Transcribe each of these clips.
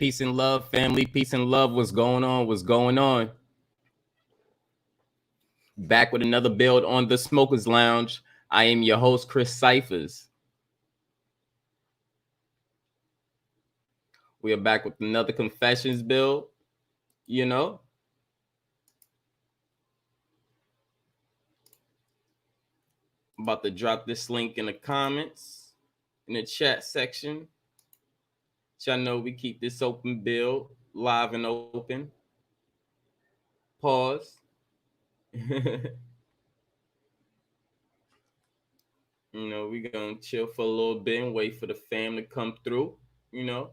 Peace and love, family. Peace and love. What's going on? What's going on? Back with another build on the Smokers Lounge. I am your host, Chris Cyphers. We are back with another confessions build. You know, I'm about to drop this link in the comments, in the chat section. Y'all know we keep this open build live and open. Pause. You know, we gonna chill for a little bit and wait for the fam to come through. You know,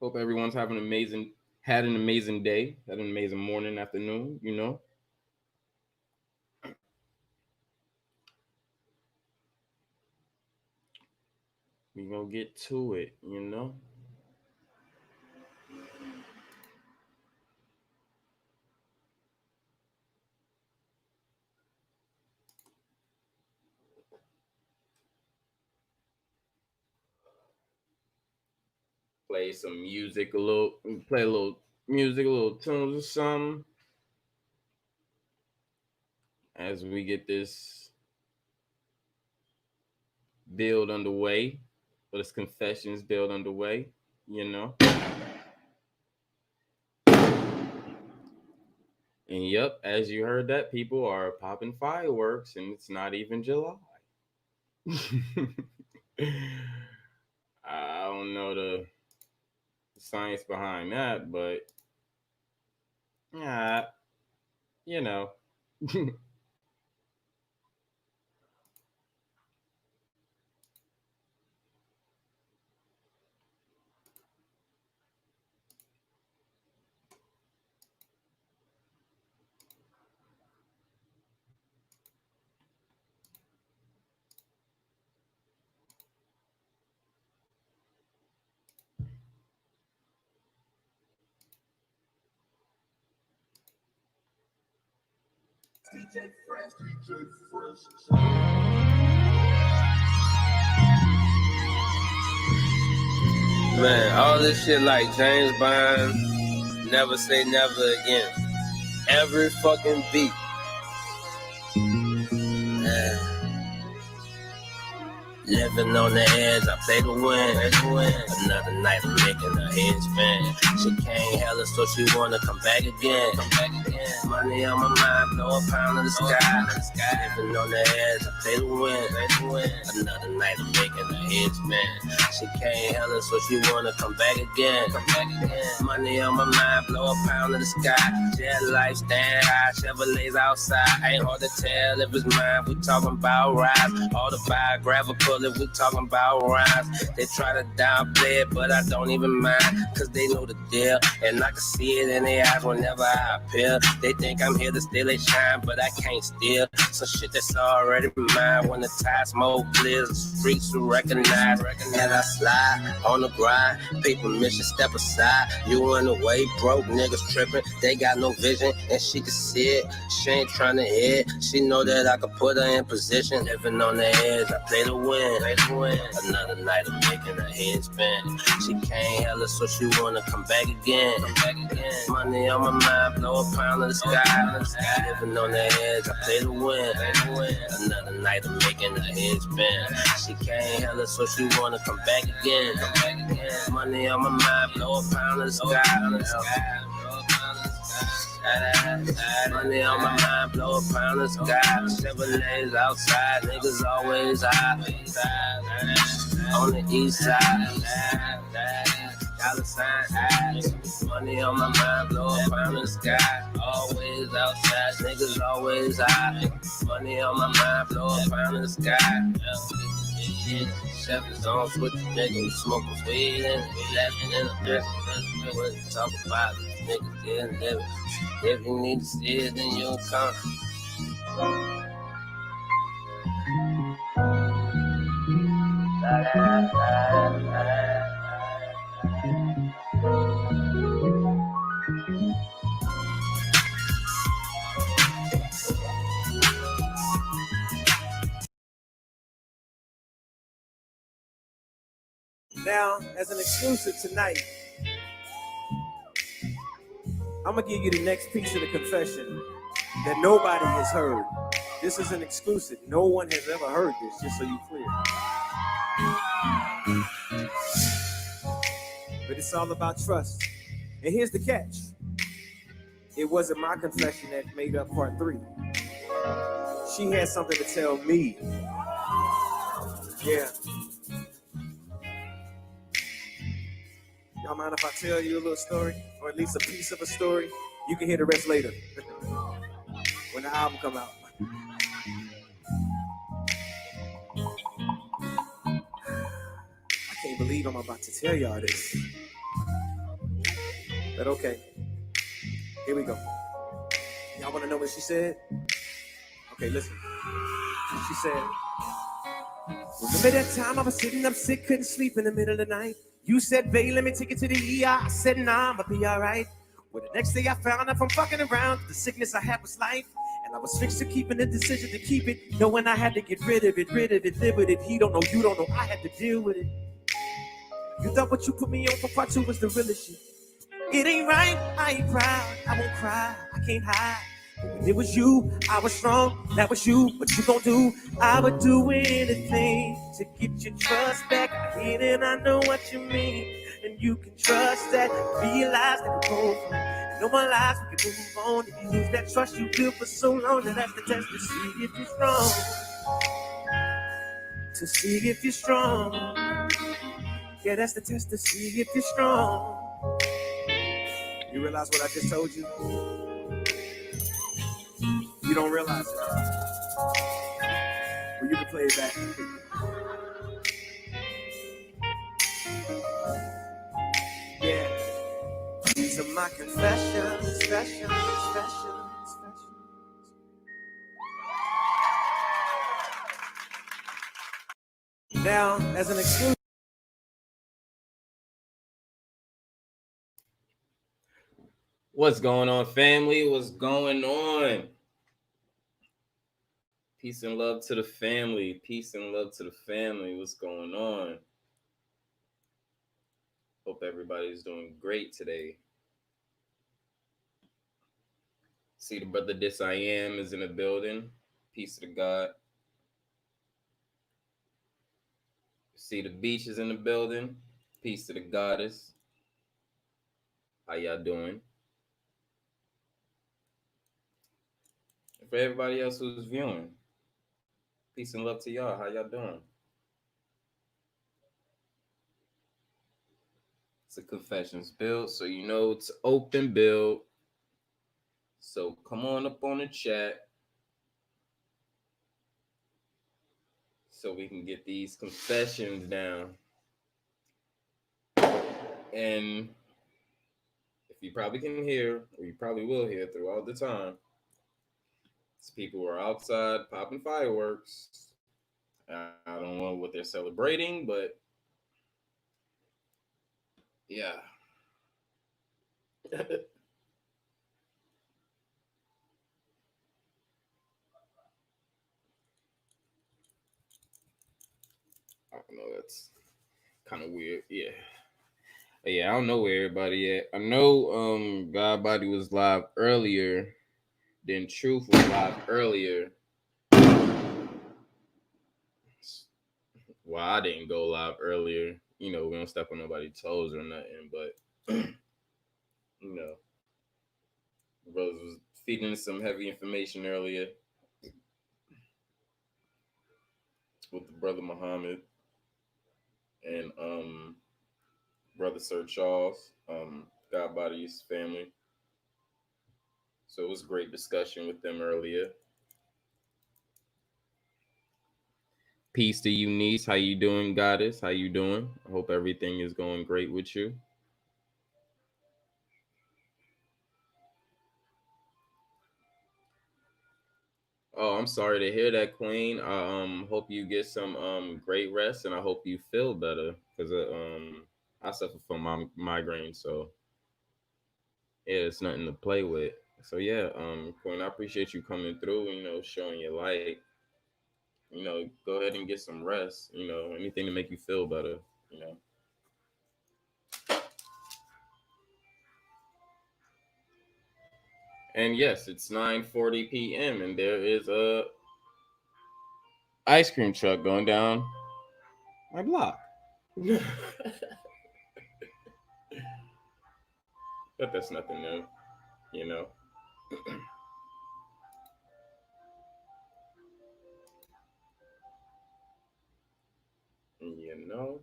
hope everyone's had an amazing day, had an amazing morning, afternoon. You know, we gonna get to it. You know. Play some music, play a little music, a little tunes or something as we get this build underway, or this confessions build underway, you know. And yep, as you heard that, people are popping fireworks and it's not even July. I don't know the science behind that, but yeah, you know. DJ Fresh. Man, all this shit like James Bond, Never Say Never Again. Every fucking beat. Living on the edge, I play to win. Another night I'm making her head spin. She can't hell her, so she wanna come back again. Money on my mind, blow a pound of the sky. Living on the edge, I play to win. Another night I'm making her head spin. She can't hell her, so she wanna come back again. Money on my mind, blow a pound of the sky. Jet life, stand high, Chevrolets outside. Ain't hard to tell if it's mine. We talking about rides, autobiographical. If we talking about rhymes, they try to downplay it, but I don't even mind, cause they know the deal, and I can see it in their eyes whenever I appear. They think I'm here to steal their shine, but I can't steal some shit that's already mine. When the tide smoke clears, the streets will recognize. And I slide on the grind, pay permission, step aside. You in the way, broke niggas tripping, they got no vision, and she can see it. She ain't trying to hit, she know that I can put her in position. Living on the edge, I play to win. Another night I'm making her head spin. She can't hell her, so she wanna come back again. Money on my mind, blow a pound of the sky. Living on the edge, I play to win. Another night I'm making her head spin. She can't hell her, so she wanna come back again. Money on my mind, blow a pound of the sky. Money on my mind, blow a pound of sky. Chevrolets outside, niggas always high. On the east side, dollar sign high. Money on my mind, blow a pound of sky. Always outside, niggas always high. Money on my mind, blow a pound of sky. Chef is on switch, nigga, we smoking weed and we laughing in the dirt. What you talk about, niggas getting living. If you need to see it, then you'll come. Now, as an exclusive tonight, I'm gonna give you the next piece of the confession that nobody has heard. This is an exclusive. No one has ever heard this, just so you clear. But it's all about trust. And here's the catch. It wasn't my confession that made up part 3. She had something to tell me. Yeah. Y'all mind if I tell you a little story? Or at least a piece of a story? You can hear the rest later. When the album come out. I can't believe I'm about to tell y'all this. But okay. Here we go. Y'all want to know what she said? Okay, listen. She said, remember that time I was sitting up sick, couldn't sleep in the middle of the night? You said, babe, let me take you to the ER. I said, nah, I'ma be all right. Well, the next day I found out from fucking around, the sickness I had was life. And I was fixed to keeping the decision to keep it, knowing I had to get rid of it, live with it. He don't know, you don't know, I had to deal with it. You thought what you put me on for part 2 was the realest shit. It ain't right, I ain't proud, I won't cry, I can't hide. When it was you, I was strong, that was you, what you gon' do? I would do anything to get your trust back. I hate it, I know what you mean, and you can trust that. Realize that we're over, no more lies, we can move on. If you lose that trust you built for so long, then that's the test to see if you're strong. To see if you're strong. Yeah, that's the test to see if you're strong. You realize what I just told you? You don't realize it. Well, you can play it back. Yeah. These are my confessions. Now, as an exclusive. What's going on, family? What's going on? Peace and love to the family. Peace and love to the family. What's going on? Hope everybody's doing great today. See the brother This I Am is in the building. Peace to God. See the Beach is in the building. Peace to the Goddess. How y'all doing? And for everybody else who's viewing, peace and love to y'all. How y'all doing? It's a confessions build, so you know it's open build. So come on up on the chat so we can get these confessions down. And if you probably can hear, or you probably will hear throughout the time, it's people who are outside popping fireworks. I don't know what they're celebrating, but yeah. I don't know, that's kind of weird. Yeah. But yeah, I don't know where everybody at. I know Godbody was live earlier. Then Truth was live earlier. Well, I didn't go live earlier. You know, we don't step on nobody's toes or nothing, but you know, brothers was feeding some heavy information earlier with the brother Muhammad and brother Sir Charles, Godbody's family. So it was a great discussion with them earlier. Peace to you, niece. How you doing, Goddess? How you doing? I hope everything is going great with you. Oh, I'm sorry to hear that, Queen. I hope you get some great rest, and I hope you feel better because I suffer from my migraine, so yeah, it's nothing to play with. So yeah, Queen, I appreciate you coming through. You know, showing your light. You know, go ahead and get some rest. You know, anything to make you feel better. You know. And yes, it's 9:40 p.m. and there is a ice cream truck going down my block. But that's nothing new, you know. You know.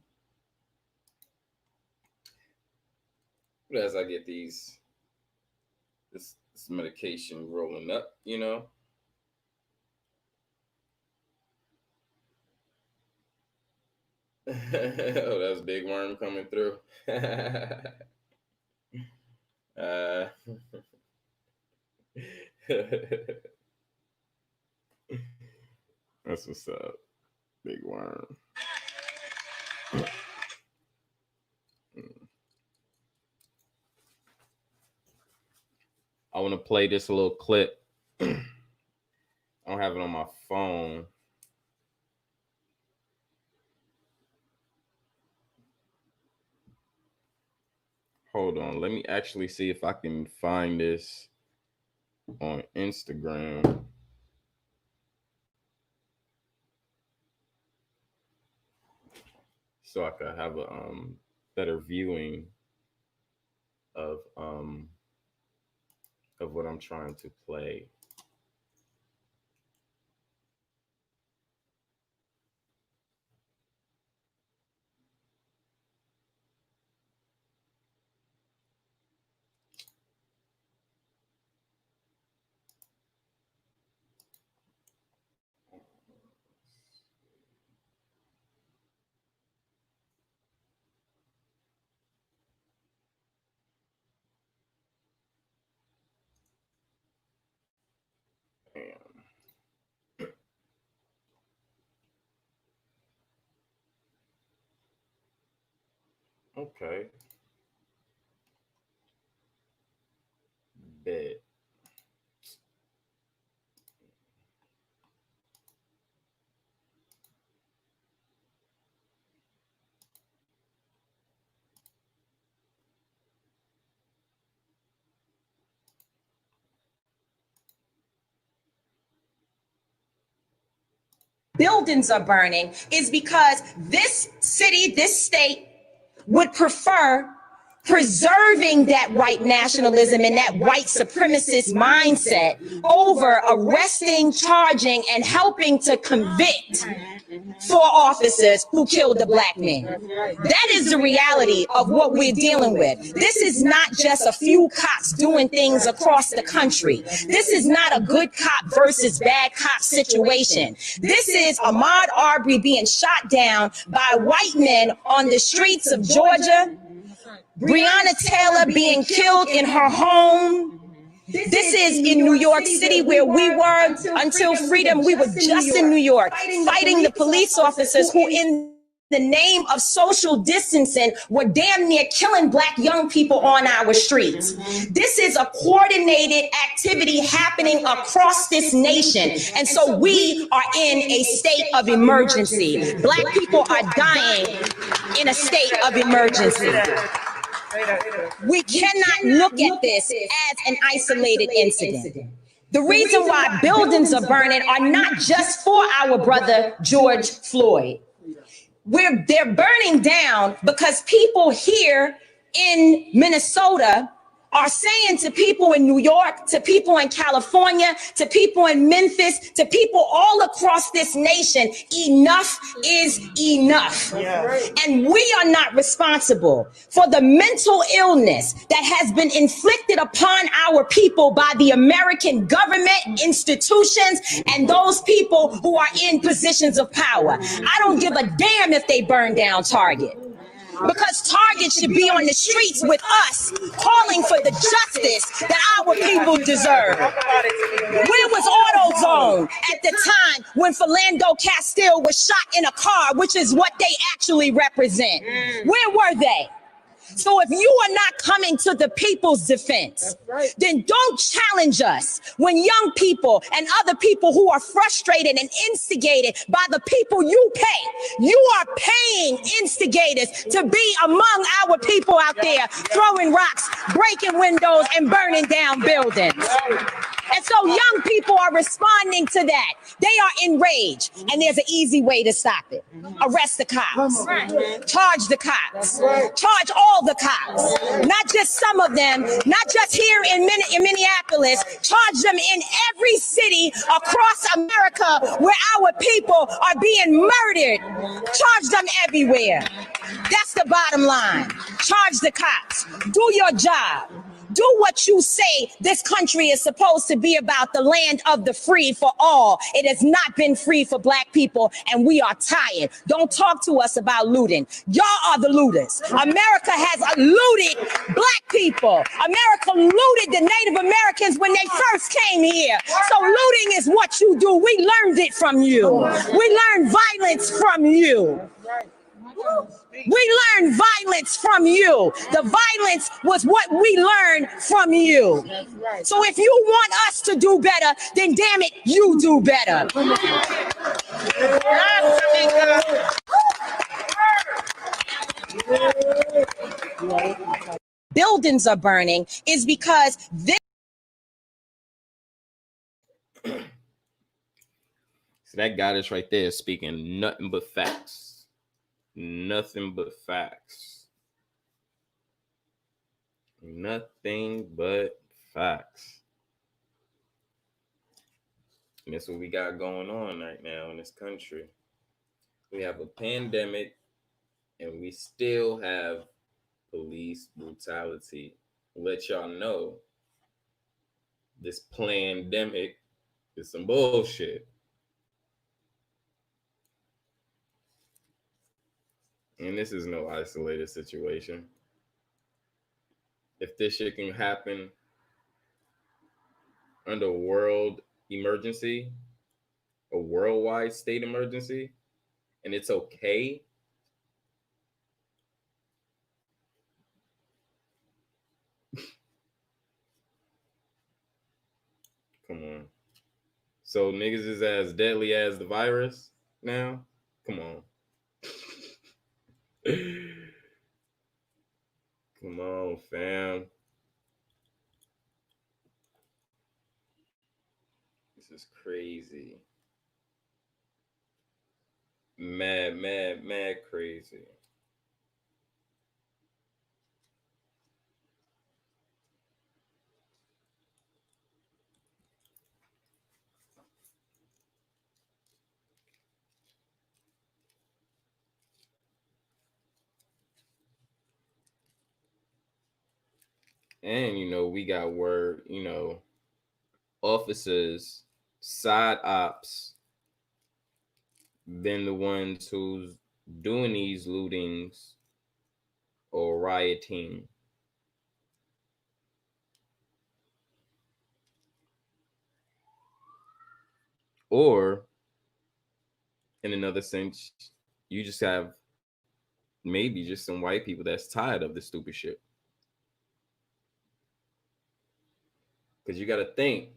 But as I get this medication rolling up, you know. Oh, that's Big Worm coming through. That's what's up, Big Worm. I want to play this little clip. I don't have it on my phone. Hold on. Let me actually see if I can find this on Instagram. So I could have a better viewing of what I'm trying to play. Okay. Bet. Buildings are burning is because this city, this state would prefer preserving that white nationalism and that white supremacist mindset over arresting, charging, and helping to convict 4 officers who killed the black man. That is the reality of what we're dealing with. This is not just a few cops doing things across the country. This is not a good cop versus bad cop situation. This is Ahmaud Arbery being shot down by white men on the streets of Georgia. Breonna Taylor being killed in her home. This is in New York City, where we were until freedom. We were just in New York, fighting the police officers who, in the name of social distancing, were damn near killing black young people on our streets. This is a coordinated activity happening across this nation. And so we are in a state of emergency. Black people are dying in a state of emergency. We cannot look at this as an isolated incident. The reason why buildings are burning are not just for our brother George Floyd. They're burning down because people here in Minnesota are saying to people in New York, to people in California, to people in Memphis, to people all across this nation, enough is enough. And we are not responsible for the mental illness that has been inflicted upon our people by the American government, institutions, and those people who are in positions of power. I don't give a damn if they burn down Target, because Target should be on the streets with us, calling for the justice that our people deserve. Where was AutoZone at the time when Philando Castile was shot in a car, which is what they actually represent? Where were they? So if you are not coming to the people's defense, then don't challenge us when young people and other people who are frustrated and instigated by the people you pay. You are paying instigators to be among our people out there throwing rocks, breaking windows, and burning down buildings. And so young people are responding to that. They are enraged, and there's an easy way to stop it. Arrest the cops. Charge the cops. Charge all the cops. Not just some of them, not just here in Minneapolis. Charge them in every city across America where our people are being murdered. Charge them everywhere. That's the bottom line. Charge the cops. Do your job. Do what you say this country is supposed to be about, the land of the free for all. It has not been free for Black people, and we are tired. Don't talk to us about looting. Y'all are the looters. America has looted Black people. America looted the Native Americans when they first came here. So looting is what you do. We learned it from you. We learned violence from you. We learned violence from you. The violence was what we learned from you. So if you want us to do better, then damn it, you do better. Buildings are burning is because this. So that goddess right there is speaking nothing but facts. Nothing but facts. Nothing but facts. And that's what we got going on right now in this country. We have a pandemic and we still have police brutality. Let y'all know this pandemic is some bullshit. And this is no isolated situation. If this shit can happen under a world emergency, a worldwide state emergency, and it's okay, come on. So niggas is as deadly as the virus now? Come on. Come on, fam. This is crazy. Mad crazy. And, we got word, officers, side ops, been the ones who's doing these lootings or rioting. Or, in another sense, you just have maybe just some white people that's tired of this stupid shit. Because you got to think,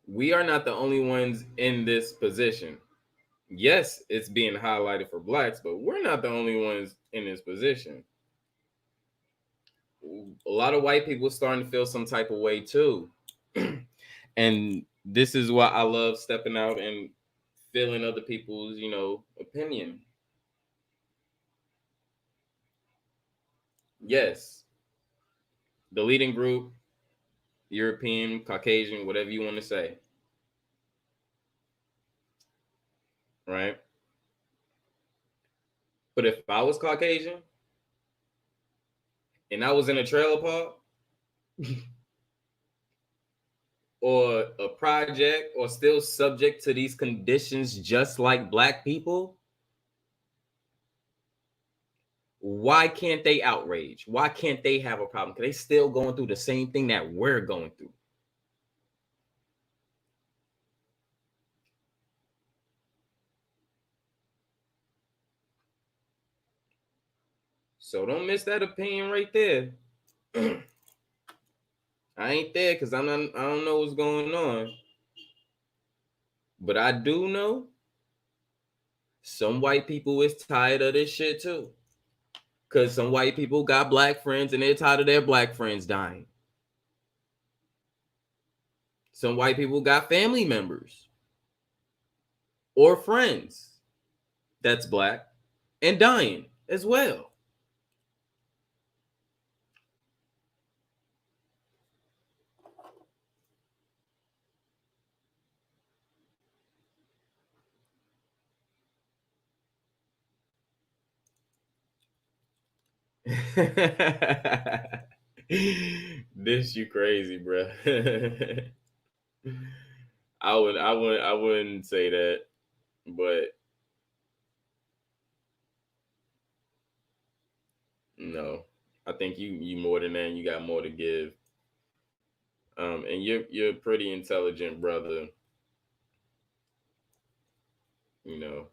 we are not the only ones in this position. Yes, it's being highlighted for Blacks, but we're not the only ones in this position. A lot of white people starting to feel some type of way too. And this is why I love stepping out and feeling other people's, opinion. Yes, the leading group, European, Caucasian, whatever you want to say. Right? But if I was Caucasian and I was in a trailer park or a project or still subject to these conditions just like Black people, why can't they outrage? Why can't they have a problem? Because they still going through the same thing that we're going through. So don't miss that opinion right there. I ain't there because I don't know what's going on. But I do know some white people is tired of this shit too. Because some white people got black friends and they're tired of their black friends dying. Some white people got family members or friends that's black and dying as well. This you crazy, bro. I wouldn't say that, but no, I think you more than that. And you got more to give. And you're a pretty intelligent brother. You know,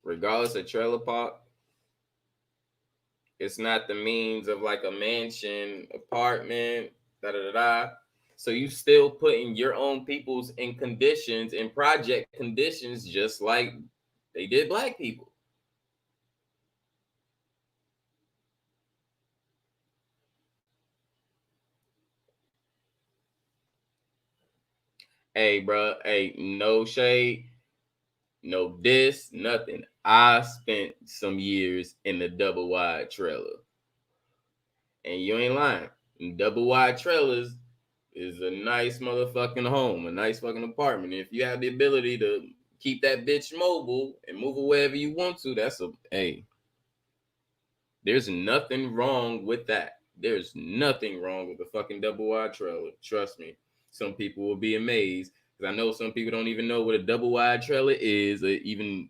regardless of trailer park, it's not the means of like a mansion, apartment, da da da da. So you still putting your own peoples in conditions, in project conditions, just like they did black people. Hey, bro. Hey, no shade, no diss, nothing. I spent some years in the double wide trailer, and you ain't lying. Double wide trailers is a nice motherfucking home, a nice fucking apartment. If you have the ability to keep that bitch mobile and move it wherever you want to, that's a hey. There's nothing wrong with that. There's nothing wrong with the fucking double wide trailer. Trust me. Some people will be amazed because I know some people don't even know what a double wide trailer is or even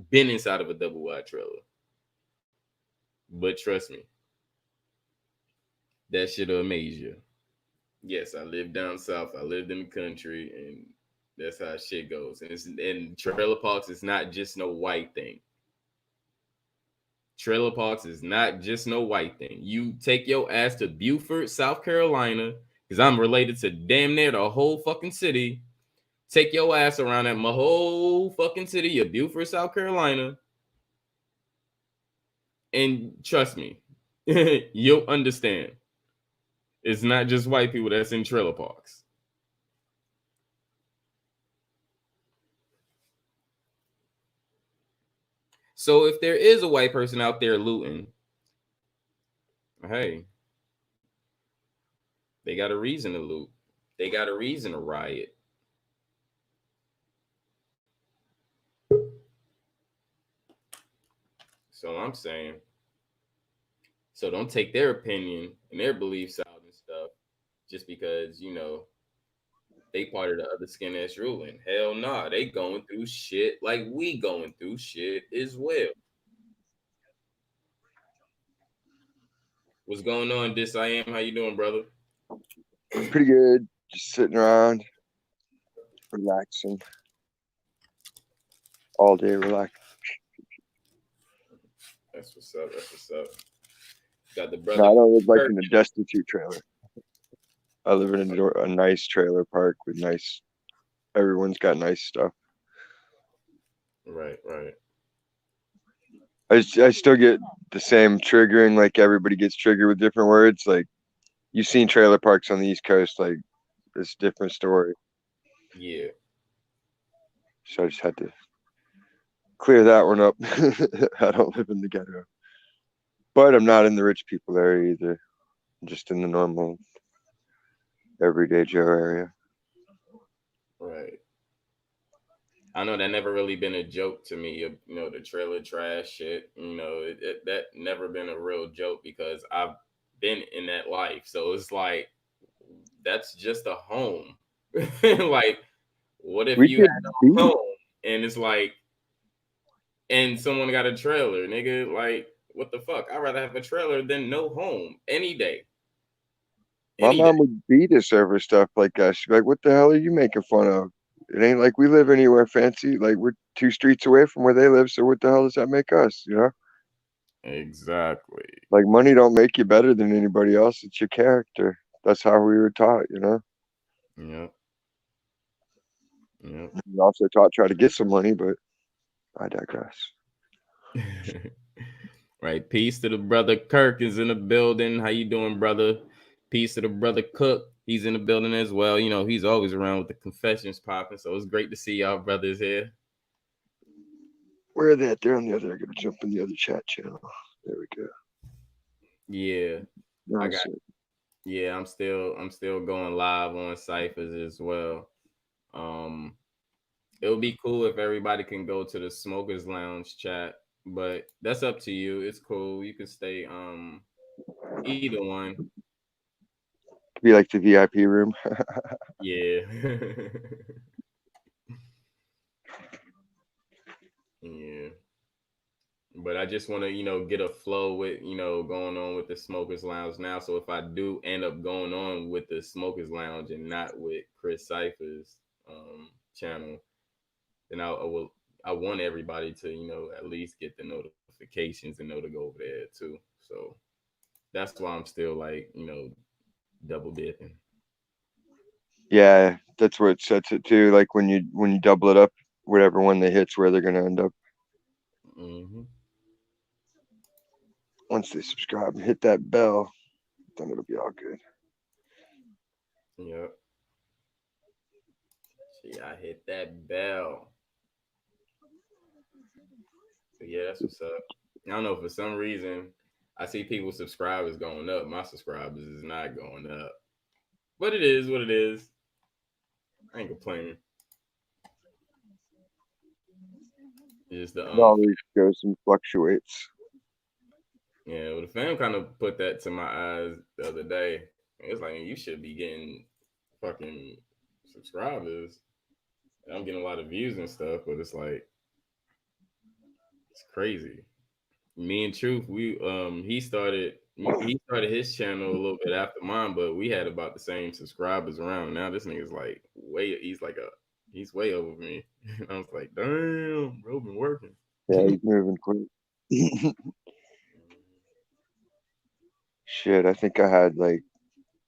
been inside of a double wide trailer. But trust me, that shit'll amaze you. Yes, I lived down south. I lived in the country, and that's how shit goes. And trailer parks is not just no white thing. Trailer parks is not just no white thing. You take your ass to Beaufort, South Carolina, because I'm related to damn near the whole fucking city. Take your ass around at my whole fucking city of Beaufort, South Carolina. And trust me, you'll understand. It's not just white people that's in trailer parks. So if there is a white person out there looting, hey, they got a reason to loot. They got a reason to riot. So I'm saying, so don't take their opinion and their beliefs out and stuff just because, you know, they part of the other skin that's ruling. Hell nah, they going through shit like we going through shit as well. What's going on, Dis I Am? How you doing, brother? Pretty good. Just sitting around, relaxing. All day relaxing. That's what's up. That's what's up. Got the brother. No, I don't live like in a destitute trailer. I live in a nice trailer park with nice. Everyone's got nice stuff. Right, right. I still get the same triggering, like everybody gets triggered with different words. Like you've seen trailer parks on the East Coast, like it's a different story. Yeah. So I just had to clear that one up. I don't live in the ghetto, but I'm not in the rich people area either. I'm just in the normal, everyday Joe area. Right. I know that never really been a joke to me, you know, the trailer trash shit. You know, that never been a real joke because I've been in that life. So it's like, that's just a home. Like, what if you had a home and it's like, and someone got a trailer, nigga? Like, what the fuck? I'd rather have a trailer than no home any day. My mom would beat us over stuff like that. She'd be like, "What the hell are you making fun of? It ain't like we live anywhere fancy. Like we're 2 streets away from where they live. So what the hell does that make us? You know, Exactly. like money don't make you better than anybody else. It's your character. That's how we were taught. You know, Yep. Yep. we also taught try to get some money, but I digress. Right. Peace to the brother Kirk is in the building. How you doing, brother? Peace to the brother Cook. He's in the building as well. You know, he's always around with the confessions popping. So it's great to see y'all brothers here. Where are they at? They're on the other. I gotta jump in the other chat channel. There we go. Yeah. Now I I got see it. yeah, I'm still going live on Cyphers as well. It would be cool if everybody can go to the Smokers Lounge chat, but that's up to you. It's cool. You can stay either one. Be like the VIP room. Yeah. Yeah. But I just want to, get a flow with, going on with the Smokers Lounge now. So if I do end up going on with the Smokers Lounge and not with Chris Cypher's channel, then I want everybody to, at least get the notifications and know to go over there too. So that's why I'm still like, double dipping. Yeah, that's what sets it too. Like when you double it up, whatever one they hit's where they're gonna end up. Mm-hmm. Once they subscribe and hit that bell, then it'll be all good. Yep. See, I hit that bell. So yeah, that's what's up. I don't know, for some reason I see people subscribers going up. My subscribers is not going up. But it is what it is. I ain't complaining. It's the It always goes and fluctuates. Yeah, well, the fam kind of put that to my eyes the other day. It's like, you should be getting fucking subscribers. I'm getting a lot of views and stuff, but it's like, it's crazy. Me and Truth, he started his channel a little bit after mine, but we had about the same subscribers around. Now this nigga's like he's way over me. And I was like, damn, bro, been working. Yeah, he's moving quick. Shit, I think I had like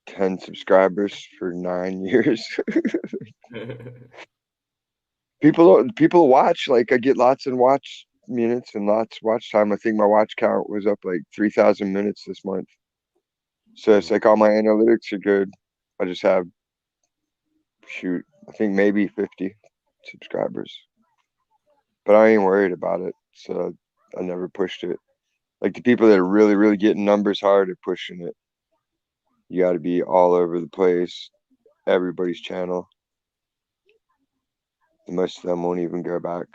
10 subscribers for 9 years. People watch. Like I get lots and watch minutes and lots watch time. I think my watch count was up like 3,000 minutes this month. So it's like all my analytics are good. I just have I think maybe 50 subscribers. But I ain't worried about it. So I never pushed it. Like the people that are really, really getting numbers hard are pushing it. You got to be all over the place, everybody's channel. Most of them won't even go back.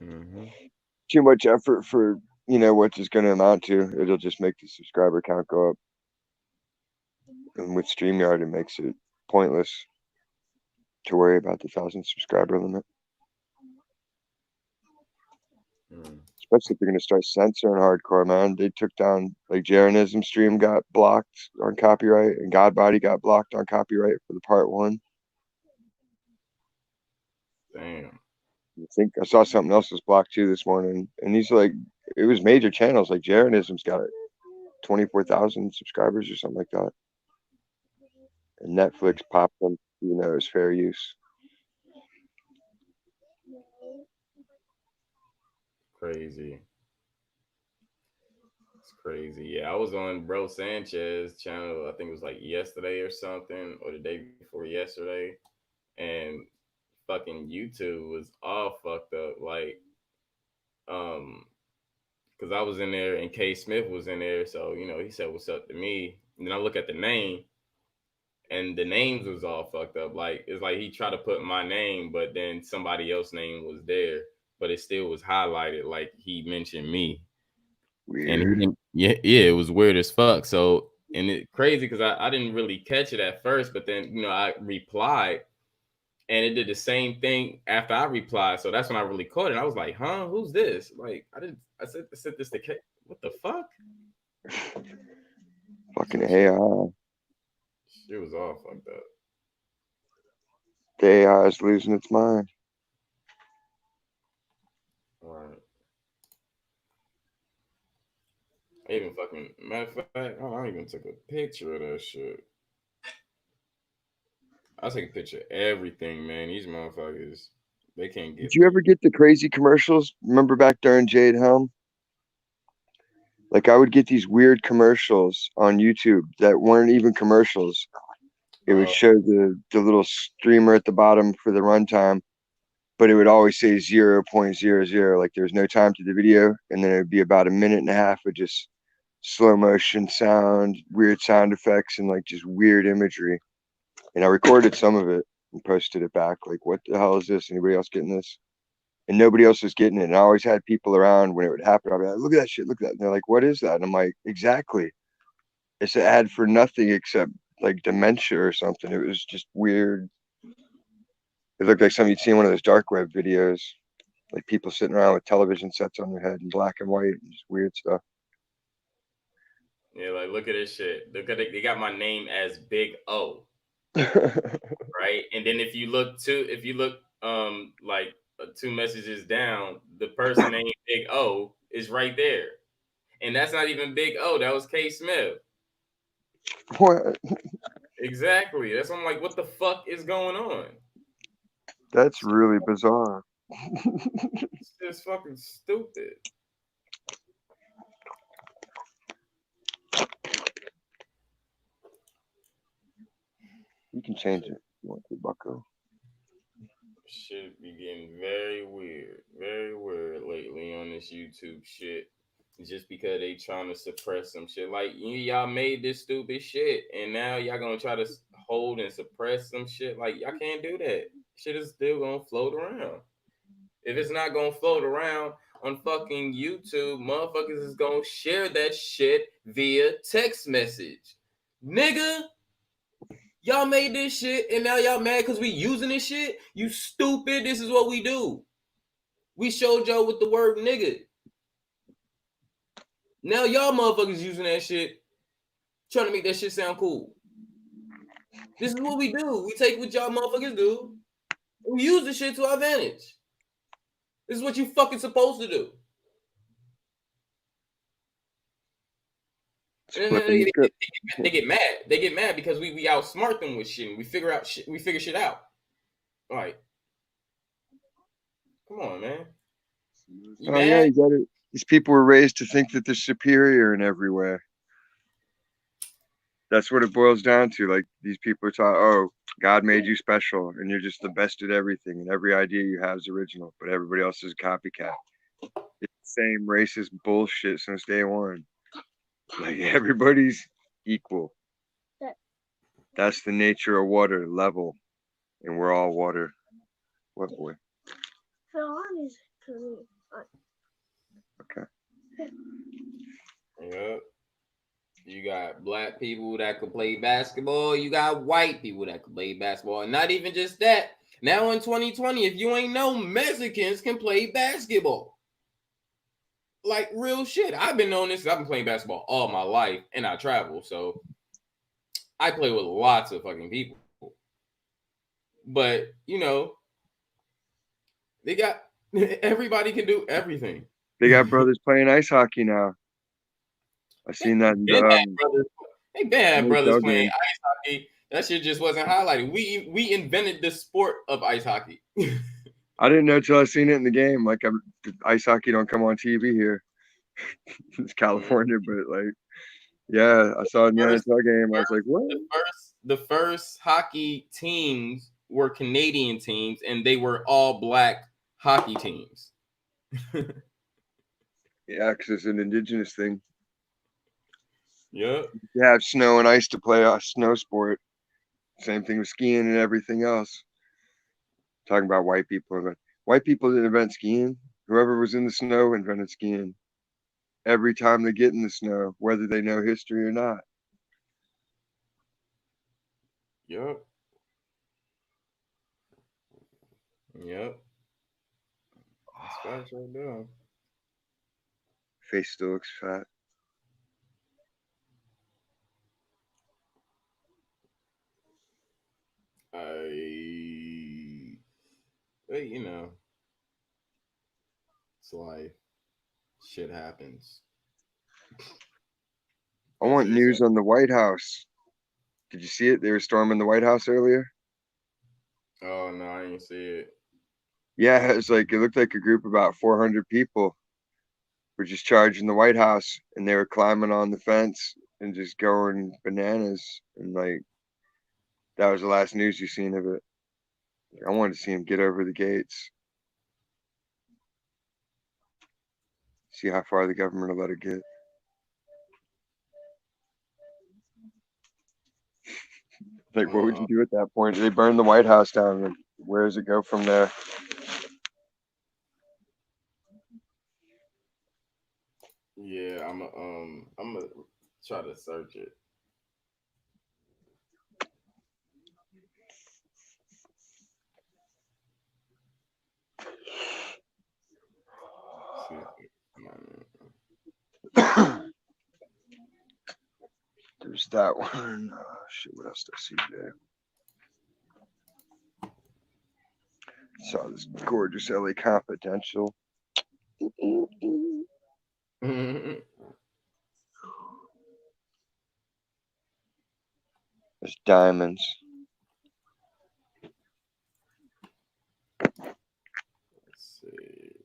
Mm-hmm. Too much effort for what it's going to amount to. It'll just make the subscriber count go up. And with StreamYard, it makes it pointless to worry about the 1,000 subscriber limit. Especially if they're going to start censoring hardcore, man. They took down, like, Jeranism stream got blocked on copyright, and Godbody got blocked on copyright for the part 1. Damn. I think I saw something else was blocked too this morning, and these it was major channels. Like Jeranism's got 24,000 subscribers or something like that, and Netflix popped them. It's fair use. Crazy. It's crazy. Yeah, I was on Bro Sanchez channel, I think it was like yesterday or something, or the day before yesterday, and fucking YouTube was all fucked up. Like, because I was in there and K Smith was in there, so he said what's up to me, and then I look at the name, and the names was all fucked up. Like, it's like he tried to put my name, but then somebody else's name was there, but it still was highlighted like he mentioned me. Weird. And he didn't, yeah, it was weird as fuck. So, and it crazy because I didn't really catch it at first, but then I replied, and it did the same thing after I replied. So that's when I really caught it. I was like, huh, who's this? Like, I said this to K. What the fuck? Fucking AI. It was all fucked up. The AI is losing its mind. Right. I even fucking matter of fact, I even took a picture of that shit. I take a picture of everything, man. These motherfuckers, they can't Did get you through. ever get the crazy commercials? Remember back during Jade Helm? Like I would get these weird commercials on YouTube that weren't even commercials. It would Uh, show the little streamer at the bottom for the runtime, but it would always say 0.00, like there was no time to the video, and then it would be about a minute and a half of just slow motion sound, weird sound effects, and like just weird imagery. And I recorded some of it and posted it back. Like, what the hell is this? Anybody else getting this? And nobody else was getting it. And I always had people around when it would happen. I'd be like, look at that shit, look at that. And they're like, what is that? And I'm like, exactly. It's an ad for nothing except like dementia or something. It was just weird. It looked like something you'd see in one of those dark web videos, like people sitting around with television sets on their head in black and white, and just weird stuff. yeah, like look at this shit. Look at it. They got my name as Big O, right? And then if you look like 2 messages down, the person named Big O is right there, and that's not even Big O. That was K Smith. What? Exactly. That's why I'm like, what the fuck is going on? That's really bizarre. It's just fucking stupid. You can change it if you want to, Bucko. Shit be getting very weird lately on this YouTube shit. Just because they trying to suppress some shit. Like y'all made this stupid shit, and now y'all gonna try to hold and suppress some shit. Like y'all can't do that. Shit is still gonna float around. If it's not gonna float around on fucking YouTube, motherfuckers is gonna share that shit via text message. Nigga, y'all made this shit and now y'all mad because we using this shit? You stupid. This is what we do. We showed y'all with the word nigga. Now y'all motherfuckers using that shit, trying to make that shit sound cool. This is what we do. We take what y'all motherfuckers do. We use the shit to our advantage. This is what you fucking supposed to do. Flipping the script. They get mad. They get mad because we outsmart them with shit. And we figure shit out. Like, come on, man. You mad? Yeah, you got it. These people were raised to think that they're superior in every way. That's what it boils down to. Like these people are taught, oh, God made you special, and you're just the best at everything, and every idea you have is original, but everybody else is a copycat. It's the same racist bullshit since day one. Like everybody's equal. That's the nature of water, level, and we're all water. What boy? Okay. Yep. You got black people that could play basketball. You got white people that could play basketball. And not even just that. Now in 2020, if you ain't know, Mexicans can play basketball. Like real shit. I've been knowing this. I've been playing basketball all my life and I travel. So I play with lots of fucking people. But, you know, they got everybody can do everything. They got brothers playing ice hockey now. I seen that in They been brothers playing game. ice hockey. That shit just wasn't highlighted. We invented the sport of ice hockey. I didn't know till I seen it in the game. Like ice hockey don't come on TV here. It's California, but like, yeah, I saw it in the NHL game. I was like, what? The first hockey teams were Canadian teams, and they were all black hockey teams. Yeah, because it's an indigenous thing. Yep. You have snow and ice to play a snow sport. Same thing with skiing and everything else. Talking about white people. White people didn't invent skiing. Whoever was in the snow invented skiing. Every time they get in the snow, whether they know history or not. Yep. Yep. That's facts right there. Face still looks fat. But, you know, it's life. Shit happens. I want news on the White House. Did you see it? They were storming the White House earlier. Oh no, I didn't see it. Yeah, it looked like a group of about 400 people were just charging the White House, and they were climbing on the fence and just going bananas. And like, that was the last news you seen of it. I wanted to see him get over the gates. See how far the government will let it get. Like, what would you do at that point? They burn the White House down. Like, where does it go from there? Yeah, I'm gonna try to search it. There's that one. Shit, what else did I see today? Saw this gorgeous LA Confidential. There's diamonds. Let's see.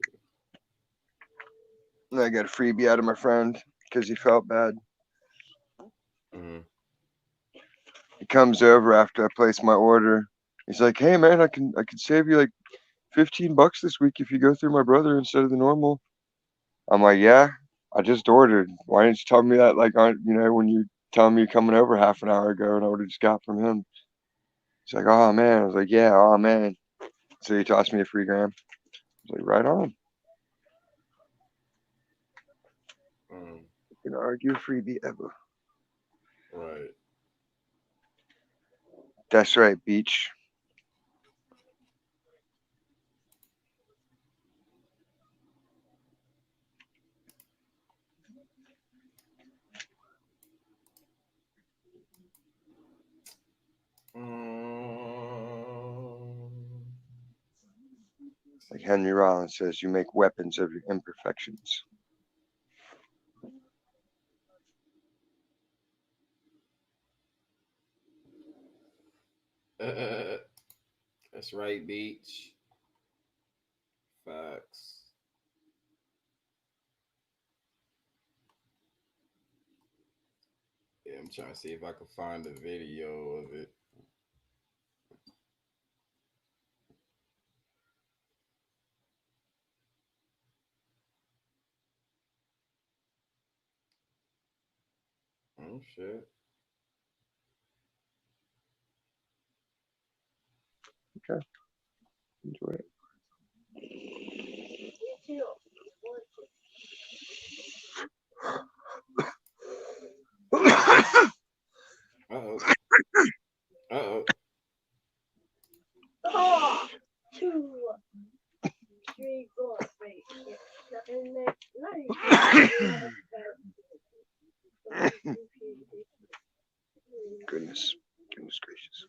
And I got a freebie out of my friend because he felt bad. Mm-hmm. He comes over after I place my order. He's like, "Hey man, I can save you like $15 this week if you go through my brother instead of the normal." I'm like, "Yeah, I just ordered. Why didn't you tell me that like on when you telling me you're coming over half an hour ago and I would have just got from him?" He's like, "Oh man." I was like, "Yeah, oh man." So he tossed me a free gram. I was like, "Right on." You can argue freebie ever. Right. That's right, Beach. Like Henry Rollins says, you make weapons of your imperfections. That's right, Beach. Facts. Yeah, I'm trying to see if I can find a video of it. Oh shit. Okay. Enjoy it. Uh-oh. Uh-oh. 2, 3, 4, 5. Goodness gracious.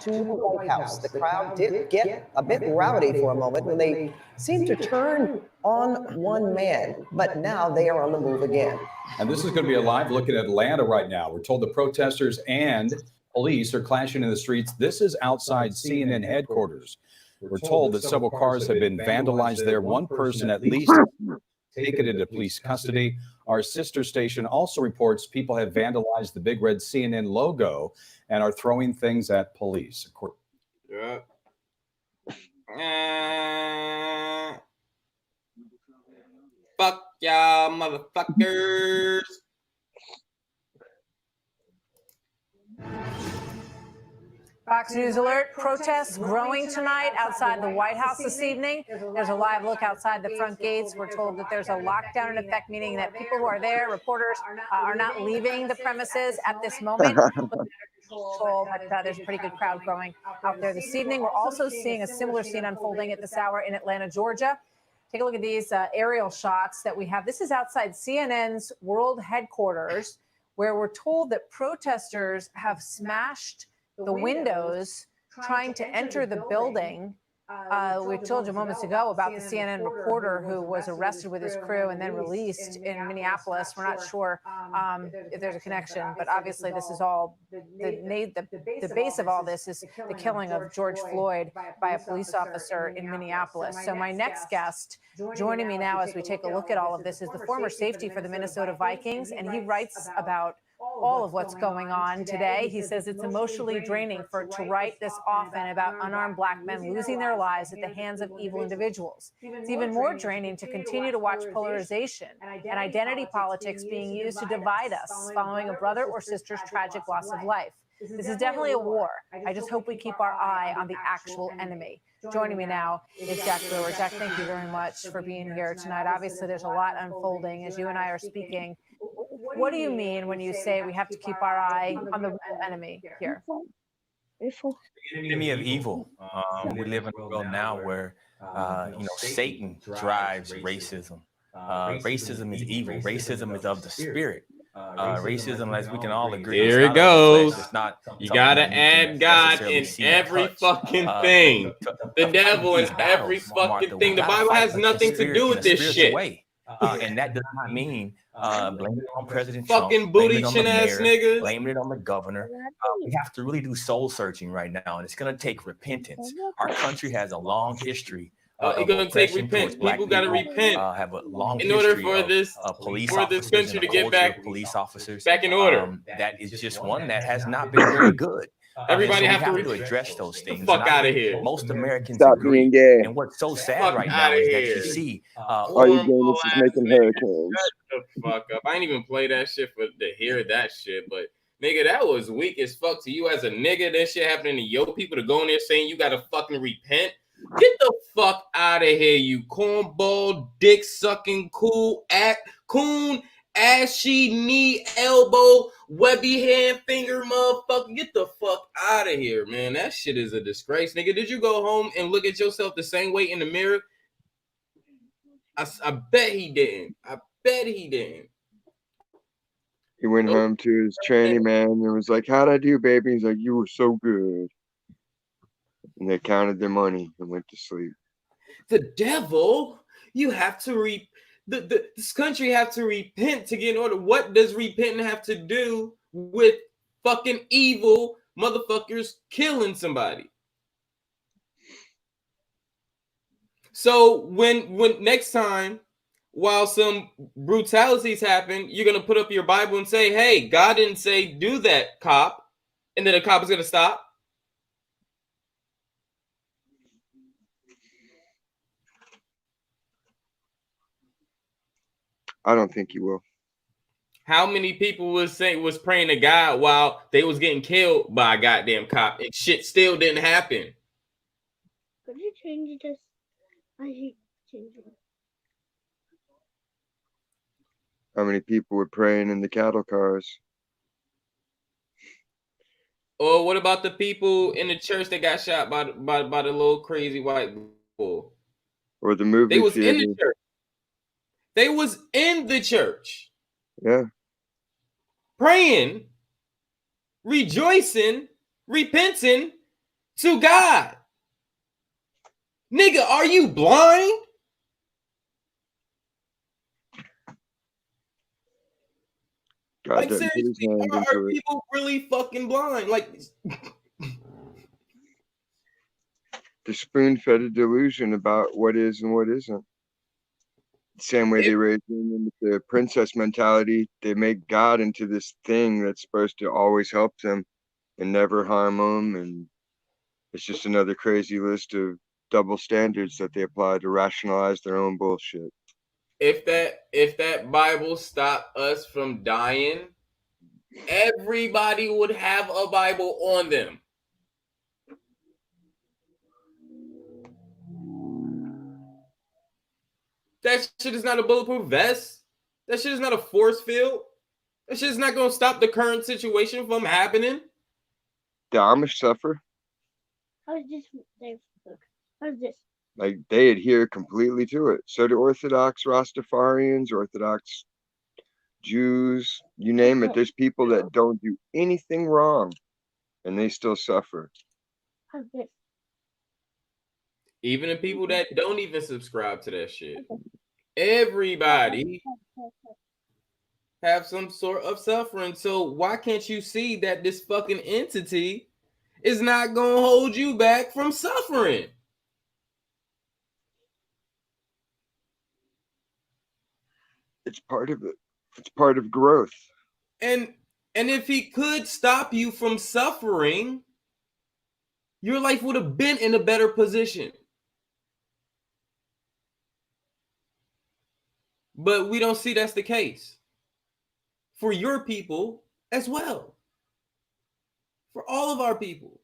To the White House. The crowd did get a bit rowdy for a moment when they seemed to turn on one man, but now they are on the move again. And this is going to be a live look at Atlanta right now. We're told the protesters and police are clashing in the streets. This is outside CNN headquarters. We're told that several cars have been vandalized there. One person at least taken into police custody. Our sister station also reports people have vandalized the big red CNN logo and are throwing things at police. Yeah. Fuck y'all, motherfuckers. Fox News Alert, protests growing tonight outside the White House this evening. There's a live look outside the front gates. We're told that there's a lockdown in effect, meaning that people who are there, reporters, are not leaving the premises at this moment. But there's a pretty good crowd growing out there this evening. We're also seeing a similar scene unfolding at this hour in Atlanta, Georgia. Take a look at these aerial shots that we have. This is outside CNN's world headquarters, where we're told that protesters have smashed the windows trying to enter the building. We told you moments ago about the CNN reporter who was arrested with his crew and then released in Minneapolis. We're not sure if there's a connection, but obviously this is all the base of all this is the killing of George Floyd by a police officer in Minneapolis. So my next guest joining me now as we take a look at all of this is the former safety for the Minnesota Vikings, and he writes about all of what's going on today. He says it's emotionally draining to write this often about unarmed Black men losing their lives at the hands of evil individuals. It's even more draining to continue to watch polarization and identity politics being used to divide us following a brother or sister's tragic loss of life. This is definitely a war. I just hope we keep our eye on the actual enemy. Joining me now is Jack Brewer. Jack, thank you very much for being here tonight. Obviously, there's a lot unfolding as you and I are speaking. What do you mean when you say we have to keep our eye on the real enemy here? The enemy of evil. We live in a world now where, Satan drives racism. Racism is evil. Racism is of the spirit. Racism, as we can all agree, here it goes. You gotta add God in every fucking thing. The devil in every fucking thing. The Bible has nothing to do with this shit. And that does not mean blaming it on President Trump, fucking booty chin ass niggas, blaming it on the governor. We have to really do soul searching right now, and it's going to take repentance. Our country has a long history. It's going to take repent. People got to repent. Have a long in order for this country to get back police officers back in order. That is just one that has not been very good. Everybody so have to address those things. Fuck out of here. Most Americans Stop agree. being gay. And what's so sad right now is that you see all you gayness is making hurricanes. Shut the fuck up. I ain't even play that shit to hear that shit, but nigga, that was weak as fuck to you as a nigga. That shit happening to your people to go in there saying you gotta fucking repent. Get the fuck out of here, you cornball, dick sucking, coon, ashy knee, elbow, webby hand, finger, motherfucker. Get the fuck out of here, man. That shit is a disgrace, nigga. Did you go home and look at yourself the same way in the mirror? I bet he didn't. I bet he didn't. He went home to his tranny man and was like, "How'd I do, baby?" He's like, "You were so good." And they counted their money and went to sleep. The devil, you have to this country have to repent to get in order. What does repenting have to do with fucking evil motherfuckers killing somebody? So when next time, while some brutalities happen, you're gonna put up your Bible and say, "Hey, God didn't say do that, cop," and then the cop is gonna stop. I don't think he will. How many people was praying to God while they was getting killed by a goddamn cop, and shit still didn't happen? Could you change this? I hate changing it. How many people were praying in the cattle cars? Or what about the people in the church that got shot by the little crazy white bull? Or the movie They was theater? in the church. They was in the church. Yeah. Praying, rejoicing, repenting to God. Nigga, are you blind? God Like doesn't put his seriously, hands are into it. people really fucking blind? Like, They're spoon-fed a delusion about what is and what isn't. Same way they raise women with the princess mentality. They make God into this thing that's supposed to always help them and never harm them. And it's just another crazy list of double standards that they apply to rationalize their own bullshit. if that Bible stopped us from dying, everybody would have a Bible on them. That shit is not a bulletproof vest. That shit is not a force field. That shit is not going to stop the current situation from happening. The Amish suffer. How's this? Dave? Look. How's this? Like they adhere completely to it. So do Orthodox Rastafarians, Orthodox Jews, you name it. There's people that don't do anything wrong and they still suffer. Even the people that don't even subscribe to that shit. Everybody have some sort of suffering. So why can't you see that this fucking entity is not gonna hold you back from suffering? It's part of it. It's part of growth. And if he could stop you from suffering, your life would have been in a better position. But we don't see that's the case for your people as well. For all of our people.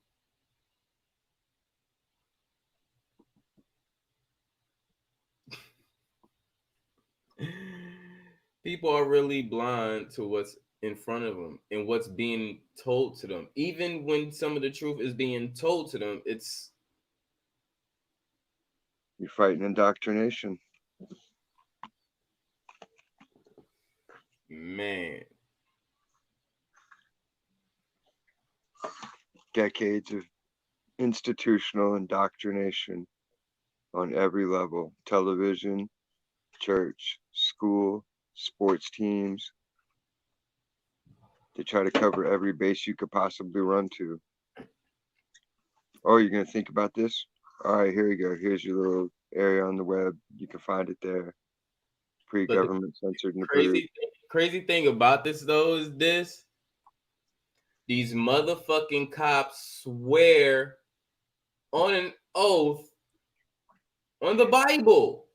People are really blind to what's in front of them and what's being told to them. Even when some of the truth is being told to them, it's... You're fighting indoctrination. Man. Decades of institutional indoctrination on every level. Television, church, school, sports teams. They try to cover every base you could possibly run to. Oh, you're going to think about this? All right, here you go. Here's your little area on the web. You can find it there. Pre-government censored and approved. Crazy thing about this, though, is this. These motherfucking cops swear on an oath on the Bible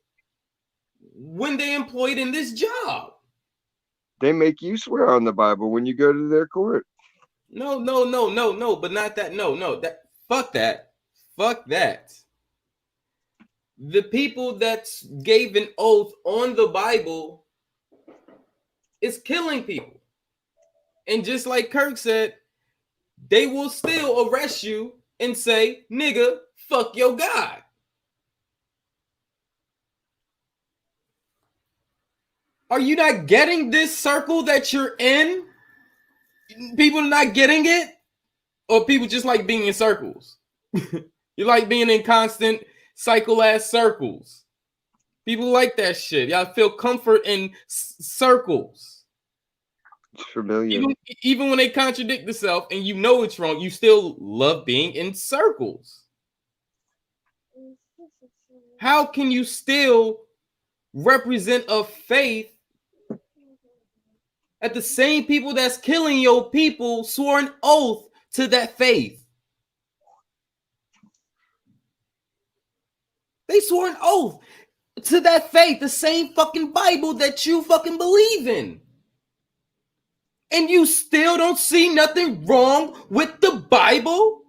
when they employed in this job. They make you swear on the Bible when you go to their court. No, but not that. No, that fuck that. Fuck that. The people that gave an oath on the Bible is killing people. And just like Kirk said, they will still arrest you and say, nigga, fuck your God. Are you not getting this circle that you're in? People are not getting it? Or people just like being in circles? You like being in constant cycle-ass circles. People like that shit. Y'all feel comfort in circles. It's familiar. Even when they contradict themselves and you know it's wrong, you still love being in circles. How can you still represent a faith at the same people that's killing your people swore an oath to that faith? They swore an oath to that faith, the same fucking Bible that you fucking believe in. And you still don't see nothing wrong with the Bible?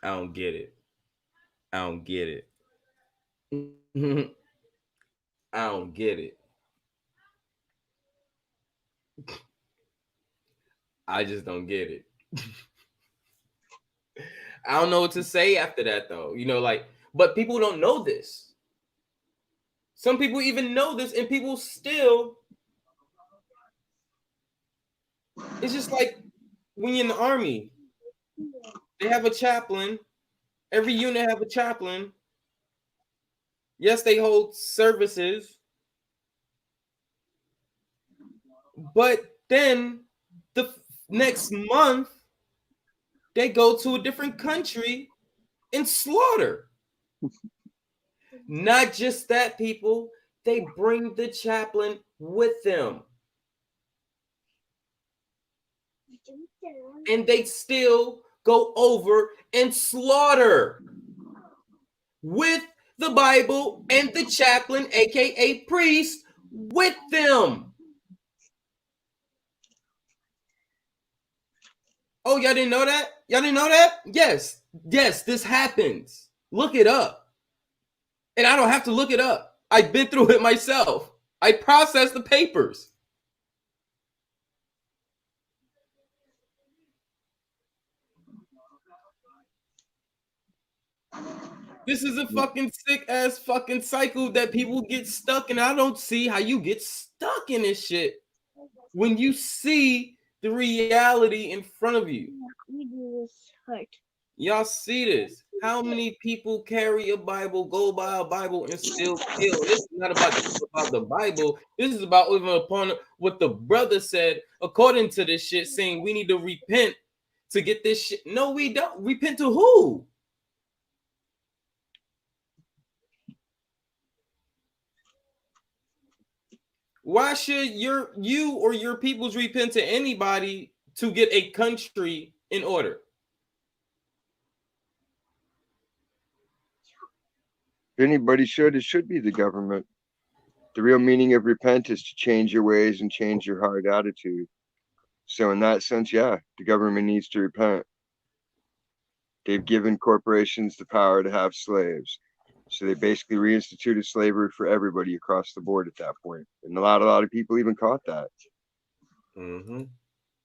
I don't get it. I don't get it. I don't get it. I just don't get it. I don't know what to say after that, though. You know, like, but people don't know this. Some people even know this, and people still. It's just like when you're in the army, they have a chaplain. Every unit have a chaplain. Yes, they hold services, but then the next month they go to a different country and slaughter. Not just that, people, they bring the chaplain with them. And they still go over and slaughter with the Bible and the chaplain, aka priest, with them. Oh, y'all didn't know that? Y'all didn't know that? Yes, this happens. Look it up. And I don't have to look it up. I've been through it myself. I processed the papers. This is a fucking sick ass fucking cycle that people get stuck in. I don't see how you get stuck in this shit when you see the reality in front of you. We do this hurt. Y'all see this? How many people carry a Bible, go by a Bible, and still kill? This is not about the Bible. This is about even upon what the brother said, according to this shit, saying we need to repent to get this shit. No, we don't. Repent to who? Why should you or your peoples repent to anybody to get a country in order? If anybody should, it should be the government. The real meaning of repent is to change your ways and change your hard attitude. So in that sense, yeah, the government needs to repent. They've given corporations the power to have slaves. So they basically reinstituted slavery for everybody across the board at that point. And a lot of people even caught that. Mm-hmm. And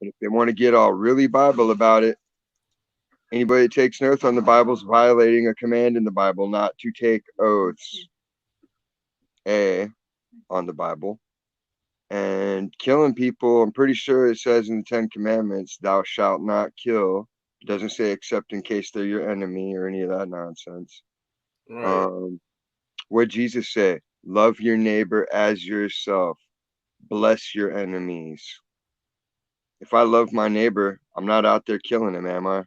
if they want to get all really Bible about it, anybody that takes an oath on the Bible is violating a command in the Bible not to take oaths on the Bible. And killing people, I'm pretty sure it says in the 10 Commandments, thou shalt not kill. It doesn't say except in case they're your enemy or any of that nonsense. Right. What Jesus say? Love your neighbor as yourself. Bless your enemies. If I love my neighbor, I'm not out there killing him, am I?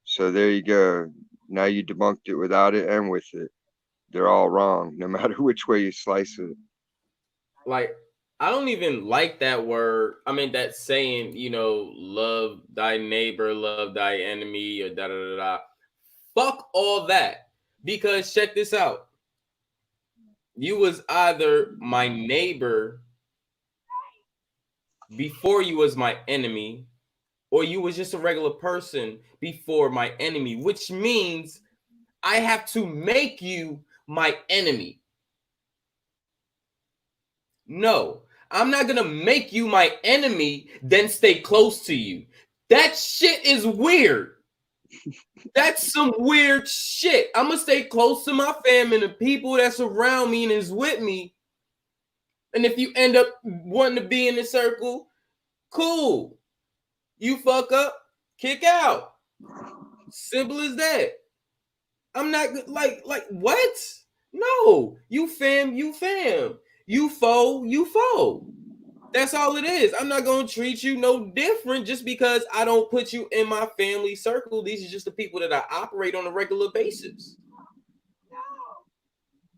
So there you go. Now you debunked it without it and with it. They're all wrong, no matter which way you slice it. Like, I don't even like that word. I mean, that saying, love thy neighbor, love thy enemy, or da da da da. Fuck all that. Because check this out. You was either my neighbor before you was my enemy, or you was just a regular person before my enemy, which means I have to make you my enemy. No, I'm not gonna make you my enemy, then stay close to you. That shit is weird. That's some weird shit. I'm gonna stay close to my family and the people that's around me and is with me. And if you end up wanting to be in the circle, cool. You fuck up, kick out. Simple as that. I'm not like what? No, you fam, you fam. You foe, you foe. That's all it is. I'm not going to treat you no different just because I don't put you in my family circle. These are just the people that I operate on a regular basis.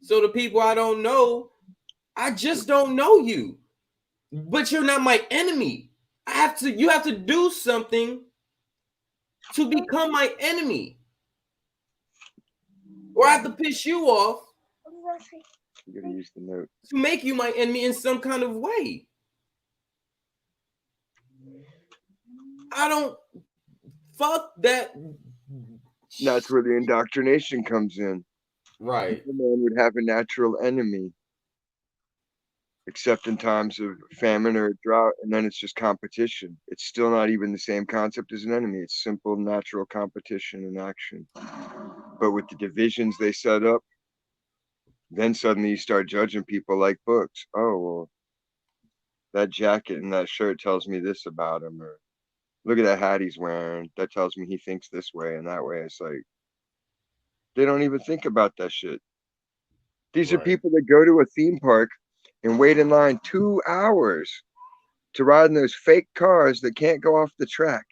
So the people I don't know, I just don't know you. But you're not my enemy. You have to do something to become my enemy. Or I have to piss you off You gotta use the note to make you my enemy in some kind of way. I don't fuck that. That's where the indoctrination comes in. Right. The man would have a natural enemy, except in times of famine or drought, and then it's just competition. It's still not even the same concept as an enemy. It's simple, natural competition in action. But with the divisions they set up, then suddenly you start judging people like books. Oh, well, that jacket and that shirt tells me this about him, or look at that hat he's wearing. That tells me he thinks this way and that way. It's like, they don't even think about that shit. These are people that go to a theme park and wait in line 2 hours to ride in those fake cars that can't go off the track.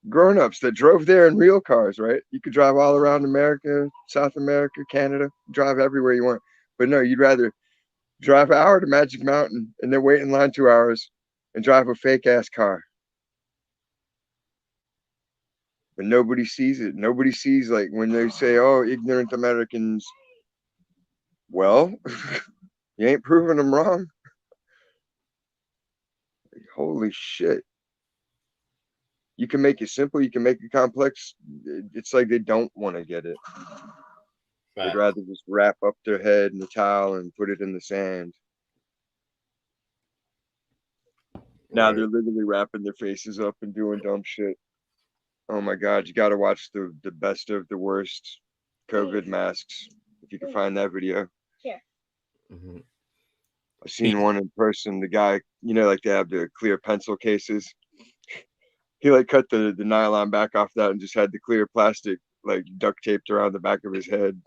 Grown-ups that drove there in real cars, right? You could drive all around America, South America, Canada, drive everywhere you want. But no, you'd rather drive an hour to Magic Mountain and then wait in line 2 hours and drive a fake-ass car. But nobody sees it. Nobody sees, like, when they say, oh, ignorant Americans. Well, you ain't proving them wrong. Like, holy shit. You can make it simple. You can make it complex. It's like they don't want to get it. They'd rather just wrap up their head in the towel and put it in the sand. Now they're literally wrapping their faces up and doing dumb shit. Oh my God, you got to watch the best of the worst COVID masks if you can find that video. Here. Mm-hmm. I've seen one in person. The guy, you know, like they have the clear pencil cases. He like cut the nylon back off that and just had the clear plastic like duct taped around the back of his head.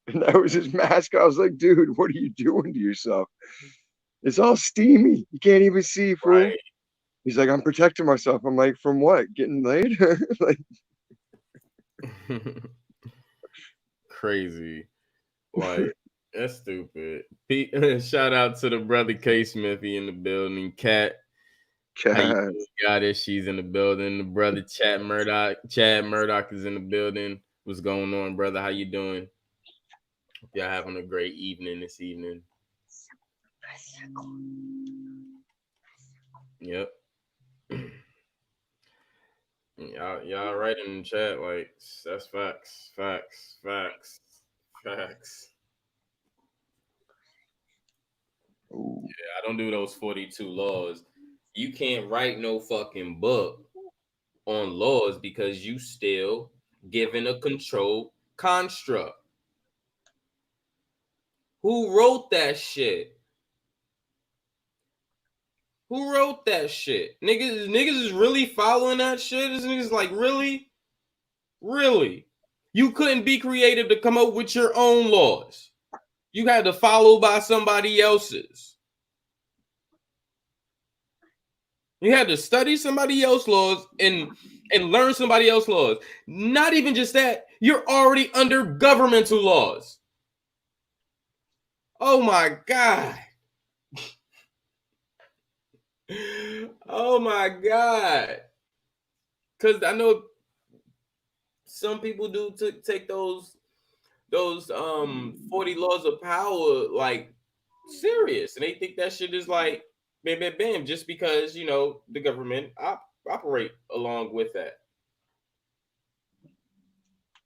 And that was his mask. I was like, dude, what are you doing to yourself? It's all steamy. You can't even see, fool. Right. He's like, I'm protecting myself. I'm like, from what? Getting laid? Like, crazy. Like, that's stupid. Shout out to the brother K Smithy in the building. Cat. Got it. She's in the building. The brother Chad Murdoch is in the building. What's going on, brother? How you doing? Hope y'all having a great evening this evening. Yep. Y'all right in the chat, like, that's facts. Yeah, I don't do those 42 laws. You can't write no fucking book on laws because you still given a controlled construct. Who wrote that shit? Who wrote that shit? Niggas is really following that shit? This niggas like, really? Really? You couldn't be creative to come up with your own laws. You had to follow by somebody else's. You had to study somebody else's laws and learn somebody else's laws. Not even just that, you're already under governmental laws. Oh my God. Oh my God. Because I know some people do take those 40 laws of power like serious. And they think that shit is like bam, bam, bam, just because, you know, the government operate along with that.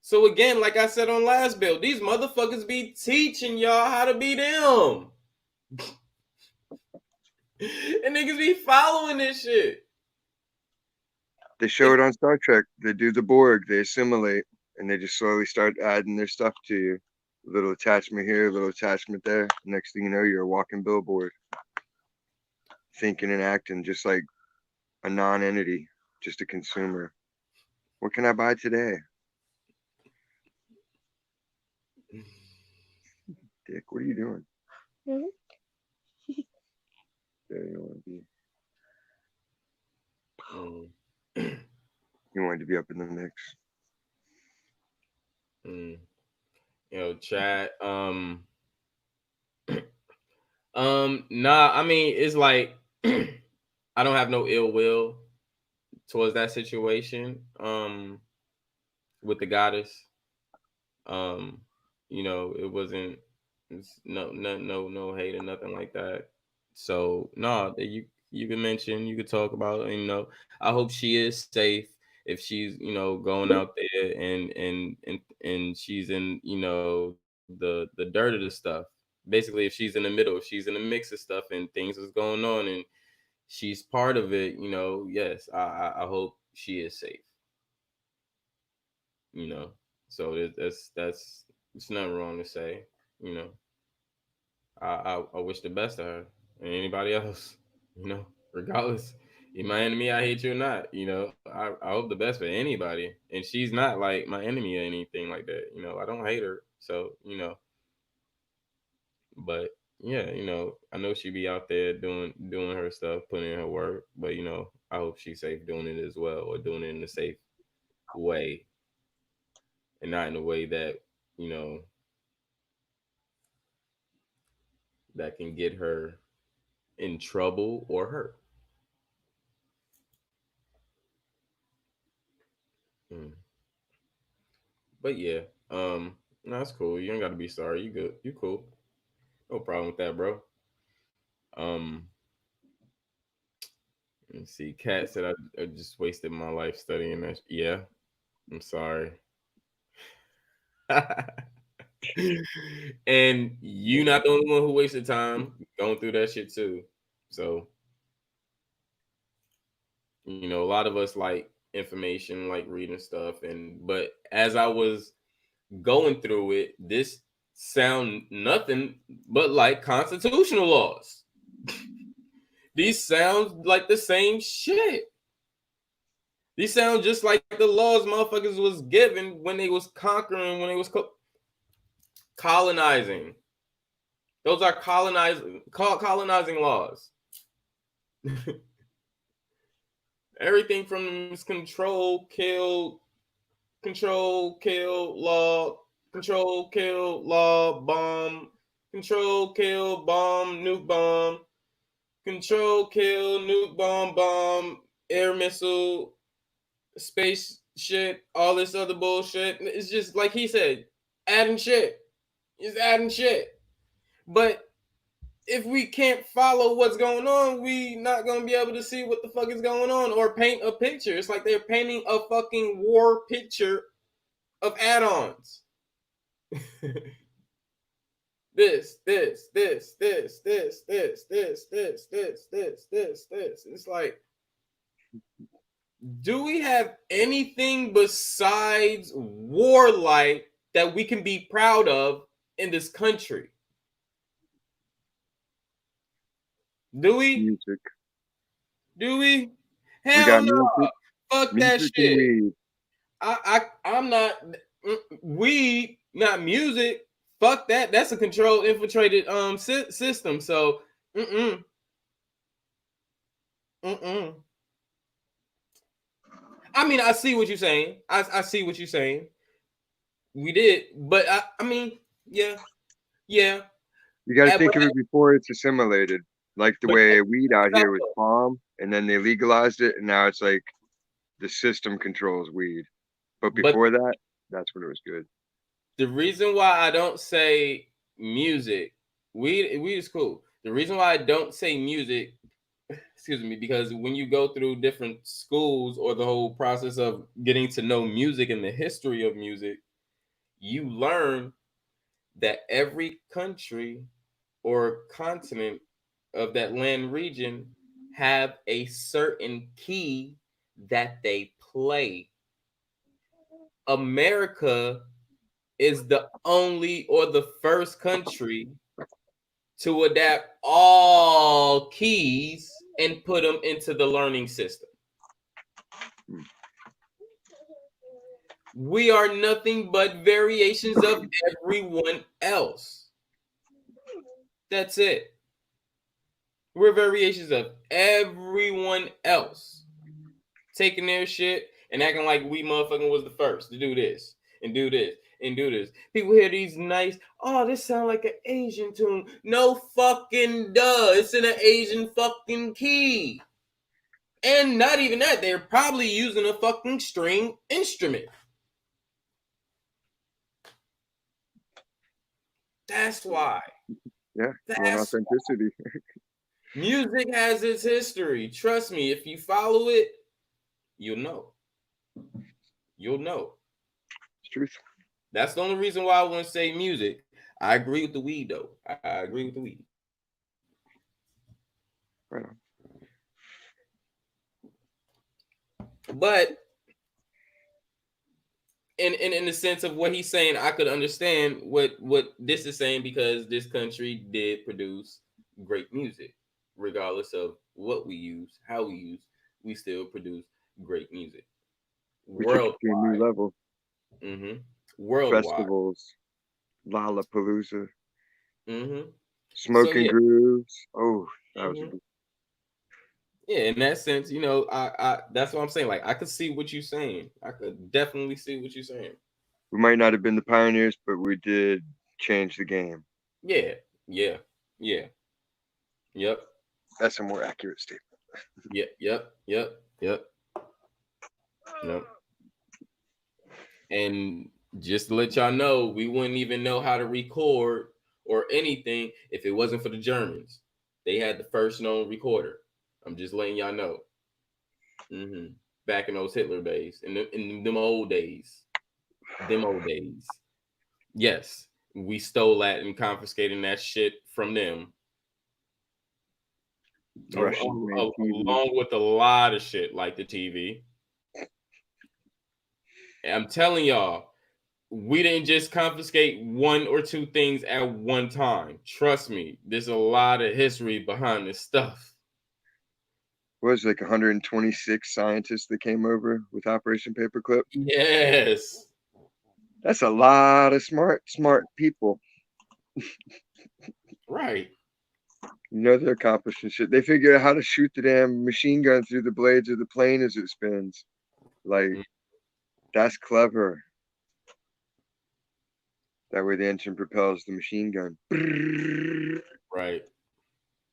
So again, like I said on last bill, these motherfuckers be teaching y'all how to be them. And niggas be following this shit. They show it on Star Trek. They do the Borg. They assimilate, and they just slowly start adding their stuff to you. A little attachment here, a little attachment there. Next thing you know, you're a walking billboard. Thinking and acting just like a non-entity, just a consumer. What can I buy today? Dick, what are you doing? There you want to be. You wanted to be up in the mix. Yo, chat. Nah, I mean, it's like I don't have no ill will towards that situation. With the goddess. You know, it wasn't no hate or nothing like that. So no, you can mention, you could talk about, you know, I hope she is safe if she's, you know, going out there and she's in, you know, the dirt of the stuff. Basically, if she's in the middle, if she's in the mix of stuff and things is going on and she's part of it, you know, yes, I hope she is safe. You know, so that's it's nothing wrong to say, you know. I wish the best of her and anybody else, you know, regardless. You're my enemy, I hate you or not, you know. I hope the best for anybody. And she's not like my enemy or anything like that. You know, I don't hate her. So, you know. But yeah, you know, I know she be out there doing her stuff, putting in her work. But, you know, I hope she's safe doing it as well, or doing it in a safe way. And not in a way that, you know, that can get her in trouble or hurt. But yeah, no, that's cool. You don't got to be sorry. You good. You cool. No problem with that, bro. Let's see. Kat said I just wasted my life studying that. Yeah, I'm sorry. And you not the only one who wasted time going through that shit too. So, you know, a lot of us like information, like reading stuff, but as I was going through it, this sound nothing but like constitutional laws. These sound like the same shit. These sound just like the laws motherfuckers was given when they was conquering, when they was colonizing. Those are colonizing laws. Everything from control, kill, law, control, kill, law, bomb, control, kill, bomb, nuke bomb, control, kill, nuke bomb, air missile, space shit, all this other bullshit. It's just like he said, adding shit. It's adding shit. But if we can't follow what's going on, we not gonna be able to see what the fuck is going on or paint a picture. It's like they're painting a fucking war picture of add-ons. This. It's like, do we have anything besides warlike that we can be proud of in this country? Do we? Music. Do we? Hell no. Music. Fuck that shit. I'm not weed, not music. Fuck that. That's a controlled, infiltrated system. So I mean, I see what you're saying. I see what you're saying. We did, but I mean, yeah. You got to think of it before it's assimilated. Like the way weed out here was palm, and then they legalized it, and now it's like the system controls weed. But before that, that's when it was good. The reason why I don't say music, weed is cool. The reason why I don't say music, excuse me, because when you go through different schools or the whole process of getting to know music and the history of music, you learn that every country or continent of that land region have a certain key that they play. America is the only or the first country to adapt all keys and put them into the learning system. We are nothing but variations of everyone else. That's it. We're variations of everyone else. Taking their shit and acting like we motherfucking was the first to do this and do this and do this. People hear these nice, oh, this sound like an Asian tune. No fucking duh. It's in an Asian fucking key. And not even that, they're probably using a fucking string instrument. That's why. Yeah, authenticity. Music has its history. Trust me, if you follow it, you'll know. You'll know. It's truth. That's the only reason why I want to say music. I agree with the weed, though. I agree with the weed. Right on. But in the sense of what he's saying, I could understand what this is saying because this country did produce great music. Regardless of what we use, how we use, we still produce great music. Worldwide. We took it to a new level. Worldwide. Festivals, Lollapalooza, So, Smoking yeah. Grooves. Oh, that was a good. Yeah, in that sense, you know, I that's what I'm saying. Like, I could see what you're saying. I could definitely see what you're saying. We might not have been the pioneers, but we did change the game. Yeah. Yep. That's a more accurate statement. Yep. And just to let y'all know, we wouldn't even know how to record or anything if it wasn't for the Germans. They had the first known recorder. I'm just letting y'all know. Back in those Hitler days, in them old days. Yes, we stole that and confiscating that shit from them. Along with a lot of shit like the TV. And I'm telling y'all, we didn't just confiscate one or two things at one time. Trust me, there's a lot of history behind this stuff. Was like 126 scientists that came over with Operation Paperclip. Yes. That's a lot of smart people. Right. You know, they're accomplishing shit. They figured out how to shoot the damn machine gun through the blades of the plane as it spins. Like, that's clever. That way the engine propels the machine gun. Right.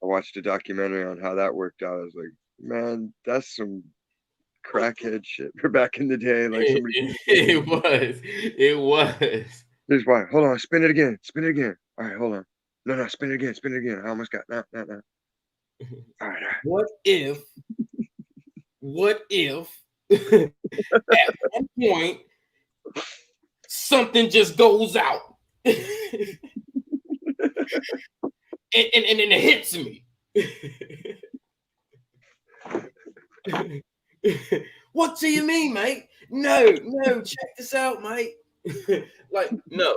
I watched a documentary on how that worked out. I was like, man, that's some crackhead shit for back in the day. Like somebody it was. Here's why. Hold on, spin it again. Spin it again. All right, hold on. No, spin it again. Spin it again. I almost got no. All right. What if at one point something just goes out and it hits me? What do you mean, mate? No, check this out, mate. Like, no.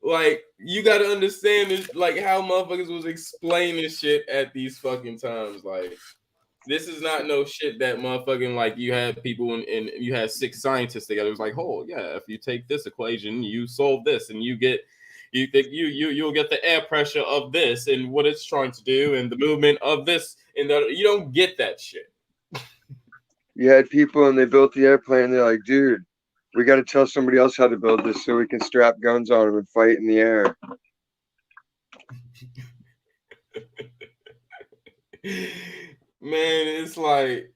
Like, you gotta understand this, like how motherfuckers was explaining shit at these fucking times. Like, this is not no shit that motherfucking, like, you had people and you had 6 scientists together. It was like, oh yeah, if you take this equation, you solve this, and you'll get the air pressure of this and what it's trying to do and the movement of this, and you don't get that shit. You had people and they built the airplane. They're like, dude, we got to tell somebody else how to build this so we can strap guns on them and fight in the air. Man, it's like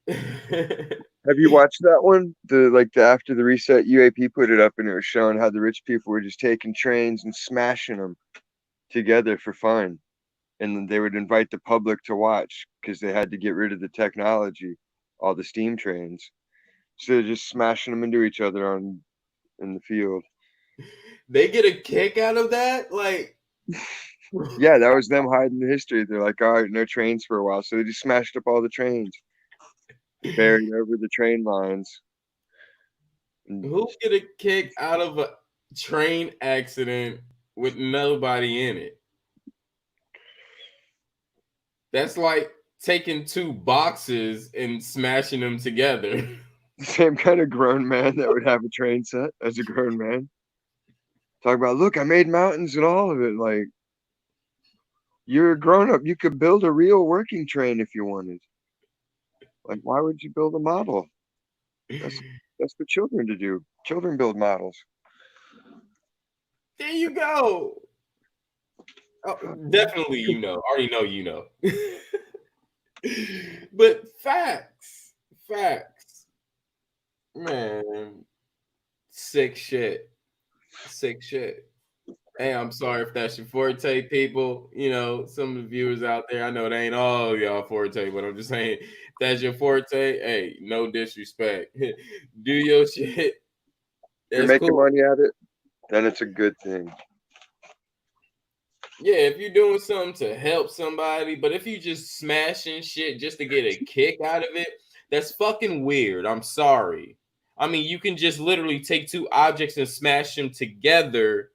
Have you watched that one? The after the reset, UAP put it up and it was showing how the rich people were just taking trains and smashing them together for fun. And then they would invite the public to watch because they had to get rid of the technology, all the steam trains. So they're just smashing them into each other in the field. They get a kick out of that? Like, yeah, that was them hiding the history. They're like, all right, no trains for a while. So they just smashed up all the trains, buried over the train lines. Who get a kick out of a train accident with nobody in it? That's like taking 2 boxes and smashing them together. The same kind of grown man that would have a train set as a grown man. Talk about, look, I made mountains and all of it. Like, you're a grown up. You could build a real working train if you wanted. Like, why would you build a model? That's for children to do. Children build models. There you go. Oh, definitely, you know. I already know you know. But facts. Man. Sick shit. Hey, I'm sorry if that's your forte, people. You know, some of the viewers out there, I know they ain't all y'all forte, but I'm just saying, if that's your forte, hey, no disrespect. Do your shit. You're making money at it, then it's a good thing. Yeah, if you're doing something to help somebody, but if you just smashing shit just to get a kick out of it, that's fucking weird. I'm sorry. I mean, you can just literally take 2 objects and smash them together.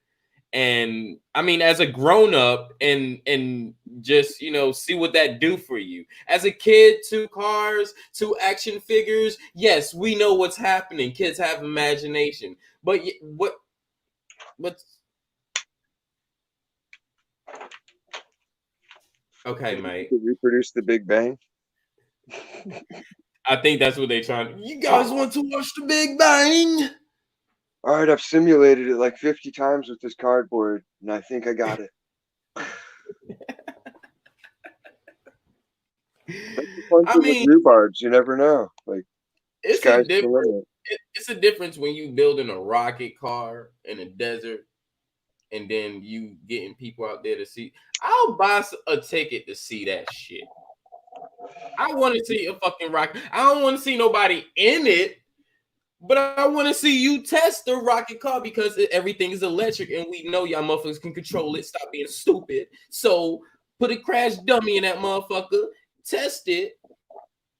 And I mean, as a grown up and just, you know, see what that do for you. As a kid, 2 cars, 2 action figures. Yes, we know what's happening. Kids have imagination. But what okay, mate. To reproduce the Big Bang. I think that's what they're trying. You guys want to watch the Big Bang? All right, I've simulated it like 50 times with this cardboard, and I think I got it. I mean, rhubarbs, you never know. Like, it's a difference when you building a rocket car in a desert, and then you getting people out there to see. I'll buy a ticket to see that shit. I want to see a fucking rocket. I don't want to see nobody in it, But I want to see you test the rocket car because everything is electric and we know y'all motherfuckers can control it. Stop being stupid. So put a crash dummy in that motherfucker, test it,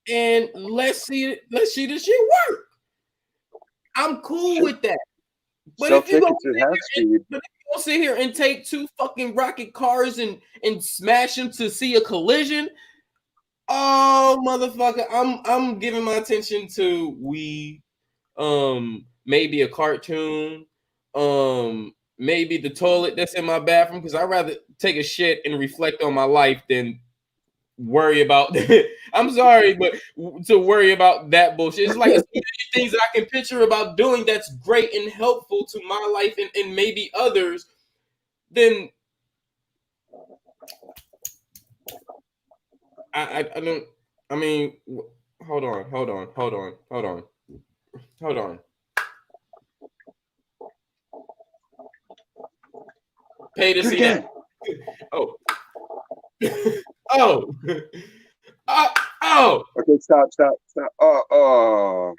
and let's see this shit work. I'm cool with that. But if you don't sit here and take 2 fucking rocket cars and smash them to see a collision, oh motherfucker, I'm giving my attention to maybe a cartoon, maybe the toilet that's in my bathroom, because I'd rather take a shit and reflect on my life than worry about I'm sorry, but to worry about that bullshit. It's like it's things I can picture about doing that's great and helpful to my life and maybe others. Then I don't. I mean, hold on. Pay to see that. Oh. Oh. Oh. Okay, stop. Oh.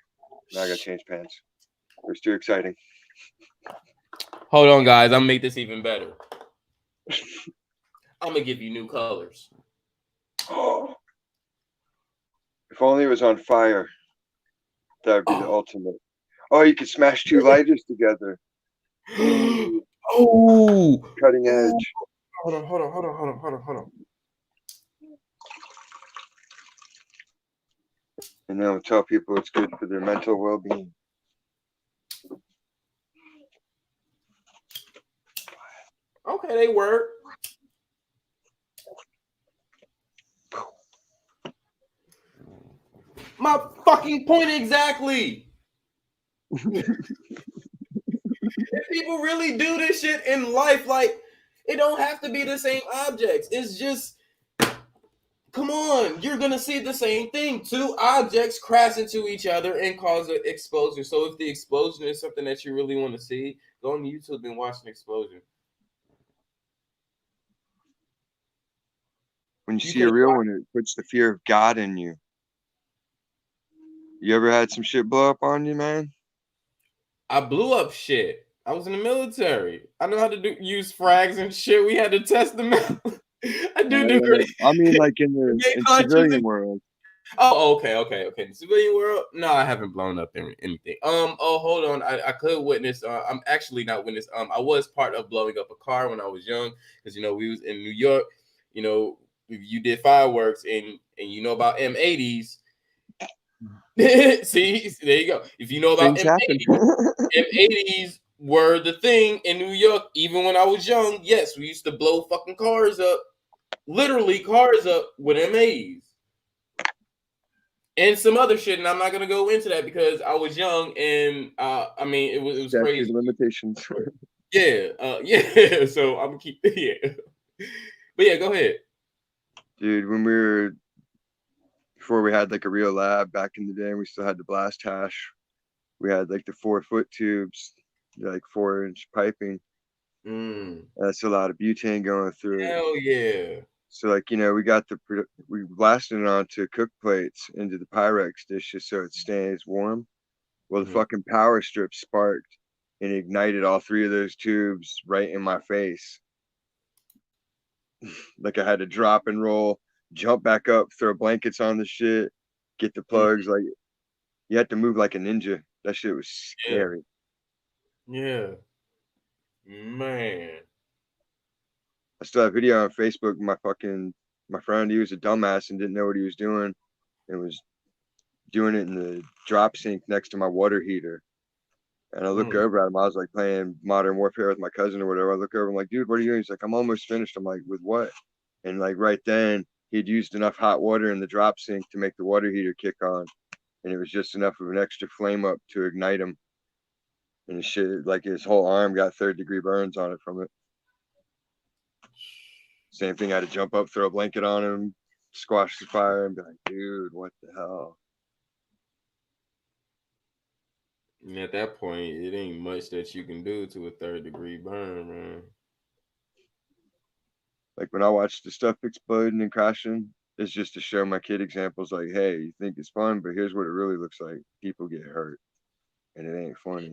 Now I gotta change pants. It was too exciting. Hold on, guys. I'm gonna make this even better. I'm gonna give you new colors. If only it was on fire. That would be the ultimate. Oh, you could smash 2 lighters together. Oh, cutting edge. Hold on. And then we'll tell people it's good for their mental well-being. Okay, they work. My fucking point exactly. If people really do this shit in life, like, it don't have to be the same objects. It's just, come on, you're gonna see the same thing. 2 objects crash into each other and cause an explosion. So if the explosion is something that you really want to see, go on YouTube and watch an explosion. When you see a real one, it puts the fear of God in you. You ever had some shit blow up on you, man? I blew up shit. I was in the military. I know how to use frags and shit. We had to test them out. I do great. I mean, like in the civilian world. Oh, okay. In the civilian world, no, I haven't blown up anything. Oh, hold on. I could witness. I'm actually not witness. I was part of blowing up a car when I was young, because we was in New York. You did fireworks and you know about M80s. See, there you go. If you know about M80s were the thing in New York. Even when I was young, yes, we used to blow fucking cars up, literally cars up with M80s and some other shit. And I'm not gonna go into that because I was young and I mean it was crazy. Limitations. Yeah. So I'm gonna keep but yeah, go ahead, dude. Before we had like a real lab back in the day, we still had the blast hash. We had like the 4-foot tubes, like 4-inch piping. That's a lot of butane going through. Hell yeah. So like, we blasted it onto cook plates into the Pyrex dishes so it stays warm. Well, the fucking power strip sparked and ignited all 3 of those tubes right in my face. Like I had to drop and roll, jump back up, throw blankets on the shit, get the plugs. Like you had to move like a ninja. That shit was scary. Yeah. Man. I still have video on Facebook. My friend, he was a dumbass and didn't know what he was doing and was doing it in the drop sink next to my water heater. And I look over at him. I was like playing Modern Warfare with my cousin or whatever. I look over, I'm like, dude, what are you doing? He's like, I'm almost finished. I'm like, with what? And like right then, he'd used enough hot water in the drop sink to make the water heater kick on. And it was just enough of an extra flame up to ignite him. And his shit, like his whole arm got 3rd-degree burns on it from it. Same thing, I had to jump up, throw a blanket on him, squash the fire, and be like, dude, what the hell? And at that point, it ain't much that you can do to a 3rd-degree burn, man. Like when I watch the stuff exploding and crashing, it's just to show my kid examples like, hey, you think it's fun, but here's what it really looks like. People get hurt. and it ain't funny.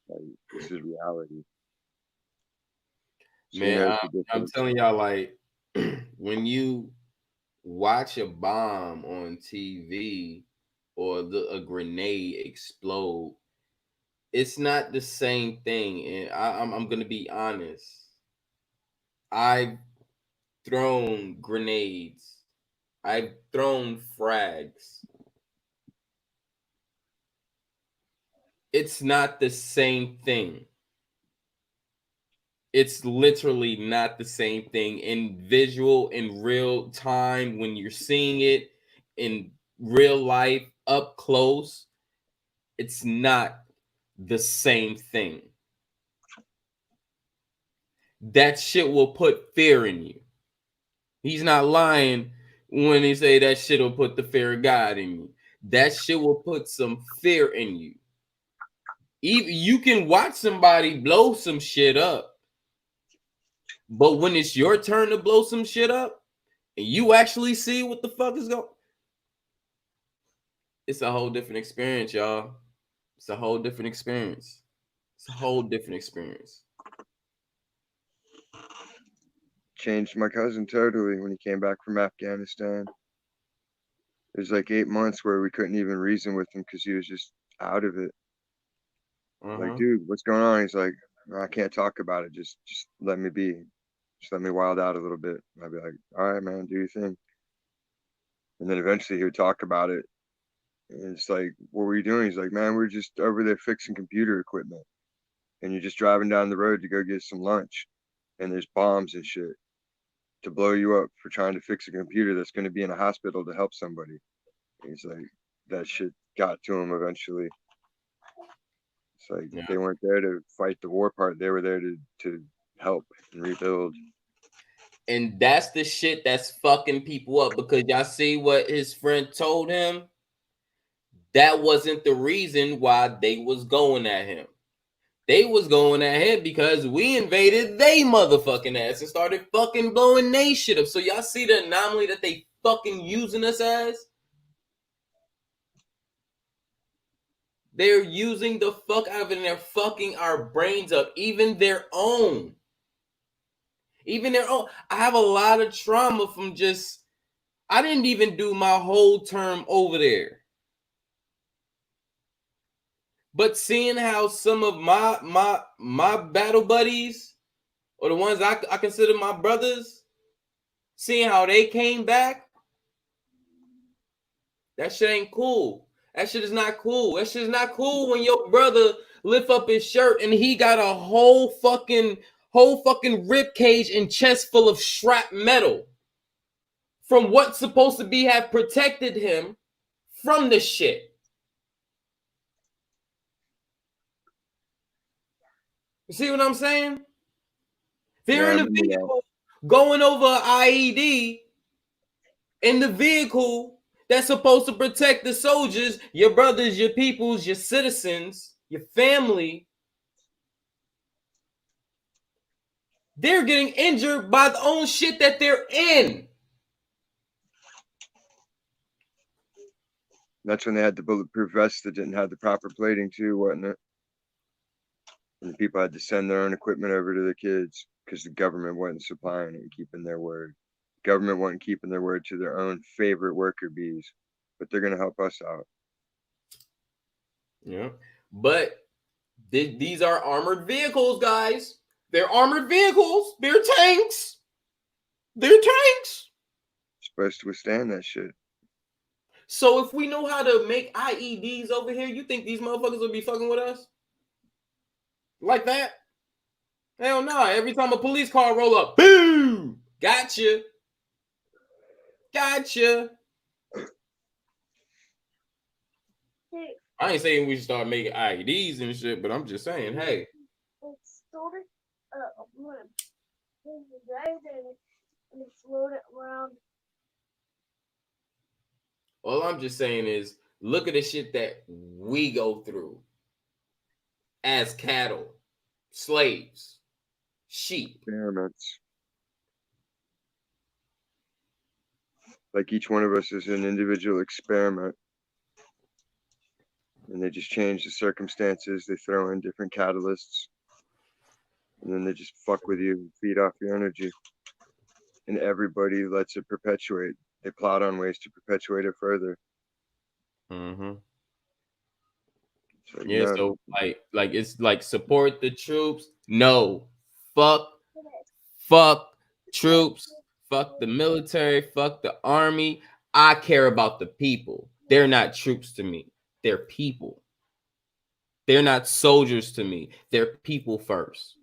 Like, this is reality. So, you Man, know, it's a I'm difference. telling y'all, like, when you watch a bomb on TV or a grenade explode, it's not the same thing. And I'm gonna be honest. I've thrown grenades. I've thrown frags. It's not the same thing. It's literally not the same thing in visual, in real time, when you're seeing it in real life up close. It's not the same thing. That shit will put fear in you. He's not lying when he say that shit will put the fear of God in you. That shit will put some fear in you. Even you can watch somebody blow some shit up, but when it's your turn to blow some shit up and you actually see what the fuck is going, it's a whole different experience, y'all. It's a whole different experience. It's a whole different experience. Changed my cousin totally when he came back from Afghanistan. It was like 8 months where we couldn't even reason with him because he was just out of it. Like, dude, what's going on? He's like, I can't talk about it. Just let me be. Just let me wild out a little bit. I'd be like, all right, man, do your thing. And then eventually he would talk about it. And it's like, what were you doing? He's like, man, we're just over there fixing computer equipment. And you're just driving down the road to go get some lunch. And there's bombs and shit to blow you up for trying to fix a computer that's going to be in a hospital to help somebody. And he's like, that shit got to him eventually. It's like they weren't there to fight the war part. They were there to help and rebuild. And that's the shit that's fucking people up, because y'all see what his friend told him? That wasn't the reason why they was going at him. They was going at him because we invaded they motherfucking ass and started fucking blowing they shit up. So y'all see the anomaly that they fucking using us as? They're using the fuck out of it and they're fucking our brains up. Even their own. Even their own. I have a lot of trauma from just, I didn't even do my whole term over there. But seeing how some of my battle buddies, or the ones I consider my brothers, seeing how they came back, that shit ain't cool. That shit is not cool. That shit is not cool when your brother lift up his shirt and he got a whole fucking rib cage and chest full of shrapnel from what's supposed to be have protected him from the shit. You see what I'm saying? They're in a vehicle going over an IED in the vehicle that's supposed to protect the soldiers, your brothers, your peoples, your citizens, your family. They're getting injured by the own shit that they're in. That's when they had the bulletproof vests that didn't have the proper plating too, wasn't it? And the people had to send their own equipment over to the kids because the government wasn't supplying it and keeping their word. The government wasn't keeping their word to their own favorite worker bees, but they're going to help us out. Yeah, but these are armored vehicles, guys. They're armored vehicles. They're tanks. They're tanks. Supposed to withstand that shit. So if we know how to make IEDs over here, you think these motherfuckers will be fucking with us? Like that? Hell no. Every time a police car roll up, boom! Gotcha. Gotcha. I ain't saying we should start making IEDs and shit, but I'm just saying, hey. All I'm just saying is, look at the shit that we go through as cattle, slaves, sheep. Experiments. Like each one of us is an individual experiment. and they just change the circumstances. They throw in different catalysts, and then they just fuck with you, feed off your energy, and everybody lets it perpetuate. They plot on ways to perpetuate it further. Mm-hmm. So, Yeah, so like it's like support the troops. No, fuck troops, fuck the military, fuck the army. I care about the people. They're not troops to me. They're people. They're not soldiers to me. They're people first.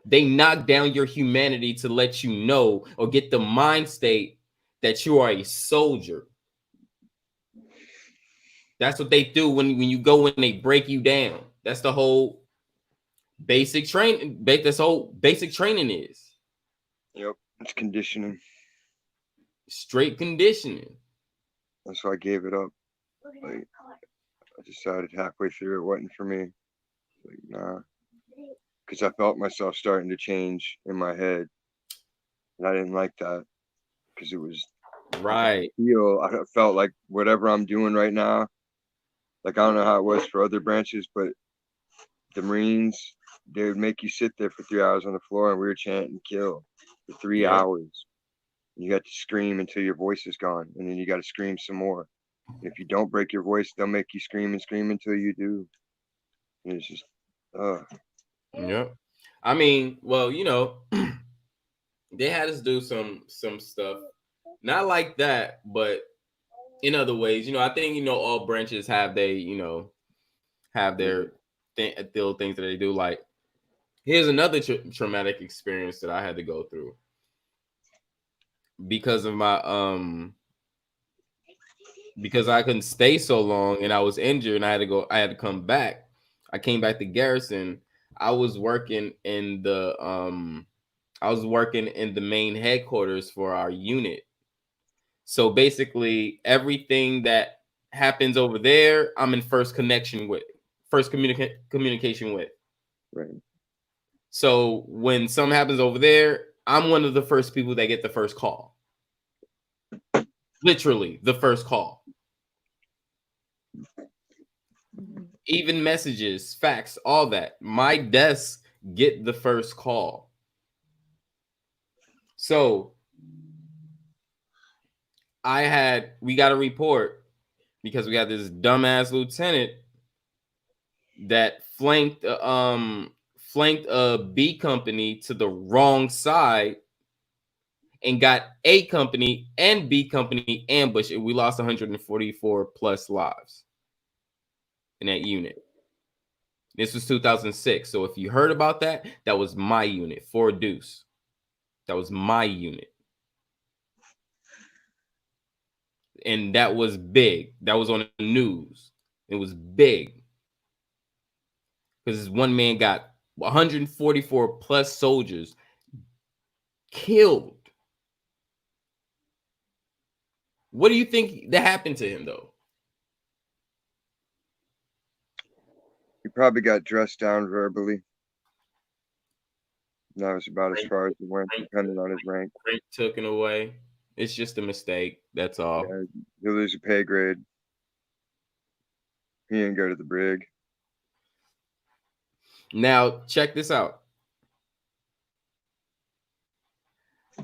They knock down your humanity to let you know or get the mind state that you are a soldier. That's what they do when you go and they break you down. That's the whole basic training. This whole basic training is. Yep, it's conditioning. Straight conditioning. That's why I gave it up. Like, I decided halfway through it wasn't for me. Like, nah. Because I felt myself starting to change in my head. And I didn't like that. Because it was right. I felt like whatever I'm doing right now, like I don't know how it was for other branches, but the Marines, they would make you sit there for 3 hours on the floor and we were chanting kill for 3 hours. And you got to scream until your voice is gone. And then you got to scream some more. And if you don't break your voice, they'll make you scream and scream until you do. And it's just, Yep. I mean, well, you know, they had us do some stuff, not like that, but in other ways. You know, I think, you know, all branches have their little things that they do. Like, here's another traumatic experience that I had to go through because of my because I couldn't stay so long and I was injured and I had to come back. I came back to Garrison. I was working in the main headquarters for our unit. So basically everything that happens over there, I'm in first communication with. Right. So when something happens over there, I'm one of the first people that get the first call. Literally the first call. Even messages, fax, all that. My desk get the first call. So we got a report because we got this dumbass lieutenant that flanked a B company to the wrong side and got A company and B company ambushed, and we lost 144 plus lives in that unit. This was 2006. So if you heard about that, that was my unit, Fort Deuce. That was my unit. And that was big. That was on the news. It was big. Because one man got 144 plus soldiers killed. What do you think that happened to him, though? He probably got dressed down verbally. And that was about as far as it went, depending on his rank. Rank took it away. It's just a mistake. That's all. Yeah, he'll lose a pay grade. He didn't go to the brig. Now, check this out.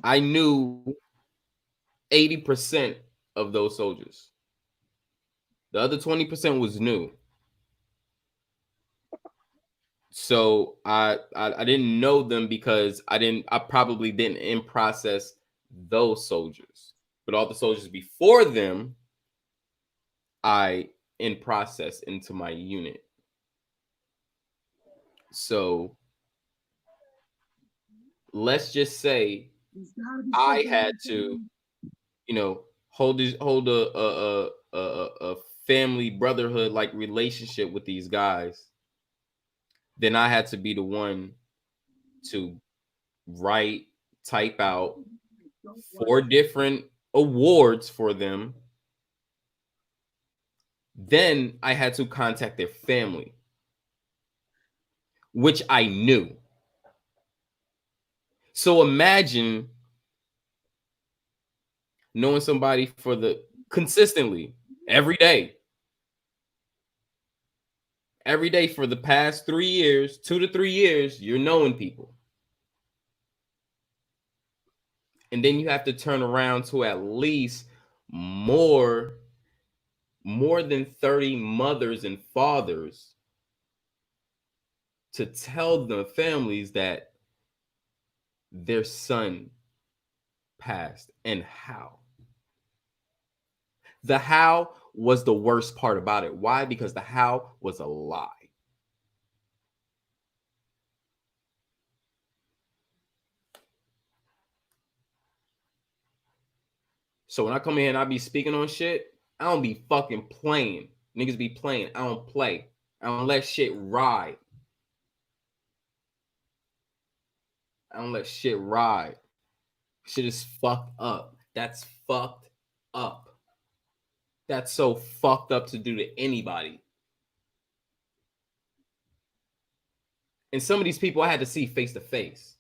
I knew 80% of those soldiers. The other 20% was new. So I didn't know them because I probably didn't in process those soldiers. But all the soldiers before them, I in process into my unit. So let's just say I had to, you know, hold a family brotherhood like relationship with these guys. Then I had to be the one to type out 4 different awards for them. Then I had to contact their family, which I knew. So imagine knowing somebody consistently every day. Every day for the past 3 years, 2 to 3 years, you're knowing people. And then you have to turn around to at least more than 30 mothers and fathers to tell the families that their son passed and how. The how was the worst part about it. Why? Because the how was a lie. So when I come in and I be speaking on shit, I don't be fucking playing. Niggas be playing. I don't play. I don't let shit ride. I don't let shit ride. Shit is fucked up. That's fucked up. That's so fucked up to do to anybody. And some of these people I had to see face to face.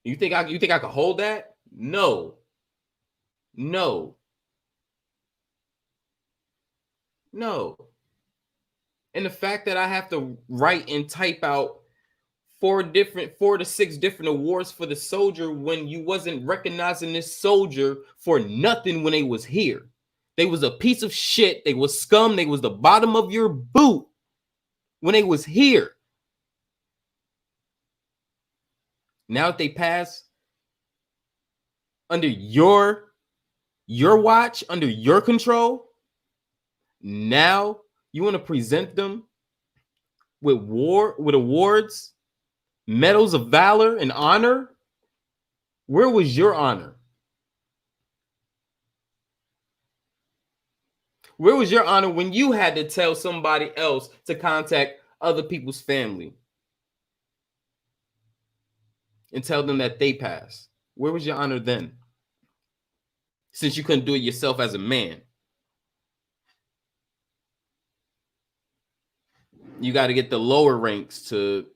You think I could hold that? No. No. No. And the fact that I have to write and type out 4 to 6 different awards for the soldier when you wasn't recognizing this soldier for nothing when they was here. They was a piece of shit. They was scum. They was the bottom of your boot when they was here. Now that they pass under your watch, under your control, now you want to present them with awards, medals of valor and honor? Where was your honor? Where was your honor when you had to tell somebody else to contact other people's family and tell them that they passed? Where was your honor then? Since you couldn't do it yourself as a man. You got to get the lower ranks to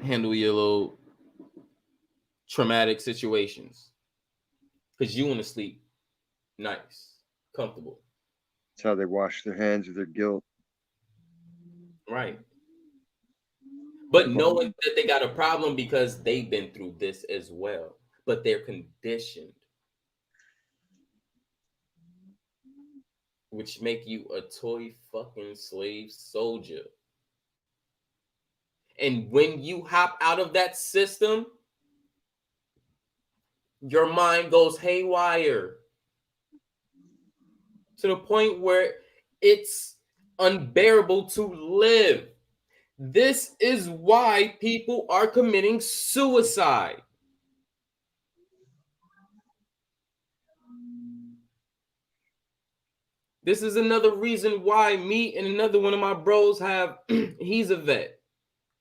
handle your little traumatic situations. Because you want to sleep nice, comfortable. That's how they wash their hands of their guilt. Right. But knowing that they got a problem because they've been through this as well. But they're conditioned. Which make you a toy fucking slave soldier. And when you hop out of that system, your mind goes haywire to the point where it's unbearable to live. This is why people are committing suicide. This is another reason why me and another one of my bros have, he's a vet.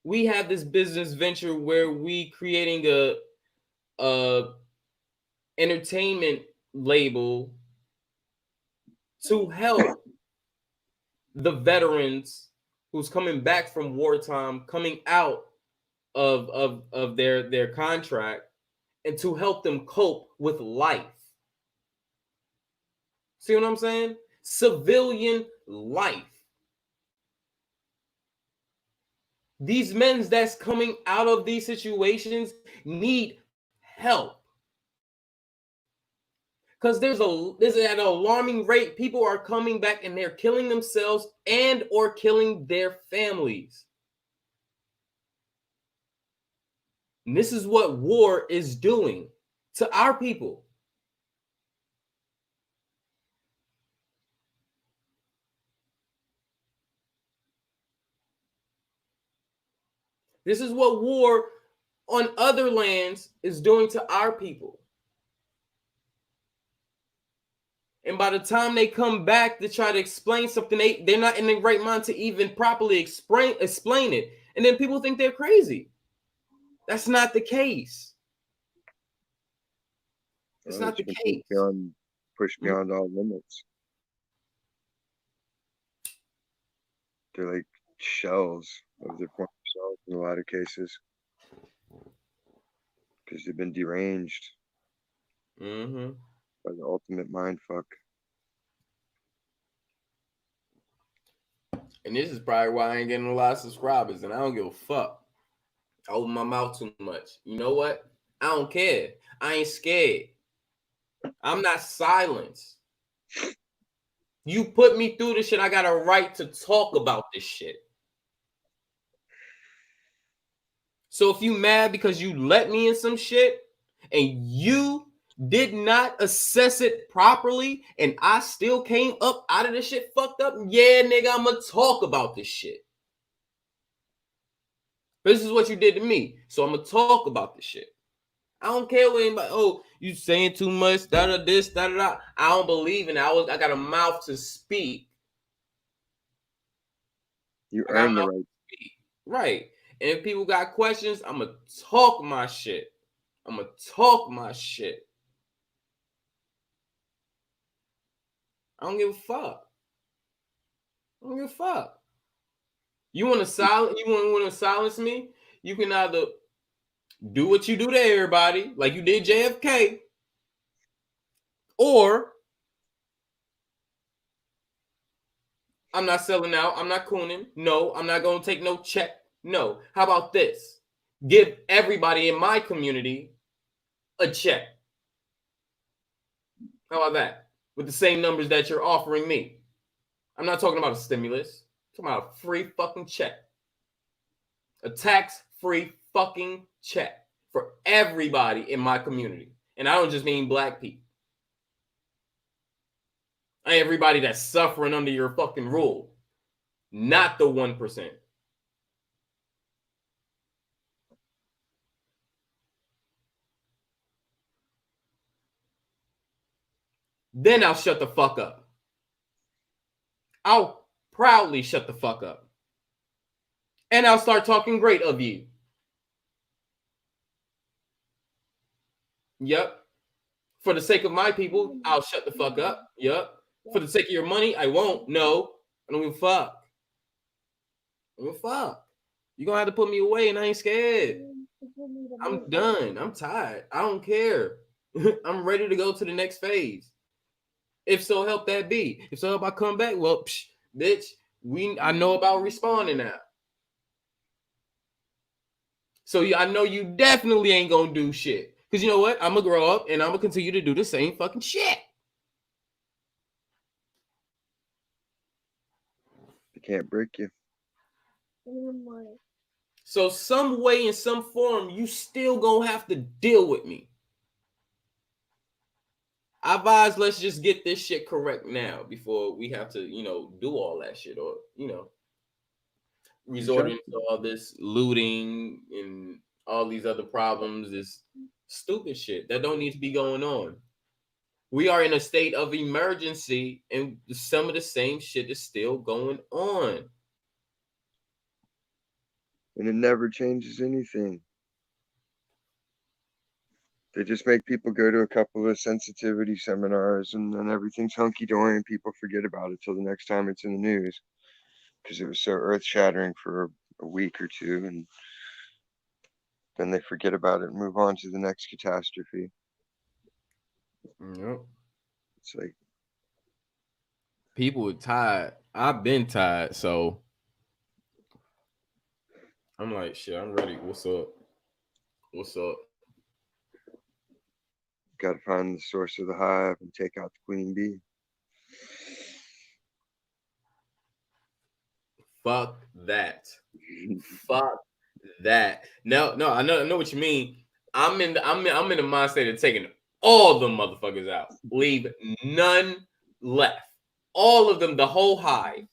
We have this business venture where we creating a entertainment label to help the veterans who's coming back from wartime, coming out of their contract, and to help them cope with life. See what I'm saying? Civilian life. These men that's coming out of these situations need help. Because there's at an alarming rate, people are coming back and they're killing themselves and or killing their families. And this is what war is doing to our people. This is what war on other lands is doing to our people. And by the time they come back to try to explain something, they're not in the right mind to even properly explain it. And then people think they're crazy. That's not the case. It's not the case. Push beyond all limits. They're like shells of their former selves in a lot of cases. Because they've been deranged. Mm-hmm. By the ultimate mind fuck. And this is probably why I ain't getting a lot of subscribers, and I don't give a fuck. I open my mouth too much. You know what? I don't care. I ain't scared. I'm not silenced. You put me through this shit. I got a right to talk about this shit. So if you mad because you let me in some shit and you did not assess it properly and I still came up out of this shit fucked up, yeah, nigga, I'm gonna talk about this shit. This is what you did to me. So I'm gonna talk about this shit. I don't care what anybody, oh, you saying too much, this, da. I don't believe in it. I got a mouth to speak. You earned the right. Right. And if people got questions, I'm gonna talk my shit. I don't give a fuck. You want to silence me? You can either do what you do to everybody, like you did JFK, or I'm not selling out. I'm not cooning. No, I'm not going to take no check. No. How about this? Give everybody in my community a check. How about that? With the same numbers that you're offering me. I'm not talking about a stimulus. I'm talking about a free fucking check. A tax-free fucking check for everybody in my community. And I don't just mean black people. Everybody that's suffering under your fucking rule. Not the 1%. Then I'll shut the fuck up. I'll proudly shut the fuck up. And I'll start talking great of you. Yep. For the sake of my people, I'll shut the fuck up. Yep. For the sake of your money, I won't. No. I don't give a fuck. I don't give a fuck. You're going to have to put me away and I ain't scared. I'm done. I'm tired. I don't care. I'm ready to go to the next phase. If so help that be. If so help I come back, well, bitch, I know about responding now. So yeah, I know you definitely ain't gonna do shit. Because you know what? I'm gonna grow up and I'm gonna continue to do the same fucking shit. They can't break you. So some way, in some form, you still gonna have to deal with me. I advise let's just get this shit correct now before we have to, do all that shit or, resorting to all this looting and all these other problems, this stupid shit that don't need to be going on. We are in a state of emergency and some of the same shit is still going on. And it never changes anything. They just make people go to a couple of sensitivity seminars and then everything's hunky-dory and people forget about it till the next time it's in the news. Because it was so earth-shattering for a week or two and then they forget about it and move on to the next catastrophe. Yep. It's like people are tired. I've been tired, so I'm like, shit, I'm ready. What's up? Got to find the source of the hive and take out the queen bee. Fuck that. Fuck that. No, I know what you mean. I'm in the mindset of taking all the motherfuckers out. Leave none left. All of them, the whole hive.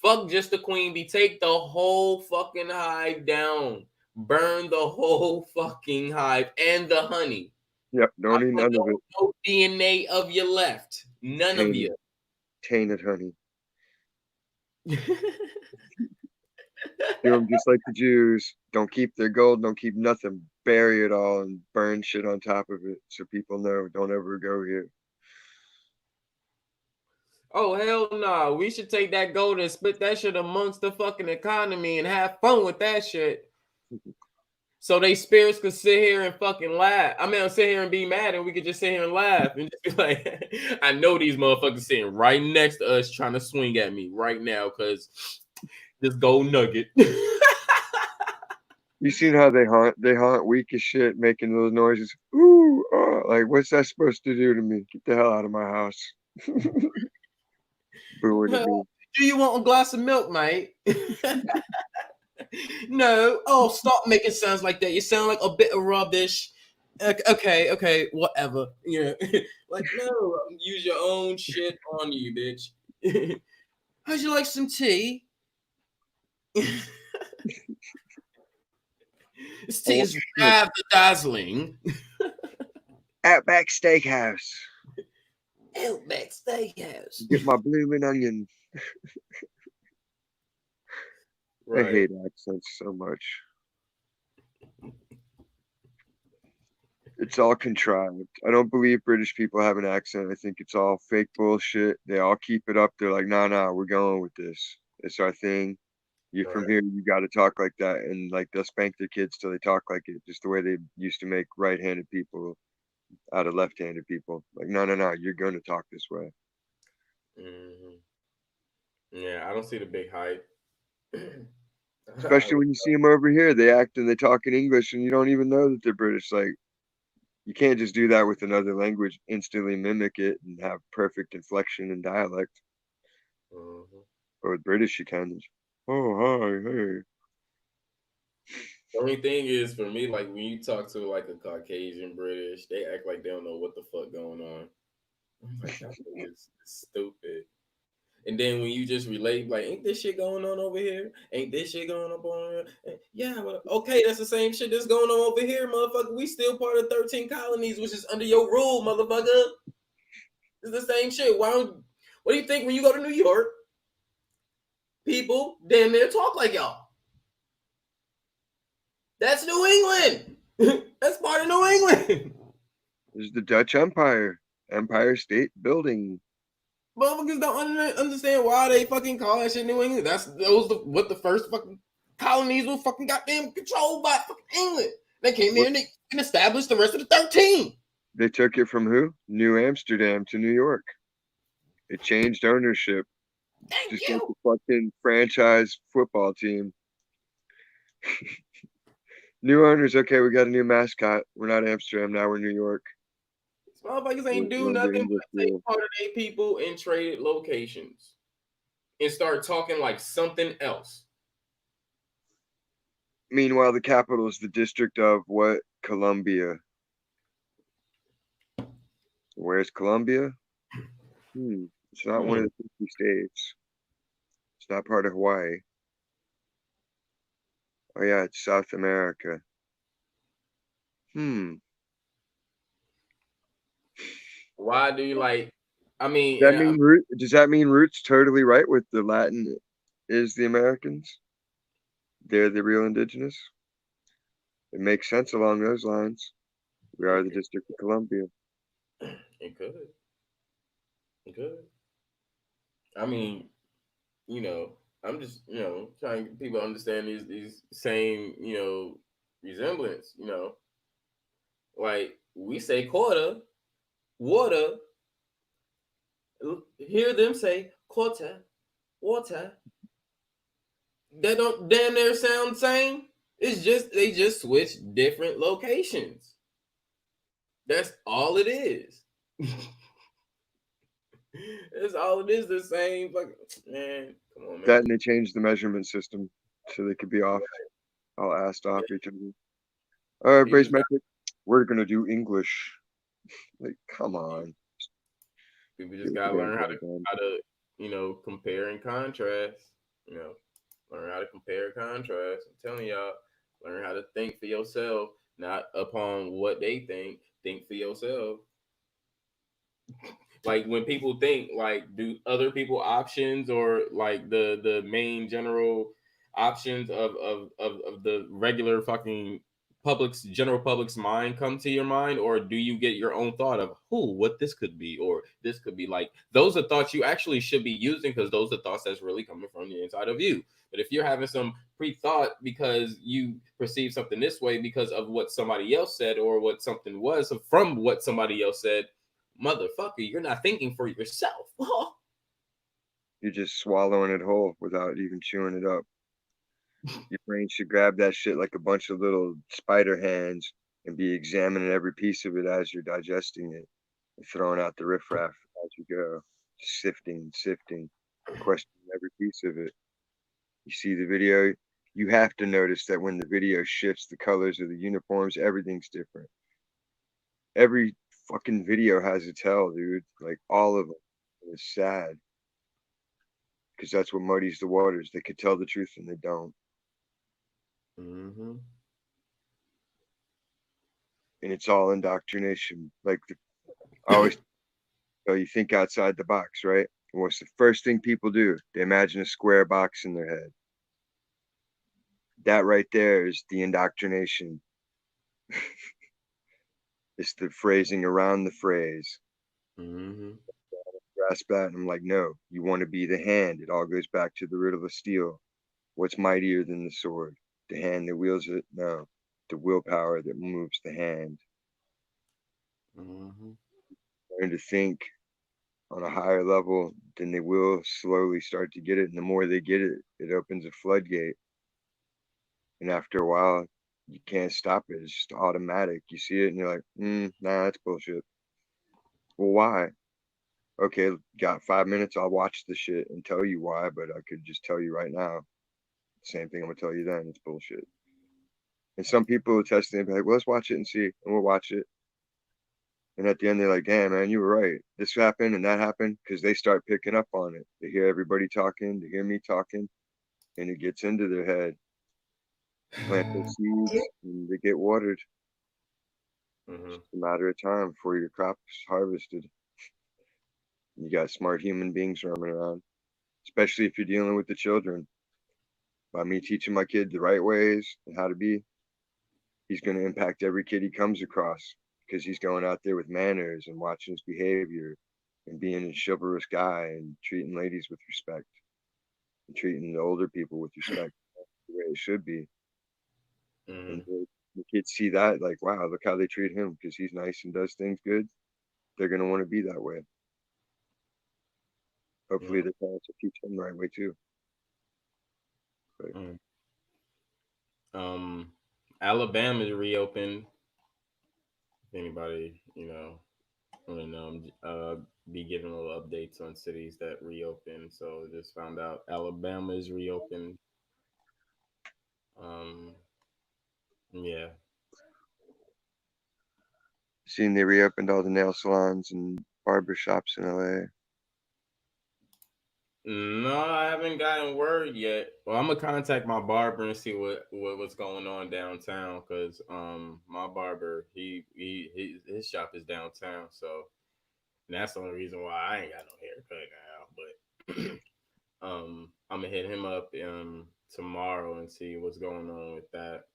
Fuck just the queen bee. Take the whole fucking hive down. Burn the whole fucking hive and the honey. Yep, don't eat none of it. No DNA of you left. None of you. Tainted honey. Do them just like the Jews. Don't keep their gold, don't keep nothing. Bury it all and burn shit on top of it so people know don't ever go here. Oh, hell no. Nah. We should take that gold and split that shit amongst the fucking economy and have fun with that shit. So they spirits could sit here and fucking laugh. I mean, I'll sit here and be mad and we could just sit here and laugh and just be like, I know these motherfuckers sitting right next to us trying to swing at me right now because this gold nugget. You seen how they haunt weak as shit, making those noises. Ooh, oh, like what's that supposed to do to me? Get the hell out of my house. Booing at me. Do you want a glass of milk, mate? No. Oh, stop making sounds like that. You sound like a bit of rubbish. Okay, whatever. Yeah. Like, no, use your own shit on you, bitch. How'd you like some tea? This tea is rather dazzling. Outback Steakhouse. Outback Steakhouse. Get my blooming onion. Right. I hate accents so much. It's all contrived. I don't believe British people have an accent. I think it's all fake bullshit. They all keep it up. They're like, nah, we're going with this. It's our thing. You're from here, you got to talk like that. And like they'll spank their kids till they talk like it, just the way they used to make right-handed people out of left-handed people. Like, no, you're going to talk this way. Mm-hmm. Yeah, I don't see the big hype. Especially when you see them over here, they act and they talk in English and you don't even know that they're British. Like, you can't just do that with another language, instantly mimic it and have perfect inflection and dialect. Mm-hmm. But with British, you can. Oh, hi, hey. The only thing is, for me, like when you talk to like a Caucasian British, they act like they don't know what the fuck going on. I'm like, that is stupid. And then when you just relate, like, ain't this shit going on over here? Ain't this shit going up on here? Yeah, well, okay, that's the same shit that's going on over here, motherfucker. We still part of 13 colonies, which is under your rule, motherfucker. It's the same shit. What do you think when you go to New York? People damn near talk like y'all. That's New England. That's part of New England. There's the Dutch Empire State Building. Motherfuckers don't understand why they fucking call that shit New England. What the first fucking colonies were fucking goddamn controlled by fucking England. They came here and they established the rest of the 13. They took it from who? New Amsterdam to New York. It changed ownership. Just like the fucking franchise football team. New owners, okay, we got a new mascot. We're not Amsterdam, now we're New York. Motherfuckers ain't do nothing but take part of their people and trade locations and start talking like something else. Meanwhile, the capital is the district of what? Columbia. Where's Columbia? It's not one of the 50 states. It's not part of Hawaii. Oh yeah, it's South America. Why do you like? I mean, does that mean Root's totally right with the Latin is the Americans? They're the real indigenous. It makes sense along those lines. We are the District of Columbia. It could. I mean, I'm just, trying to get people to understand these same, resemblance, like we say quarter, water, hear them say quarter, water. They don't damn near sound the same. It's just, they just switch different locations. That's all it is. That's all it is. The same fucking man. Come on, man. That and they changed the measurement system so they could be off, all assed off each other. All right, brace metric. We're gonna do English. Like, come on. People just gotta learn how to compare and contrast. Learn how to compare and contrast. I'm telling y'all, learn how to think for yourself, not upon what they think. Think for yourself. Like when people think, like, do other people options or like the main general options of the regular fucking general public's mind come to your mind, or do you get your own thought of what this could be, or this could be? Like, those are thoughts you actually should be using, because those are thoughts that's really coming from the inside of you. But if you're having some pre-thought because you perceive something this way because of what somebody else said or what something was from what somebody else said, motherfucker, you're not thinking for yourself. You're just swallowing it whole without even chewing it up. Your brain should grab that shit like a bunch of little spider hands and be examining every piece of it as you're digesting it and throwing out the riffraff as you go, sifting, questioning every piece of it. You see the video, you have to notice that when the video shifts, the colors of the uniforms, everything's different. Every fucking video has its hell, dude. Like all of them. It's sad. Because that's what muddies the waters. They could tell the truth and they don't. Mm-hmm. And it's all indoctrination. Like I always tell you, think outside the box, right? And what's the first thing people do? They imagine a square box in their head. That right there is the indoctrination. It's the phrasing around the phrase. Mm-hmm. Grasp that, and I'm like, no, you want to be the hand. It all goes back to the riddle of steel. What's mightier than the sword? The hand that wields it? No, the willpower that moves the hand. Mm-hmm. Learn to think on a higher level, then they will slowly start to get it. And the more they get it, it opens a floodgate. And after a while, you can't stop it. It's just automatic. You see it and you're like, nah, that's bullshit. Well, why? Okay, got 5 minutes. I'll watch the shit and tell you why, but I could just tell you right now. Same thing I'm gonna tell you then. It's bullshit. And some people will test it and be like, well, let's watch it and see. And we'll watch it. And at the end, they're like, damn, man, you were right. This happened and that happened, because they start picking up on it. They hear everybody talking, they hear me talking, and it gets into their head. Plant the seeds and they get watered. Mm-hmm. It's a matter of time before your crop's harvested. You got smart human beings roaming around, especially if you're dealing with the children. By me teaching my kid the right ways and how to be, he's going to impact every kid he comes across, because he's going out there with manners and watching his behavior and being a chivalrous guy and treating ladies with respect and treating the older people with respect. That's the way it should be. Mm-hmm. And the kids see that, like, wow, look how they treat him because he's nice and does things good. They're going to want to be that way. Hopefully the parents will teach them the right way too. But, Alabama's reopened. If anybody, want to know, be giving little updates on cities that reopened. So just found out Alabama is reopened. Yeah. Seen they reopened all the nail salons and barber shops in LA. No, I haven't gotten word yet. Well, I'm gonna contact my barber and see what's going on downtown, because my barber his shop is downtown, so that's the only reason why I ain't got no haircut now. But I'm gonna hit him up tomorrow and see what's going on with that.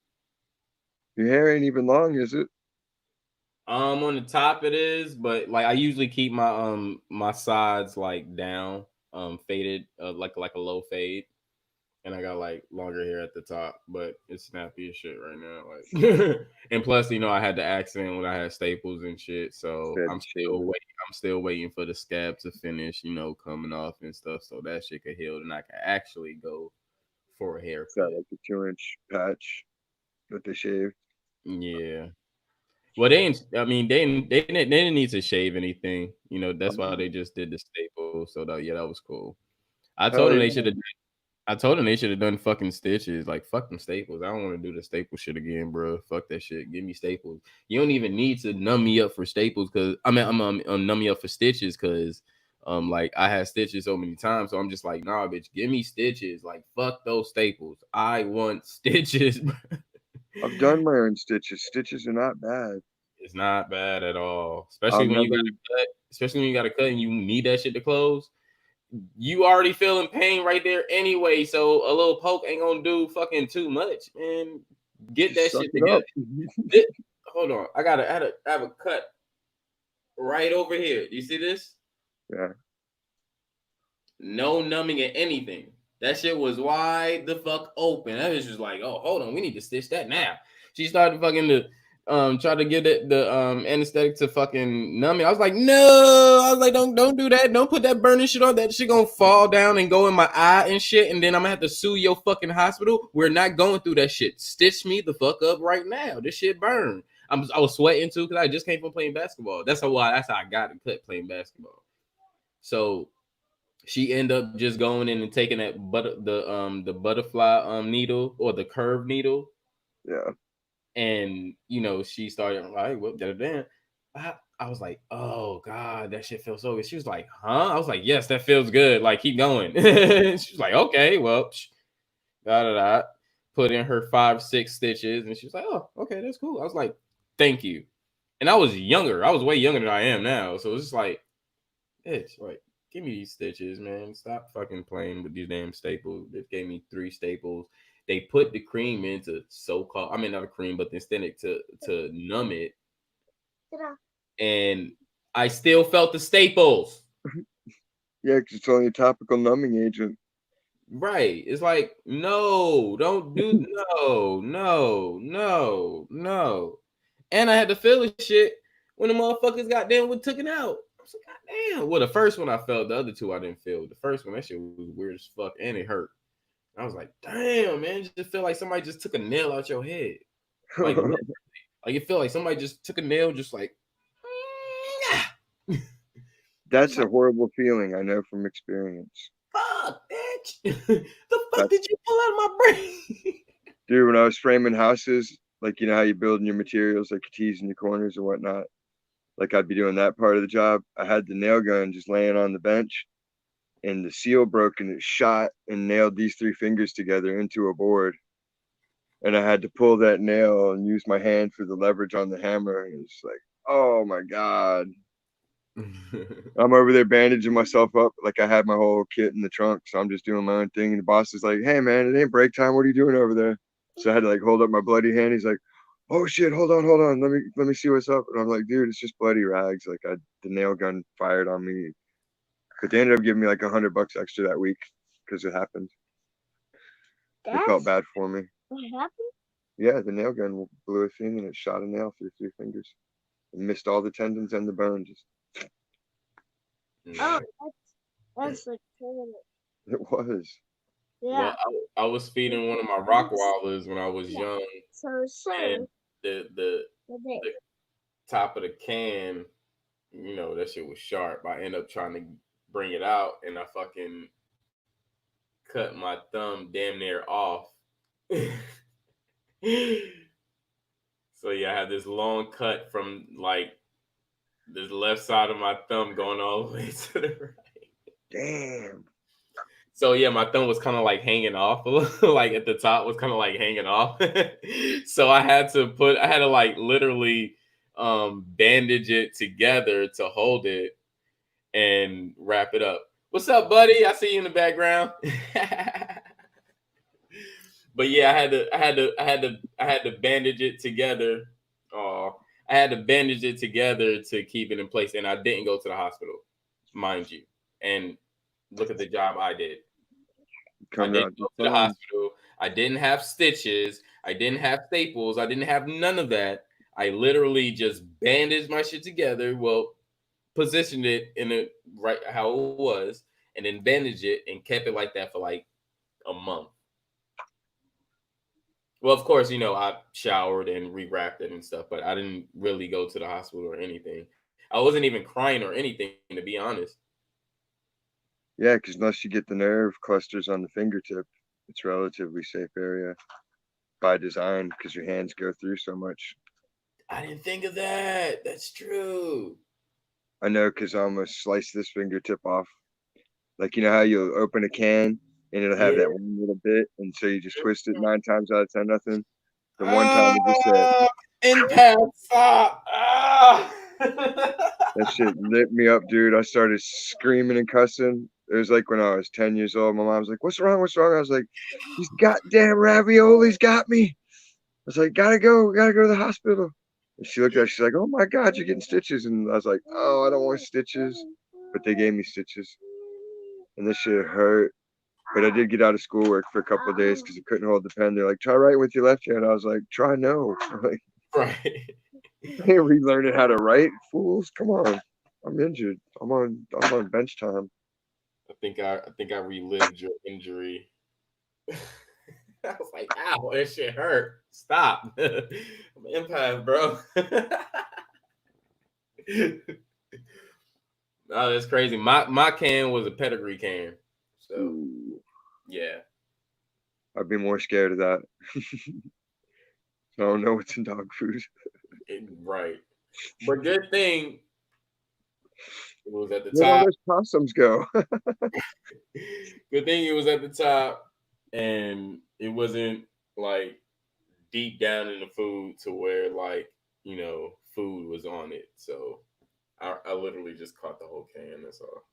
Your hair ain't even long, is it? On the top it is, but like I usually keep my my sides like down, faded, like a low fade, and I got like longer hair at the top, but it's snappy as shit right now. Like, and plus, I had the accident when I had staples and shit, so I'm still waiting for the scab to finish, coming off and stuff, so that shit could heal and I can actually go for a haircut. Got like a 2-inch patch that they shaved. Yeah. Well, they didn't need to shave anything. That's why they just did the staple. So that was cool. I told them they should have done fucking stitches. Like, fuck them staples. I don't want to do the staple shit again, bro. Fuck that shit. Give me staples. You don't even need to numb me up for staples, because I'm numb me up for stitches, because like I had stitches so many times. So I'm just like, nah, bitch, give me stitches. Like, fuck those staples. I want stitches. I've done my own stitches. Stitches are not bad. It's not bad at all, especially when you got to cut. Especially when you got to cut and you need that shit to close. You already feeling pain right there anyway, so a little poke ain't gonna do fucking too much. Man, get that shit together. Hold on, I have a cut right over here. Do you see this? Yeah. No numbing at anything. That shit was wide the fuck open. That was just like, oh, hold on, we need to stitch that now. She started fucking Try to get the anesthetic to fucking numb me. I was like, no. I was like, don't do that. Don't put that burning shit on. That shit gonna fall down and go in my eye and shit. And then I'm gonna have to sue your fucking hospital. We're not going through that shit. Stitch me the fuck up right now. This shit burned. I was sweating too because I just came from playing basketball. That's how I got it cut playing basketball. So she ended up just going in and taking that the butterfly needle or the curved needle. Yeah. And she started like, well, I was like, oh God, that shit feels so good. She was like, huh? I was like, yes, that feels good. Like, keep going. She was like, okay, well, put in her 5-6 stitches, and she was like, oh, okay, that's cool. I was like, thank you. And I was younger. I was way younger than I am now. So it's just like, bitch, like, give me these stitches, man. Stop fucking playing with these damn staples. They gave me 3 staples. They put the cream into so-called, I mean, not a cream, but the anesthetic to numb it. And I still felt the staples. Yeah, because it's only a topical numbing agent. Right. It's like, no, don't do, no. And I had to feel the shit when the motherfuckers took it out. I was like, God damn. Well, the first one I felt, the other 2 I didn't feel. The first one, that shit was weird as fuck, and it hurt. I was like, damn, man, you just feel like somebody just took a nail out your head. Like you feel like somebody just took a nail, just like. That's a horrible feeling, I know from experience. Fuck, bitch. The fuck did you pull out of my brain? Dude, when I was framing houses, like, you know how you build in your materials, like your T's in your corners and whatnot. Like, I'd be doing that part of the job. I had the nail gun just laying on the bench. And the seal broke and it shot and nailed these 3 fingers together into a board. And I had to pull that nail and use my hand for the leverage on the hammer. And it's like, oh my God. I'm over there bandaging myself up. Like, I had my whole kit in the trunk. So I'm just doing my own thing. And the boss is like, hey man, it ain't break time. What are you doing over there? So I had to like hold up my bloody hand. He's like, oh shit, hold on. Let me see what's up. And I'm like, dude, it's just bloody rags. Like, the nail gun fired on me. But they ended up giving me like $100 extra that week because it happened. They felt bad for me. What happened? Yeah, the nail gun blew a thing and it shot a nail through 3 fingers. And missed all the tendons and the bone. Just. Oh, that's like terrible. It was. Yeah. Well, I was feeding one of my Rockwilders when I was young. So and the top of the can, that shit was sharp. I ended up trying to bring it out, and I fucking cut my thumb damn near off. So yeah, I had this long cut from like this left side of my thumb going all the way to the right. Damn. So yeah, my thumb was kind of like hanging off, like at the top was kind of like hanging off. So I had to like literally bandage it together to hold it and wrap it up. What's up, buddy? I see you in the background. But yeah, I had to bandage it together. I had to bandage it together to keep it in place, and I didn't go to the hospital, mind you. And look at the job I did. I didn't go to the hospital. I didn't have stitches. I didn't have staples. I didn't have none of that. I literally just bandaged my shit together. Well, positioned it in it right how it was, and then bandaged it and kept it like that for like a month. Well, of course, I showered and rewrapped it and stuff, but I didn't really go to the hospital or anything. I wasn't even crying or anything, to be honest. Yeah, because unless you get the nerve clusters on the fingertip, it's a relatively safe area by design because your hands go through so much. I didn't think of that. That's true. I know because I almost sliced this fingertip off. Like, you know how you open a can and it'll have that one little bit, and so you just twist it 9 times out of 10, nothing. The one time it just said, impact, stop. That shit lit me up, dude. I started screaming and cussing. It was like when I was 10 years old. My mom was like, what's wrong? I was like, these goddamn raviolis got me. I was like, gotta go to the hospital. And she looked at it, she's like, oh my God, you're getting stitches. And I was like, oh, I don't want stitches. But they gave me stitches. And this shit hurt. But I did get out of schoolwork for a couple of days because I couldn't hold the pen. They're like, try writing with your left hand. I was like, try no. Like, Right. Hey, relearning how to write, fools. Come on. I'm injured. I'm on bench time. I think I relived your injury. I was like, ow, that shit hurt. Stop. I'm an empath, bro. Oh, that's crazy. My can was a pedigree can. So Ooh, yeah. I'd be more scared of that. I don't know what's in dog food. Right. But good thing it was at the Where'd all top. those possums go? Good thing it was at the top and it wasn't like deep down in the food to where like, food was on it. So I literally just caught the whole can, that's all.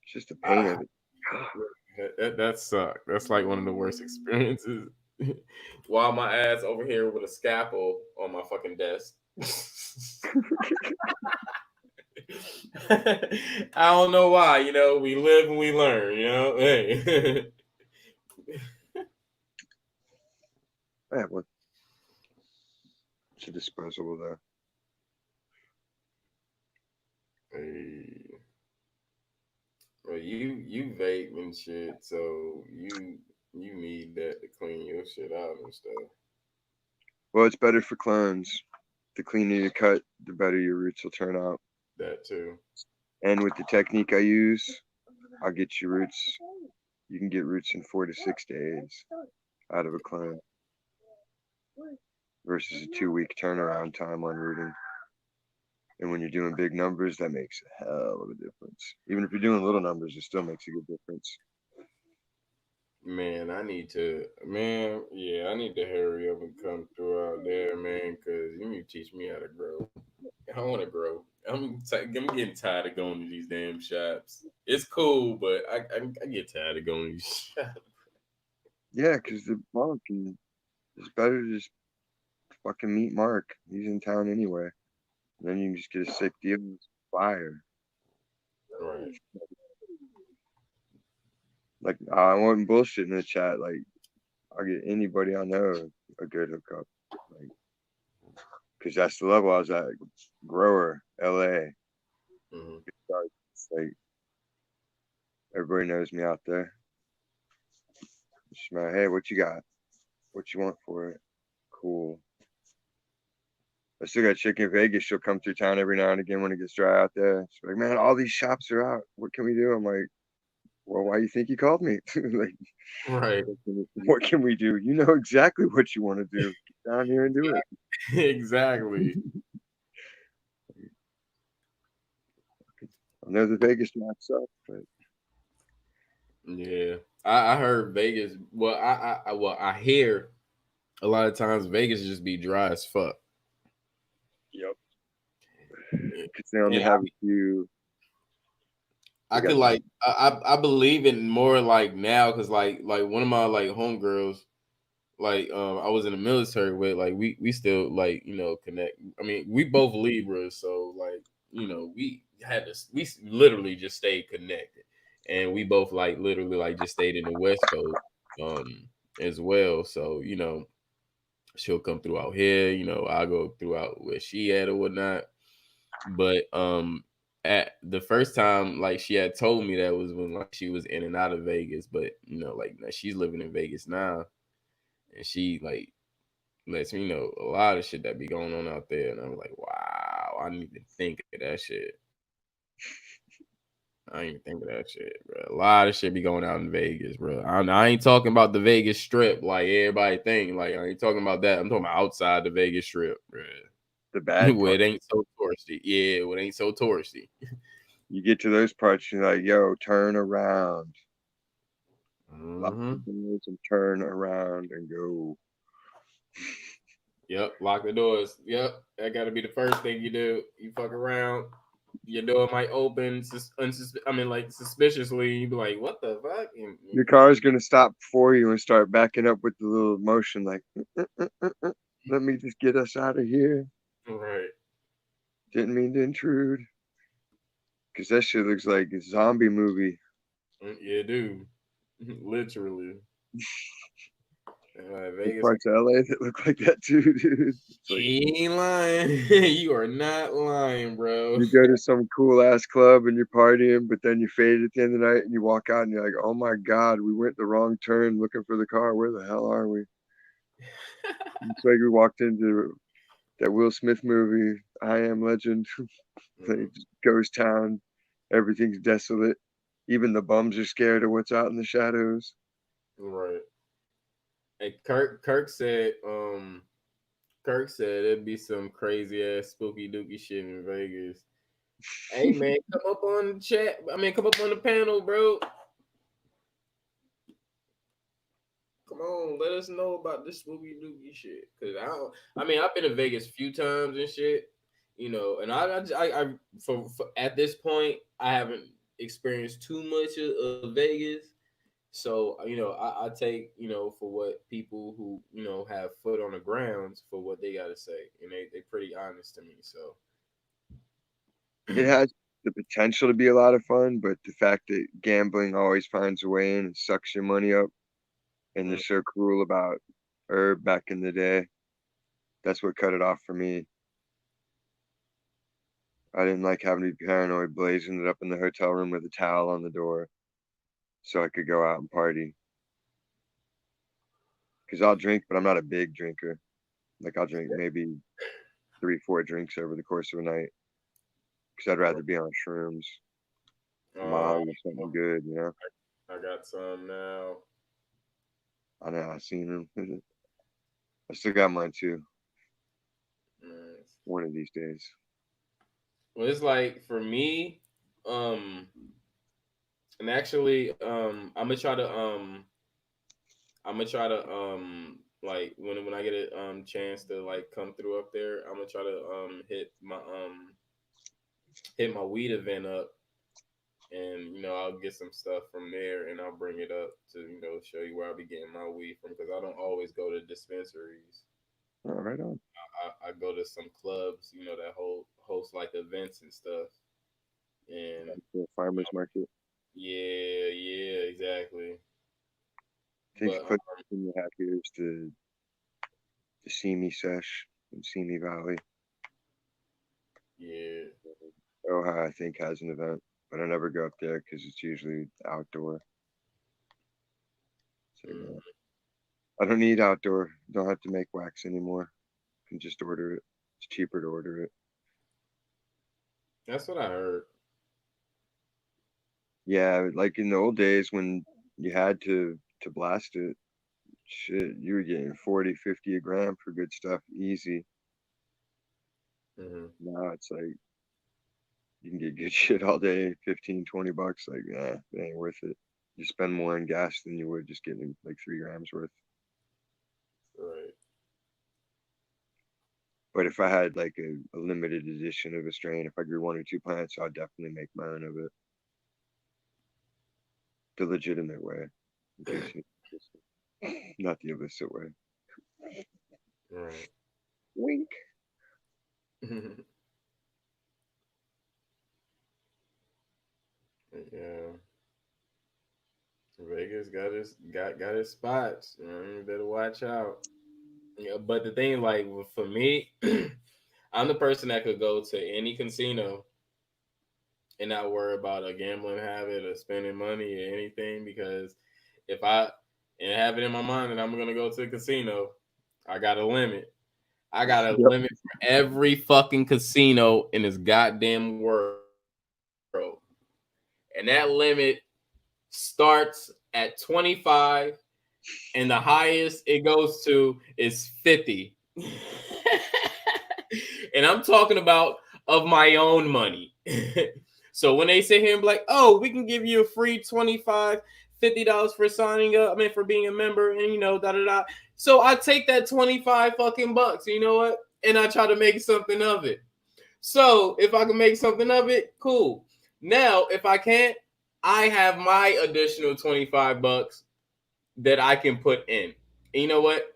It's just the pain of it. That sucked. That's like one of the worst experiences. While my ass over here with a scalpel on my fucking desk. I don't know why, we live and we learn, Hey. I have one. It's a disposable though. Hey. Well, you vape and shit, so you need that to clean your shit out and stuff. Well, it's better for clones. The cleaner you cut, the better your roots will turn out. That too. And with the technique I use, I'll get you roots. You can get roots in 4 to 6 days out of a clone versus a 2-week turnaround time on rooting. And when you're doing big numbers, that makes a hell of a difference. Even if you're doing little numbers, it still makes a good difference. Man, I need to hurry up and come through out there, man, because you need to teach me how to grow. I want to grow. I'm getting tired of going to these damn shops. It's cool, but I get tired of going to these shops. Yeah, because the Mark, it's better to just fucking meet Mark. He's in town anyway. Then you can just get a sick deal with fire. Right. Like, I wasn't bullshit in the chat. Like, I'll get anybody I know a good hookup. Like, because that's the level I was at. Grower, LA. Mm-hmm. It's like, everybody knows me out there. Just like, hey, what you got? What you want for it? Cool. I still got chick in Vegas. She'll come through town every now and again when it gets dry out there. She's like, man, all these shops are out. What can we do? I'm like, well, why do you think you called me? Like, right. What can we do? You know exactly what you want to do. Get down here and do it. Exactly. I know the Vegas maps up, but yeah, I heard Vegas. Well, I hear a lot of times Vegas just be dry as fuck. Yep. Because they only have a few. I could like I believe it more like now because like one of my like homegirls, like I was in the military with, like we still like connect. I mean, we both Libras, so like we literally just stayed connected, and we both like literally like just stayed in the West Coast as well. So she'll come through out here, I'll go throughout where she at or whatnot. But at the first time, like she had told me that was when like she was in and out of Vegas, but like she's living in Vegas now, and she like lets me know a lot of shit that be going on out there, and I'm like, wow, I need to think of that shit. I ain't think of that shit, bro. A lot of shit be going out in Vegas, bro. I ain't talking about the Vegas Strip like everybody think. Like I ain't talking about that. I'm talking about outside the Vegas Strip, bro. The bad where it ain't so touristy. Yeah, where it ain't so touristy. You get to those parts, you're like, yo, turn around. Mm-hmm. And turn around and go. Yep, lock the doors. Yep, that got to be the first thing you do. You fuck around, your door might open. Suspiciously. You be like, "What the fuck?" Your car is gonna stop before you and start backing up with the little motion, like, let me just get us out of here. Right. Didn't mean to intrude. Because that shit looks like a zombie movie. Yeah, dude. Literally. Vegas, parts of LA that look like that too, dude. It's like, he ain't lying. You are not lying, bro. you go to some cool ass club and you're partying, but then you fade at the end of the night and you walk out and you're like, oh my God, we went the wrong turn looking for the car. Where the hell are we? It's like we walked into that Will Smith movie, I Am Legend. Like, just ghost town. Everything's desolate. Even the bums are scared of what's out in the shadows. Right. And Kirk said it'd be some crazy ass spooky dooky shit in Vegas. Hey man, come up on the chat. Come up on the panel, bro. Come on, let us know about this spooky dooky shit. Cause I've been to Vegas a few times and shit, and I for at this point I haven't experienced too much of Vegas. So, I take, for what people who, have foot on the grounds for what they got to say. And they pretty honest to me. So It has the potential to be a lot of fun, but the fact that gambling always finds a way in and sucks your money up, and they're so cruel about Herb back in the day, that's what cut it off for me. I didn't like having to be paranoid, blazing it up in the hotel room with a towel on the door so I could go out and party. Because I'll drink, but I'm not a big drinker. Like, I'll drink maybe 3-4 drinks over the course of a night. Because I'd rather be on shrooms, Molly, or something good, I got some now. I know, I've seen them. I still got mine too. Nice. One of these days. Well, it's like for me, and actually, I'm gonna try to like when I get a chance to like come through up there, I'm gonna try to hit my weed event up, and I'll get some stuff from there, and I'll bring it up to show you where I'll be getting my weed from, because I don't always go to dispensaries. Oh, right on. I go to some clubs, that host like events and stuff, and the farmers market. Yeah, exactly. I think the quick thing you have here is the Simi Sesh in Simi Valley. Yeah. Oha, I think, has an event, but I never go up there because it's usually outdoor. So, I don't need outdoor. Don't have to make wax anymore. I can just order it. It's cheaper to order it. That's what I heard. Yeah, like in the old days when you had to blast it, shit, you were getting 40, 50 a gram for good stuff, easy. Mm-hmm. Now it's like you can get good shit all day, 15, 20 bucks. Like, it ain't worth it. You spend more on gas than you would just getting like 3 grams worth. Right. But if I had like a limited edition of a strain, if I grew 1 or 2 plants, I'd definitely make my own of it. The legitimate way. Not the illicit way. Right. Wink. Yeah. Vegas got his spots. You better watch out. Yeah, but the thing, like for me, I'm the person that could go to any casino and not worry about a gambling habit or spending money or anything, because if I have it in my mind that I'm gonna go to a casino, I got a limit. I got a limit for every fucking casino in this goddamn world. And that limit starts at 25, and the highest it goes to is 50. And I'm talking about of my own money. So when they sit here and be like, oh, we can give you a free $25, $50 for signing up, for being a member, and da-da-da. So I take that 25 fucking bucks, you know what? And I try to make something of it. So if I can make something of it, cool. Now, if I can't, I have my additional 25 bucks that I can put in. And you know what?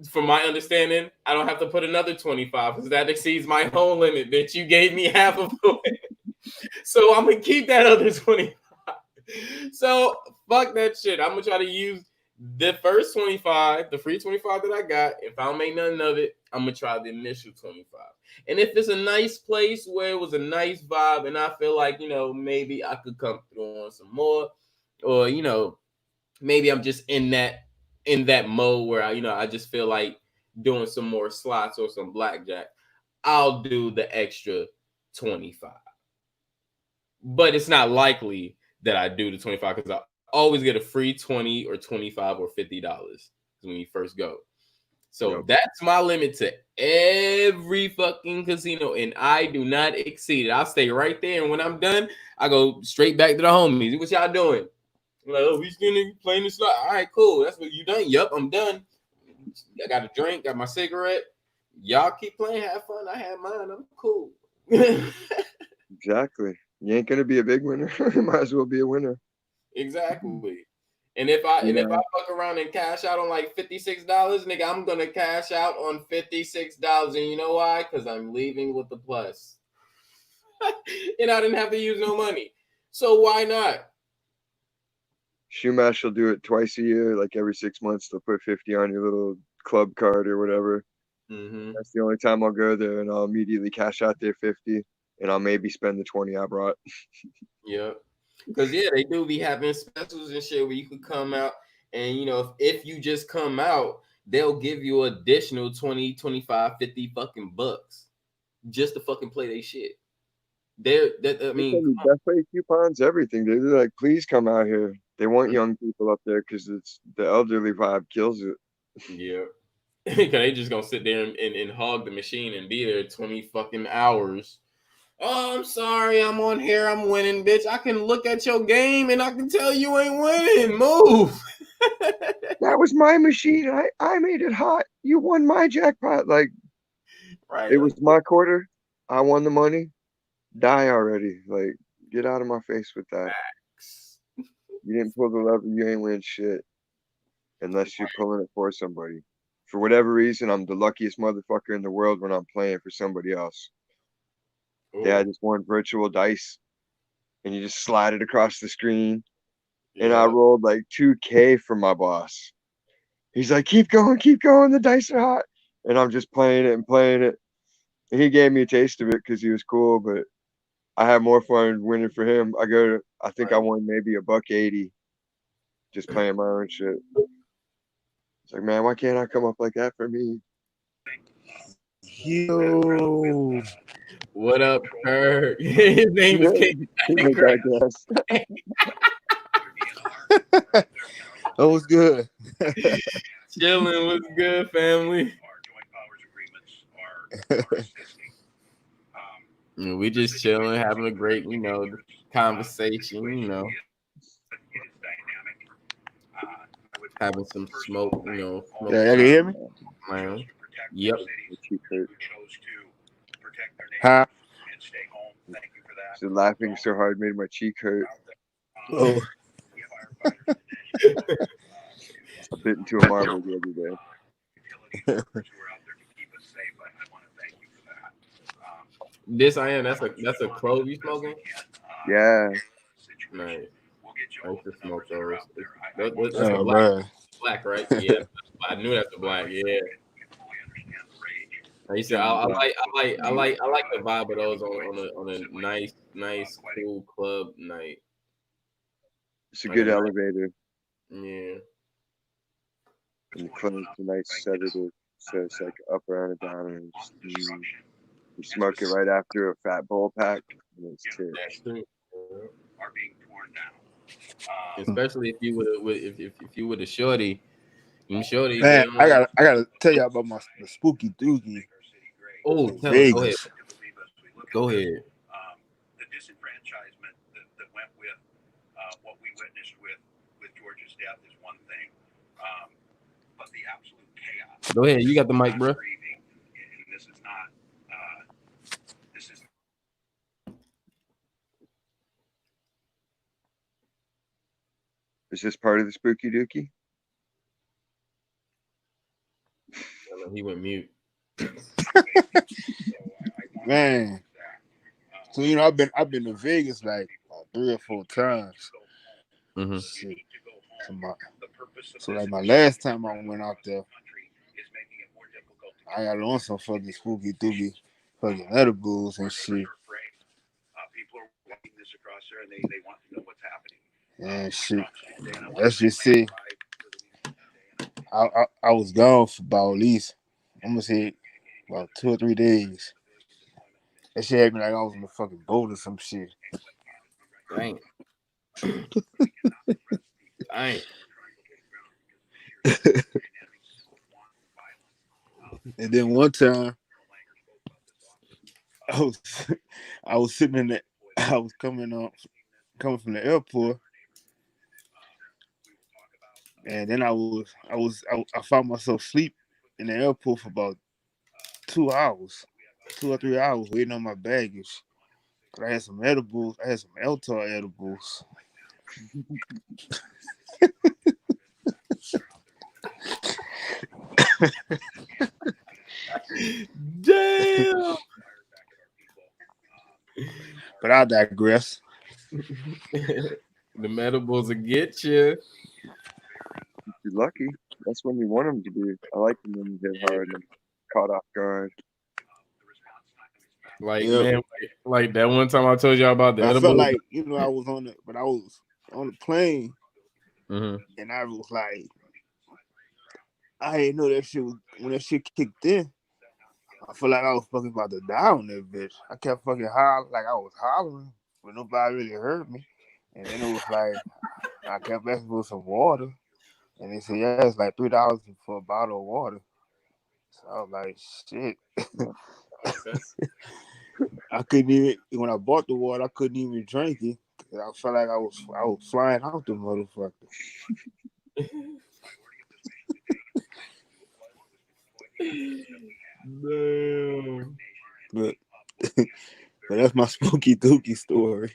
From my understanding, I don't have to put another 25 because that exceeds my own limit that you gave me half of it. So I'm going to keep that other 25. So fuck that shit. I'm going to try to use The first 25, the free 25 that I got, if I don't make nothing of it, I'm gonna try the initial 25. And if it's a nice place where it was a nice vibe, and I feel like, maybe I could come through on some more, or maybe I'm just in that mode where I just feel like doing some more slots or some blackjack, I'll do the extra 25. But it's not likely that I do the 25 because I always get a free 20 or 25 or $50 when you first go. So that's my limit to every fucking casino, and I do not exceed it. I'll stay right there, and when I'm done, I go straight back to the homies. What y'all doing? I'm like, oh, we still playing the slot. All right, cool. That's what you done. Yup, I'm done. I got a drink, got my cigarette. Y'all keep playing, have fun. I have mine. I'm cool. Exactly. You ain't gonna be a big winner. You might as well be a winner. Exactly. And if I fuck around and cash out on like $56, nigga, I'm gonna cash out on $56. And you know why? Because I'm leaving with the plus. And I didn't have to use no money. So why not? Shoemash will do it twice a year, like every 6 months. They'll put 50 on your little club card or whatever. Mm-hmm. That's the only time I'll go there, and I'll immediately cash out their 50, and I'll maybe spend the 20 I brought. Yeah. Because, they do be having specials and shit where you can come out. And, if you just come out, they'll give you additional 20, 25, 50 fucking bucks just to fucking play their shit. Death play coupons, everything. They're like, please come out here. They want young people up there because it's the elderly vibe kills it. Yeah. Because they just going to sit there and hog the machine and be there 20 fucking hours. Oh, I'm sorry, I'm on here, I'm winning, bitch. I can look at your game and I can tell you ain't winning. Move. That was my machine. I made it hot. You won my jackpot. Like, right. It was my quarter. I won the money. Die already. Like, get out of my face with that. You didn't pull the lever, you ain't win shit. Unless you're pulling it for somebody. For whatever reason, I'm the luckiest motherfucker in the world when I'm playing for somebody else. Yeah, I just won virtual dice, and you just slide it across the screen. Yeah. And I rolled like 2K for my boss. He's like, keep going, the dice are hot. And I'm just playing it. And he gave me a taste of it because he was cool, but I had more fun winning for him. I think I won maybe $180 just playing my own shit. It's like, man, why can't I come up like that for me? Yo. What up, Kurt? His name is King. That was good. Chilling was good, family. We just chilling, having a great, conversation, having some smoke, Yeah, you can hear me? Man. Yep. Huh? So laughing so hard made my cheek hurt. Oh. I bit into a marble the other day. That's a clove you smoking? Yeah. Nice. I used to smoke those. That's Oh, black, right? Yeah. I knew that's a black. Yeah. I like the vibe of those on a nice cool club night. It's a good elevator. Yeah. And the club's a nice sedative, so it's like up, around, and down, and you smoke it right after a fat bowl pack, and it's too. Especially if you with a shorty. Shorty, man, I gotta tell you about the spooky dookie. Oh, Vegas. Go ahead. The disenfranchisement that went with what we witnessed with George's death is one thing, but the absolute chaos. Go ahead, you got the mic, bro. This is not. This is. Is this part of the spooky dookie? He went mute. Man, so I've been to Vegas like 3 or 4 times. Mm-hmm. Shit. So like my last time I went out there, I got on some fucking spooky doogie fucking edibles and shit. People are walking this across there and they want to know what's happening. And shit. Let's just say I was gone for about at least, I'm gonna say about 2 or 3 days. That shit had me like I was on the fucking boat or some shit. Dang. Dang. And then one time I was sitting in the, I was coming from the airport, and then I found myself asleep in the airport for about 2 hours, 2 or 3 hours waiting on my baggage. Cause I had some edibles, I had some Eltar edibles. Damn. But I digress. The edibles will get you. You're lucky. That's when you want them to be. I like them when you get hard and caught off guard. Like, man, like that one time I told y'all about the I edibles. felt like, I was on the plane, and I was like, I didn't know that shit was, when that shit kicked in, I feel like I was fucking about to die on that bitch. I kept fucking hollering, like I was hollering, but nobody really heard me. And then it was like, I kept asking for some water, and they said, yeah, it's like $3 for a bottle of water. So I was like, shit. I couldn't even, when I bought the water, I couldn't even drink it. I felt like I was flying out the motherfucker. Damn. But that's my spooky dookie story.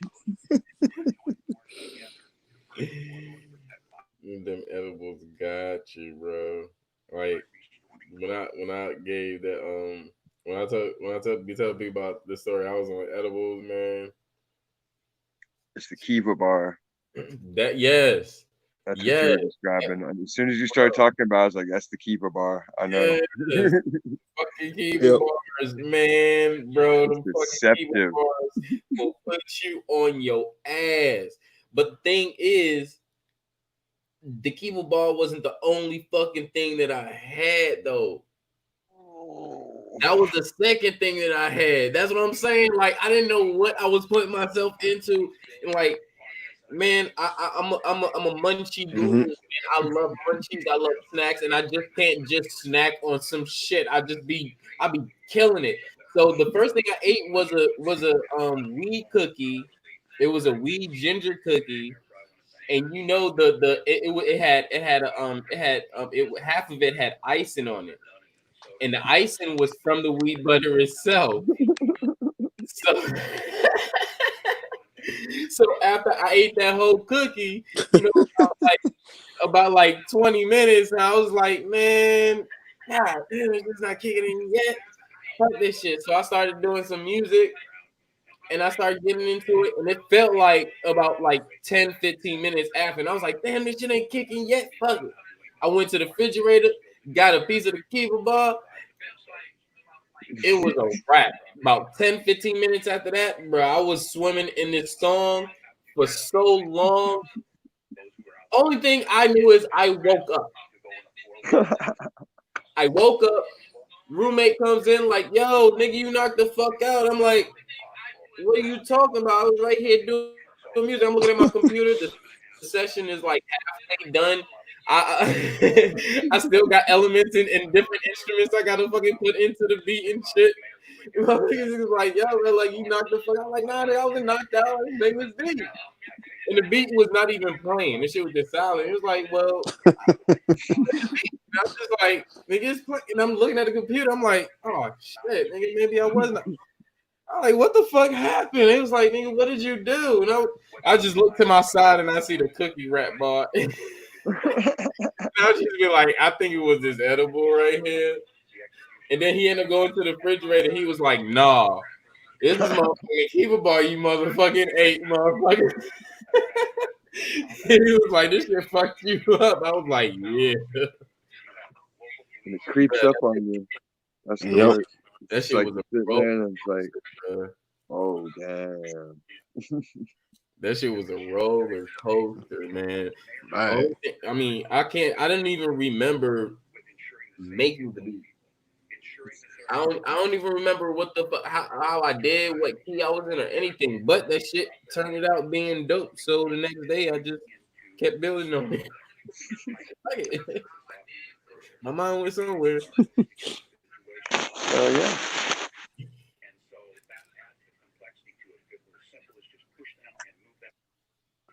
Them edibles got you, bro. Like when I gave that when I tell people about the story, I was on edibles, man. It's the Kiva bar. That yes. That's what you were describing. And as soon as you started talking about it, I was like, that's the Kiva bar. I know. Yes. Fucking Kiva bars, man, bro. Them fucking Kiva bars will put you on your ass. But the thing is, the Kiva bar wasn't the only fucking thing that I had, though. That was the second thing that I had. That's what I'm saying. Like, I didn't know what I was putting myself into. And like, man, I'm a munchie dude. Man. I love munchies. I love snacks, and I just can't just snack on some shit. I be killing it. So the first thing I ate was a weed cookie. It was a weed ginger cookie, and half of it had icing on it, and the icing was from the weed butter itself. So after I ate that whole cookie, about 20 minutes, and I was like, man, God damn, it's not kicking in yet. Fuck this shit. So I started doing some music, and I started getting into it, and it felt like about 10, 15 minutes after, and I was like, damn, this shit ain't kicking yet. Fuck it. I went to the refrigerator, got a piece of the Kiva bar. It was a wrap. About 10, 15 minutes after that, bro, I was swimming in this song for so long. Only thing I knew is I woke up. Roommate comes in like, yo, nigga, you knocked the fuck out. I'm like, what are you talking about? I was right here doing music. I'm looking at my computer. The session is halfway done. I still got elements and different instruments I gotta fucking put into the beat and shit. My niggas was like, yo, bro, you knocked the fuck out. I'm like, nah, I wasn't knocked out. They was beat. And the beat was not even playing. This shit was just silent. It was like, well, and I'm just like, nigga, and I'm looking at the computer. I'm like, oh shit, nigga, maybe I wasn't. I'm like, what the fuck happened? It was like, nigga, what did you do? And I just looked to my side and I see the cookie wrap bar. I just be like, I think it was this edible right here. And then he ended up going to the refrigerator. He was like, nah, this is motherfucking Kiva bar you motherfucking ate, motherfucker. He was like, "This shit fucked you up." I was like, "Yeah." And it creeps up on you. That's the Yep. worst. That It's shit like was you a sit roller there and it's like, coaster. oh damn. That shit was a roller coaster, man. Right. I mean, I didn't even remember making the beat. I don't even remember what the fuck, how I did, what key I was in, or anything. But that shit turned out being dope. So the next day, I just kept building on it. My mind went somewhere. Oh yeah.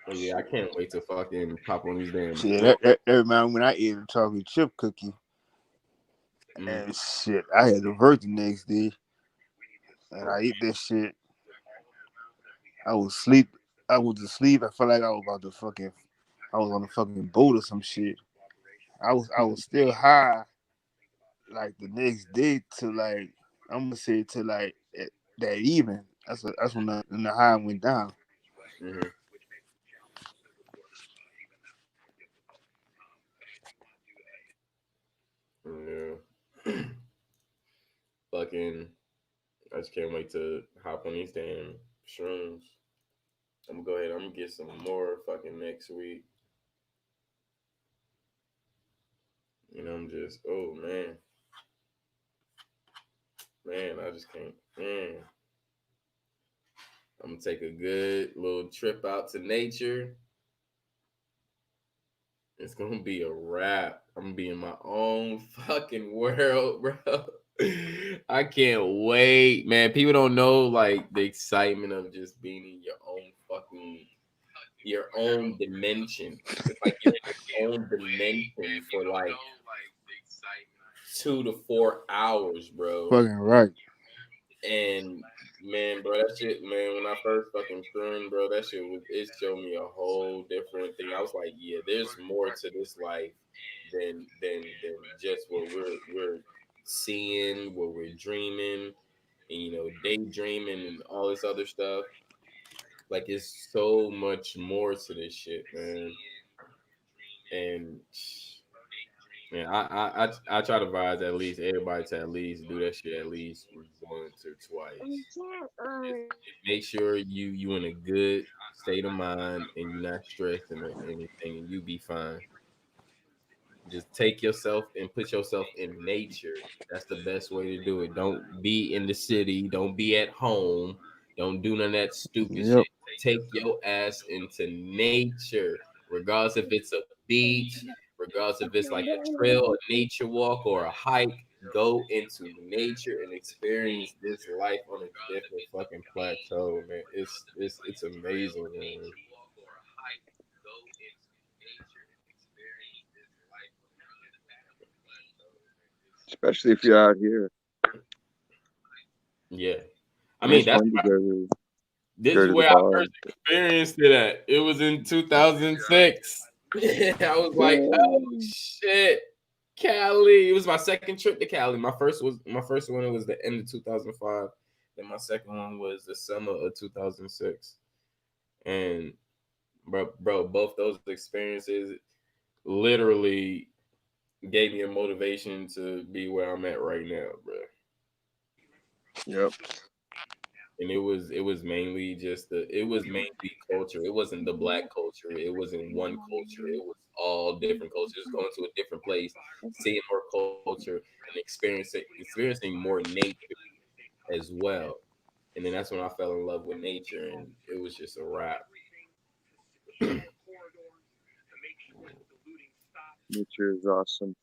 Oh, yeah, I can't wait to fucking pop on these damn. Shit, every man when I eat a chocolate chip cookie, and shit, I had to work the next day, and I eat that shit. I was asleep. I was asleep. I felt like I was about to fucking. I was on a fucking boat or some shit. I was still high, like the next day to like I'm gonna say to like that evening. That's when the high went down. Mm-hmm. Yeah. Fucking, I just can't wait to hop on these damn shrooms. I'm gonna go ahead. I'm gonna get some more fucking next week. You know, I'm just, oh man, I just can't. Man, I'm gonna take a good little trip out to nature. It's gonna be a wrap. I'm gonna be in my own fucking world, bro. I can't wait, man. People don't know like the excitement of just being in your own dimension. It's like you're in your own dimension for like 2 to 4 hours, bro. Fucking right. And man, bro, that shit, man, when I first fucking turned, bro, that shit it showed me a whole different thing. I was like, yeah, there's more to this life than just what we're seeing, what we're dreaming, and daydreaming and all this other stuff. Like, it's so much more to this shit, man. And man, I try to advise at least everybody to at least do that shit at least once or twice. Just make sure you in a good state of mind and you're not stressed or anything, and you be fine. Just take yourself and put yourself in nature. That's the best way to do it. Don't be in the city. Don't be at home. Don't do none of that stupid Yep. shit. Take your ass into nature, regardless if it's a beach, regardless if it's like a trail, a nature walk, or a hike. Go into nature and experience this life on a different fucking plateau, man. It's amazing, man. Especially if you're out here. Yeah. I And mean, it's that's fun to this go is to the where I bar. first experienced it at. It was in 2006. I was like, oh shit, Cali. It was my second trip to Cali. My first one was the end of 2005. Then my second one was the summer of 2006. And bro, both those experiences literally gave me a motivation to be where I'm at right now, bro. Yep. And it was mainly culture. It wasn't the black culture. It wasn't one culture. It was all different cultures. Going to a different place, seeing more culture, and experiencing more nature as well. And then that's when I fell in love with nature, and it was just a wrap. Nature is awesome.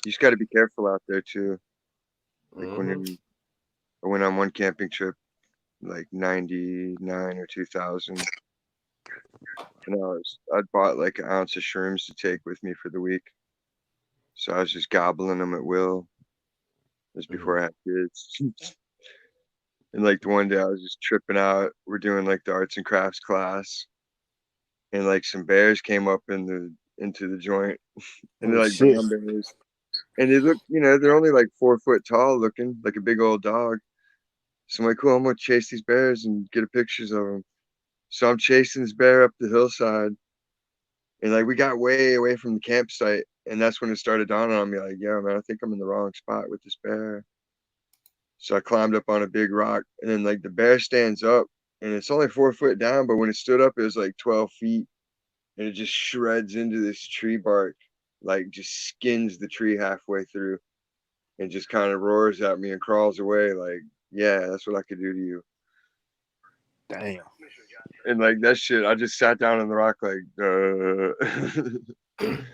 You just got to be careful out there too. Like when I went on one camping trip, like 99 or 2000, and I'd bought like an ounce of shrooms to take with me for the week. So I was just gobbling them at will. This was before I had kids. And like the one day I was just tripping out. We're doing like the arts and crafts class, and like some bears came up into the joint, and they're like brown bears, and they look, they're only like 4 foot tall, looking like a big old dog. So I'm like, cool, I'm gonna chase these bears and get pictures of them. So I'm chasing this bear up the hillside, And like we got way away from the campsite, and that's when it started dawning on me, like, yeah, man, I think I'm in the wrong spot with this bear. So I climbed up on a big rock, and then like the bear stands up, and it's only 4 foot down, but when it stood up, it was like 12 feet, and it just shreds into this tree bark, like just skins the tree halfway through, and just kind of roars at me and crawls away, like, yeah, that's what I could do to you. Damn. And like that shit, I just sat down on the rock, like,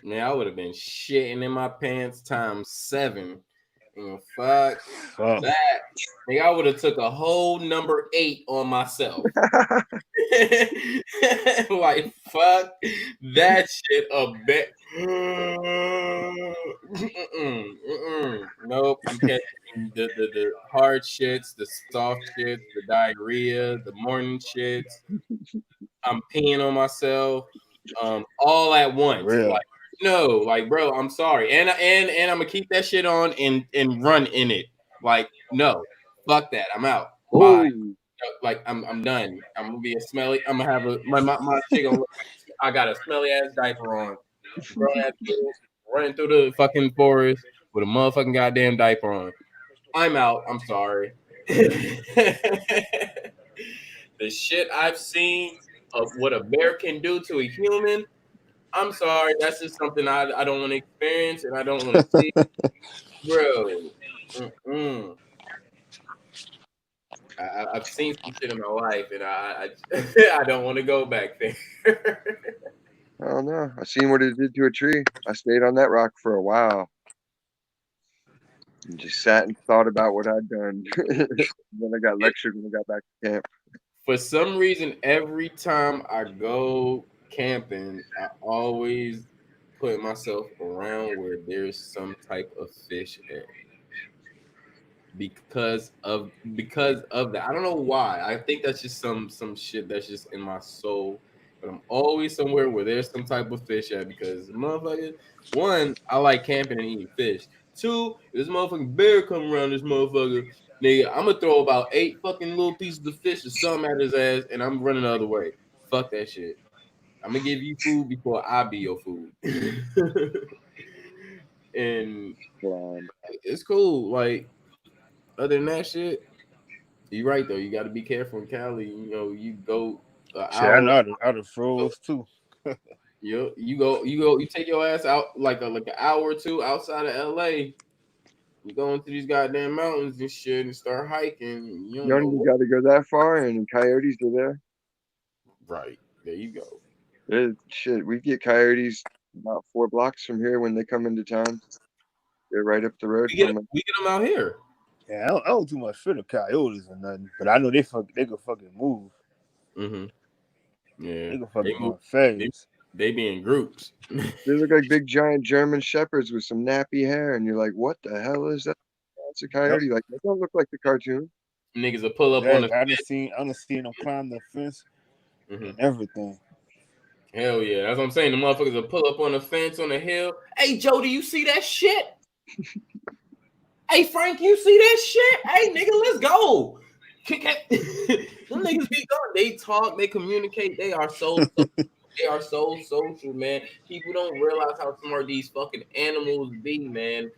Man, I would have been shitting in my pants times 7. And fuck that. Nigga, I would have took a whole number 8 on myself. Like, fuck that shit a bit. Nope. You can't. The hard shits, the soft shits, the diarrhea, the morning shits. I'm peeing on myself, all at once. Real. Like, no, like, bro, I'm sorry, and I'm gonna keep that shit on and run in it. Like, no, fuck that, I'm out. Bye. Like, I'm done. I'm gonna be a smelly. I'm gonna have my shit gonna look like I got a smelly ass diaper on, grown ass dude running through the fucking forest with a motherfucking goddamn diaper on. I'm out. I'm sorry. The shit I've seen of what a bear can do to a human, I'm sorry, that's just something I don't want to experience and I don't want to see. Bro, I've seen some shit in my life and I I don't want to go back there. I don't know. I seen what it did to a tree. I stayed on that rock for a while. And just sat and thought about what I'd done. Then I got lectured when I got back to camp. For some reason, every time I go camping, I always put myself around where there's some type of fish at. Because of that. I don't know why. I think that's just some shit that's just in my soul. But I'm always somewhere where there's some type of fish at because motherfucker, one, I like camping and eating fish. 2, this motherfucking bear come around this motherfucker. Nigga, I'm gonna throw about 8 fucking little pieces of fish or something at his ass and I'm running the other way. Fuck that shit. I'm gonna give you food before I be your food. And it's cool. Like, other than that shit, you're right though. You got to be careful in Cali. You know, you go Shit, I know I'd have froze too. You take your ass out like an hour or 2 outside of LA. You go into these goddamn mountains and shit and start hiking. You don't even got to go that far, and coyotes are there. Right there, you go. Shit, we get coyotes about 4 blocks from here when they come into town. They're right up the road. We get them out here. Yeah, I don't too much for the coyotes or nothing, but I know they could fucking move. Mm-hmm. Yeah, they can fucking move fast. They be in groups. They look like big giant German shepherds with some nappy hair, and you're like, what the hell is that? That's a coyote. Like, that don't look like the cartoon. Niggas will pull up on the I just seen them climb the fence and everything. Hell yeah, that's what I'm saying. The motherfuckers will pull up on the fence on the hill. Hey Joe, do you see that shit? Hey Frank, you see that shit? Hey nigga, let's go. Them niggas be gone. They talk, they communicate. They are so social, man. People don't realize how smart these fucking animals be, man.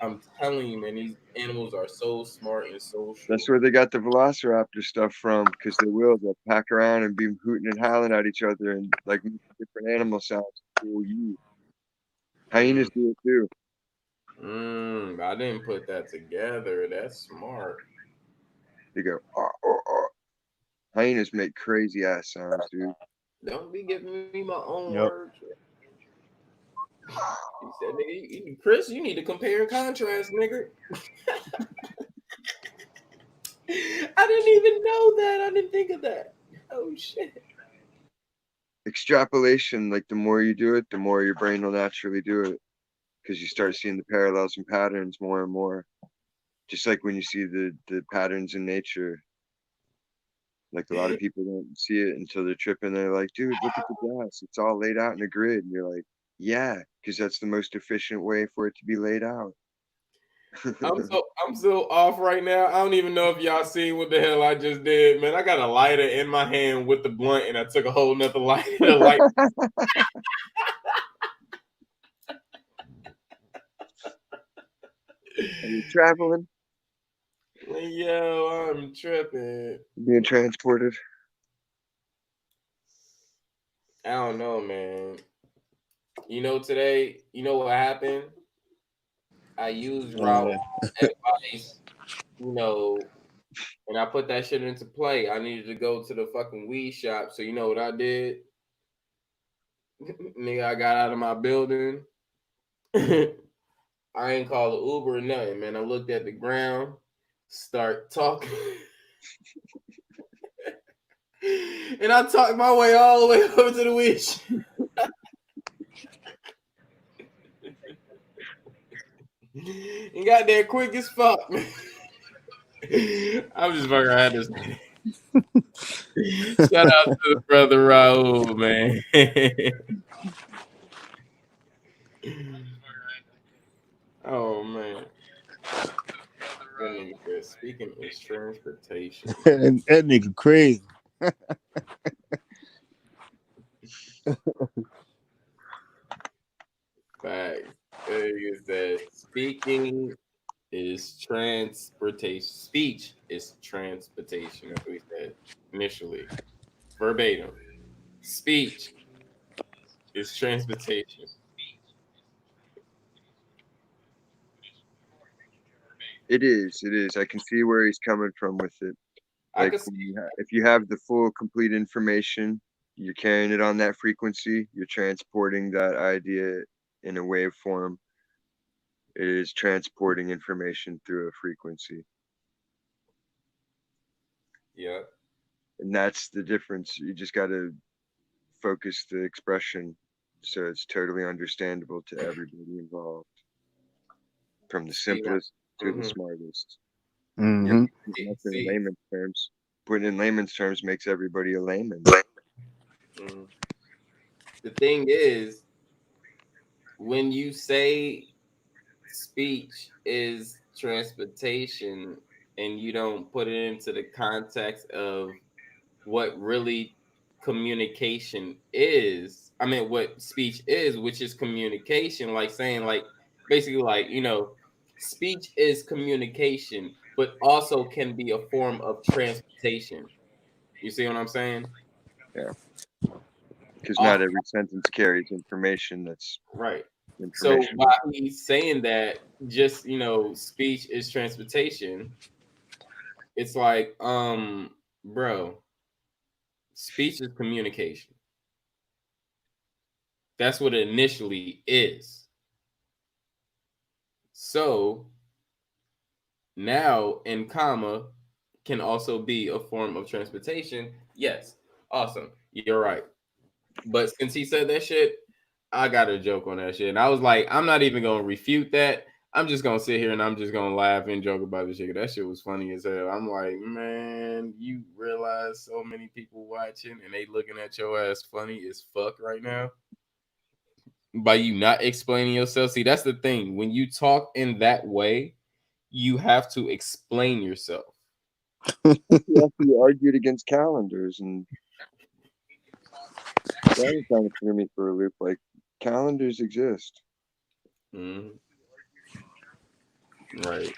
I'm telling you, man, these animals are so smart and social. That's where they got the velociraptor stuff from, because they will. They'll pack around and be hooting and howling at each other and like different animal sounds. Hyenas do it too. I didn't put that together. That's smart. They go, hyenas make crazy ass sounds, dude. Don't be giving me my own words. He said, nigga, Chris, you need to compare and contrast, nigga. I didn't even know that. I didn't think of that. Oh, shit. Extrapolation, like the more you do it, the more your brain will naturally do it. Because you start seeing the parallels and patterns more and more. Just like when you see the patterns in nature. Like a lot of people don't see it until they're tripping. They're like, dude, look at the grass. It's all laid out in a grid. And you're like, yeah, because that's the most efficient way for it to be laid out. I'm so off right now. I don't even know if y'all seen what the hell I just did, man. I got a lighter in my hand with the blunt, and I took a whole nother lighter to light. Are you traveling? Yo, I'm tripping. Being transported? I don't know, man. You know, today, you know what happened? I used Raul's advice, you know, and I put that shit into play. I needed to go to the fucking weed shop. So you know what I did? Nigga, I got out of my building. I ain't called an Uber or nothing, man. I looked at the ground, start talking. And I talked my way all the way over to the weed shop. And got there quick as fuck. I'm just fucking around this. Shout out to the brother Raul, man. Oh man. Speaking is transportation. That nigga crazy. Fact. Is that speaking is transportation. Speech is transportation, as we said initially. Verbatim. Speech is transportation. It is. I can see where he's coming from with it. Like, if you have the full, complete information, you're carrying it on that frequency, you're transporting that idea in a waveform. It is transporting information through a frequency. Yeah. And that's the difference. You just got to focus the expression so it's totally understandable to everybody involved, from the simplest to the smartest. Mm-hmm. In layman's terms, putting in layman's terms makes everybody a layman. Mm. The thing is, when you say speech is transportation and you don't put it into the context of what really communication is, I mean, what speech is, which is communication, like saying, like, basically, like, you know, speech is communication, but also can be a form of transportation. You see what I'm saying? Yeah. Because not every sentence carries information that's right. So while he's saying that, just, you know, speech is transportation, it's like, bro, speech is communication. That's what it initially is. So now in comma can also be a form of transportation. Yes. Awesome. You're right. But since he said that shit, I got a joke on that shit. And I was like, I'm not even going to refute that. I'm just going to sit here and I'm just going to laugh and joke about the shit. That shit was funny as hell. I'm like, man, you realize so many people watching and they looking at your ass funny as fuck right now? By you not explaining yourself. See, that's the thing. When you talk in that way, you have to explain yourself. You argued against calendars, and that was kind of threw me for a loop. Like, calendars exist. Mm-hmm. Right.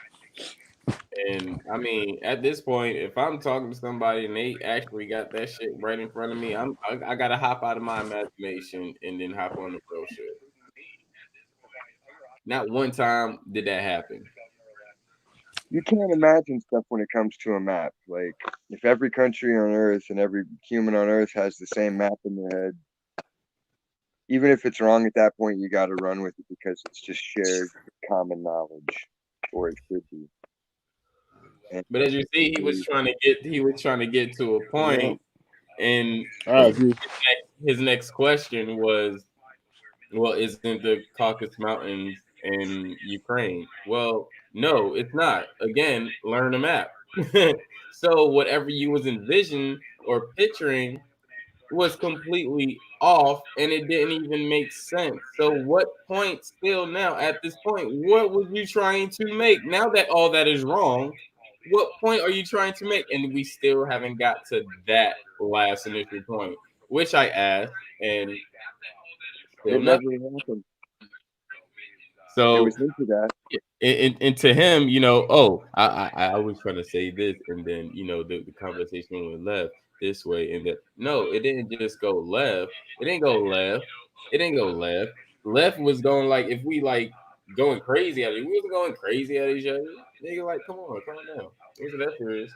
And I mean, at this point, if I'm talking to somebody and they actually got that shit right in front of me, I gotta hop out of my imagination and then hop on the real shit. Not one time did that happen. You can't imagine stuff when it comes to a map. Like, if every country on Earth and every human on Earth has the same map in their head, even if it's wrong at that point, you got to run with it because it's just shared common knowledge, or it should be. But as you see, he was trying to get to a point, and his next question was, well, isn't the Caucasus Mountains in Ukraine? Well, no, it's not. Again, learn a map. So whatever you was envisioning or picturing was completely off and it didn't even make sense. So what point still now at this point, what was you trying to make? Now that all that is wrong, what point are you trying to make? And we still haven't got to that last initial point, which I asked, and still It nothing. never happened. It So was into that. and to him, you know, oh, I was trying to say this, and then you know the conversation went left this way, and that no, it didn't just go left. It didn't go left. It didn't go left. Left was going like if we like going crazy at it. We wasn't going crazy at each other. Nigga, like, come on, calm down. It wasn't that serious.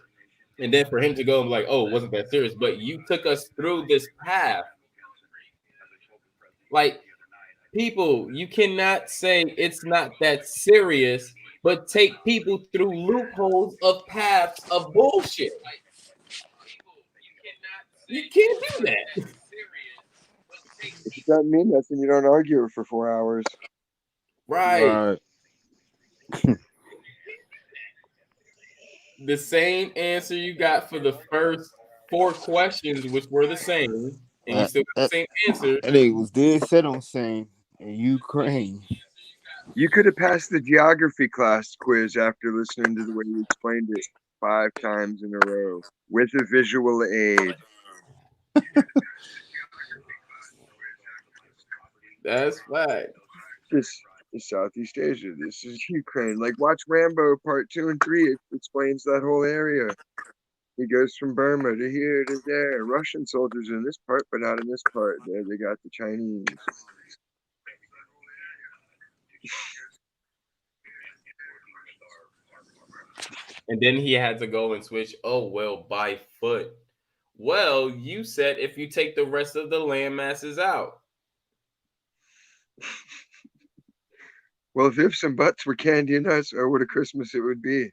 And then for him to go and be like, oh, it wasn't that serious, but you took us through this path. Like, people, you cannot say it's not that serious, but take people through loopholes of paths of bullshit. You can't do that. If it doesn't mean nothing, you don't argue it for 4 hours. Right. The same answer you got for the first 4 questions, which were the same, and you still got the same answer. And it was dead set on saying in Ukraine. You could have passed the geography class quiz after listening to the way you explained it 5 times in a row with a visual aid. That's fact. This is Southeast Asia. This is Ukraine. Like, watch Rambo Part 2 and 3. It explains that whole area. He goes from Burma to here to there. Russian soldiers in this part, but not in this part. There they got the Chinese. And then he had to go and switch. Oh, well, by foot. Well, you said if you take the rest of the land masses out. Well, if ifs and buts were candy and nuts, what a Christmas it would be.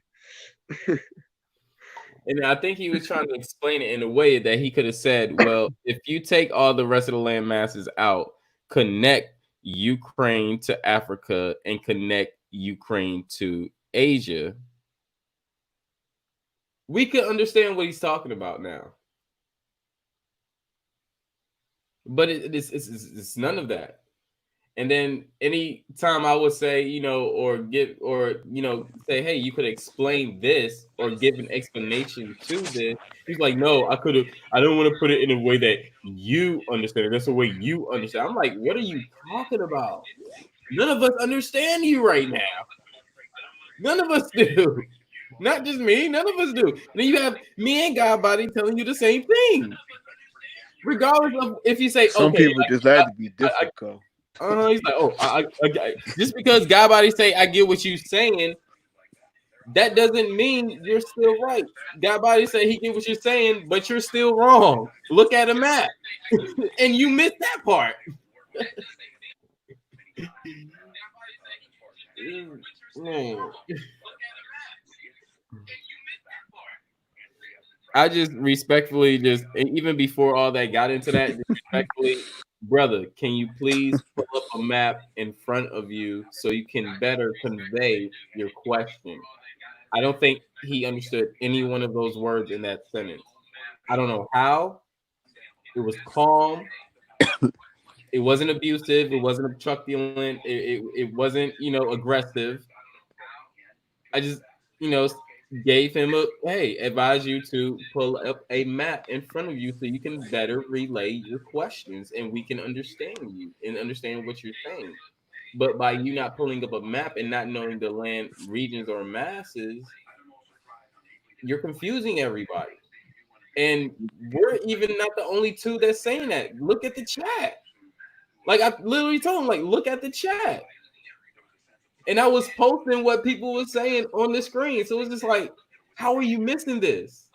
And I think he was trying to explain it in a way that he could have said, well, if you take all the rest of the land masses out, connect Ukraine to Africa and connect Ukraine to Asia, we could understand what he's talking about now. But it's none of that. And then any time I would say, you know, say, hey, you could explain this or give an explanation to this. He's like, no, I don't want to put it in a way that you understand it. That's the way you understand. I'm like, what are you talking about? None of us understand you right now. None of us do. Not just me. None of us do. And then you have me and Godbody telling you the same thing. Regardless of if you say, some okay, people just like to be difficult. He's like, oh, I just because Godbody say I get what you're saying, that doesn't mean you're still right. Godbody say he get what you're saying, but you're still wrong. Look at a map, and you missed that part. Man. I just respectfully even before all that got into that, respectfully, brother, can you please pull up a map in front of you so you can better convey your question? I don't think he understood any one of those words in that sentence. I don't know how. It was calm. It wasn't abusive. It wasn't truculent. It wasn't, aggressive. I just, gave him advise you to pull up a map in front of you so you can better relay your questions and we can understand you and understand what you're saying. But by you not pulling up a map and not knowing the land regions or masses, you're confusing everybody. And we're even not the only two that's saying that. Look at the chat. Like, I literally told him, like, look at the chat. And I was posting what people were saying on the screen. So it's just like, how are you missing this?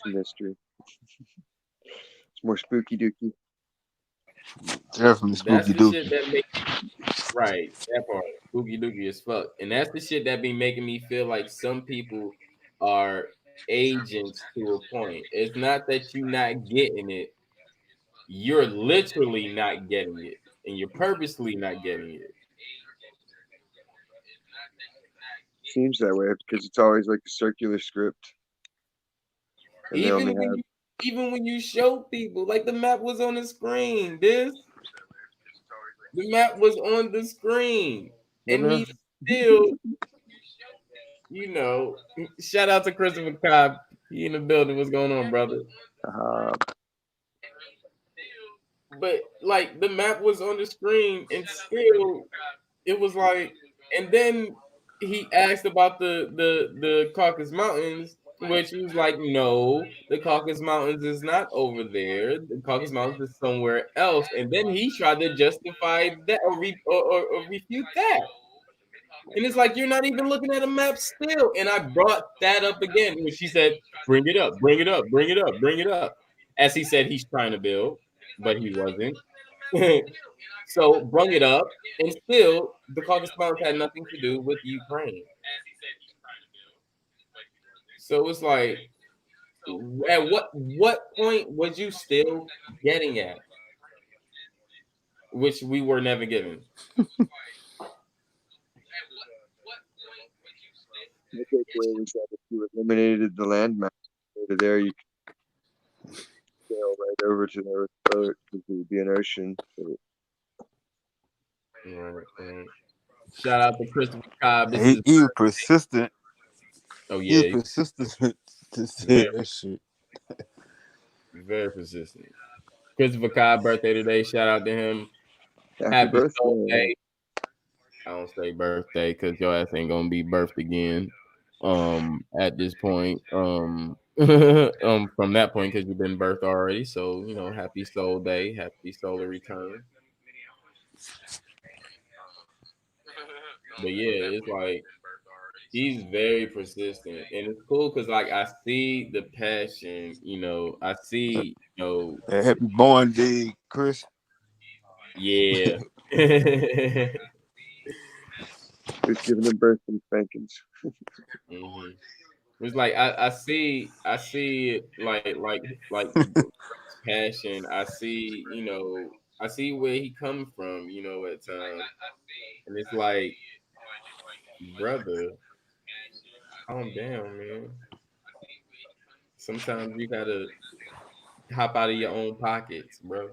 Mystery. It's more spooky dooky. Definitely spooky dooky. Right, that part. Spooky dooky as fuck. And that's the shit that be making me feel like some people are agents to a point. It's not that you're not getting it. You're literally not getting it, and you're purposely not getting it. seems that way because it's always like a circular script, and they only have. Even when you show people, like the map was on the screen, the map was on the screen, and he still, you know, shout out to Christopher Cobb. He in the building. What's going on, brother? But like the map was on the screen, and still, it was like, and then he asked about the Caucasus Mountains, which he was like, no, the Caucasus Mountains is not over there. The Caucasus Mountains is somewhere else. And then he tried to justify that or refute that. And it's like, you're not even looking at a map still. And I brought that up again when she said, bring it up, bring it up, bring it up, bring it up. As he said, he's trying to build, but he wasn't. So bring it up, and still the Caucasus Mountains had nothing to do with Ukraine. So it's like, at what point was you still getting at, which we were never given? My takeaway was that if you eliminated the land mass over there, you could sail right over to there with a boat because it would be an ocean. Right. Shout out to Christopher Cobb. He was persistent. Oh yeah, he was persistent to say that shit. Very persistent. Christopher Cobb birthday today. Shout out to him. Happy birthday. I don't say birthday because your ass ain't gonna be birthed again. At this point, from that point, because you've been birthed already. So, you know, happy soul day, happy solar return. But yeah, it's like he's very persistent, and it's cool because like I see the passion. You know, I see. You know, Happy born day, Chris. Yeah. Who's giving him birth and spankings? Mm-hmm. It's like I see it like passion. I see, you know, I see where he comes from, you know, at times. And it's like, brother, calm down, man. Sometimes you gotta hop out of your own pockets, bro.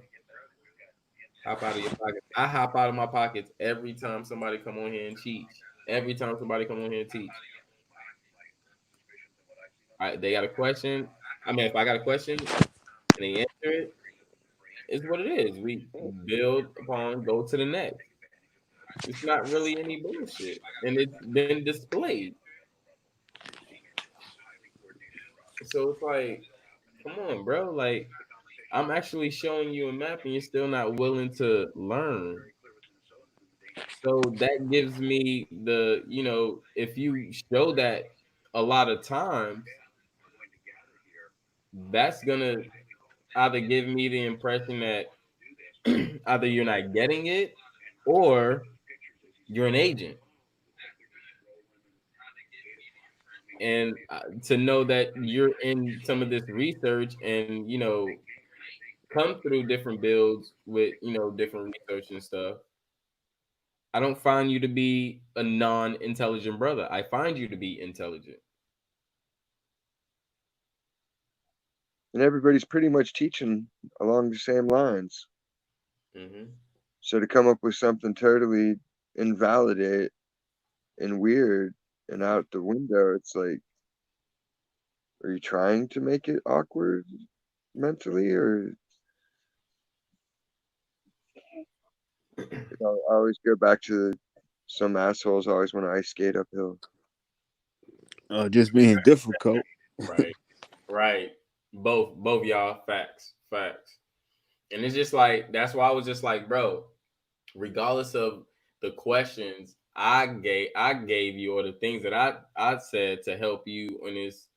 Hop out of your pockets. I hop out of my pockets every time somebody come on here and teach. Every time somebody come on here and teach. They got a question. I mean, if I got a question and they answer it, it's what it is. We build upon, go to the next. It's not really any bullshit, and it's been displayed. So it's like, come on, bro. Like, I'm actually showing you a map, and you're still not willing to learn. So that gives me the, you know, if you show that a lot of times, that's gonna either give me the impression that either you're not getting it or you're an agent. And to know that you're in some of this research and, you know, come through different builds with, you know, different research and stuff. I don't find you to be a non-intelligent brother. I find you to be intelligent. And everybody's pretty much teaching along the same lines. Mm-hmm. So to come up with something totally invalidate and weird and out the window, it's like, are you trying to make it awkward mentally, or you know, I always go back to some assholes always want to ice skate uphill. Just being difficult. Right. Both y'all. Facts. And it's just like, that's why I was just like, bro, regardless of the questions I gave you or the things that I said to help you in this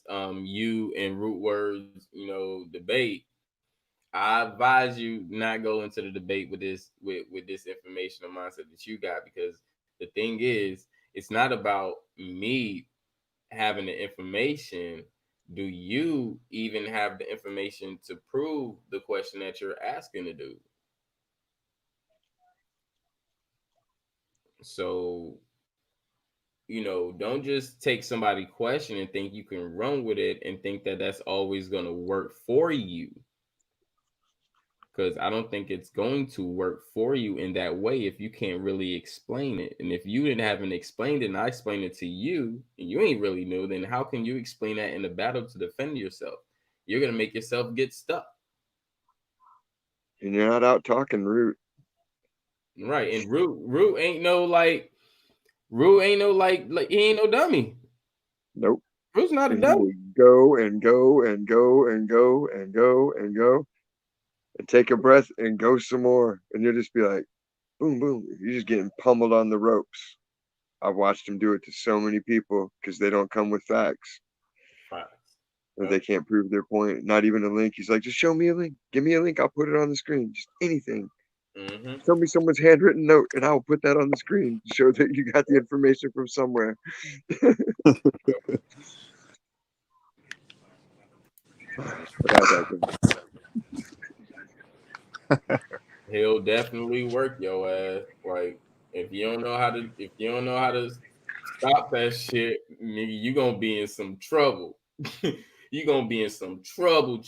you and root words, you know, debate, I advise you not go into the debate with this information or mindset that you got, because the thing is, it's not about me having the information. Do you even have the information to prove the question that you're asking to do? So don't just take somebody's question and think you can run with it and think that that's always going to work for you. Because I don't think it's going to work for you in that way if you can't really explain it. And if you haven't explained it and I explained it to you and you ain't really knew, then how can you explain that in a battle to defend yourself? You're going to make yourself get stuck. And you're not out talking Root. Right. And Root ain't no like he ain't no dummy. Nope. Root's not a And dummy. he would go and go and go and go and go and go and take a breath and go some more. And you'll just be like, boom, boom. You're just getting pummeled on the ropes. I've watched him do it to so many people because they don't come with facts. Or they can't prove their point. Not even a link. He's like, just show me a link. Give me a link. I'll put it on the screen. Just anything. Mm-hmm. Show me someone's handwritten note and I'll put that on the screen to show that you got the information from somewhere. He'll definitely work your ass. Like if you don't know how to stop that shit, nigga, you gonna be in some trouble. You gonna be in some trouble.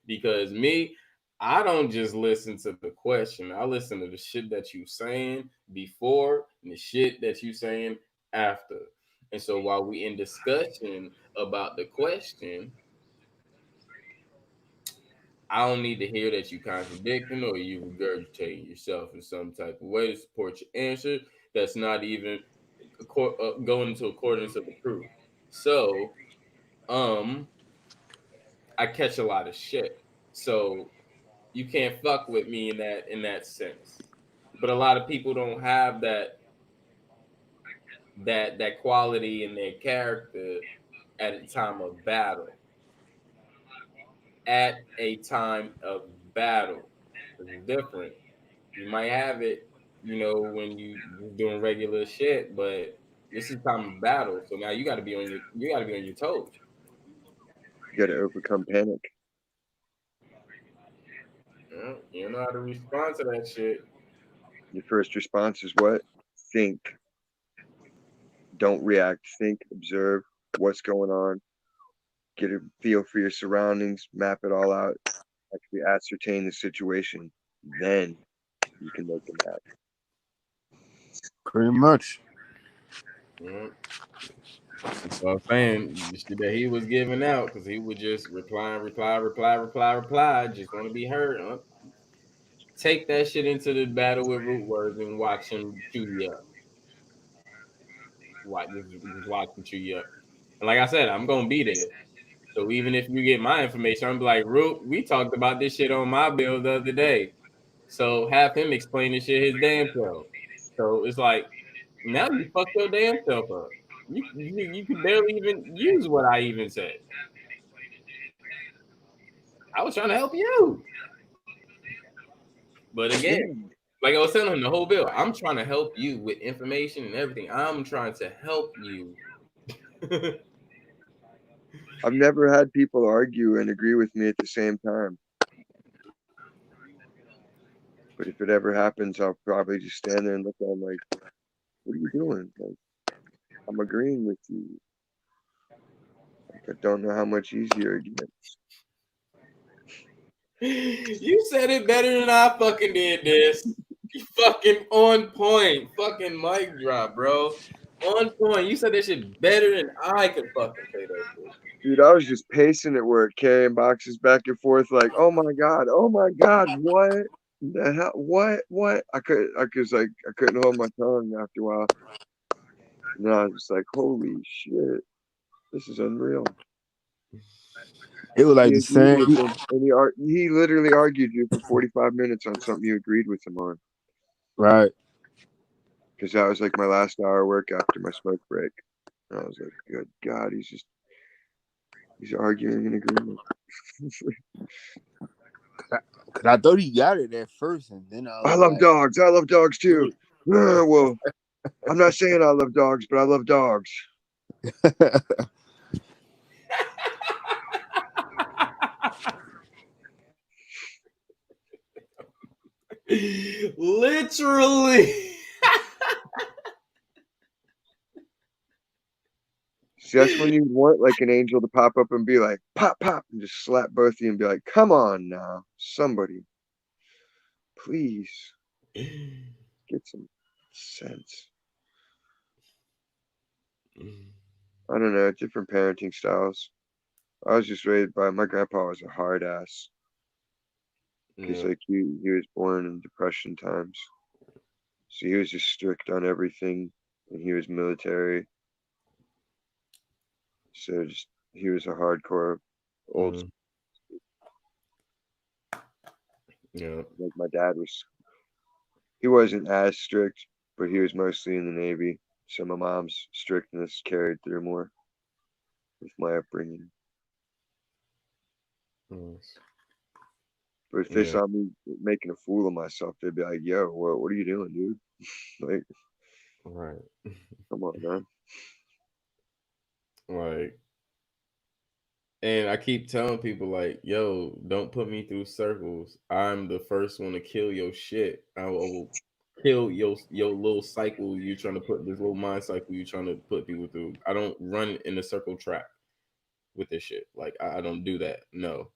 Because me, I don't just listen to the question. I listen to the shit that you saying before and the shit that you saying after. And so while we in discussion about the question, I don't need to hear that you contradicting or you regurgitating yourself in some type of way to support your answer. That's not even going into accordance of the truth. So, I catch a lot of shit. So you can't fuck with me in that sense. But a lot of people don't have that quality in their character at a time of battle. At a time of battle. It's different. You might have it, when you're doing regular shit, but this is time of battle. So now you gotta be on your toes. You gotta overcome panic. You don't know how to respond to that shit. Your first response is what? Think. Don't react. Think, observe what's going on. Get a feel for your surroundings, map it all out, actually ascertain the situation. Then you can make an act. Pretty much. That's what I'm saying. The shit that he was giving out, because he would just reply, just want to be heard. Take that shit into the battle with Root Words and watch him chew you up. Just watch him chew you up. And like I said, I'm gonna be there. So even if you get my information, I'm like, Root, we talked about this shit on my bill the other day. So have him explain this shit his damn self. So it's like, now you fucked your damn self up. You could barely even use what I even said. I was trying to help you. But again, like I was telling him the whole bill, I'm trying to help you with information and everything. I'm trying to help you. I've never had people argue and agree with me at the same time. But if it ever happens, I'll probably just stand there and look at them like, what are you doing? Like, I'm agreeing with you. Like, I don't know how much easier it gets. You said it better than I fucking did this. You fucking on point. Fucking mic drop, bro. On point. You said this shit better than I could fucking say that shit. Dude, I was just pacing at work, carrying boxes back and forth, like, oh my god, what the hell, what? I couldn't hold my tongue after a while. And I was just like, holy shit, this is unreal. It was like the same. And he literally argued you for 45 minutes on something you agreed with him on. Right. Because that was like my last hour of work after my smoke break. And I was like, good God, he's arguing in agreement. Because I thought he got it at first, and then I love dogs. I love dogs too. Well, I'm not saying I love dogs, but I love dogs. Literally. See, that's when you want like an angel to pop up and be like, pop, pop, and just slap both of you and be like, come on now, somebody, please get some sense. I don't know, different parenting styles. I was just raised by my grandpa was a hard ass. Because Yeah. like he was born in Depression times. So he was just strict on everything, and he was military. So just he was a hardcore old. Mhm. Yeah. Like my dad was. He wasn't as strict, but he was mostly in the Navy. So my mom's strictness carried through more with my upbringing. Nice. But if they Yeah. saw me making a fool of myself, they'd be like, "Yo, what are you doing, dude? Like, Right. come on, man." Like, and I keep telling people like, yo, don't put me through circles. I'm the first one to kill your shit. I will kill your little cycle you're trying to put, this little mind cycle you're trying to put people through. I don't run in a circle track with this shit. Like I don't do that. No.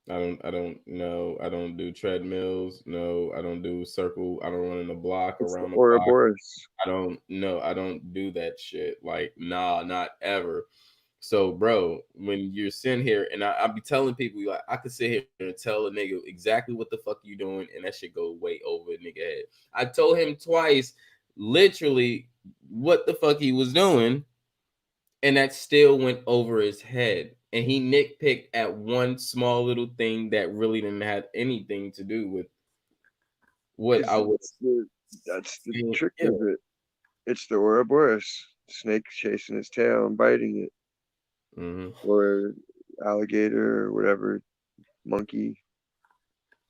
I don't do treadmills. No, I don't do circle. I don't run in the block It's the around the block. Ouroboros. I don't do that shit. Like, nah, not ever. So, bro, when you're sitting here and I be telling people, like, I could sit here and tell a nigga exactly what the fuck you doing, and that shit go way over a nigga head. I told him twice, literally, what the fuck he was doing, and that still went over his head. And he nitpicked at one small little thing that really didn't have anything to do with what I was. That's the saying. trick Yeah. of it. It's the Ouroboros. Snake chasing his tail and biting it. Or alligator or whatever, monkey,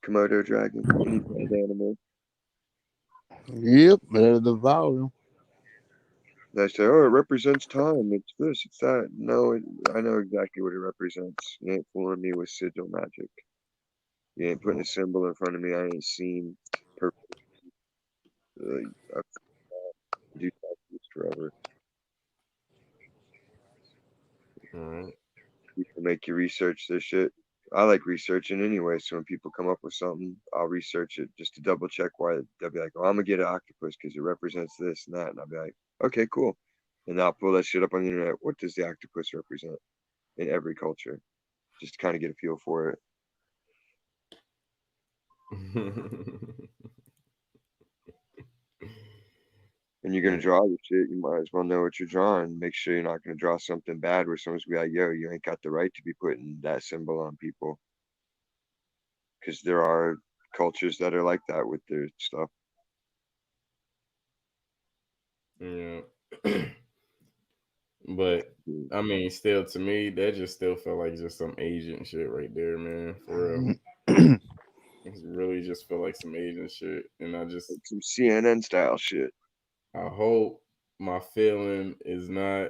Komodo dragon, any kind of animal. Yep, better devour him. They say, oh, it represents time. It's this, it's that. No, I know exactly what it represents. You ain't fooling me with sigil magic. You ain't putting a symbol in front of me. I ain't seen purple. Do that forever. You can make you research this shit. I like researching anyway, so when people come up with something, I'll research it just to double check why. They'll be like, oh, I'm gonna get an octopus because it represents this and that. And I'll be like, okay, cool. And I'll pull that shit up on the internet. What does the octopus represent in every culture? Just to kind of get a feel for it. And you're gonna draw the shit, you might as well know what you're drawing. Make sure you're not gonna draw something bad where someone's gonna be like, yo, you ain't got the right to be putting that symbol on people. Because there are cultures that are like that with their stuff. Yeah. But I mean, still, to me, that just still felt like just some Asian shit right there, man. For real. It really just felt like some Asian shit. And I just like some CNN style shit. I hope my feeling is not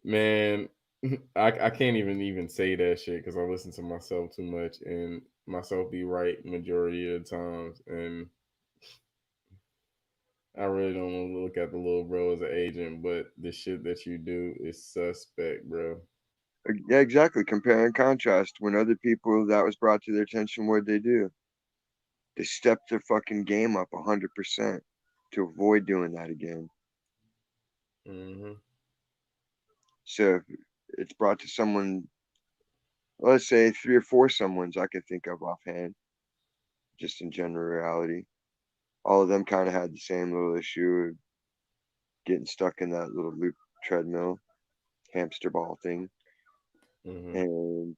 man. I can't even say that shit because I listen to myself too much and myself be right majority of the times, and I really don't want to look at the little bro as an agent, but the shit that you do is suspect, bro. Yeah, exactly. Compare and contrast. When other people that was brought to their attention, what'd they do? They stepped their fucking game up 100% to avoid doing that again. So if it's brought to someone, let's say 3 or 4 someones I could think of offhand, just in general reality. All of them kind of had the same little issue of getting stuck in that little loop treadmill, hamster ball thing. And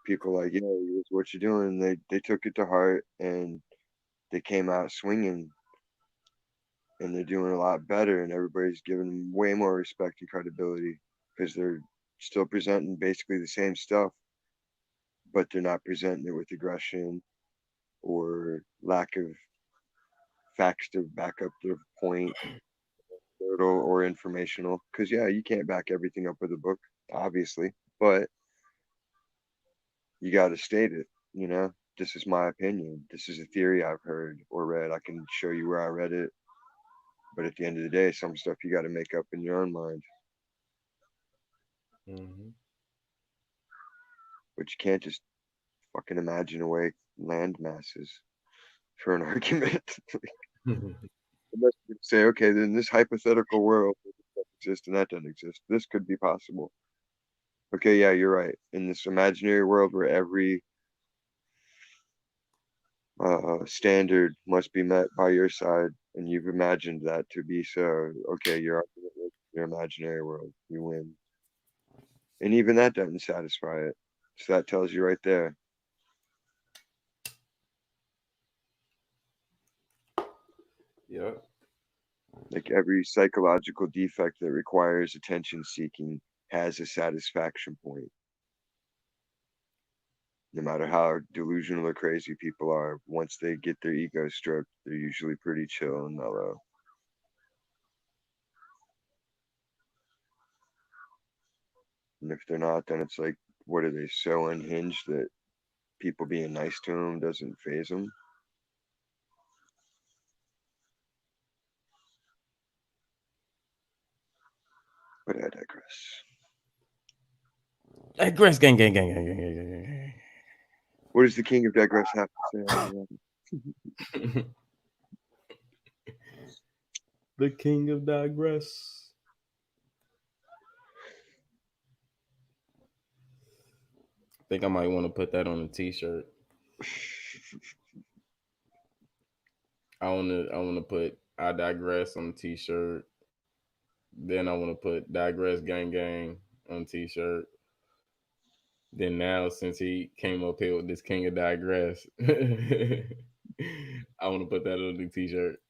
people like, yeah, what you doing? They took it to heart and they came out swinging, and they're doing a lot better, and everybody's giving them way more respect and credibility because they're still presenting basically the same stuff, but they're not presenting it with aggression or lack of facts to back up their point or informational. Because yeah, you can't back everything up with a book, obviously, but you got to state it. This is my opinion. This is a theory I've heard or read. I can show you where I read it. But at the end of the day, some stuff you got to make up in your own mind. Mm-hmm. But you can't just fucking imagine away land masses for an argument. Unless you say, okay, then this hypothetical world doesn't exist and that doesn't exist. This could be possible. Okay, yeah, you're right. In this imaginary world where every standard must be met by your side, and you've imagined that to be so, okay, your argument with your imaginary world, you win. And even that doesn't satisfy it. So that tells you right there. Yep. Like every psychological defect that requires attention seeking has a satisfaction point. No matter how delusional or crazy people are, once they get their ego stroked, they're usually pretty chill and mellow. And if they're not, then it's like, what are they, so unhinged that people being nice to them doesn't faze them? But I digress. Digress, gang, gang, gang, gang, gang, gang, gang, gang. What does the king of digress have to say? The king of digress. I think I might want to put that on a t-shirt. I want to put I digress on a t-shirt. Then I want to put digress gang gang on a t-shirt. Then now, since he came up here with this king of digress, I want to put that on the t-shirt.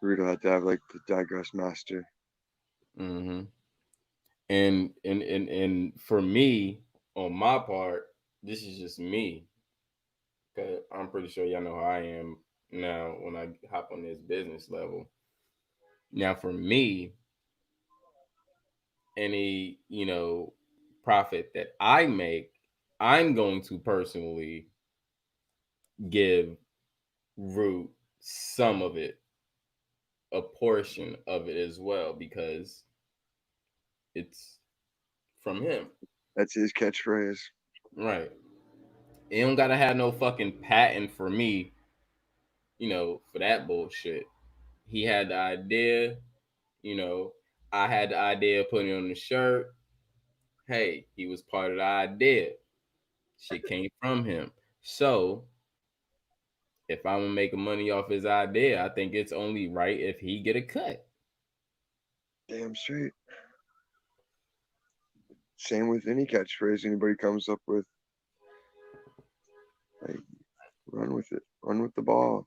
We'd have to have like the digress master. Mm-hmm. And for me, on my part, this is just me. Cause I'm pretty sure y'all know how I am now when I hop on this business level. Now, for me, any profit that I make, I'm going to personally give Root some of it, a portion of it as well, because it's from him. That's his catchphrase. Right. It don't gotta have no fucking patent for me, for that bullshit. He had the idea, I had the idea of putting it on the shirt. Hey, he was part of the idea. Shit came from him. So if I'm gonna make money off his idea, I think it's only right if he get a cut. Damn straight. Same with any catchphrase anybody comes up with. Like, run with it. Run with the ball.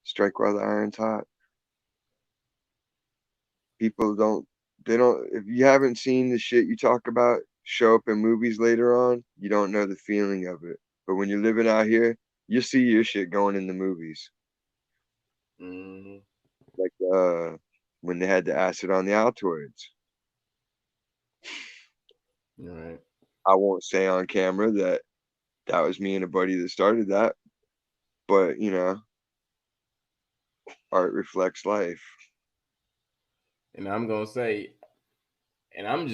Strike while the iron's hot. People don't, if you haven't seen the shit you talk about show up in movies later on, you don't know the feeling of it. But when you're living out here, you see your shit going in the movies. Mm-hmm. Like when they had the acid on the Altoids. Right. I won't say on camera that was me and a buddy that started that, but art reflects life. And I'm just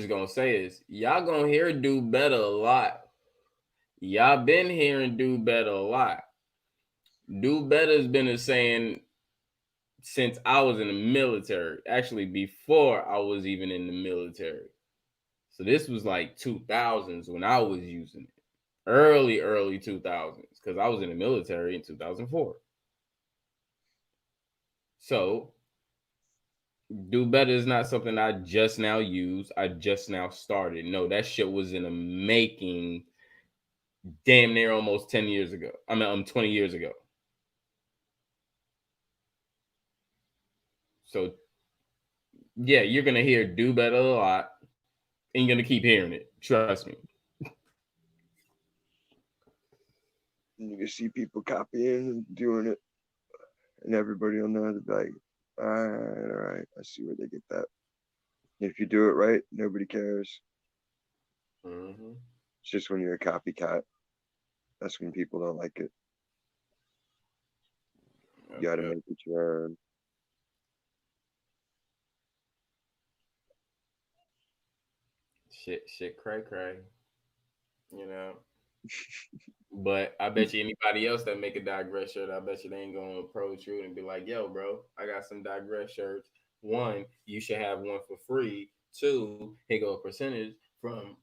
gonna say this, y'all gonna hear Do Better a lot. Y'all been hearing Do Better a lot. Do Better has been a saying since I was in the military. Actually, before I was even in the military. So this was like 2000s when I was using it. Early 2000s, because I was in the military in 2004. So Do Better is not something I just now use. I just now started. No, that shit was in the making damn near almost 10 years ago. 20 years ago. So yeah, you're gonna hear Do Better a lot, and you're gonna keep hearing it. Trust me. You can see people copying and doing it, and everybody will know that, like, all right, I see where they get that. If you do it right, nobody cares. Mm-hmm. It's just when you're a copycat, that's when people don't like it. You got to make it your own. Shit, cray. You know. But I bet you anybody else that make a digress shirt, I bet you they ain't gonna approach you and be like, "Yo, bro, I got some digress shirts. One, you should have one for free. Two, here go a percentage from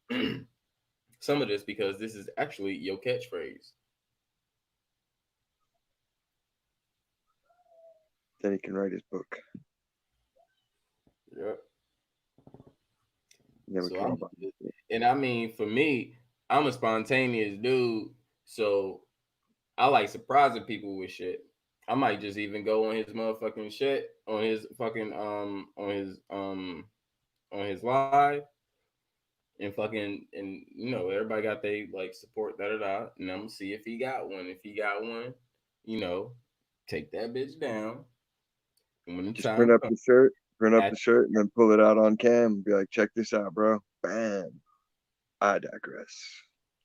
some of this because this is actually your catchphrase." Then he can write his book. Yep. So and I mean, for me, I'm a spontaneous dude, so I like surprising people with shit. I might just even go on his motherfucking shit on his fucking on his live and fucking and you know everybody got they like support and I'm gonna see if he got one. If he got one, you know, take that bitch down. And when the just time print up comes, the shirt, and then pull it out on cam and be like, check this out, bro. Bam. I digress.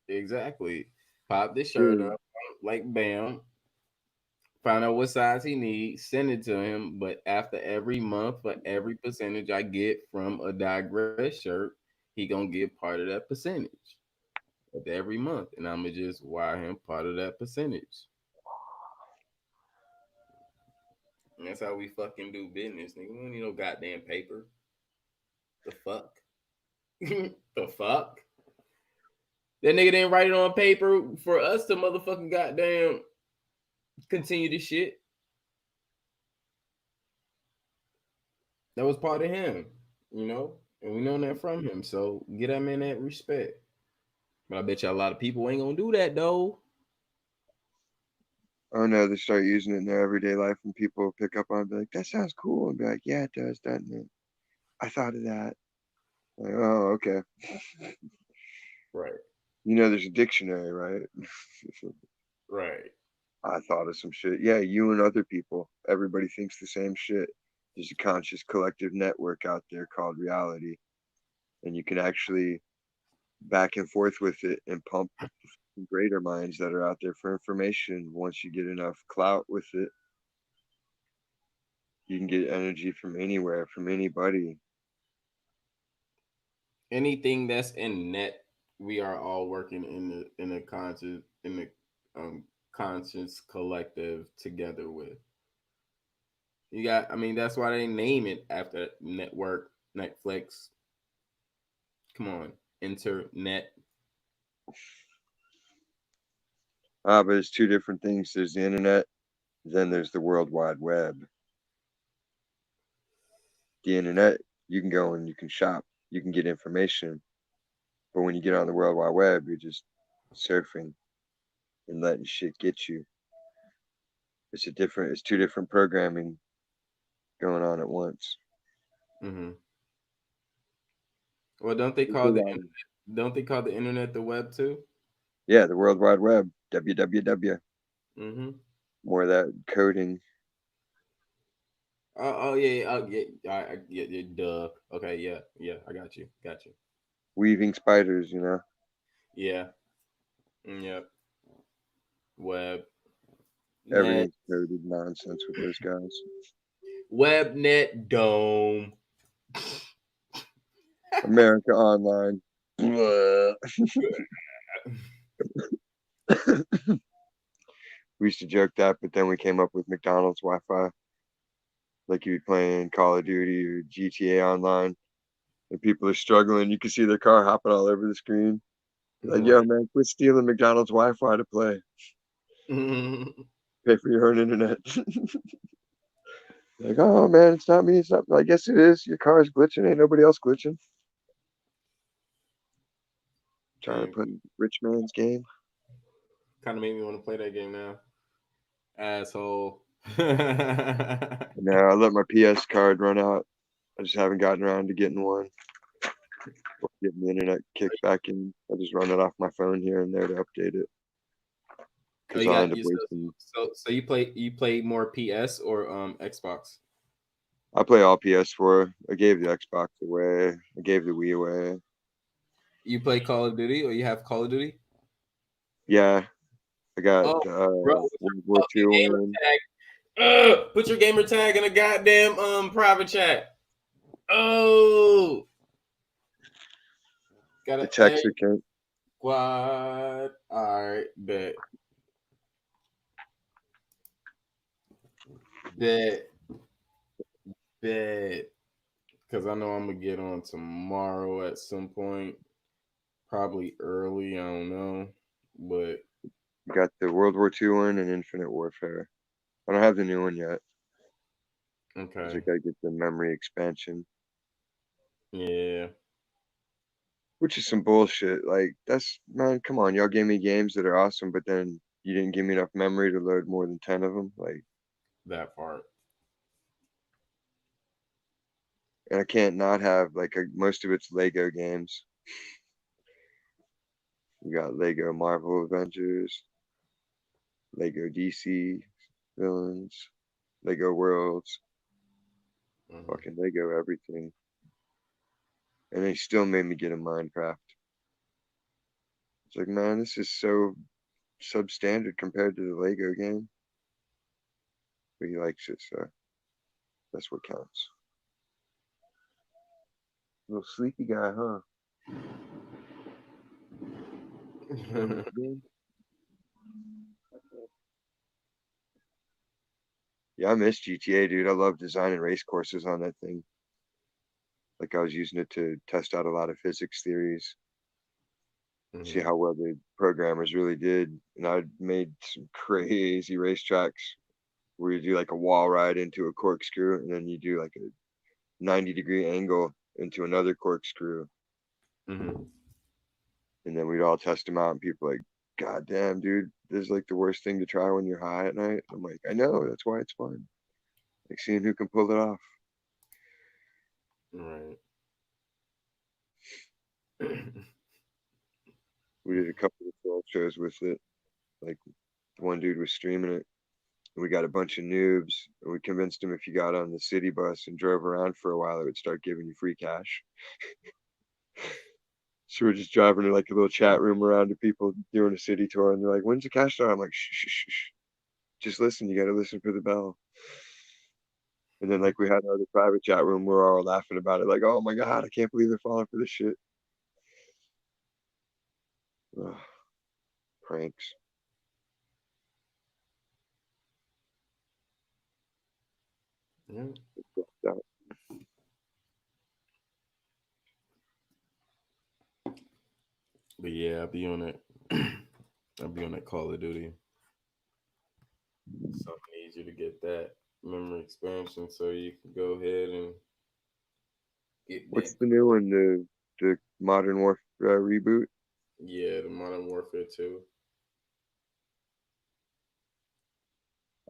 Exactly. Pop this shirt up, like bam. Find out what size he needs, send it to him. But after every month, for every percentage I get from a digress shirt, he gonna get part of that percentage of every month, and I'm gonna just wire him part of that percentage. And that's how we fucking do business, nigga. We don't need no goddamn paper. The fuck? The fuck? That nigga didn't write it on paper for us to motherfucking goddamn continue this shit. That was part of him, you know, and we know that from him. So get that man that respect. But I bet you a lot of people ain't gonna do that though. Oh no, they start using it in their everyday life, and people pick up on it and be like, that sounds cool, and be like, yeah, it does, doesn't it? I thought of that. Like, oh, okay. Right. You know, there's a dictionary, right? Right. I thought of some shit. Yeah, you and other people. Everybody thinks the same shit. There's a conscious collective network out there called reality. And you can actually back and forth with it and pump greater minds that are out there for information. Once you get enough clout with it, you can get energy from anywhere, from anybody. Anything that's in net, we are all working in a conscious collective together with. You got, I mean, that's why they name it after network, Netflix. Come on, internet. But it's two different things. There's the internet, then there's the World Wide Web. The internet, you can go and you can shop, you can get information. But when you get on the World Wide Web, you're just surfing and letting shit get you. It's two different programming going on at once. Mm-hmm. Well, don't they call the internet the web too? Yeah, the World Wide Web, www. Mm-hmm. More of that coding. Yeah, duh. Okay, yeah, I got you. Weaving spiders, you know. Yeah. Yep. Web. Everything's coded nonsense with those guys. WebNet Dome. America Online. We used to joke that, but then we came up with McDonald's Wi-Fi. Like you'd be playing Call of Duty or GTA Online, and people are struggling. You can see their car hopping all over the screen. Like, yo, man, quit stealing McDonald's Wi-Fi to play. Pay for your own internet. Like, oh man, it's not me. It's not. I guess it is. Your car's glitching. Ain't nobody else glitching. Trying to put rich man's game. Kind of made me want to play that game now. Asshole. Now I let my PS card run out. I just haven't gotten around to getting one. Getting the internet kicked back in. I just run it off my phone here and there to update it. So you play more PS or Xbox? I play all PS4. I gave the Xbox away. I gave the Wii away. You play Call of Duty, or you have Call of Duty? Yeah, I got World War II one. Put your gamer tag in a goddamn private chat. Oh, got The a text account. squad. All right, bet. Because I know I'm gonna get on tomorrow at some point, probably early. I don't know, but You got the World War II one and Infinite Warfare. I don't have the new one yet. 'Cause I okay, gotta get the memory expansion, yeah. which is some bullshit. Like that's man, come on, y'all gave me games that are awesome, but then you didn't give me enough memory to load more than 10 of them. Like, That part. and I can't not have like most of it's Lego games. You got Lego Marvel Avengers, Lego DC villains, Lego Worlds, fucking Lego everything. And they still made me get a Minecraft. It's like, man, this is so substandard compared to the Lego game. But he likes it, so that's what counts. Little sleepy guy, huh? Yeah, I miss GTA, dude. I love designing race courses on that thing. Like I was using it to test out a lot of physics theories, see how well the programmers really did. And I made some crazy racetracks where you do like a wall ride into a corkscrew, and then you do like a 90-degree angle into another corkscrew. And then we'd all test them out, and people like, God damn, dude, this is like the worst thing to try when you're high at night. I'm like, I know, that's why it's fun. Like seeing who can pull it off. Right. We did a couple of film shows with it. Like one dude was streaming it. And we got a bunch of noobs, and we convinced him if you got on the city bus and drove around for a while, it would start giving you free cash. So we're just driving to like a little chat room around to people doing a city tour, and they're like, "When's the cash start?" I'm like, "Shh, shh, shh, shh. Just listen. You got to listen for the bell." And then like we had another private chat room, we were all laughing about it, like, "Oh my god, I can't believe they're falling for this shit." Ugh, pranks. Yeah. But yeah, I'll be on it. I'll be on that Call of Duty. Something easier to get that memory expansion, so you can go ahead and get What's that. the new one? The Modern Warfare reboot? Yeah, the Modern Warfare 2.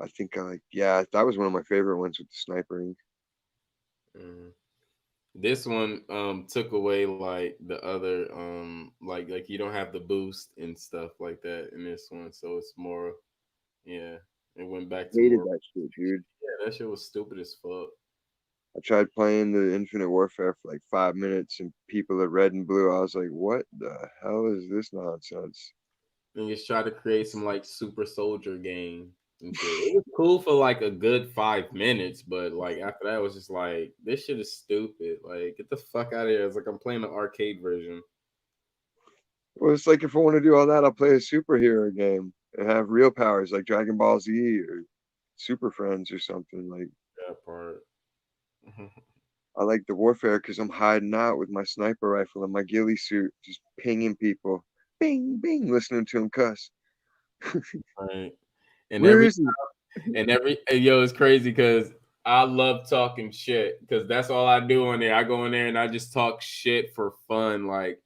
I think yeah, that was one of my favorite ones with the snipering. This one took away like the other like you don't have the boost and stuff like that in this one, so it's more it went back to Hated more. that shit, dude. Yeah, that shit was stupid as fuck. I tried playing the Infinite Warfare for like 5 minutes, and people at red and blue, I was like, what the hell is this nonsense? And just try to create some like super soldier game and shit. It was cool for like a good 5 minutes, but like after that it was just like, this shit is stupid. Like, get the fuck out of here. It's like I'm playing the arcade version. Well, it's like if I want to do all that, I'll play a superhero game and have real powers like Dragon Ball Z or Super Friends or something. Like that part. I like the Warfare because I'm hiding out with my sniper rifle and my ghillie suit, just pinging people, bing, bing, listening to them cuss. Right. And Where every is he? yo, it's crazy because I love talking shit because that's all I do on there. I go in there and I just talk shit for fun. Like,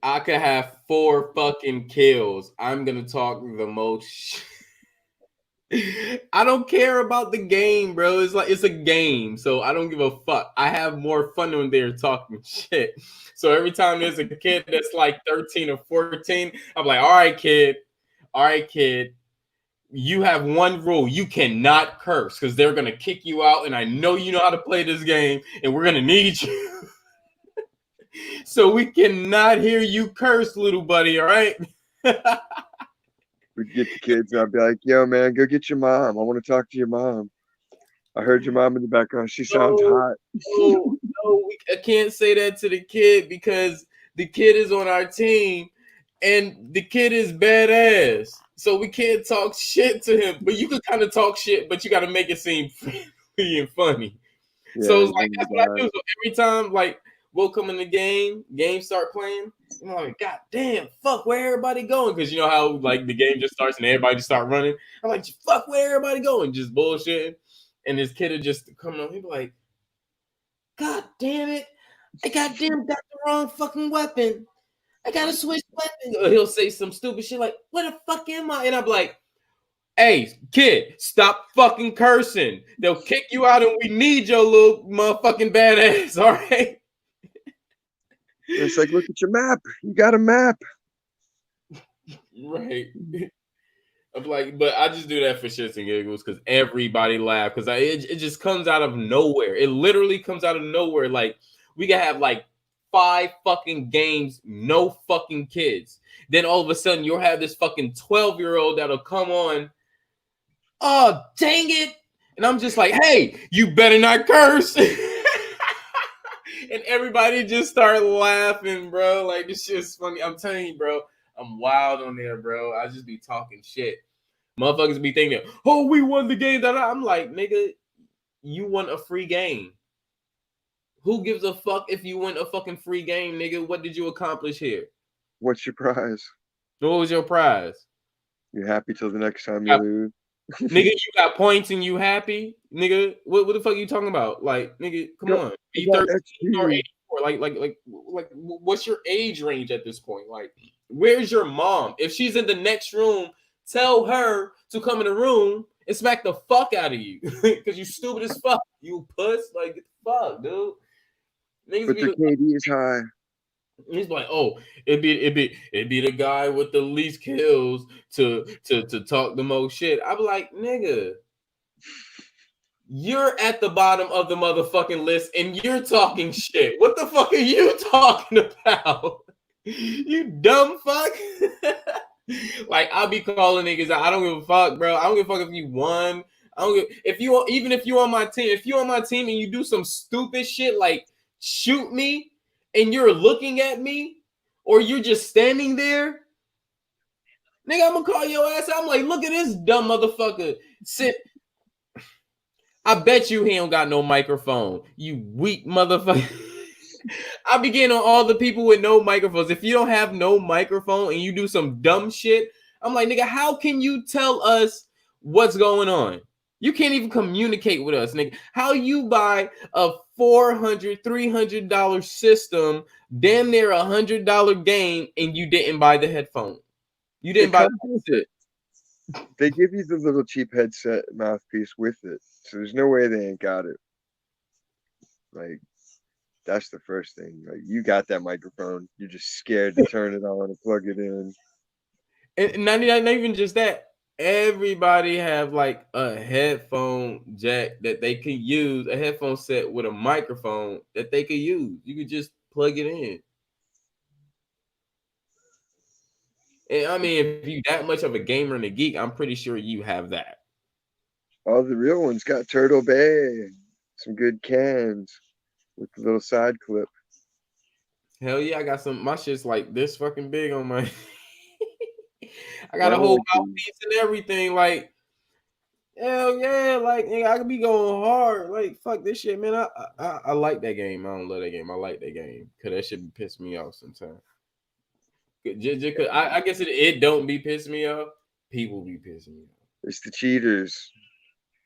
I could have 4 fucking kills. I'm gonna talk the most shit. I don't care about the game, bro. It's like, it's a game, so I don't give a fuck. I have more fun when they're talking shit. So every time there's a kid that's like 13 or 14, I'm like, all right, kid, you have one rule. You cannot curse because they're gonna kick you out, and I know you know how to play this game, and we're gonna need you. So we cannot hear you curse, little buddy, all right? We'd get the kids and I'd be like, yo, man, go get your mom. I want to talk to your mom. I heard your mom in the background. She sounds hot. I can't say that to the kid because the kid is on our team and the kid is badass. So we can't talk shit to him. But you can kind of talk shit, but you got to make it seem friendly and funny. Yeah, So it's like, that's what I do. So every time, like, we'll come in the game start playing, I'm like, God damn, fuck, where everybody going? Because you know how, like, the game just starts and everybody just start running. I'm like, fuck, where everybody going? Just bullshitting. And this kid would just come on, he'd be like, God damn it, I goddamn got the wrong fucking weapon. I gotta switch weapons. Or he'll say some stupid shit like, where the fuck am I? And I'm like, hey, kid, stop fucking cursing. They'll kick you out and we need your little motherfucking badass, all right? It's like, look at your map. You got a map. Right. I'm like, but I just do that for shits and giggles because everybody laugh because it just comes out of nowhere. It literally comes out of nowhere. Like, we can have like 5 fucking games, no fucking kids. Then all of a sudden you'll have this fucking 12-year-old that'll come on. Oh, dang it. And I'm just like, hey, you better not curse. And everybody just start laughing, bro. Like, this shit's funny. I'm telling you, bro. I'm wild on there, bro. I just be talking shit. Motherfuckers be thinking, oh, we won the game. I'm like, nigga, you won a free game. Who gives a fuck if you win a fucking free game, nigga? What did you accomplish here? What's your prize? What was your prize? You happy till the next time you lose? Nigga, you got points and you happy? Nigga, what the fuck are you talking about? Like, nigga, come on. Are you 13 or 84? Like, what's your age range at this point? Like, where's your mom? If she's in the next room, tell her to come in the room and smack the fuck out of you. Because you stupid as fuck. You puss. Like, get the fuck, dude. Niggas but the KD is high. He's like, oh, it'd be the guy with the least kills to talk the most shit. I'm like, nigga, you're at the bottom of the motherfucking list and you're talking shit. What the fuck are you talking about? You dumb fuck. Like, I'll be calling niggas out. I don't give a fuck, bro. I don't give a fuck if you won. I don't give if you on my team. If you on my team and you do some stupid shit like shoot me. And you're looking at me, or you're just standing there, nigga, I'm gonna call your ass out. I'm like, look at this dumb motherfucker. Sit. I bet you he don't got no microphone. You weak motherfucker. I be getting on all the people with no microphones. If you don't have no microphone and you do some dumb shit, I'm like, nigga, how can you tell us what's going on? You can't even communicate with us, nigga. How you buy a $400, $300 system, damn near $100 game, and you didn't buy the headphone? You didn't buy the shit. They give you the little cheap headset mouthpiece with it, so there's no way they ain't got it. Like, that's the first thing. Like, you got that microphone. You're just scared to turn it on and plug it in. And not even just that. Everybody have like a headphone jack that they can use, a headphone set with a microphone that they could use. You could just plug it in. And I mean, if you that much of a gamer and a geek, I'm pretty sure you have that. All the real ones got Turtle Bay, some good cans with the little side clip. Hell yeah, I got some. My shit's like this fucking big on my. I got a whole mouthpiece and everything. Like, hell yeah, like nigga, I could be going hard. Like, fuck this shit, man. I like that game. I don't love that game. I like that game because that shit be pissing me off sometimes. I guess it don't be pissing me off. People be pissing me off. It's the cheaters.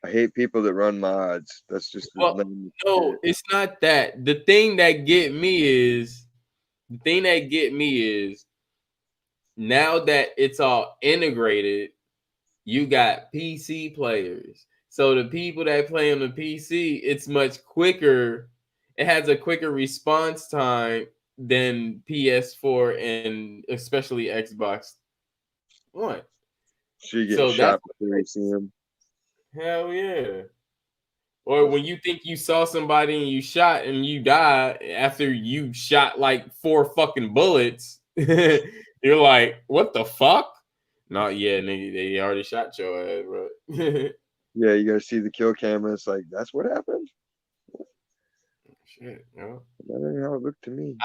I hate people that run mods. That's just no, it's not that. The thing that get me is now that it's all integrated, you got PC players. So the people that play on the PC, it's much quicker. It has a quicker response time than PS4 and especially Xbox One. So you get shot before you see him. Hell yeah. Or when you think you saw somebody and you shot and you die after you shot like 4 fucking bullets, you're like, what the fuck? Not yet, nigga. They already shot your ass, bro. Yeah, you gotta see the kill camera. It's like that's what happened. Shit, yo. That ain't how it looked to me.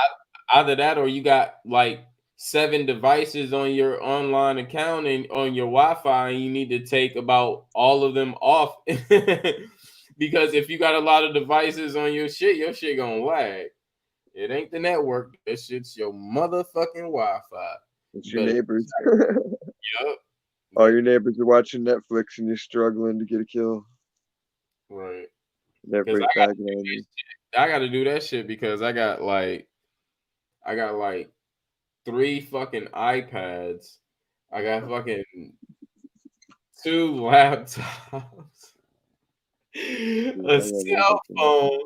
Either that or you got like 7 devices on your online account and on your Wi-Fi, and you need to take about all of them off. Because if you got a lot of devices on your shit gonna lag. It ain't the network. That shit's your motherfucking Wi-Fi. It's your neighbors. Yup. All your neighbors are watching Netflix and you're struggling to get a kill. Right. Everybody's bagging on you. I got to do that shit because I got like 3 fucking iPads. I got fucking 2 laptops, a cell phone,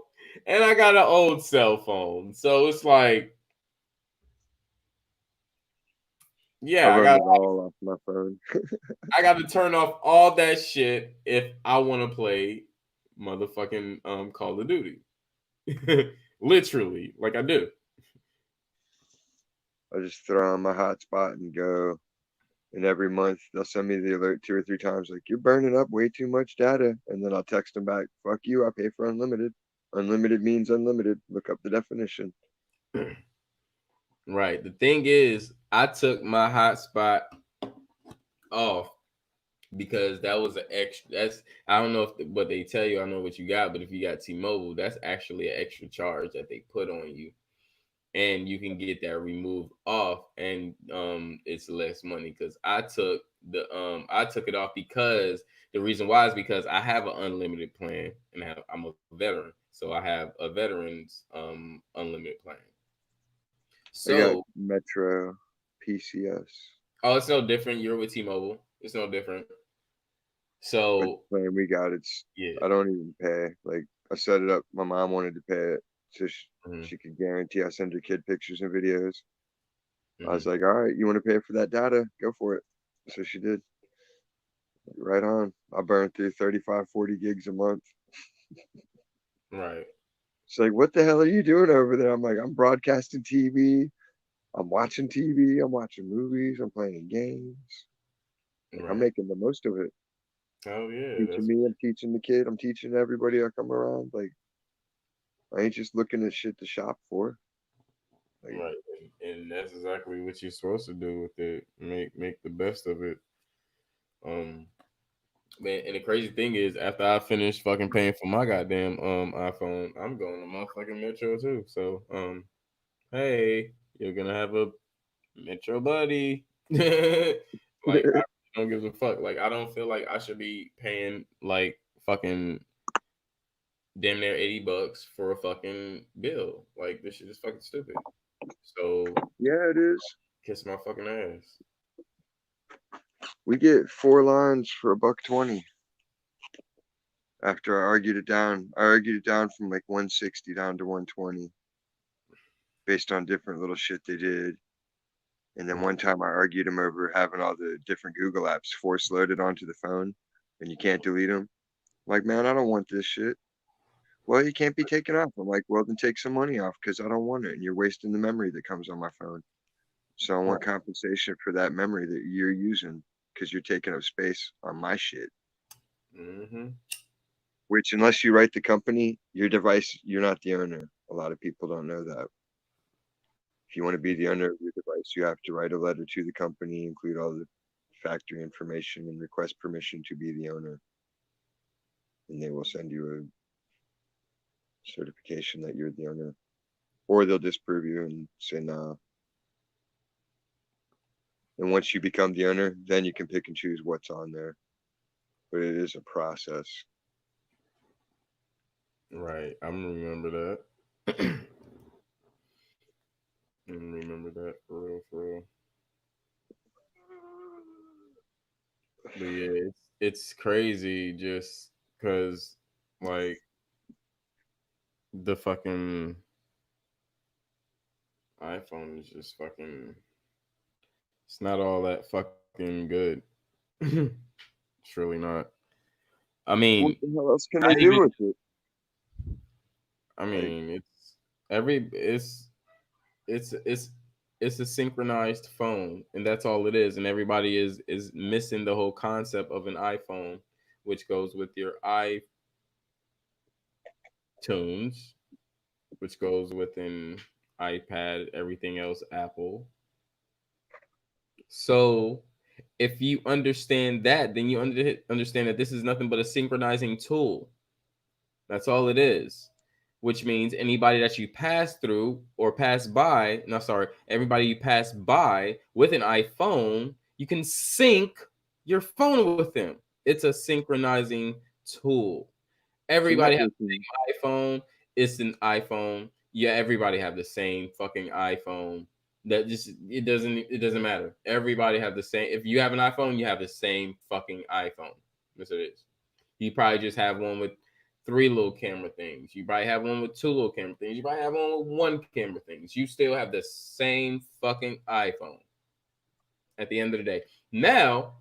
and I got an old cell phone. So it's like, yeah, I run it all off my phone. I got to turn off all that shit if I want to play motherfucking Call of Duty. Literally, like I do. I just throw on my hotspot and go. And every month they'll send me the alert 2 or 3 times, like you're burning up way too much data. And then I'll text them back, fuck you, I pay for unlimited. Unlimited means unlimited. Look up the definition. Right. The thing is, I took my hotspot off because that was an extra. That's I don't know if what they tell you. I know what you got, but if you got T-Mobile, that's actually an extra charge that they put on you, and you can get that removed off, and it's less money. Because I took it off because the reason why is because I have an unlimited plan, and I'm a veteran, so I have a veteran's unlimited plan. So I got Metro PCS. Oh, it's no different. You're with T-Mobile. It's no different. So plan we got, it's I don't even pay. Like I set it up. My mom wanted to pay it so she could guarantee I send her kid pictures and videos. I was like, all right, you want to pay for that data? Go for it. So she did. Right on. I burned through 35, 40 gigs a month. Right. It's like, what the hell are you doing over there? I'm like, I'm broadcasting TV. I'm watching TV. I'm watching movies. I'm playing games. Like, I'm making the most of it. Oh yeah. Teaching me, I'm teaching the kid. I'm teaching everybody I come around. Like, I ain't just looking at shit to shop for. Like, right. And that's exactly what you're supposed to do with it. Make the best of it. Man, and the crazy thing is, after I finish fucking paying for my goddamn iPhone, I'm going to motherfucking Metro too. So hey, you're gonna have a Metro buddy. Like I don't give a fuck. Like I don't feel like I should be paying like fucking damn near $80 for a fucking bill. Like this shit is fucking stupid. So yeah, it is. Kiss my fucking ass. We get 4 lines for $1.20. After I argued it down from like 160 down to 120 based on different little shit they did. And then one time I argued them over having all the different Google apps force loaded onto the phone and you can't delete them. I'm like, man, I don't want this shit. Well, you can't be taken off. I'm like, well, then take some money off because I don't want it. And you're wasting the memory that comes on my phone. So I want compensation for that memory that you're using because you're taking up space on my shit. Mm-hmm. Which, unless you write the company, your device, you're not the owner. A lot of people don't know that. If you want to be the owner of your device, you have to write a letter to the company, include all the factory information, and request permission to be the owner. And they will send you a certification that you're the owner. Or they'll disprove you and say, nah. And once you become the owner, then you can pick and choose what's on there. But it is a process. Right. I'm gonna remember that. I'm gonna remember that for real. But yeah, it's crazy just because like the fucking iPhone is just fucking, it's not all that fucking good. It's really not. I mean, what the hell else can they do with it? I mean, it's It's a synchronized phone, and that's all it is. And everybody is missing the whole concept of an iPhone, which goes with your iTunes, which goes with an iPad, everything else Apple. So if you understand that, then you understand that this is nothing but a synchronizing tool. That's all it is. Which means anybody that you pass through or pass by, everybody you pass by with an iPhone, you can sync your phone with them. It's a synchronizing tool. Everybody has the same iPhone. It's an iPhone. Yeah, everybody have the same fucking iPhone. That just it doesn't matter. Everybody have the same. If you have an iPhone, you have the same fucking iPhone. Yes, it is. You probably just have one with 3 little camera things. You probably have one with 2 little camera things. You probably have one with 1 camera things. You still have the same fucking iPhone at the end of the day. Now,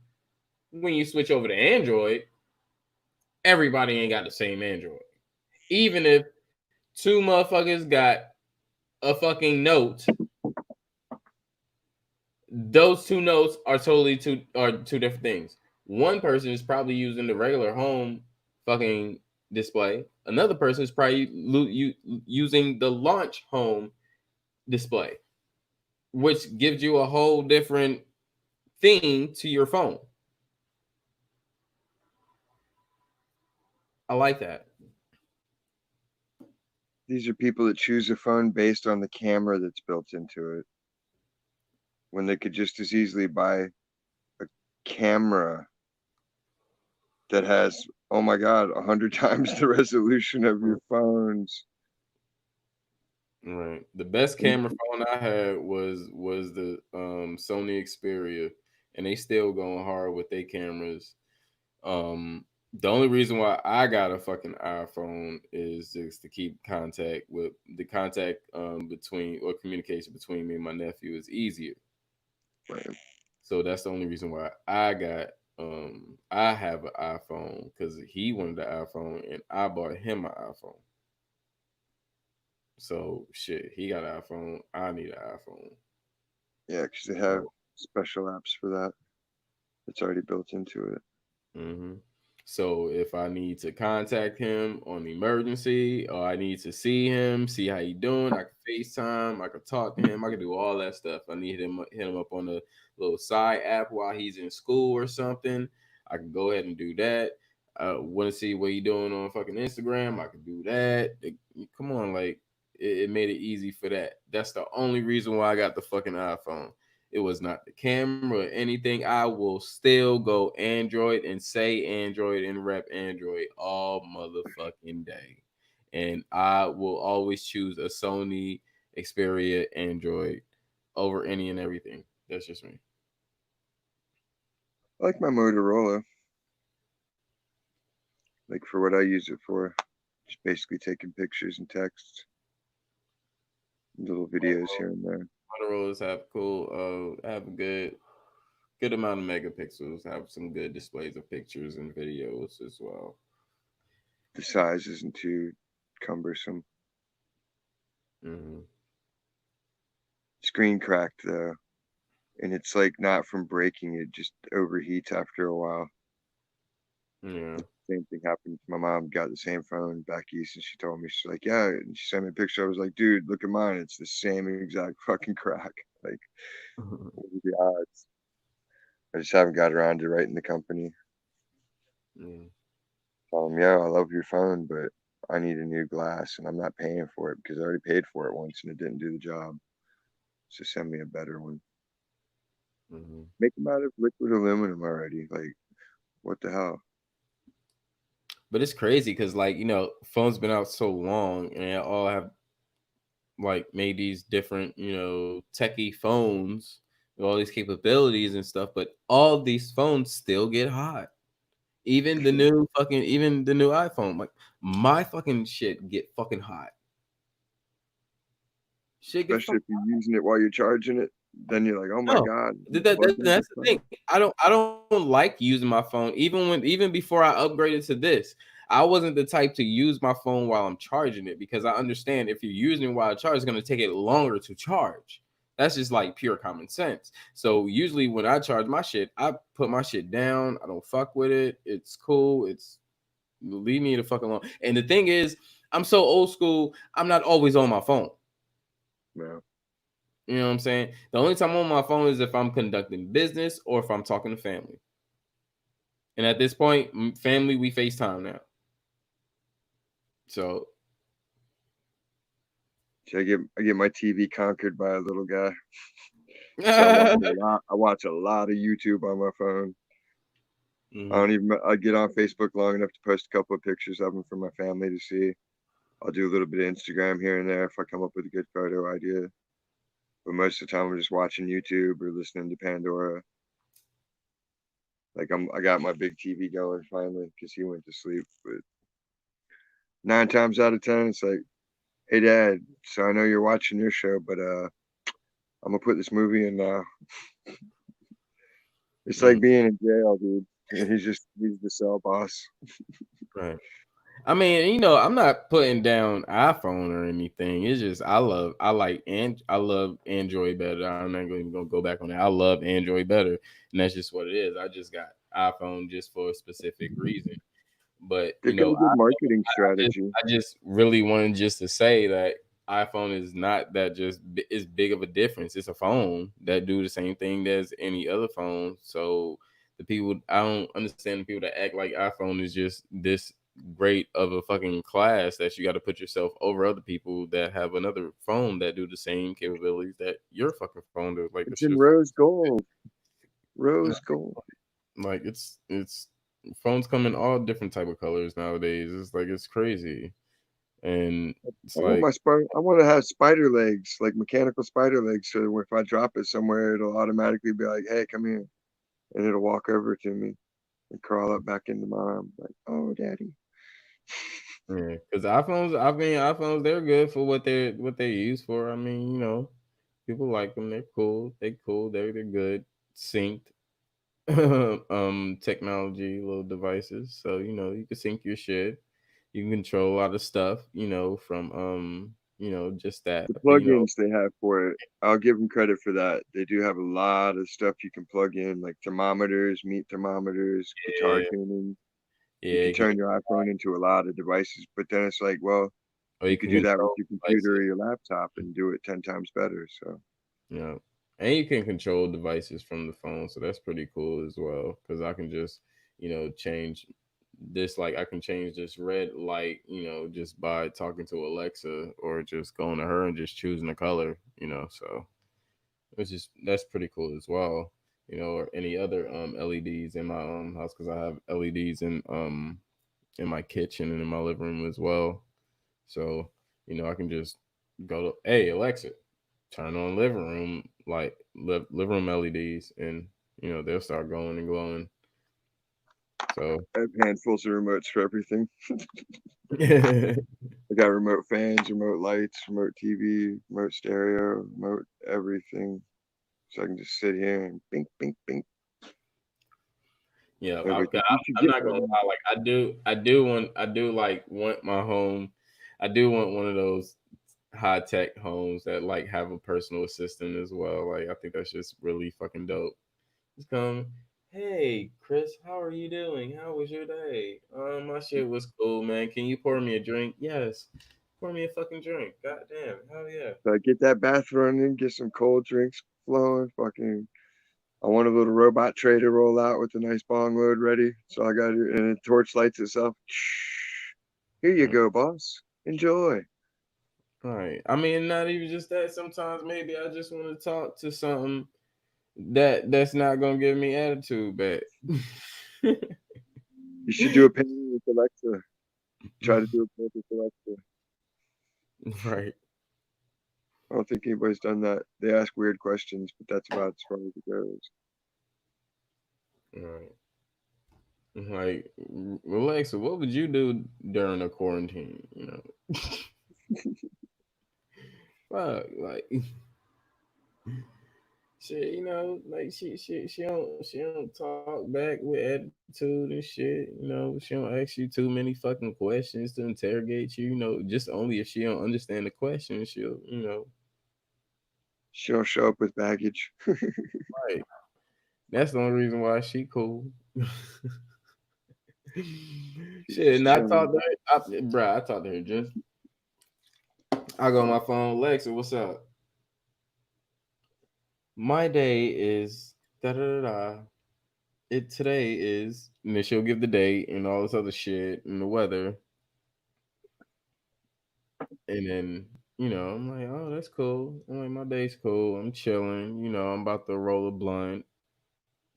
when you switch over to Android, everybody ain't got the same Android. Even if 2 motherfuckers got a fucking Note, those 2 notes are totally two different things. One person is probably using the regular home fucking display. Another person is probably using the launch home display, which gives you a whole different thing to your phone. I like that. These are people that choose a phone based on the camera that's built into it, when they could just as easily buy a camera that has, oh my God, 100 times the resolution of your phones. Right. The best camera phone I had was the Sony Xperia, and they still going hard with their cameras. The only reason why I got a fucking iPhone is just to keep contact between, or communication between me and my nephew is easier. Right. So that's the only reason why I have an iPhone, because he wanted an iPhone and I bought him an iPhone. So shit, he got an iPhone, I need an iPhone. Yeah, because they have special apps for that. It's already built into it. Mm-hmm. So if I need to contact him on emergency, or I need to see him, see how he doing, I can FaceTime, I can talk to him, I can do all that stuff. I need him hit him up on a little side app while he's in school or something. I can go ahead and do that. Want to see what he doing on fucking Instagram? I can do that. Come on, like it made it easy for that. That's the only reason why I got the fucking iPhone. It was not the camera or anything. I will still go Android and say Android and rep Android all motherfucking day. And I will always choose a Sony Xperia Android over any and everything. That's just me. I like my Motorola. Like for what I use it for. Just basically taking pictures and texts. Little videos here and there. Motorola's have a good amount of megapixels, have some good displays of pictures and videos as well. The size isn't too cumbersome. Mm-hmm. Screen cracked though, and it's like not from breaking, it just overheats after a while. Yeah. Same thing happened. My mom got the same phone back east, and she told me, she's like, yeah, and she sent me a picture. I was like, dude, look at mine, it's the same exact fucking crack. Like, what are the odds? I just haven't got around to writing the company. Tell them, yeah, I love your phone, but I need a new glass, and I'm not paying for it because I already paid for it once and it didn't do the job. So send me a better one. Mm-hmm. Make them out of liquid aluminum already. Like, what the hell? But it's crazy because, like, phones been out so long and they all have like made these different, techie phones with all these capabilities and stuff, but all these phones still get hot. Even the new iPhone, like my fucking shit get fucking hot. Especially if you're using it while you're charging it, then you're like, oh my God. That's the thing. I don't like using my phone. Even before I upgraded to this, I wasn't the type to use my phone while I'm charging it, because I understand if you're using it while I charge, it's going to take it longer to charge. That's just like pure common sense. So usually when I charge my shit, I put my shit down. I don't fuck with it. It's cool. It's leave me the fuck alone. And the thing is, I'm so old school. I'm not always on my phone. Yeah. You know what I'm saying? The only time I'm on my phone is if I'm conducting business or if I'm talking to family. And at this point, family, we FaceTime now. So I get my TV conquered by a little guy. So I watch a lot of YouTube on my phone. I get on Facebook long enough to post a couple of pictures of them for my family to see. I'll do a little bit of Instagram here and there if I come up with a good photo idea. But most of the time I'm just watching YouTube or listening to Pandora. Like I got my big TV going finally because he went to sleep. But 9 times out of 10, it's like, hey Dad, so I know you're watching your show, but I'm gonna put this movie in now. It's like being in jail, dude. He's the cell boss. Right. I mean, you know, I'm not putting down iPhone or anything. It's just I love Android better. I'm not even gonna go back on that. I love Android better, and that's just what it is. I just got iPhone just for a specific reason. But you know, a good marketing strategy. I just really wanted just to say that iPhone is not that just is big of a difference. It's a phone that do the same thing as any other phone. So the people, I don't understand the people that act like iPhone is just this great of a fucking class that you got to put yourself over other people that have another phone that do the same capabilities that your fucking phone does. Like it's in rose gold. Rose gold. Like it's phones come in all different type of colors nowadays. It's like it's crazy. And it's I want to have spider legs, like mechanical spider legs, so if I drop it somewhere, it'll automatically be like, "Hey, come here," and it'll walk over to me and crawl up back into my arm, like, "Oh, Daddy." Yeah, because iPhones, they're good for what they're used for. I mean, you know, people like them. They're cool. They're good. Synced technology, little devices. So you know, you can sync your shit. You can control a lot of stuff, you know, from you know, just that. The plugins they have for it, I'll give them credit for that. They do have a lot of stuff you can plug in, like thermometers, meat thermometers, guitar tuning. Yeah, you can turn your iPhone into a lot of devices, but then it's like, well, you can do that with your computer or your laptop and do it 10 times better. So yeah, and you can control devices from the phone, so that's pretty cool as well. Because I can just, you know, change this, like I can change this red light, you know, just by talking to Alexa or just going to her and just choosing a color, you know. So that's pretty cool as well, you know. Or any other LEDs in my house, because I have LEDs in my kitchen and in my living room as well. So you know, I can just go to, hey Alexa, turn on living room living room LEDs, and you know they'll start going and glowing. So I have handfuls of remotes for everything. I got remote fans, remote lights, remote TV, remote stereo, remote everything. So I can just sit here and bink, bink, bink. Yeah, I'm not gonna lie. Like I do want my home. I do want one of those high tech homes that like have a personal assistant as well. Like I think that's just really fucking dope. Just come, hey Chris, how are you doing? How was your day? My shit was cool, man. Can you pour me a drink? Yes. Pour me a fucking drink. God damn, hell yeah. So I get that bath running, get some cold drinks flowing, fucking. I want a little robot tray to roll out with a nice bong load ready. So I got it, and it torch lights itself. Here you go, boss. Enjoy. Right. I mean, not even just that. Sometimes maybe I just want to talk to something that's not gonna give me attitude back. You should do a panel with Alexa. Try to do a panel with Alexa. Right. I don't think anybody's done that. They ask weird questions, but that's about as far as it goes. Right. Like, Alexa, what would you do during a quarantine? You know, fuck, like, shit. You know, like she don't talk back with attitude and shit. You know, she don't ask you too many fucking questions to interrogate you. You know, just only if she don't understand the question, she'll, you know. She don't show up with baggage. Right. That's the only reason why she cool. Shit, and I talked to her, I talked to her just. I go on my phone, Lexa, what's up? My day is da da da da. It today is, and then she'll give the date and all this other shit and the weather. And then, I'm like, oh, that's cool. I'm like, my day's cool. I'm chilling. I'm about to roll a blunt,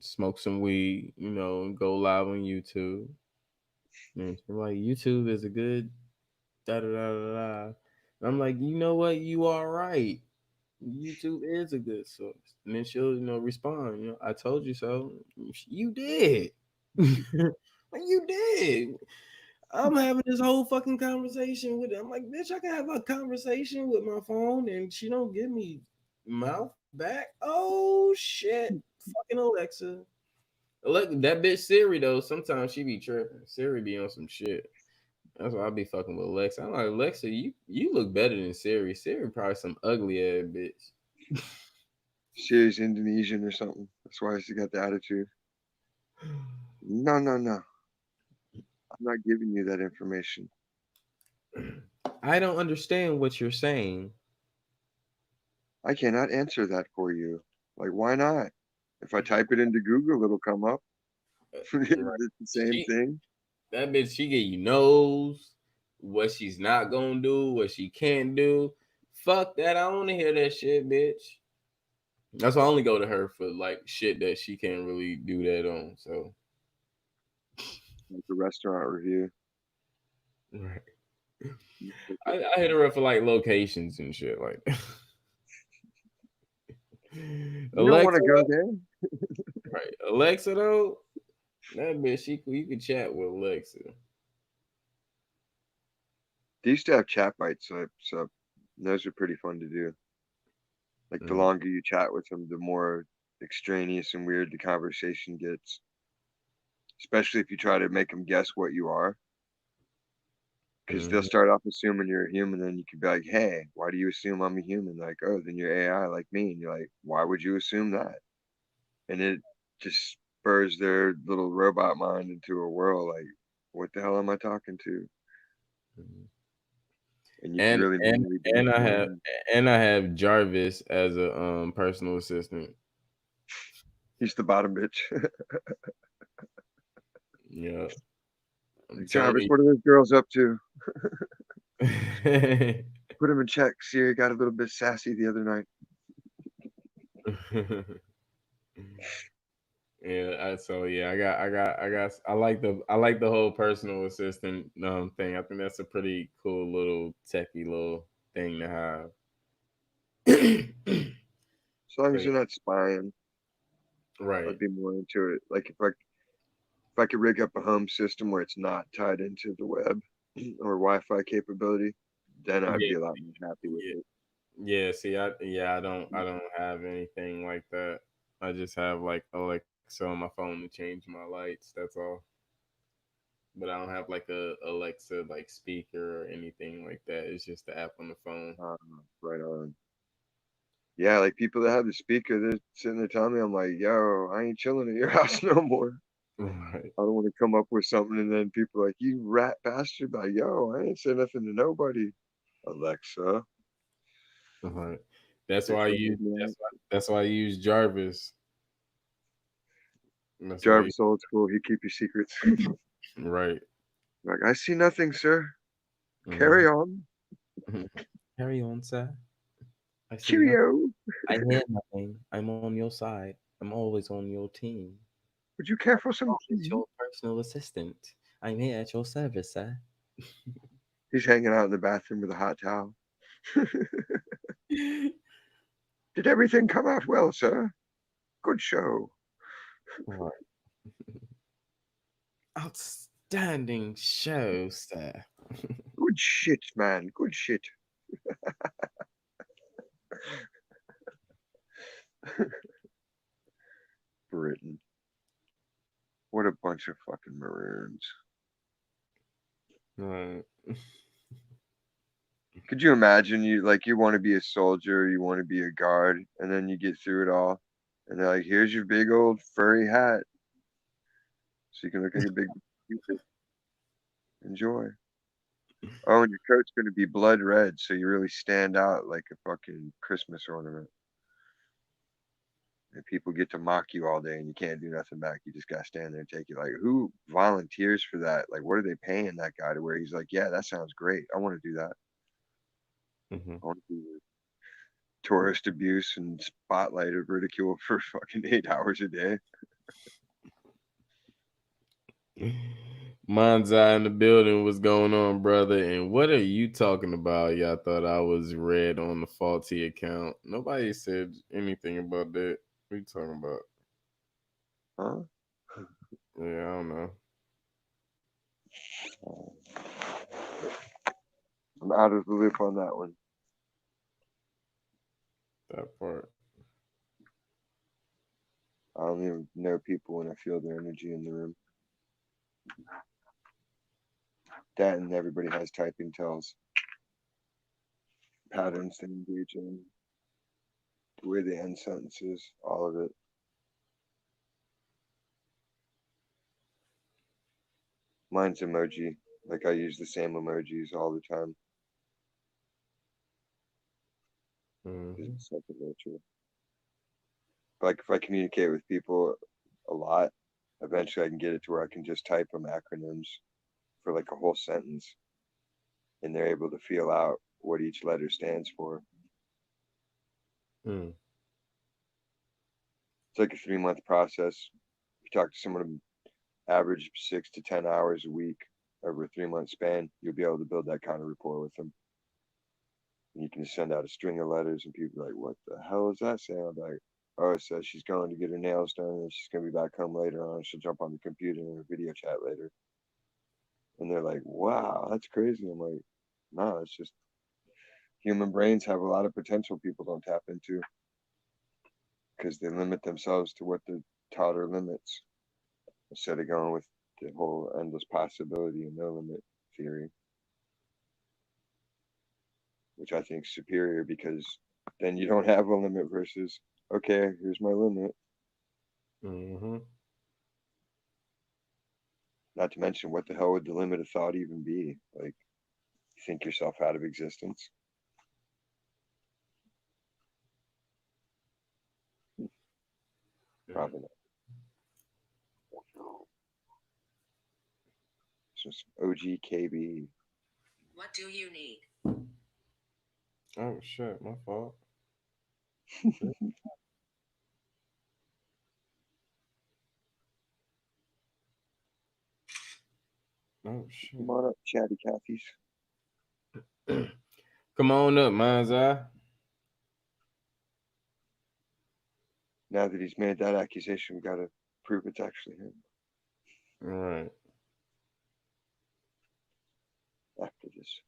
smoke some weed, and go live on YouTube. And she's like, YouTube is a good da da da da da. And I'm like, you know what? You are right. YouTube is a good source. And then she'll, respond, I told you so. You did. You did. I'm having this whole fucking conversation with it. I'm like, bitch, I can have a conversation with my phone and she don't give me mouth back. Oh shit. Fucking Alexa. Look, that bitch Siri though, sometimes she be tripping. Siri be on some shit. That's why I be fucking with Alexa. I'm like, Alexa, you look better than Siri. Siri probably some ugly ass bitch. Siri's Indonesian or something. That's why she got the attitude. No. I'm not giving you that information. I don't understand what you're saying. I cannot answer that for you. Like, why not? If I type it into Google, it'll come up. It's the same thing. That bitch, she get you knows what she's not gonna do, what she can't do. Fuck that. I don't want to hear that shit, bitch. That's why I only go to her for like shit that she can't really do that on. So like the restaurant review. Right. I hit her up for like locations and shit like You don't want to go there? Right. Alexa though, that bitch, you can chat with Alexa. They used to have chat bites, so those are pretty fun to do. Like the longer you chat with them, the more extraneous and weird the conversation gets. Especially if you try to make them guess what you are. Because they'll start off assuming you're a human, and you can be like, hey, why do you assume I'm a human? Like, oh, then you're AI like me. And you're like, why would you assume that? And it just spurs their little robot mind into a world like, what the hell am I talking to? And you can really I have Jarvis as a personal assistant. He's the bottom bitch. Yeah. Jarvis, what are those girls up to? Put him in check. Siri got a little bit sassy the other night. I like the whole personal assistant thing. I think that's a pretty cool little techie little thing to have. As long as you're not spying, right? I'd be more into it. Like if I could rig up a home system where it's not tied into the web or Wi-Fi capability, then I'd be a lot more happy with it. Yeah, see, I don't have anything like that. I just have like Alexa on my phone to change my lights. That's all. But I don't have like a Alexa like speaker or anything like that. It's just the app on the phone. Right on. Yeah, like people that have the speaker, they're sitting there telling me, I'm like, yo, I ain't chilling at your house no more. Right. I don't want to come up with something and then people are like, you rat bastard. Like, yo, I ain't saying nothing to nobody. Alexa. Right. That's why I use Jarvis. Jarvis old school. He keep your secrets. Right. Like, I see nothing, sir. Carry on. Carry on, sir. Cheerio. I hear nothing. I'm on your side. I'm always on your team. Would you care for some tea? Your personal assistant. I'm here at your service, sir. He's hanging out in the bathroom with a hot towel. Did everything come out well, sir? Good show. Right. Outstanding show, sir. Good shit, man. Good shit. Britain. What a bunch of fucking maroons. Right. Could you imagine you want to be a soldier, you want to be a guard, and then you get through it all, and they're like, "Here's your big old furry hat, so you can look like a big Cupid. Enjoy." Oh, and your coat's gonna be blood red, so you really stand out like a fucking Christmas ornament. And people get to mock you all day, and you can't do nothing back. You just gotta stand there and take it. Like, who volunteers for that? Like, what are they paying that guy to wear? He's like, yeah, that sounds great. I want to do that. Mm-hmm. I want to do tourist abuse and spotlight of ridicule for fucking 8 hours a day. Manzai in the building. What's going on, brother? And what are you talking about? Y'all thought I was red on the faulty account. Nobody said anything about that. What are you talking about? Huh? Yeah, I don't know. I'm out of the loop on that one. That part. I don't even know people when I feel their energy in the room. That and everybody has typing tells. Patterns they engage in. The way they end sentences, all of it. Mine's emoji. Like I use the same emojis all the time. It's second nature. Like if I communicate with people a lot, eventually I can get it to where I can just type them acronyms for like a whole sentence, and they're able to feel out what each letter stands for. Mm. It's like a 3-month process. If you talk to someone average 6 to 10 hours a week over a 3-month span, you'll be able to build that kind of rapport with them. And you can send out a string of letters and people are like, what the hell is that saying? I'm like, oh, it says she's going to get her nails done and she's going to be back home later on. She'll jump on the computer and video chat later. And they're like, wow, that's crazy. I'm like, no, it's just human brains have a lot of potential people don't tap into because they limit themselves to what the taught are limits instead of going with the whole endless possibility and no limit theory, which I think is superior because then you don't have a limit versus, okay, here's my limit. Mm-hmm. Not to mention, what the hell would the limit of thought even be? Like, you think yourself out of existence? Probably not. It's just OGKB. What do you need? Oh shit, my fault. Oh shit. Come on up, chatty Cathy's. Come on up, Manzai. Now that he's made that accusation, we gotta prove it's actually him. All right. After this.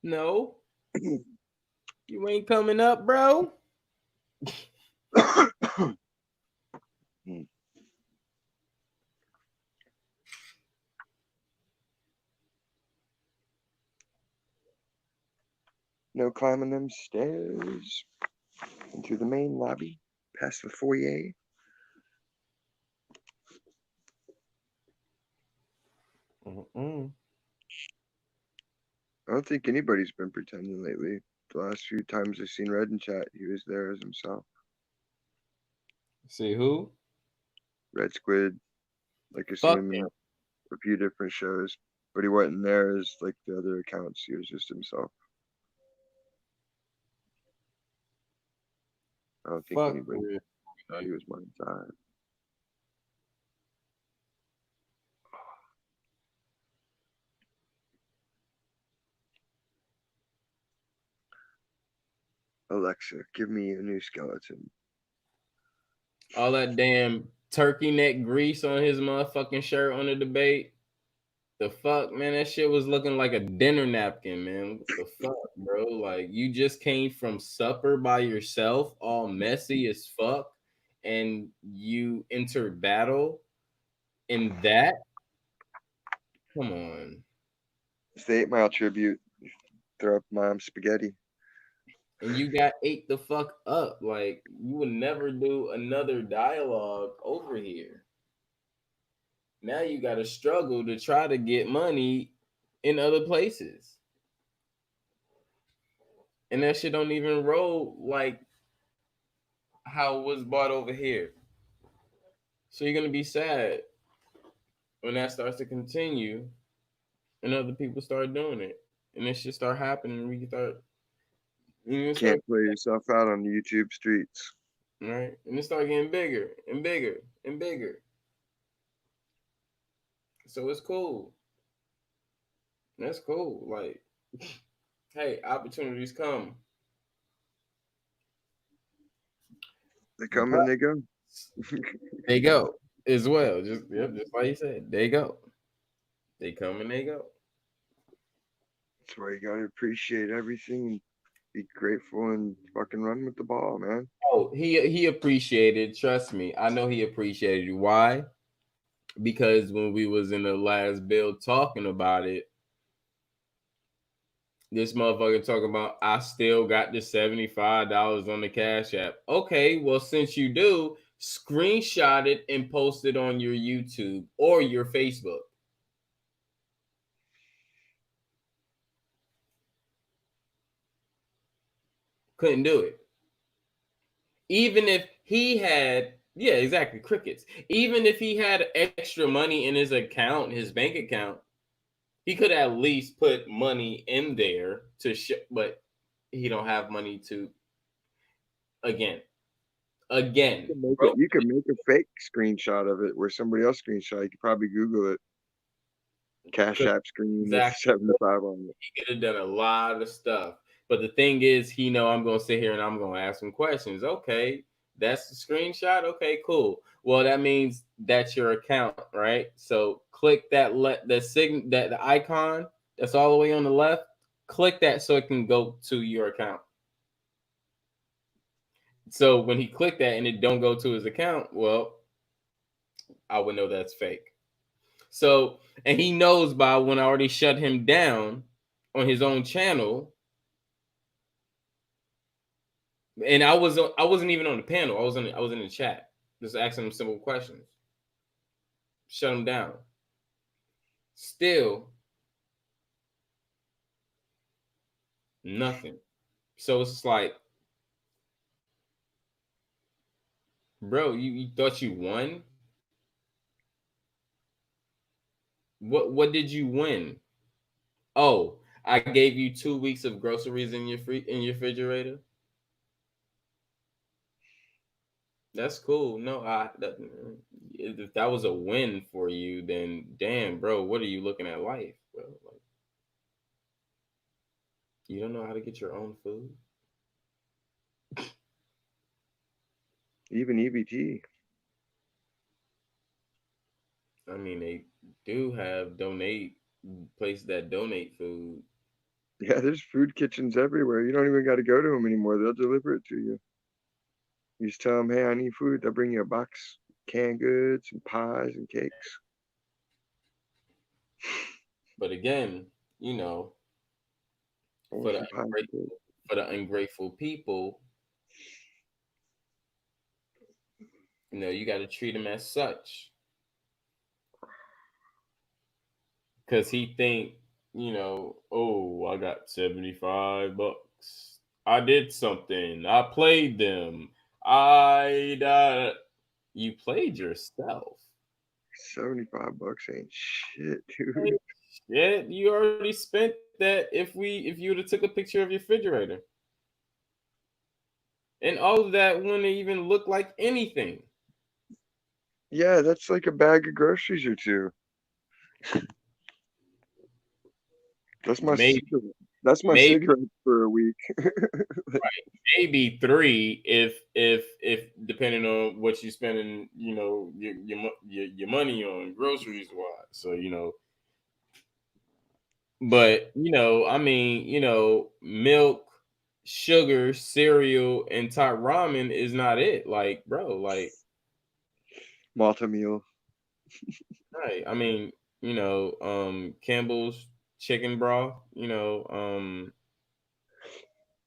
No. You ain't coming up, bro. No climbing them stairs into the main lobby, past the foyer. Mm-mm. I don't think anybody's been pretending lately. The last few times I've seen Red in chat, he was there as himself. See who? Red Squid. Like I've seen Fuck him in him. a few different shows, but he wasn't there as like the other accounts. He was just himself. I don't think Fuck anybody you. thought he was my side. Alexa, give me a new skeleton. All that damn turkey neck grease on his motherfucking shirt on the debate. The fuck, man, that shit was looking like a dinner napkin, man. What the fuck, bro? Like, you just came from supper by yourself, all messy as fuck, and you enter battle in that? Come on. It's the 8 Mile tribute. Throw up mom's spaghetti. And you got ate the fuck up. Like, you would never do another dialogue over here. Now you got to struggle to try to get money in other places. And that shit don't even roll like how it was bought over here. So you're going to be sad when that starts to continue and other people start doing it. And this shit start happening and we start... Can't play yourself out on the YouTube streets. Right? And it start getting bigger and bigger and bigger. So it's cool. That's cool. Like, hey, opportunities come. They come and they go. They go as well. Just like you said. They go. They come and they go. That's why you gotta appreciate everything. Be grateful and fucking run with the ball, man. Oh, he appreciated. Trust me, I know he appreciated you. Why? Because when we was in the last build talking about it, this motherfucker talking about I still got the $75 on the Cash App. Okay, well, since you do, screenshot it and post it on your YouTube or your Facebook. Couldn't do it. Even if he had, yeah, exactly, crickets. Even if he had extra money in his account, his bank account, he could at least put money in there to show, but he don't have money to. Again. You could make a fake screenshot of it where somebody else screenshot. You could probably Google it. Cash App screen Exactly. 75 on it. He could have done a lot of stuff. But the thing is, he know I'm going to sit here and I'm going to ask him questions. Okay, that's the screenshot. Okay, cool. Well, that means that's your account, right? So click that the icon that's all the way on the left. Click that so it can go to your account. So when he clicked that and it don't go to his account, well, I would know that's fake. So, and he knows by when I already shut him down on his own channel. And I wasn't even on the panel. I was in the chat, just asking him simple questions. Shut him down. Still, nothing. So it's just like, bro, you thought you won? What did you win? Oh, I gave you 2 weeks of groceries in your refrigerator. That's cool. No, if that was a win for you, then damn, bro, what are you looking at life, bro? Like, you don't know how to get your own food. Even EBT. I mean, they do have places that donate food. Yeah, there's food kitchens everywhere. You don't even got to go to them anymore. They'll deliver it to you. You just tell them, hey, I need food. They'll bring you a box, canned goods, and pies and cakes. But again, you know, for the ungrateful people, you know, you got to treat them as such. Because he think, you know, oh, I got $75. I did something. I played them. You played yourself. $75 ain't shit, dude. Yeah, you already spent that if you would have took a picture of your refrigerator. And all of that wouldn't even look like anything. Yeah, that's like a bag of groceries or two. That's my maybe cigarette for a week. right, maybe 3 if depending on what you're spending, your money on groceries wise. So but I mean, milk, sugar, cereal, and top ramen is not it. Like, bro, like Malta meal. right. I mean, Campbell's chicken broth, No,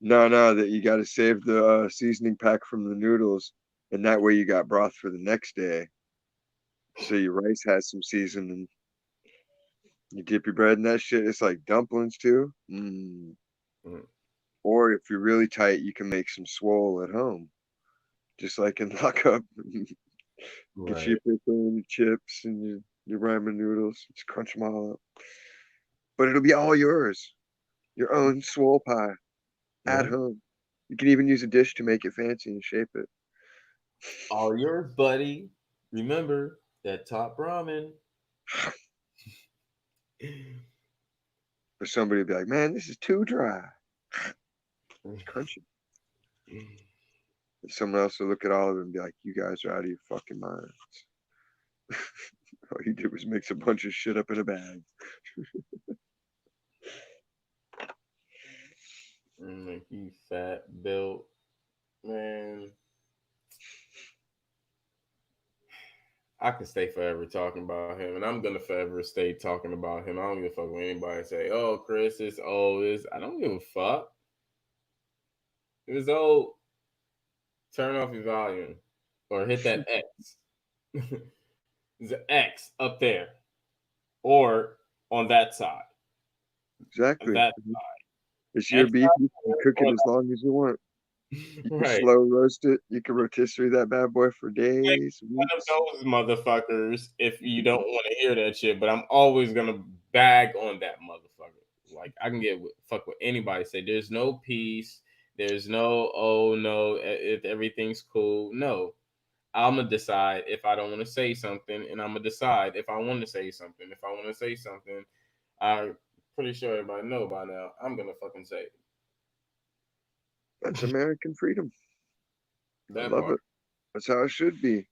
that you got to save the seasoning pack from the noodles, and that way you got broth for the next day. So your rice has some seasoning. You dip your bread in that shit. It's like dumplings too. Or if you're really tight, you can make some swole at home, just like in lockup. Get your pickle and your chips and your ramen noodles. Just crunch them all up. But it'll be all yours. Your own swole pie at home. You can even use a dish to make it fancy and shape it. All yours, buddy. Remember that top ramen. For somebody to be like, man, this is too dry. It's crunchy. And someone else will look at all of it and be like, you guys are out of your fucking minds. All you did was mix a bunch of shit up in a bag. You fat built man. I could stay forever talking about him, and I'm gonna forever stay talking about him. I don't give a fuck when anybody say, "Oh, Chris is old." I don't give a fuck. If it's old, turn off your volume or hit that X. There's an X up there, or on that side. Exactly. That side. It's your beef. You can cook it as long as you want. You can slow roast it. You can rotisserie that bad boy for days. One of those motherfuckers, if you don't want to hear that shit, but I'm always gonna bag on that motherfucker. Like I can fuck with anybody. Say there's no peace. There's no if everything's cool. No, I'm gonna decide if I don't want to say something, and I'm gonna decide if I want to say something. If I want to say something, I'm pretty sure everybody know by now. I'm gonna fucking say it. That's American freedom. I love part. it. That's how it should be.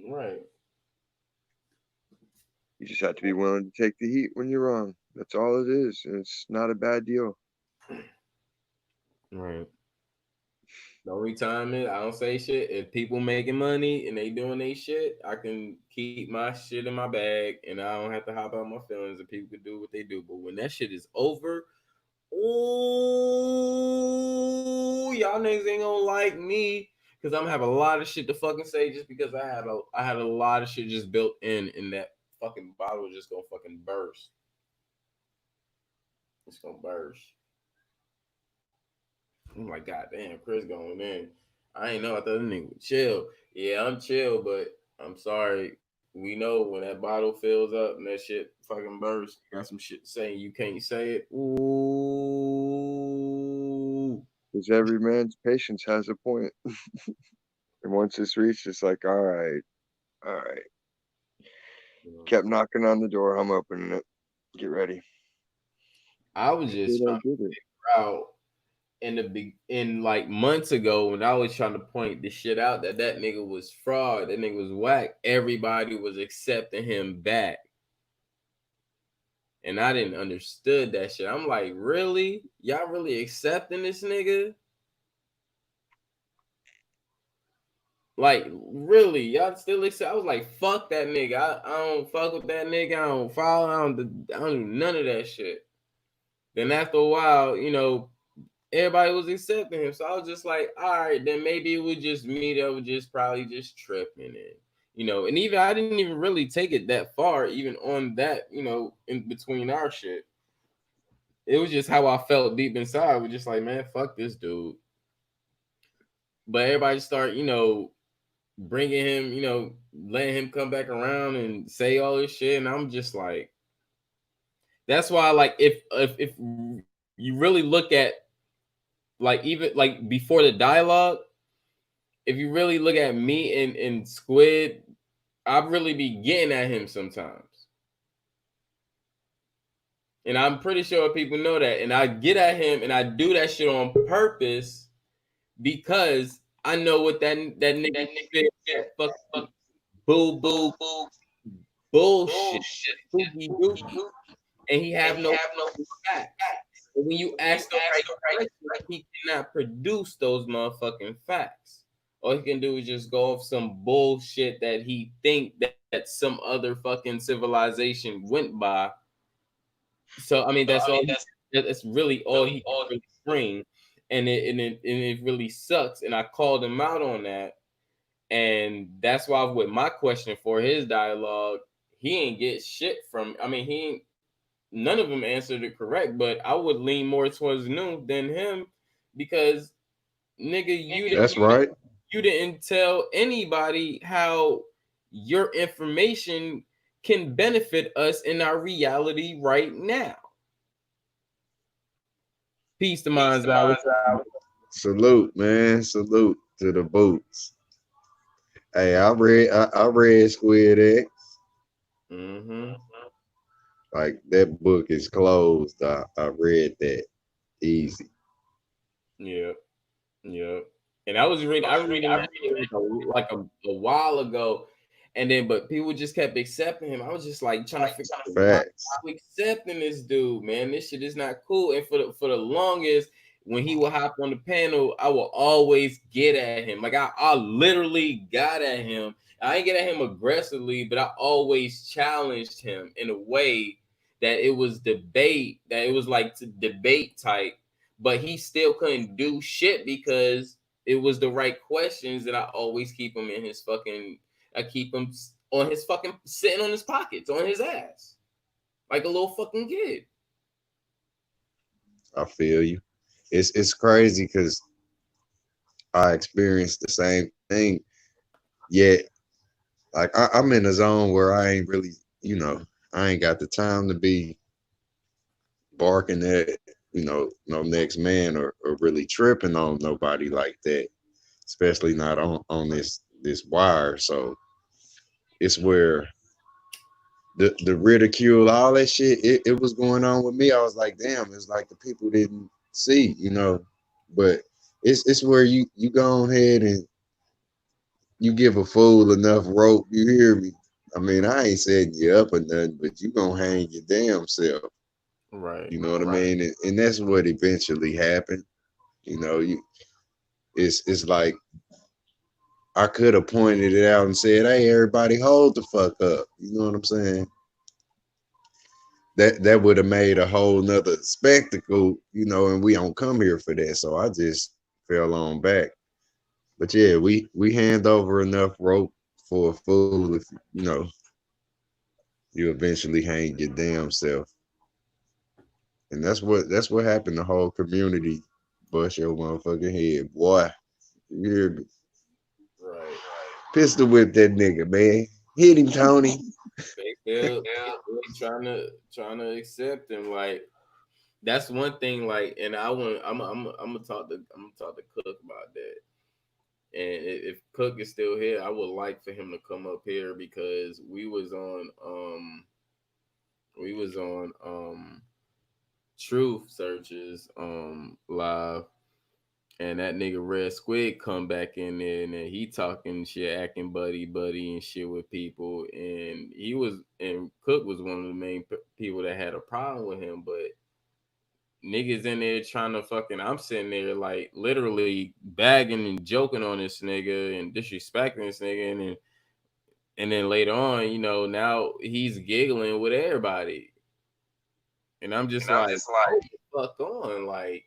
Right. You just have to be willing to take the heat when you're wrong. That's all it is. And it's not a bad deal. Right. The only time I don't say shit, if people making money and they doing their shit, I can keep my shit in my bag and I don't have to hop out my feelings and people can do what they do. But when that shit is over, ooh, y'all niggas ain't gonna like me because I'm gonna have a lot of shit to fucking say just because I had a lot of shit just built in that fucking bottle just gonna fucking burst. It's gonna burst. I'm like, God damn, Chris going in. I ain't know. I thought the nigga would chill. Yeah, I'm chill, but I'm sorry. We know when that bottle fills up and that shit fucking bursts, you got some shit saying you can't say it. Ooh. Because every man's patience has a point. And once it's reached, it's like, all right. Kept knocking on the door. I'm opening it. Get ready. I was just trying to figure out in like months ago when I was trying to point the shit out that nigga was fraud, that nigga was whack. Everybody was accepting him back, and I didn't understood that shit. I'm like, really? Y'all really accepting this nigga? Like, really? Y'all still accept? I was like, fuck that nigga. I don't fuck with that nigga. I don't follow. I don't do none of that shit. Then after a while, everybody was accepting him. So I was just like, all right, then maybe it was just me that was just probably just tripping it. And even I didn't even really take it that far, even on that, in between our shit. It was just how I felt deep inside. I was just like, man, fuck this dude. But everybody start, bringing him, letting him come back around and say all this shit. And I'm just like, that's why, like, if you really look at, like, even like before the dialogue, if you really look at me and Squid, I really be getting at him sometimes. And I'm pretty sure people know that. And I get at him and I do that shit on purpose because I know what that nigga said, fuck, boo, bullshit. And he have no facts. But when you ask the right question, he cannot produce those motherfucking facts. All he can do is just go off some bullshit that he think that some other fucking civilization went by. So I mean that's really all he can really bring, and it really sucks. And I called him out on that, and that's why with my question for his dialogue, he ain't get shit from. I mean, none of them answered it correct, but I would lean more towards New than him because nigga, That's right. You didn't tell anybody how your information can benefit us in our reality right now. Peace to minds out. Salute, man. Salute to the boots. Hey, I read Squid X. Like that book is closed. I read that easy. Yeah. And I was reading like a while ago, and then but people just kept accepting him. I was just like trying to figure out why I'm accepting this dude, man. This shit is not cool. And for the longest, when he would hop on the panel, I will always get at him. Like I literally got at him. I ain't get at him aggressively, but I always challenged him in a way that it was debate, that it was like to debate type, but he still couldn't do shit because it was the right questions, and I always keep him in his fucking, I keep him on his fucking, sitting on his pockets, on his ass, like a little fucking kid. I feel you. It's crazy because I experienced the same thing, yet like I'm in a zone where I ain't really, I ain't got the time to be barking at, no next man or really tripping on nobody like that, especially not on this wire. So it's where the ridicule, all that shit, it was going on with me. I was like, damn, it's like the people didn't see, but it's where you go ahead and you give a fool enough rope, you hear me? I mean, I ain't setting you up or nothing, but you gonna hang your damn self. Right. You know what I mean? And that's what eventually happened. It's like I could have pointed it out and said, hey, everybody hold the fuck up. You know what I'm saying? That would have made a whole nother spectacle, and we don't come here for that. So I just fell on back. But yeah, we hand over enough rope for a fool if you eventually hang your damn self. And that's what happened. The whole community bust your motherfucking head, boy. You hear me? Right. Pistol whip that nigga, man. Hit him, Tony. They trying to accept him. Like that's one thing. Like, and I'm gonna talk to Cook about that. And if Cook is still here, I would like for him to come up here because we was on Truth Searches live, and that nigga Red Squid come back in there and he talking shit, acting buddy and shit with people, and Cook was one of the main people that had a problem with him, but niggas in there trying to fucking, I'm sitting there like literally bagging and joking on this nigga and disrespecting this nigga, and then later on, now he's giggling with everybody. And I'm just like, fuck on, like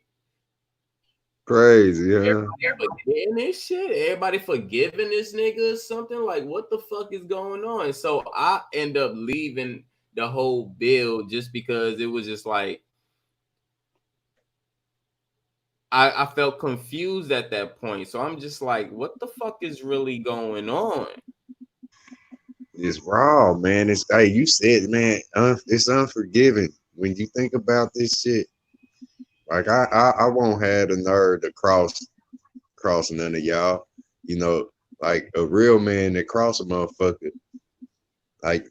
crazy, yeah. Forgetting this shit, everybody forgiving this nigga or something. Like, what the fuck is going on? So I end up leaving the whole bill just because it was just like I felt confused at that point. So I'm just like, what the fuck is really going on? It's raw, man. It's, hey, you said, man, it's unforgiving when you think about this shit. Like I won't have the nerve to cross none of y'all. You know, like a real man that cross a motherfucker, like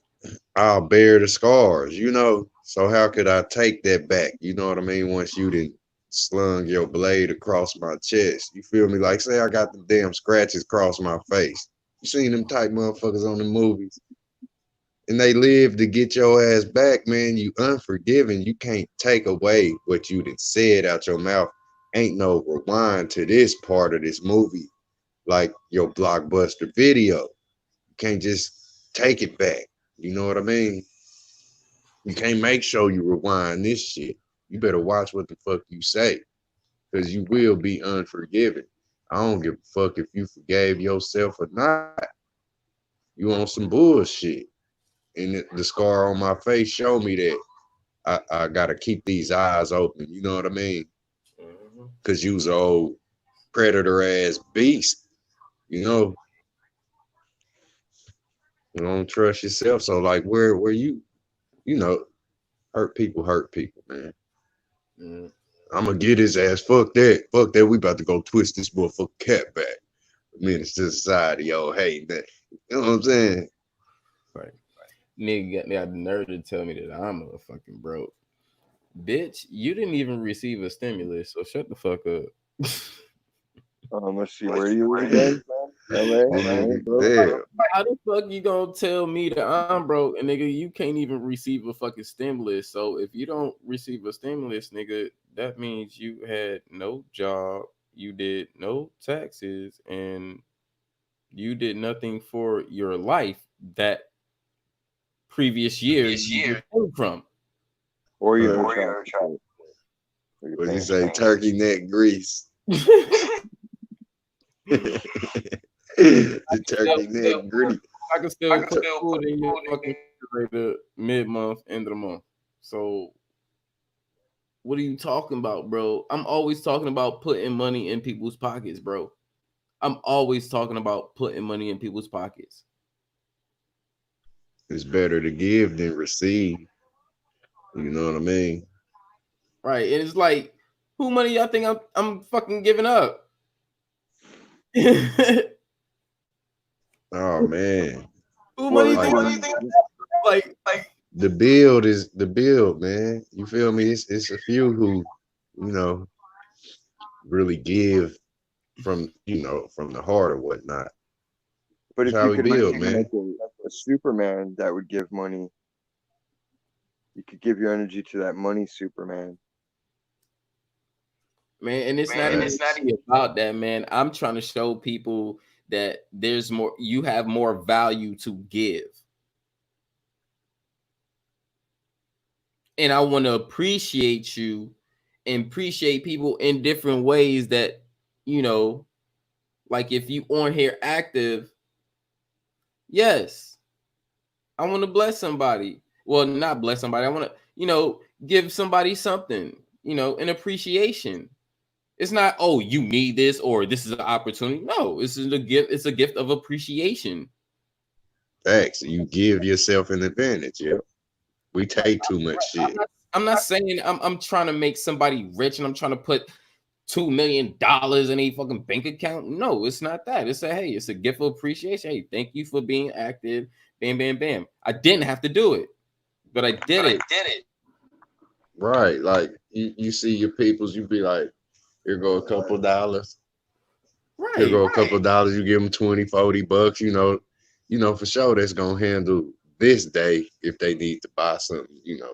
I'll bear the scars, you know. So how could I take that back? You know what I mean? Once you done slung your blade across my chest, you feel me? Like say I got the damn scratches across my face. You seen them type motherfuckers on the movies, and they live to get your ass back, man. You unforgiving. You can't take away what you done said out your mouth. Ain't no rewind to this part of this movie, like your blockbuster video. You can't just take it back. You know what I mean? You can't make sure you rewind this shit. You better watch what the fuck you say, because you will be unforgiving. I don't give a fuck if you forgave yourself or not. You on some bullshit. And the scar on my face show me that I gotta keep these eyes open. You know what I mean? Because you's an old predator ass beast. You know, you don't trust yourself. So like, where you know, hurt people, man. I'm gonna get his ass. Fuck that. Fuck that. We about to go twist this motherfucking cat back. Menace to society, yo. Hey, that. You know what I'm saying? Right. Nigga got the nerve to tell me that I'm a fucking broke. Bitch, you didn't even receive a stimulus, so shut the fuck up. Let's see, where are you again? LA? Like, how the fuck you gonna tell me that I'm broke and nigga you can't even receive a fucking stimulus? So if you don't receive a stimulus, nigga, that means you had no job, you did no taxes, and you did nothing for your life that previous year you came from. Or you're what do you say? Turkey neck grease. The turkey neck grease. I can still put food in your fucking refrigerator mid-month, end of the month. So what are you talking about, bro? I'm always talking about putting money in people's pockets, bro. I'm always talking about putting money in people's pockets. It's better to give than receive. You know what I mean? Right. And it's like, who money y'all think I'm fucking giving up? Oh man. Who money think like the build is the build, man. You feel me? It's a few who, you know, really give from, you know, from the heart or whatnot. But That's if how you we could build, make man. a Superman that would give money, you could give your energy to that money Superman. Man, and it's not even about that, man. I'm trying to show people that there's more, you have more value to give. And I want to appreciate you and appreciate people in different ways that, you know, like if you on here active, yes, I want to bless somebody. Well, not bless somebody. I want to, you know, give somebody something, you know, an appreciation. It's not, oh, you need this or this is an opportunity. No, this is a gift. It's a gift of appreciation. Facts. You give yourself an advantage. Yeah. We take too much shit. I'm not saying I'm trying to make somebody rich and I'm trying to put $2 million in a fucking bank account. No, it's not that. It's a, hey, it's a gift of appreciation. Hey, thank you for being active. Bam, bam, bam. I didn't have to do it, but I did it. Right. Like you see your peoples, you be like, here go a couple dollars. Right. Here go a couple dollars. You give them 20, 40 bucks, you know, for sure that's gonna handle this day. If they need to buy something, you know,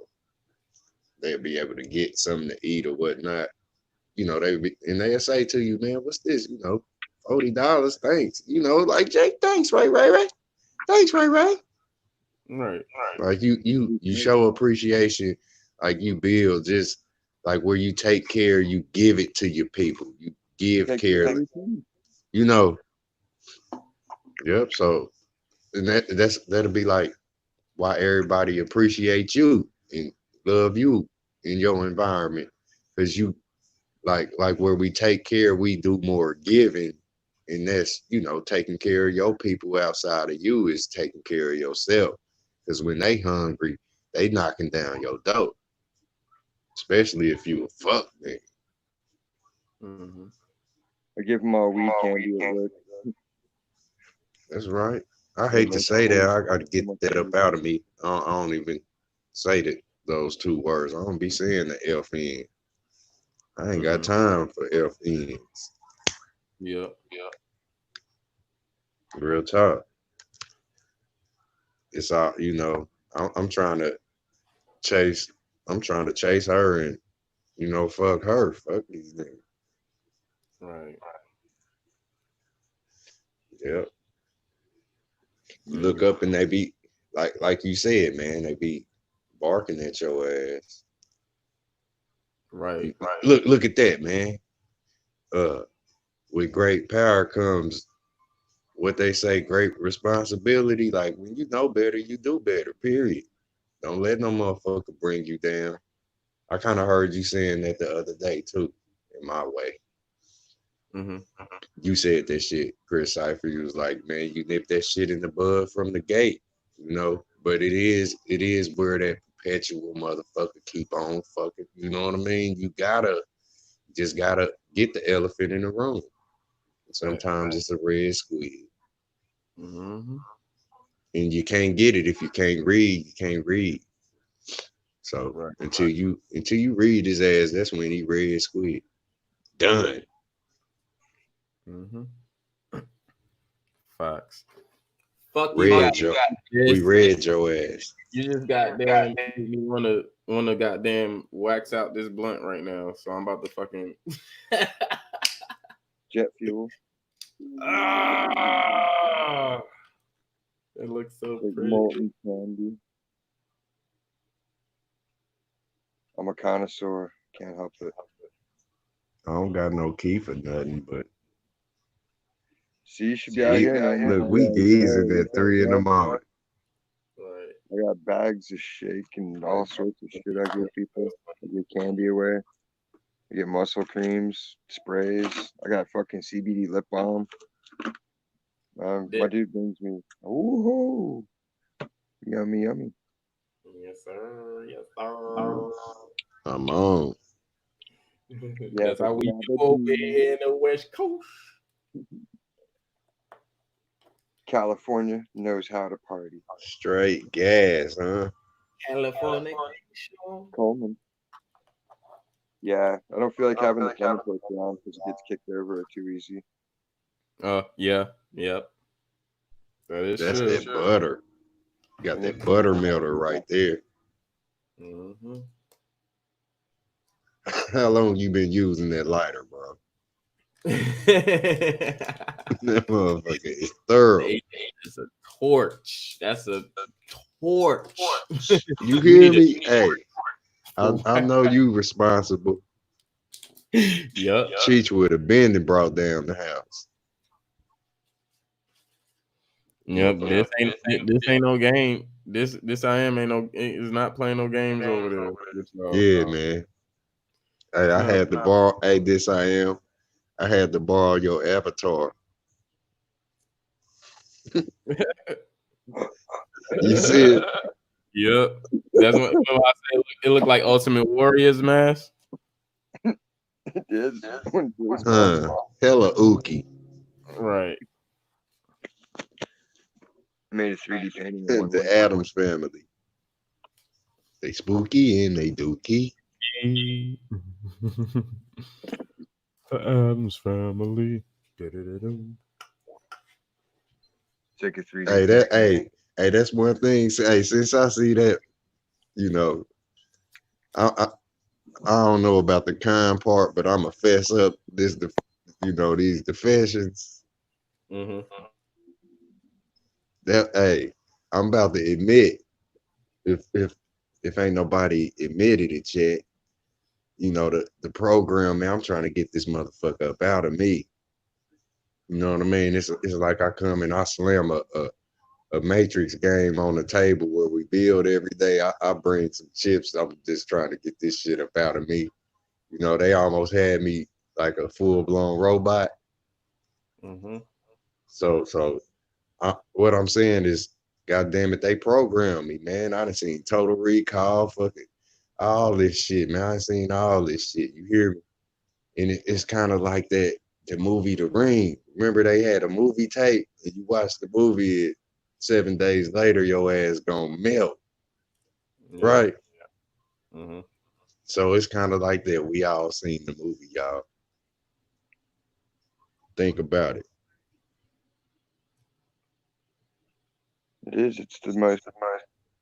they'll be able to get something to eat or whatnot. You know, they'll say to you, man, what's this? You know, $40, thanks. You know, like Jake, thanks, right? Thanks, right? Right. Like you show appreciation, like you build just like where you take care, you give it to your people. You give care, you know. Yep. So and that'll be like why everybody appreciate you and love you in your environment. Because you like where we take care, we do more giving. And that's, you know, taking care of your people outside of you is taking care of yourself. Because when they hungry, they knocking down your door. Especially if you a fuck nigga. I give them all weed candy at work. That's right. I hate to say that. I got to get that up out of me. I don't even say that those two words. I don't be saying the F in. I ain't got time for F ends. Yeah. Real talk. It's all, you know, I'm trying to chase. I'm trying to chase her and, you know, fuck her. Fuck these niggas. Right. Yep. Look up and they be like you said, man, they be barking at your ass. Right. Look at that, man. With great power comes what they say, great responsibility. Like when you know better, you do better. Period. Don't let no motherfucker bring you down. I kind of heard you saying that the other day too, in my way. You said that shit, Chris Cypher. You was like, man, you nip that shit in the bud from the gate, you know. But it is where that perpetual motherfucker keep on fucking. You know what I mean? You just gotta get the elephant in the room. Sometimes it's a red squid, and you can't get it if you can't read. You can't read. So until you read his ass, that's when he red squid. Done. Facts. Fuck you. We read your ass. You just goddamn make me wanna goddamn wax out this blunt right now. So I'm about to fucking jet fuel. It looks so Like pretty. molten candy. I'm a connoisseur. Can't help it. I don't got no key for nothing, but see, you should be out here. Look, we geezing at 3 in the morning. I got bags of shake and all sorts of shit I give people. I give candy away. I get muscle creams, sprays. I got fucking CBD lip balm. My dude brings me. Ooh, yummy, yummy. Yes, sir. Yes, sir. I'm on. That's how we do over here in the West Coast. California knows how to party. Straight gas, huh? California. Coleman. Yeah, I don't feel like having the chemicals around because it gets kicked over too easy. Yeah, yep. That's true. That butter. You got that butter melter right there. How long you been using that lighter, bro? That motherfucker is thorough. It's a torch. That's a torch. You hear me? Hey, I know you responsible. Yep. Cheech would have been and brought down the house. Yep. This ain't no game. This I am ain't no is not playing no games over there. Yeah, man. Hey, I had to borrow. Hey, this I am. I had to borrow your avatar. You see it? Yep. That's what I said. It looked like Ultimate Warrior's mask. It did. Hella ookie. Right. I made a 3D painting. The Addams family. They spooky and they dookie. The Addams family. Take a 3D. Hey, that's one thing. Hey, since I see that, you know, I don't know about the kind part, but I'm a fess up. These defessions. That I'm about to admit, if ain't nobody admitted it yet, you know, the program, man, I'm trying to get this motherfucker up out of me. You know what I mean? It's like I come and I slam a Matrix game on the table where we build every day. I bring some chips. I'm just trying to get this shit up out of me. You know, they almost had me like a full-blown robot. So what I'm saying is, God damn it, they programmed me, man. I done seen Total Recall, fucking all this shit, man. I done seen all this shit. You hear me? And it's kind of like that, the movie The Ring. remember they had a movie tape, and you watch the movie 7 days later, your ass gonna melt, right? Mm-hmm. So it's kind of like that. We all seen the movie, y'all. Think about it. It is. It's the most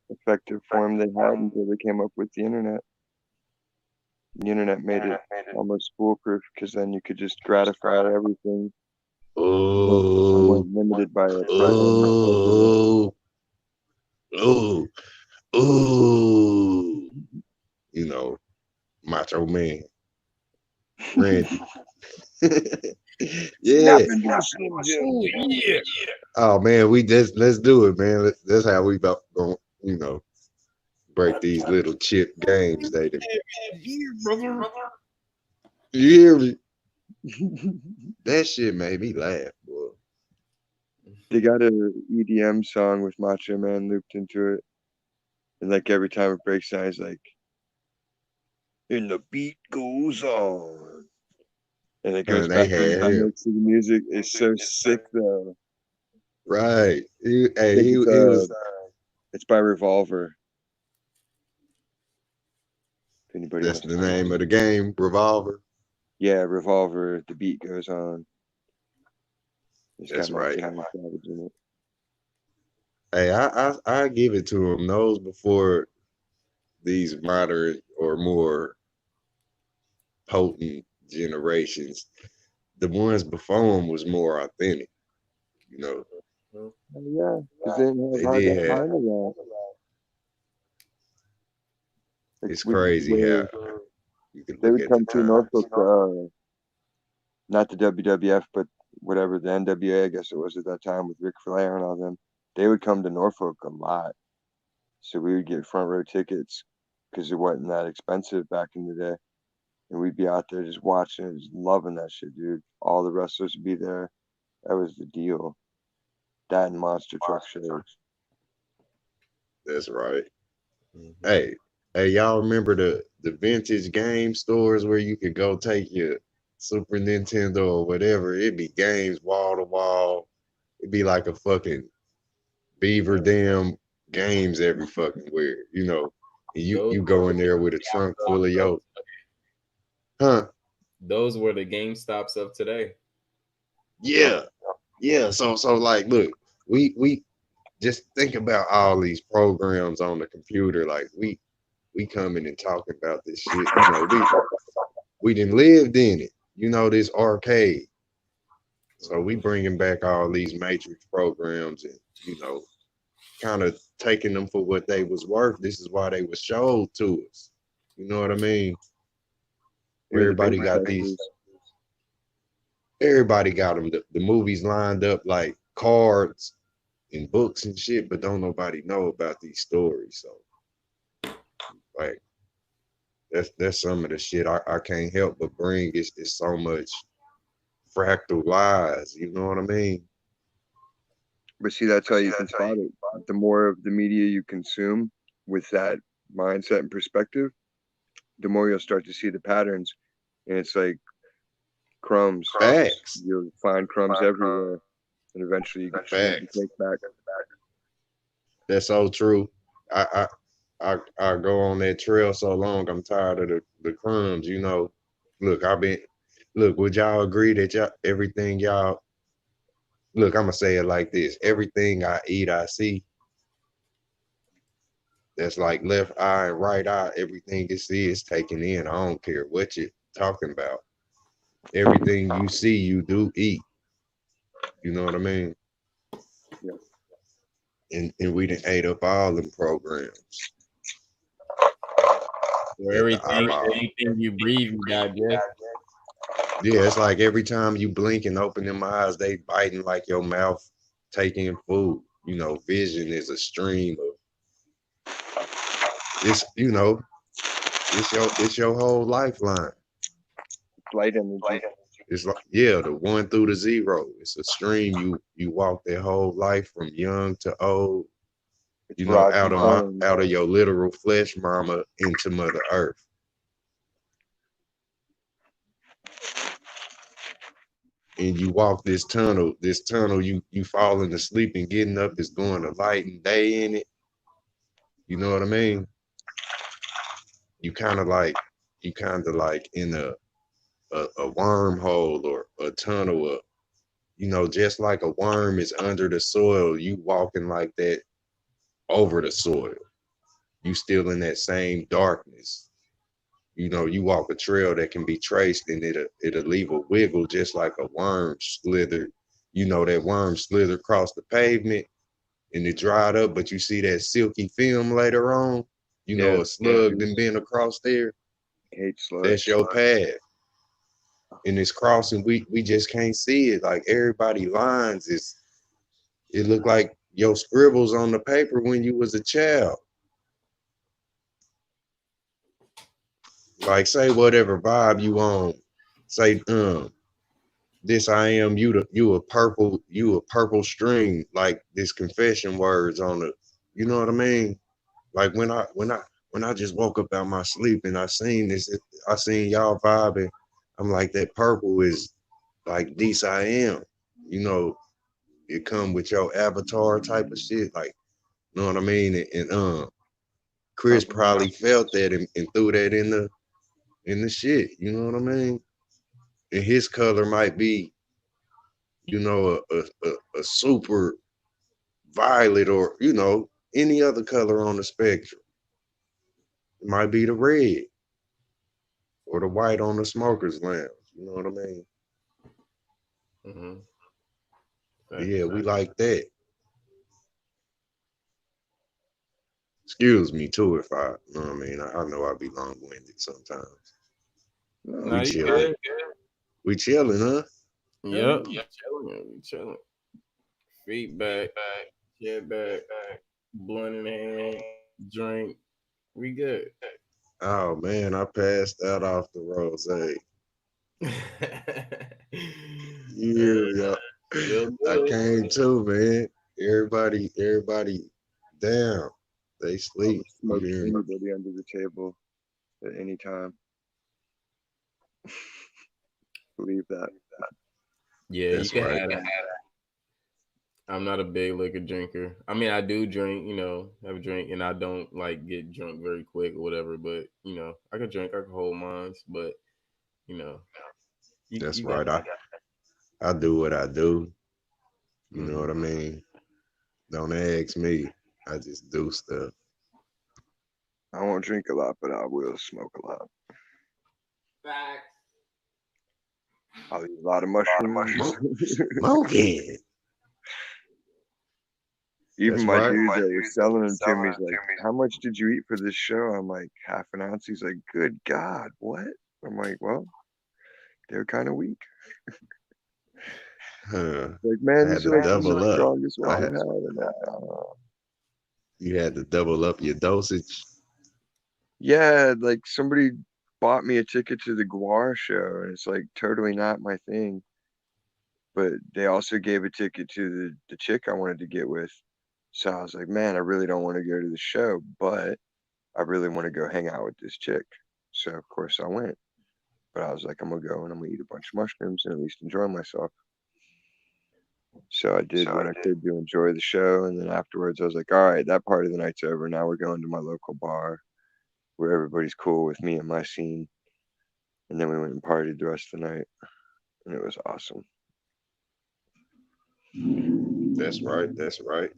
effective form they had until they came up with the internet. The internet made it almost foolproof because then you could just gratify everything. You weren't limited by a program. Ooh. You know, Macho Man. Randy. Yeah. Ooh, yeah. Oh man, let's do it, man. That's how we about going, you know, break these little chip games. They You hear me? That shit made me laugh, boy. They got a EDM song with Macho Man looped into it, and like every time it breaks down, it's like, and the beat goes on, and it goes And back they to had the him. mix of the music. It's so sick though. Right. He It's, was. it's by Revolver. If anybody That's wants the to name of the game, Revolver. Yeah, Revolver. The beat goes on. It's That's got right. Macho Man Savage in it. Hey, I give it to him. Those before these modern or more potent generations, the ones before him was more authentic. You know. Yeah, because they didn't have They hard did to have. find that. Like, It's crazy how you can they look would at come the to time. Norfolk, not the WWF, but whatever, the NWA, I guess it was at that time with Ric Flair and all them. They would come to Norfolk a lot. So we would get front row tickets because it wasn't that expensive back in the day. And we'd be out there just watching it, just loving that shit, dude. All the wrestlers would be there. That was the deal. That and Monster Truck shows. That's right. Hey, y'all remember the vintage game stores where you could go take your Super Nintendo or whatever? It'd be games wall to wall. It'd be like a fucking Beaver Dam games every fucking where, you know. And you go in there with a trunk full of your Those were the GameStops of today. Yeah. So like, look, we just think about all these programs on the computer. Like we coming and talking about this shit. You know, we done lived in it. You know, this arcade. So we bringing back all these Matrix programs and, you know, kind of taking them for what they was worth. This is why they was showed to us. You know what I mean? Everybody got these. Everybody got them. The movies lined up like cards and books and shit, but don't nobody know about these stories. So, like, that's some of the shit I can't help but bring. It's so much fractal lies. You know what I mean? But see, that's how you can spot it. The more of the media you consume with that mindset and perspective, the more you'll start to see the patterns. And it's like crumbs. Facts. You'll find crumbs everywhere. And eventually you can take back. That's so true. I go on that trail so long, I'm tired of the crumbs, you know. Look, would y'all agree that everything y'all, look, I'm gonna say it like this. Everything I eat, I see. That's like left eye and right eye. Everything you see is taken in. I don't care what you're talking about. Everything you see, you do eat. You know what I mean? Yeah. And we done ate up all them programs. Anything you breathe, you digest. Yeah, it's like every time you blink and open them eyes, they biting like your mouth taking food. You know, vision is a stream of it's, you know, it's your whole lifeline. Light energy. It's like, yeah, the 1 through the 0. It's a stream. You walk their whole life from young to old. You know, out of your literal flesh mama into Mother Earth. and you walk this tunnel, you falling asleep and getting up is going to light and day in it. You know what I mean? You kind of like in a wormhole or a tunnel, or you know, just like a worm is under the soil, you walking like that over the soil. You still in that same darkness. You know, you walk a trail that can be traced and it'll leave a wiggle just like a worm slither. You know, that worm slither across the pavement and it dried up, but you see that silky film later on. You know, a slug done been across there. Hate slugs. That's your path. And it's crossing, we just can't see it. Like everybody lines it look like your scribbles on the paper when you was a child. Like say whatever vibe you on. Say, this I am, you a purple string, like this confession words on the, you know what I mean? Like when I just woke up out my sleep and I seen this, I seen y'all vibing. I'm like, that purple is like this I am. You know, it come with your avatar type of shit. Like, you know what I mean? And Chris probably felt that and threw that in the shit. You know what I mean? And his color might be, you know, a super violet or, you know, any other color on the spectrum. It might be the red or the white on the smoker's lounge. You know what I mean? Mm-hmm. Yeah, we like that. Excuse me too if I, you know what I mean? I know I be long-winded sometimes. Nah, We you chilling. good. We chilling, huh? Yep. We chilling. Feet back, head back, blunt in hand, drink. We good. Oh man, I passed out off the rose. Yeah. I came too, man. Everybody down. They sleep. Smoke You hear me? anybody under the table at any time. Believe that. Yeah, That's you can right. have that. I'm not a big liquor drinker. I mean, I do drink, you know, have a drink, and I don't like get drunk very quick or whatever. But you know, I could drink, I could hold mines, but you know, That's you right. got I do what I do. You know what I mean? Don't ask me. I just do stuff. I won't drink a lot, but I will smoke a lot. I'll eat a lot of mushrooms. Smoking. Even That's my right. dude that was selling them to me, he's like, how much did you eat for this show? I'm like, half an ounce. He's like, good God, what? I'm like, well, they're kind of weak. Like, man, these are like the strongest one I've had. And You had to double up your dosage. yeah, like somebody bought me a ticket to the Guar show, and it's like totally not my thing. But they also gave a ticket to the chick I wanted to get with. So I was like, man, I really don't want to go to the show, but I really want to go hang out with this chick. So of course I went. But I was like, I'm gonna go and I'm gonna eat a bunch of mushrooms and at least enjoy myself. So I did what I could to enjoy the show, and then afterwards I was like, all right, that part of the night's over. Now we're going to my local bar where everybody's cool with me and my scene. And then we went and partied the rest of the night, and it was awesome. That's right. That's right.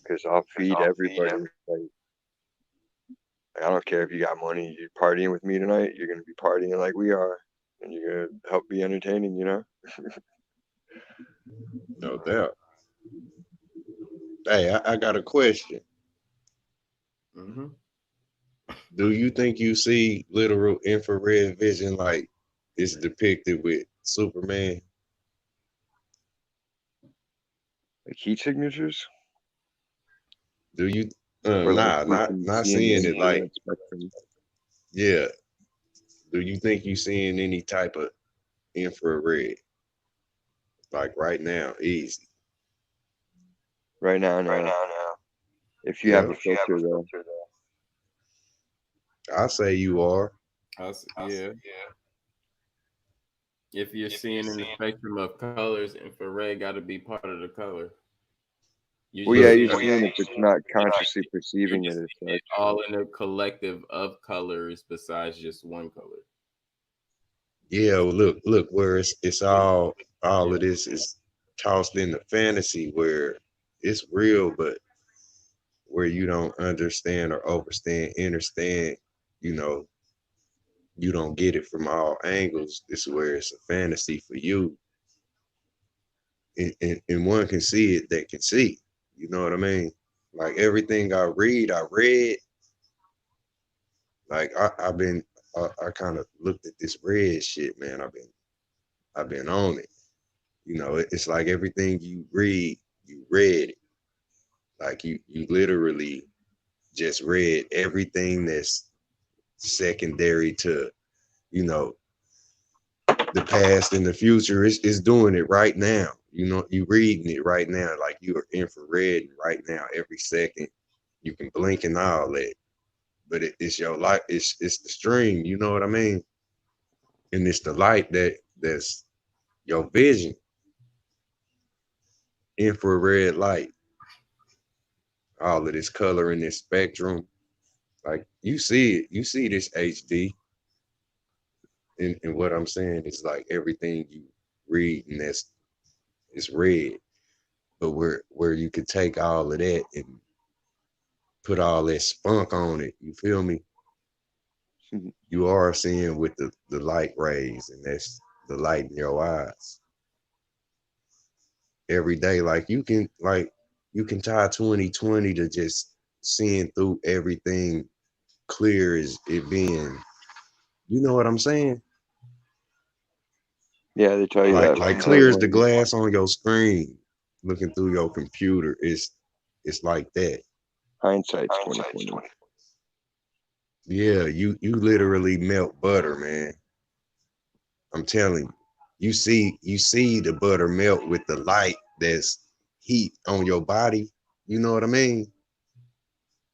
Because I'll feed everybody. Like, I don't care if you got money. You're partying with me tonight. You're gonna be partying like we are, and you're gonna help be entertaining. You know. No doubt. Hey, I got a question. Mm-hmm. Do you think you see literal infrared vision like it's depicted with Superman? Like heat signatures? Do you? Or like not seeing it like. Yeah. Do you think you seeing any type of infrared? Like right now, easy. Right now, no. If you have a filter, though. I say you are. Yeah. If you're seeing in the spectrum of colors, infrared got to be part of the color. Well, yeah, you're seeing if it's not consciously perceiving it as such. All in a collective of colors besides just one color. Yeah, well, look, where it's all of this is tossed into fantasy where it's real, but where you don't understand or understand, you know, you don't get it from all angles. This is where it's a fantasy for you. And one can see it that can see. You know what I mean? Like everything I read. Like I kind of looked at this red shit, man. I've been on it. You know, it's like everything you read it. Like you literally just read everything that's secondary to, you know, the past and the future. Is doing it right now. You know, you reading it right now, like you are infrared right now. Every second you can blink and all that, but it's your life. It's the stream. You know what I mean? And it's the light that's your vision. Infrared light. All of this color in this spectrum, like you see it. You see this HD. And what I'm saying is like everything you read and it's red, but where you could take all of that and put all that spunk on it, you feel me? You are seeing with the light rays, and that's the light in your eyes. Every day, like you can tie 2020 to just seeing through everything clear as it being. You know what I'm saying? Yeah, they tell you that. Like clear as the glass on your screen, looking through your computer. It's like that. Hindsight's 2020. Yeah, you literally melt butter, man. I'm telling you. You see the butter melt with the light that's heat on your body. You know what I mean?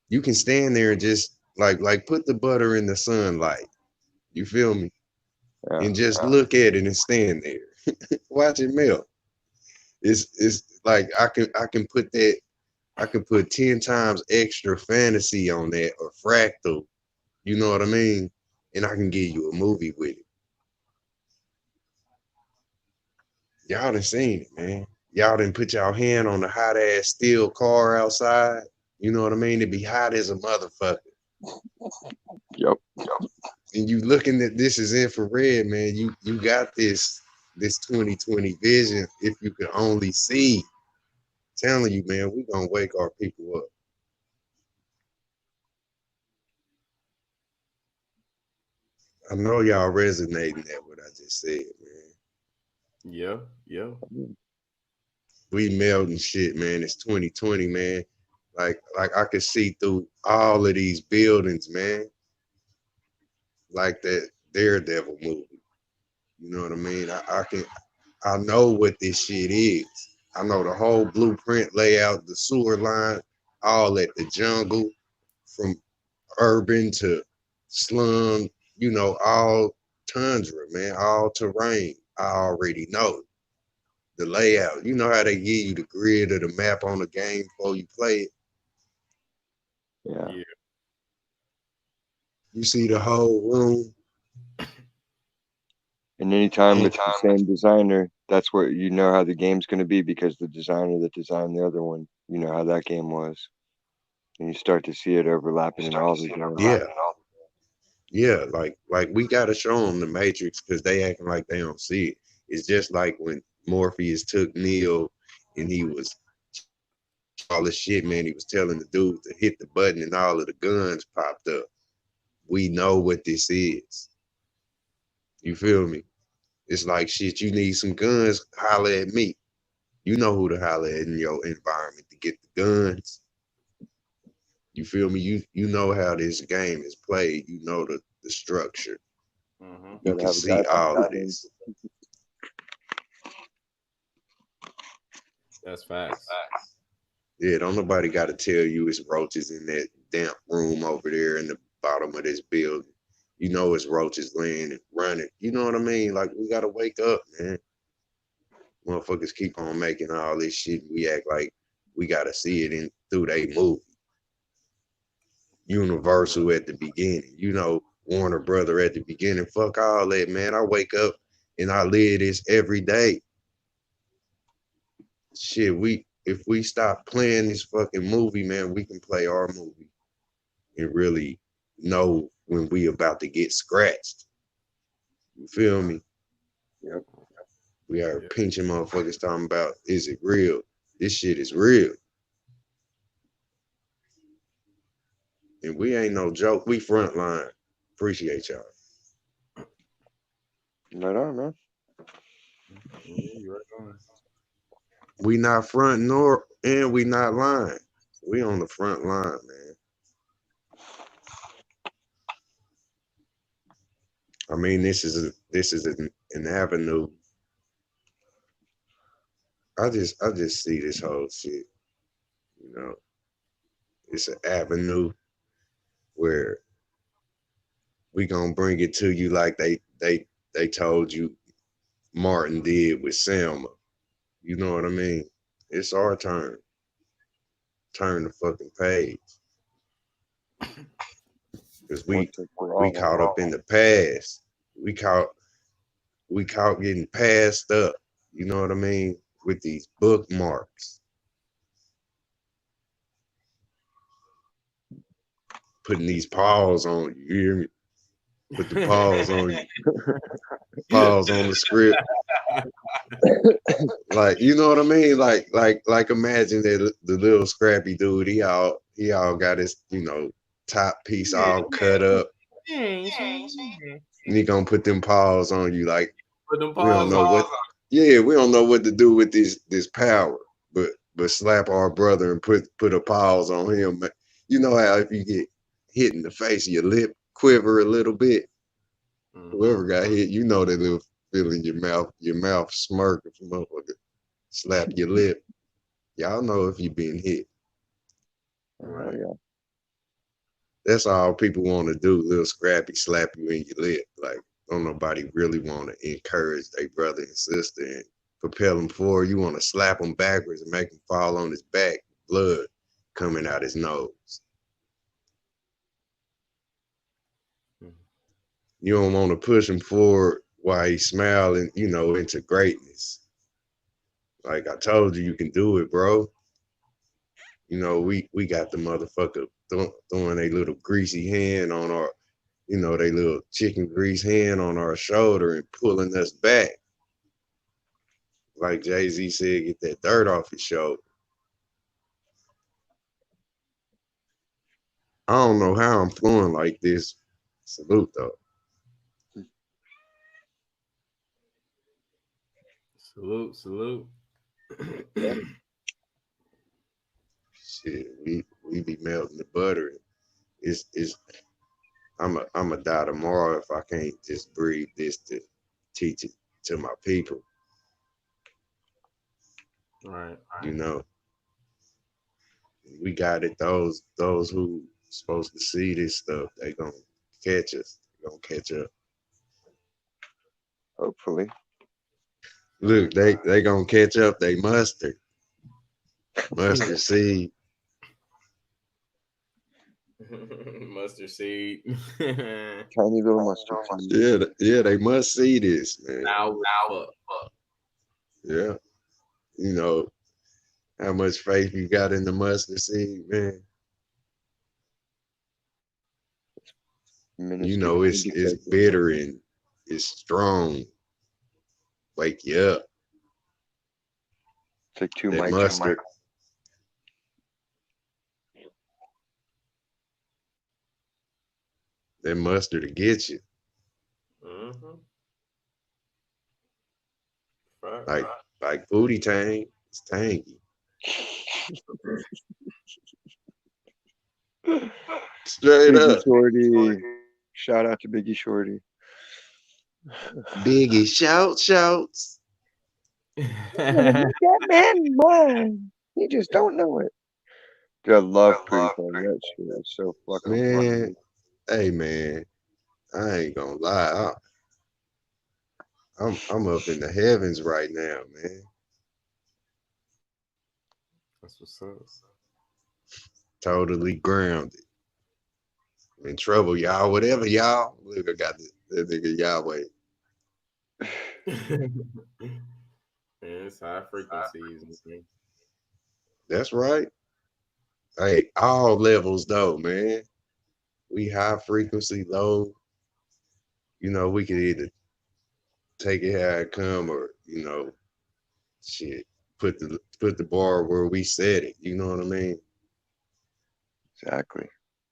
You can stand there and just like put the butter in the sunlight. You feel me? Yeah. And just look at it and stand there. Watch it melt. It's like I can put 10 times extra fantasy on that or fractal. You know what I mean? And I can give you a movie with it. Y'all done seen it, man. Y'all done put y'all hand on the hot ass steel car outside. You know what I mean? It be hot as a motherfucker. Yep. And you looking at this as infrared, man. You got this 2020 vision. If you could only see, telling you, man, we gonna wake our people up. I know y'all resonating that what I just said, man. Yeah. We melting shit, man. It's 2020, man. Like I could see through all of these buildings, man. Like that Daredevil movie. You know what I mean? I know what this shit is. I know the whole blueprint layout, the sewer line, all at the jungle, from urban to slum, you know, all tundra, man, all terrain. I already know the layout. You know how they give you the grid of the map on the game before you play it? Yeah. You see the whole room. And anytime it's the same designer, that's what you know how the game's going to be, because the designer that designed the other one, you know how that game was. And you start to see it overlapping in all the games. Yeah, like we got to show them the Matrix because they acting like they don't see it. It's just like when Morpheus took Neo and he was all the shit, man. He was telling the dude to hit the button and all of the guns popped up. We know what this is. You feel me? It's like, shit, you need some guns, holler at me. You know who to holler at in your environment to get the guns. You feel me? You know how this game is played. You know the structure. You can see all of this. That's facts. Yeah, don't nobody got to tell you it's roaches in that damp room over there in the bottom of this building. you know it's roaches laying and running. You know what I mean? Like, we gotta wake up, man. Motherfuckers keep on making all this shit. We act like we gotta see it in through they movie. Universal at the beginning, you know, Warner Brother at the beginning. Fuck all that, man. I wake up and I live this every day. Shit, if we stop playing this fucking movie, man, we can play our movie and really know when we about to get scratched. You feel me? Yep. We are pinching motherfuckers talking about, is it real? This shit is real. And we ain't no joke. We frontline. Appreciate y'all. Right on, man. We not front and we not lying. We on the front line, man. I mean, this is an avenue. I just see this whole shit. You know, it's an avenue where we gonna bring it to you like they told you Martin did with Selma. You know what I mean? It's our turn. Turn the fucking page. Because we caught up in the past. We caught getting passed up. You know what I mean? With these bookmarks. Putting these paws on you. You hear me? Put the paws on you. Paws on the script. Like, you know what I mean? Like imagine that the little scrappy dude, he all got his, you know, top piece all cut up. And he gonna put them paws on you, like, we don't know what we don't know what to do with this power, but slap our brother and put a paws on him. You know how if you get hit in the face, your lip quiver a little bit. Whoever got hit, you know that little feel in your mouth smirk if a motherfucker slap your lip. Y'all know if you been hit. Right. Yeah. That's all people want to do, little scrappy slap you in your lip. Like, don't nobody really want to encourage their brother and sister and propel them forward. You want to slap them backwards and make him fall on his back, blood coming out his nose. You don't want to push him forward while he's smiling, you know, into greatness. Like I told you, you can do it, bro. You know, we got the motherfucker throwing a little greasy hand on our, you know, they little chicken grease hand on our shoulder and pulling us back. Like Jay-Z said, get that dirt off his shoulder. I don't know how I'm flowing like this. Salute, though. Salute. Shit, we be melting the butter. I'm a die tomorrow if I can't just breathe this to teach it to my people. Right. You know, we got it. Those who supposed to see this stuff, they gonna catch us. They gonna catch up. Hopefully. Look, they gonna catch up. They mustard seed. Mustard seed. Tiny little mustard seed. Yeah, they must see this, man. Now. Yeah. You know, how much faith you got in the mustard seed, man. You know, it's bitter and it's strong. Wake you up. Take two that mics. Mustard. That mustard to get you. Like booty tang, it's tangy. Straight Biggie up. Shorty. Shout out to Biggie Shorty. Biggie shouts. That man, boy. You just don't know it. Dude, I love Pretty Thing. That shit is so fucking Man, funny. hey man, I ain't gonna lie. I'm up in the heavens right now, man. That's what's up. Totally grounded. I'm in trouble, y'all. Whatever, y'all. Look, I got that nigga Yahweh. It's high frequencies. Man. That's right. Hey, all levels though, man. We high frequency, low. You know, we could either take it how it come, or shit, put the bar where we set it. You know what I mean? Exactly.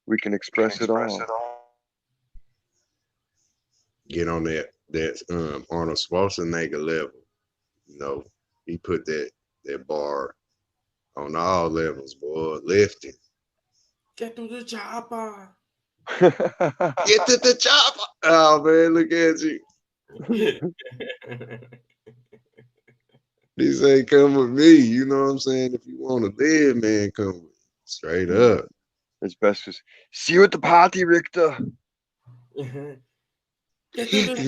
We can express it all. Get on that Arnold Schwarzenegger level. You know, he put that bar on all levels, boy. Lifting. Get to the chopper. Get to the chopper. Oh man, look at you. He say, come with me. You know what I'm saying? If you want to live, man, come with me. Straight up. His best was, see you at the party, Richter. Get to the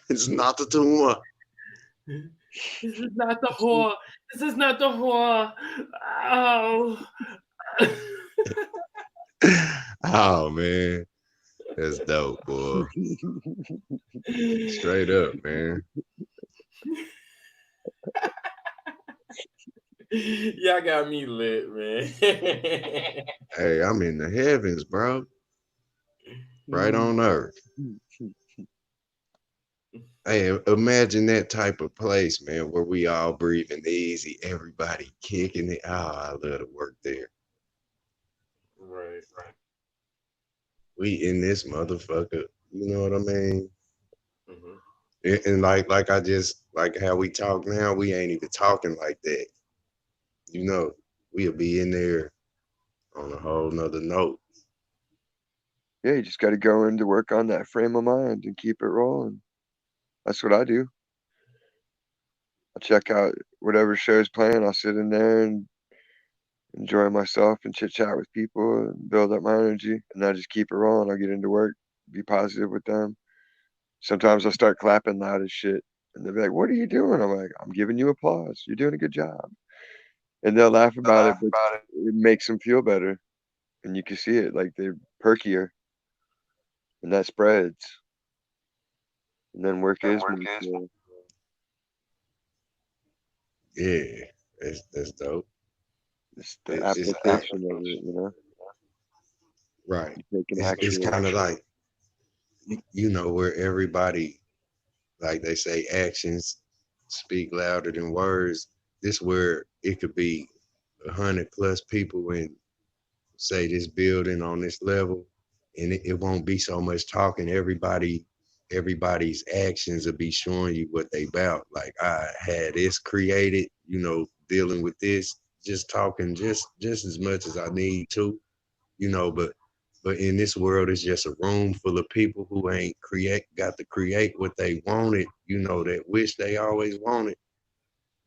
It's not the tumor. This is not the whore. This is not the whore. Oh. Oh man. That's dope, boy. Straight up, man. Y'all got me lit, man. Hey, I'm in the heavens, bro. Right on earth. Hey, imagine that type of place, man, where we all breathing easy, everybody kicking it. Oh, I love to work there. Right. We in this motherfucker. You know what I mean? Mm-hmm. And like I just, like how we talk now, we ain't even talking like that. You know, we'll be in there on a whole nother note. Yeah, you just got to go in to work on that frame of mind and keep it rolling. That's what I do. I'll check out whatever show's playing. I'll sit in there and enjoy myself and chit chat with people and build up my energy. And I just keep it rolling. I'll get into work, be positive with them. Sometimes I'll start clapping loud as shit. And they'll be like, what are you doing? I'm like, I'm giving you applause. You're doing a good job. And they'll laugh about it, but it makes them feel better. And you can see it, like they're perkier. And that spreads. And then work is more. Yeah, that's dope. It's the application of it, you know? Right. It's kind of like, you know, where everybody, like they say, actions speak louder than words. This where it could be 100+ people in, say, this building on this level, and it won't be so much talking. Everybody's actions will be showing you what they about. Like, I had this created, you know, dealing with this, just talking just as much as I need to, you know, but in this world, it's just a room full of people who ain't got to create what they wanted, you know, that wish they always wanted.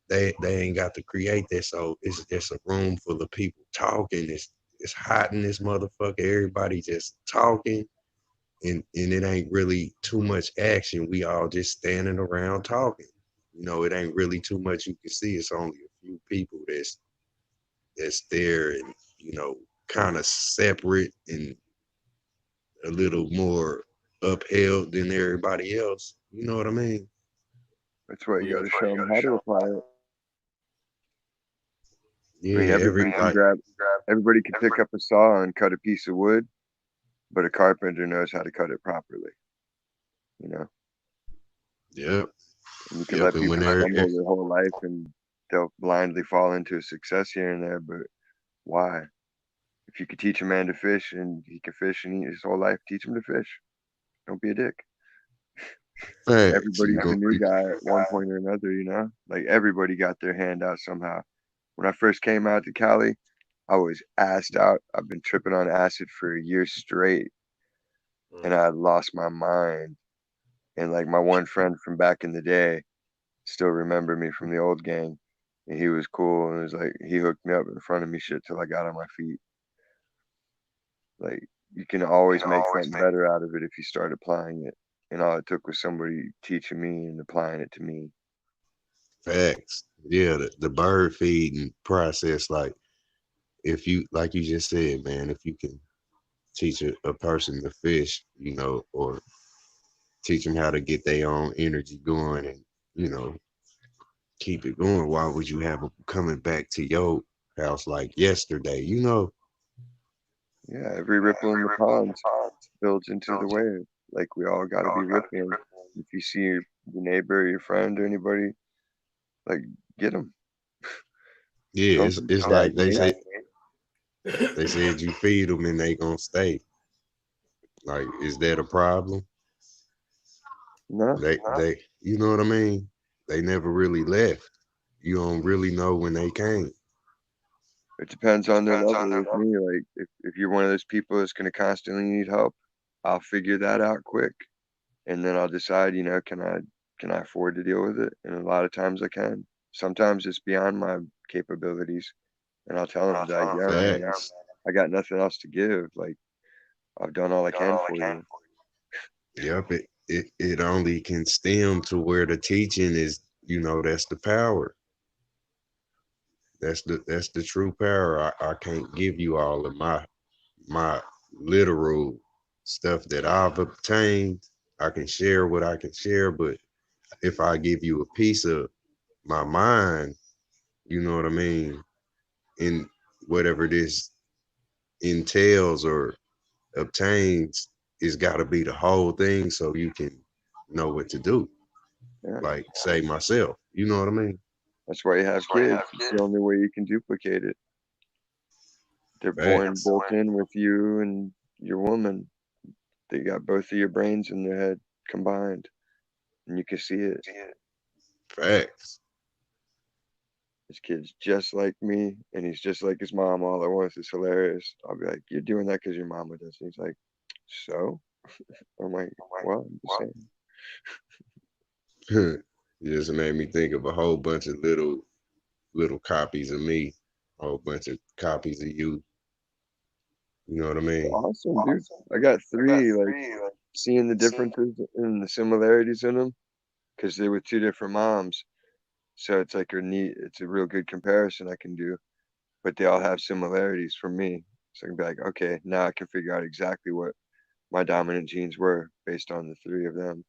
They ain't got to create that. So it's just a room full of people talking. It's hot in this motherfucker. Everybody just talking. And it ain't really too much action. We all just standing around talking. You know, it ain't really too much you can see. It's only a few people that's there and, you know, kind of separate and a little more upheld than everybody else. You know what I mean? That's why you got to show them how to apply it. Yeah, I mean, everybody can pick up a saw and cut a piece of wood, but a carpenter knows how to cut it properly. You know? Yep. And you can let people stumble their whole life and they'll blindly fall into success here and there, but why? If you could teach a man to fish and he can fish and eat his whole life, teach him to fish. Don't be a dick. Everybody's a new guy at one point or another, you know? Like, everybody got their hand out somehow. When I first came out to Cali, I was assed out. I've been tripping on acid for a year straight. And I had lost my mind. And like my one friend from back in the day still remember me from the old gang. And he was cool, and it was like he hooked me up in front of me shit till I got on my feet. Like you can always make something better out of it if you start applying it. And all it took was somebody teaching me and applying it to me. Facts. Yeah, the bird feeding process, like if you, like you just said, man, if you can teach a person to fish, you know, or teach them how to get their own energy going and, you know, keep it going, why would you have them coming back to your house like yesterday, you know? Yeah, every ripple in the pond builds into the wave. Like we all got to be rippling. If you see your neighbor, or your friend, or anybody, like get them. Yeah, it's like they said you feed them and they gonna stay. Like, is that a problem? No. They you know what I mean? They never really left. You don't really know when they came. It depends on their level with me. Like if you're one of those people that's gonna constantly need help, I'll figure that out quick. And then I'll decide, you know, can I afford to deal with it? And a lot of times I can. Sometimes it's beyond my capabilities. And I'll tell them that, yeah, man, I got nothing else to give. Like I've done all I can for you. Yep, it only can stem to where the teaching is, you know, that's the power. That's the true power. I can't give you all of my literal stuff that I've obtained. I can share what I can share, but if I give you a piece of my mind, you know what I mean, in whatever this entails or obtains, it's got to be the whole thing so you can know what to do. Yeah. Like, say myself, you know what I mean? That's why you have kids. It's the only way you can duplicate it. They're born built in with you and your woman. They got both of your brains in their head combined, and you can see it. Facts. This kid's just like me, and he's just like his mom all at once. It's hilarious. I'll be like, "You're doing that because your mama does." And he's like, "So?" I'm like, "Well, I'm just saying." You just made me think of a whole bunch of little copies of me, a whole bunch of copies of you. You know what I mean? Awesome, dude. I got three. Like seeing the differences and the similarities in them, because they were two different moms. So it's like it's a real good comparison I can do, but they all have similarities for me. So I can be like, okay, now I can figure out exactly what my dominant genes were based on the three of them.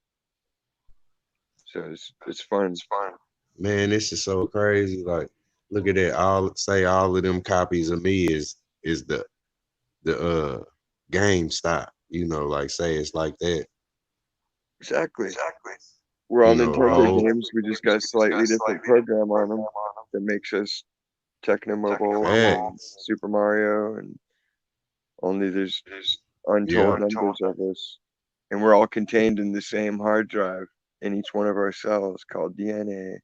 So it's fun. It's fun. Man, this is so crazy. Like, look at that. All of them copies of me is the GameStop. You know, like say it's like that. Exactly. We're all Nintendo games. We just got a slightly different program on them that makes us Tecmo Mobile and Super Mario, and only there's untold numbers of us, and we're all contained in the same hard drive in each one of our cells called DNA.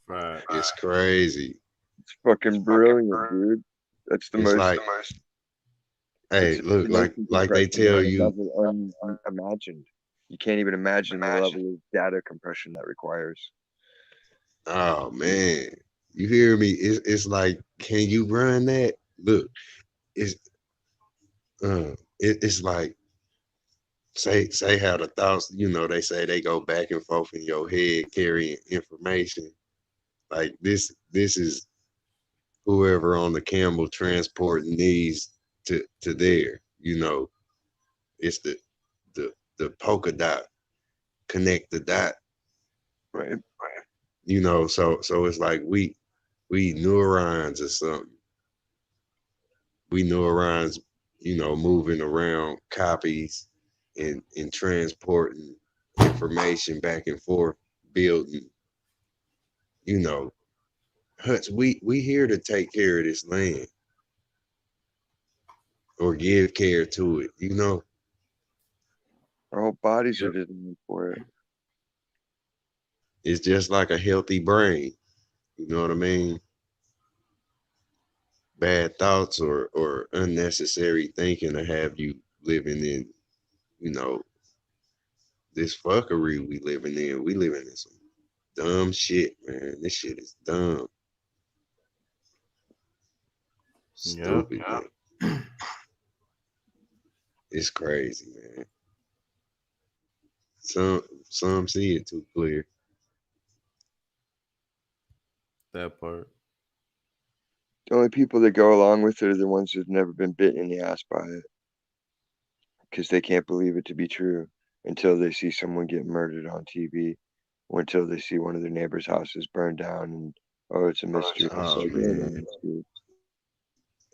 Right. It's crazy. It's fucking brilliant, dude. That's the It's most. like, hey, look, like they tell you, unimagined. You can't even imagine the level of data compression that requires. oh man, you hear me? It's like, can you run that? Look, it's like, say how the thoughts, you know, they say they go back and forth in your head carrying information. Like this is whoever on the camel transporting these to there, you know. It's the polka dot connect the dot. Right. You know, so it's like we neurons or something. We neurons, you know, moving around copies and transporting information back and forth, building, you know, huts. We here to take care of this land or give care to it, you know. Our whole bodies are designed for it. It's just like a healthy brain. You know what I mean? Bad thoughts or unnecessary thinking to have you living in, you know, this fuckery we living in. We living in some dumb shit, man. This shit is dumb. Stupid, man. It's crazy, man. Some see it too clear. That part. The only people that go along with it are the ones who've never been bitten in the ass by it, because they can't believe it to be true until they see someone get murdered on TV, or until they see one of their neighbors' houses burned down, and oh, it's a mystery. Oh, man.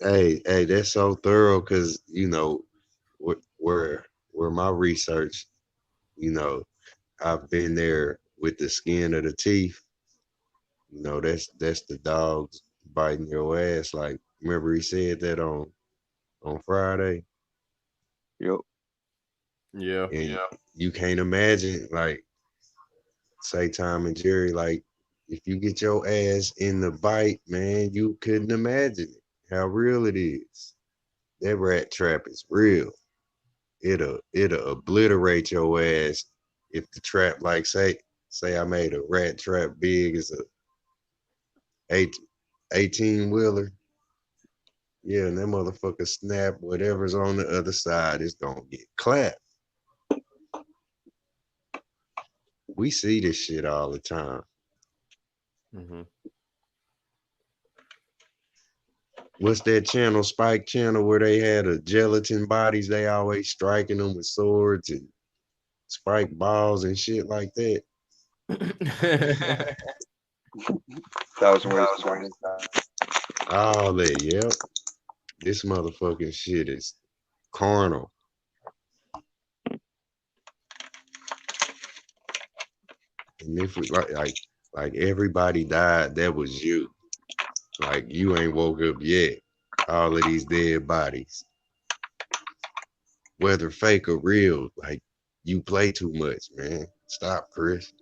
Hey, that's so thorough, because you know where my research, you know, I've been there with the skin of the teeth. You know, that's the dogs biting your ass. Like, remember he said that on Friday. Yep. Yeah. And you can't imagine, like, say Tom and Jerry, like, if you get your ass in the bite, man, you couldn't imagine it, how real it is. That rat trap is real. It'll obliterate your ass if the trap, like, say I made a rat trap big as a 18-wheeler. Yeah, and that motherfucker snap, whatever's on the other side is gonna get clapped. We see this shit all the time. Mm-hmm. What's that channel, Spike Channel, where they had a gelatin bodies? They always striking them with swords and spike balls and shit like that. 1,000 Ways to Sunday. All that, yep. This motherfucking shit is carnal. And if we like everybody died, that was you. Like, you ain't woke up yet. All of these dead bodies, whether fake or real, like, you play too much, man. Stop, Chris.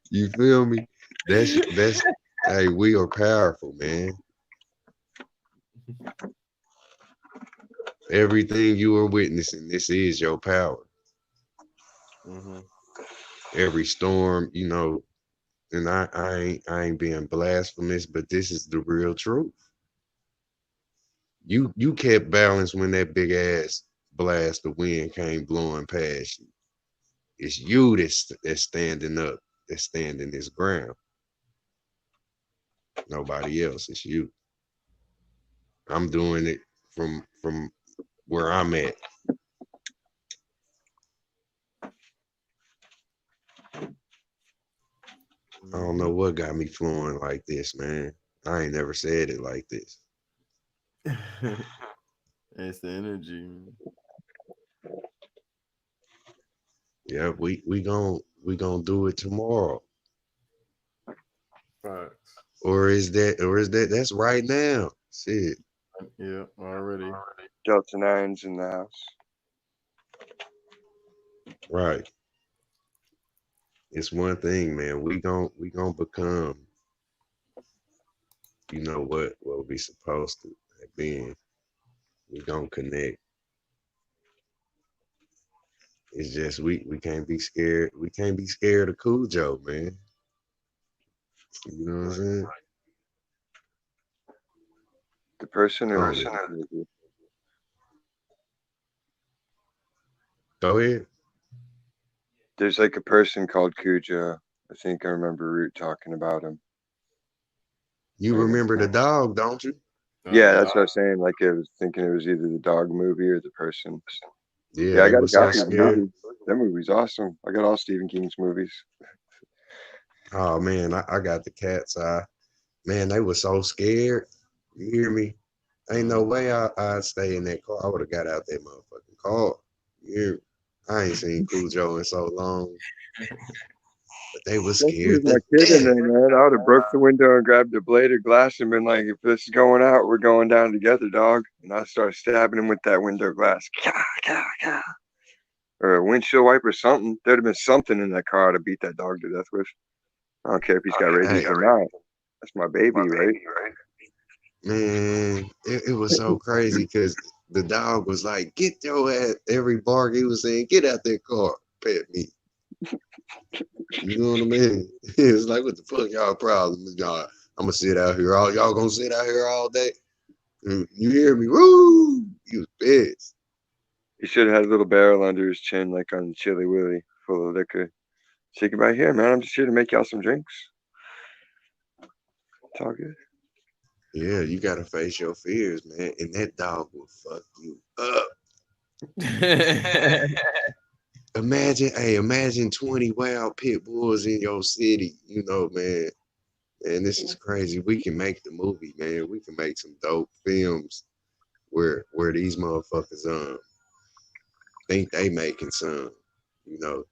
You feel me? That's hey, we are powerful, man. Everything you are witnessing, this is your power. Mm-hmm. Every storm, you know, and I ain't being blasphemous, but this is the real truth. You kept balance when that big ass blast of wind came blowing past you. It's you that's standing up, that's standing this ground. Nobody else. It's you. I'm doing it from where I'm at. I don't know what got me flowing like this, man. I ain't never said it like this. It's the energy. Yeah, we gonna do it tomorrow. Facts. Or is that that's right now? Shit. Yeah, already. Delta 9's in the house. Right. It's one thing, man. We gonna become, you know, what we supposed to have been. We gonna connect. It's just we can't be scared. We can't be scared of Cujo, man. You know what I'm saying? The person or Go ahead. There's like a person called Cujo. I think I remember Root talking about him. You remember the dog, don't you? Yeah, that's what I was saying. Like, I was thinking it was either the dog movie or the person. Yeah, I got a was so copy of the scared. movie. That movie's awesome. I got all Stephen King's movies. Oh man, I got the cat's eye. Man, they were so scared. You hear me? Ain't no way I'd stay in that car. I would have got out that motherfucking car. You hear me? I ain't seen Cujo in so long. But they were scared. My kid in there, man. I would have broke the window and grabbed a blade of glass and been like, if this is going out, we're going down together, dog. And I started stabbing him with that window glass. Or a windshield wiper or something. There'd have been something in that car to beat that dog to death with. I don't care if he's got rabies or not. That's my baby, right? Man, it was so crazy because the dog was like, get your ass. Every bark he was saying, get out that car, pet me. You know what I mean? It's like, what the fuck y'all problem? Y'all, I'm gonna sit out here. All y'all gonna sit out here all day? You hear me? Woo! You was pissed. He should have had a little barrel under his chin, like on Chili Willy, full of liquor. Shake it right here, man. I'm just here to make y'all some drinks. It's all good. Yeah, you gotta face your fears, man. And that dog will fuck you up. Imagine 20 wild pit bulls in your city. You know, man. And this is crazy. We can make the movie, man. We can make some dope films where these motherfuckers think they making some, you know.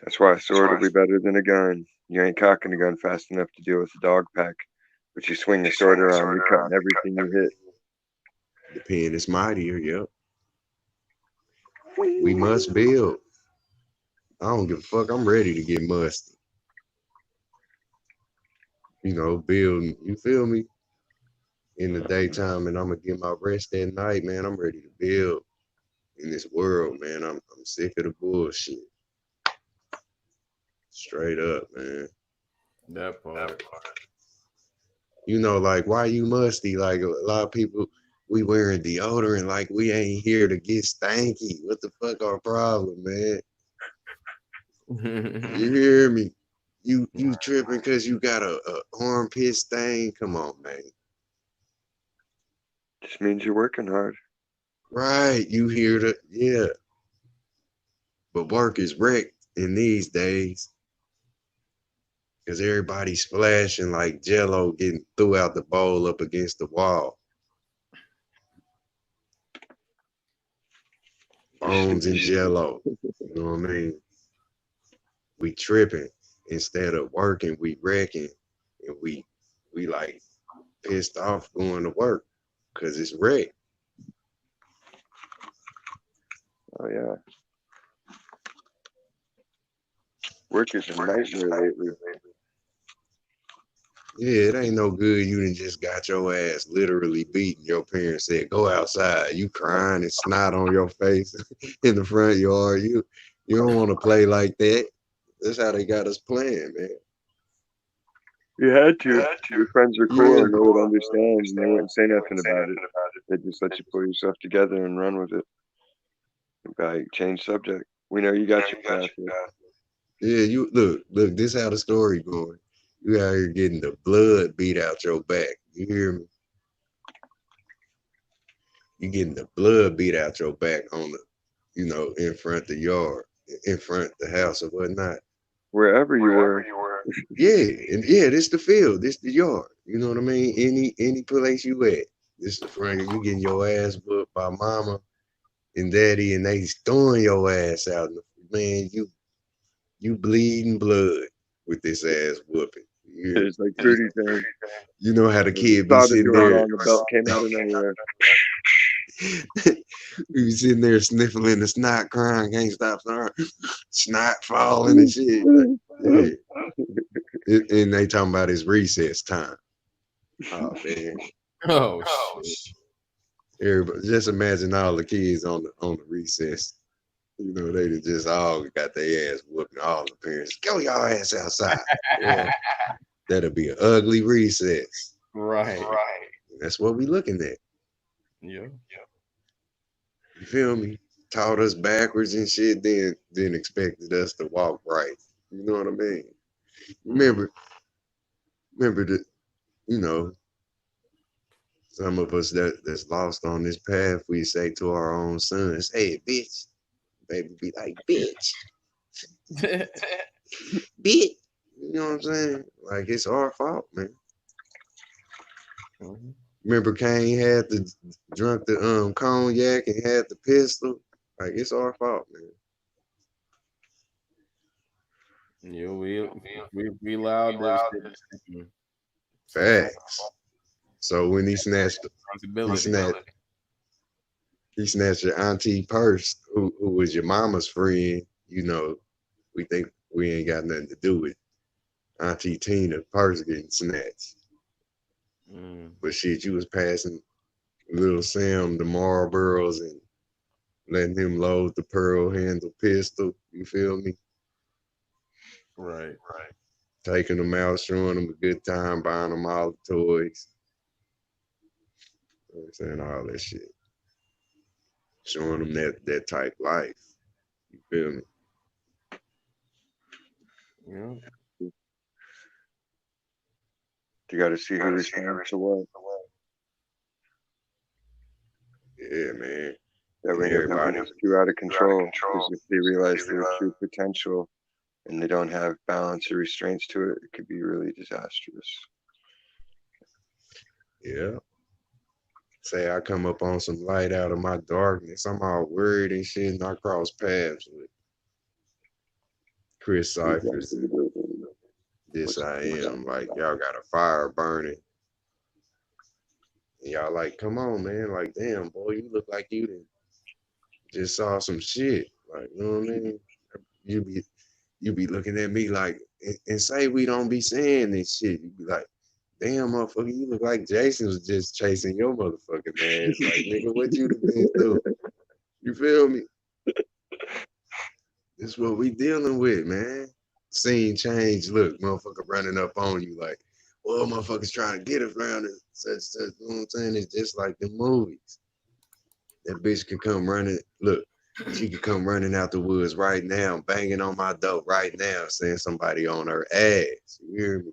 That's why a sword will be better than a gun. You ain't cocking a gun fast enough to deal with a dog pack. But you swing the sword around, you're cutting everything you hit. The pen is mightier, yep. We must build. I don't give a fuck. I'm ready to get musty. You know, building, you feel me? In the daytime, and I'm gonna get my rest at night, man. I'm ready to build in this world, man. I'm sick of the bullshit. Straight up, man. That part. You know, like, why you musty? Like, a lot of people, we wearing deodorant like we ain't here to get stanky. What the fuck our problem, man? You hear me? You tripping because you got a armpit stain? Come on, man. Just means you're working hard. Right, you hear the, yeah. But work is wrecked in these days. Because everybody's splashing like Jello getting threw out the bowl up against the wall. Bones and Jello. You know what I mean? We tripping. Instead of working, we wrecking. And we like pissed off going to work because it's wrecked. Oh, yeah. Work is a nightmare lately. Yeah, it ain't no good. You done just got your ass literally beaten. Your parents said, go outside. You crying and snot on your face in the front yard. You don't want to play like that. That's how they got us playing, man. You had to. Your friends were cool and they would understand and they wouldn't say nothing about it. They just let you pull yourself together and run with it. Like, change subject. We know you got your path. Yeah, you look, this how the story going. You out here getting the blood beat out your back. You hear me? You getting the blood beat out your back on the, you know, in front of the yard, in front of the house or whatnot. Wherever you were. Yeah, and yeah, this the field, this the yard. You know what I mean? Any place you at. This the front. You getting your ass whooped by mama and daddy, and they throwing your ass out. Man, you bleeding blood with this ass whooping. It's like 30 things. You know how the kid be sitting there. The belt came out of nowhere. We be sitting there sniffling the snot, crying, can't stop snorting, snot falling and shit. Like, yeah. And they talking about his recess time. Oh man. Oh shit. Everybody, just imagine all the kids on the recess. You know, they just all got their ass whooping. All the parents, go y'all ass outside. Yeah. That'll be an ugly recess. Right. That's what we looking at. Yeah. You feel me? Taught us backwards and shit, then expected us to walk right. You know what I mean? Remember that, you know, some of us that's lost on this path, we say to our own sons, hey, bitch. Baby be like, bitch. Bitch. You know what I'm saying? Like, it's our fault, man. Mm-hmm. Remember Kane had drunk the cognac and had the pistol? Like, it's our fault, man. Yeah, we allowed this. Facts. So when he snatched your auntie purse, who was your mama's friend, you know, we think we ain't got nothing to do with Auntie Tina purse getting snatched. But shit, you was passing little Sam the Marlboros and letting him load the pearl handle pistol. You feel me? Right. Taking them out, showing them a good time, buying them all the toys. You know what I'm saying? All that shit. Showing them that type life. You feel me? Yeah. You got to see who responds to what. Yeah, man. That way Everybody. nobody's too out of control. Because if they realize their true potential and they don't have balance or restraints to it, it could be really disastrous. Yeah. Say I come up on some light out of my darkness. I'm all worried and shit, and I cross paths with Chris Cyphers. This I am. Like, y'all got a fire burning. And y'all like, come on, man. Like, damn, boy, you look like you just saw some shit. Like, you know what I mean? You be looking at me like, and say we don't be saying this shit. You be like, damn, motherfucker, you look like Jason was just chasing your motherfucking ass. Like, nigga, what you done been through? You feel me? This is what we dealing with, man. Scene change. Look, motherfucker running up on you like, well, motherfuckers trying to get around it. Such, you know what I'm saying? It's just like the movies. That bitch can come running. Look, she could come running out the woods right now, banging on my door right now, saying somebody on her ass. You hear me?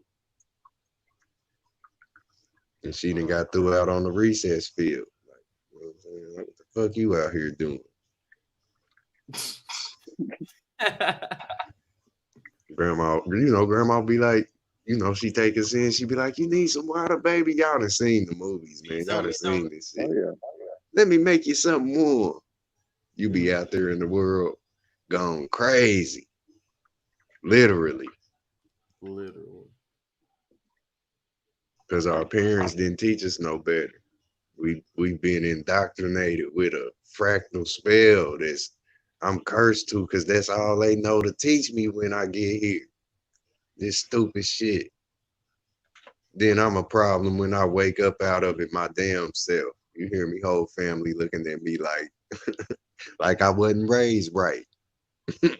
And she done got threw out on the recess field. Like, you know what I'm saying? Like, what the fuck you out here doing? Grandma be like, she take us in. She be like, you need some water, baby. Y'all done seen the movies, man. Y'all done seen this shit. Oh, yeah. Let me make you something more. You be out there in the world going crazy. Literally. Because our parents didn't teach us no better. We've been indoctrinated with a fractal spell that's I'm cursed to because that's all they know to teach me when I get here. This stupid shit. Then I'm a problem when I wake up out of it my damn self. You hear me? Whole family looking at me like like I wasn't raised right. Yep.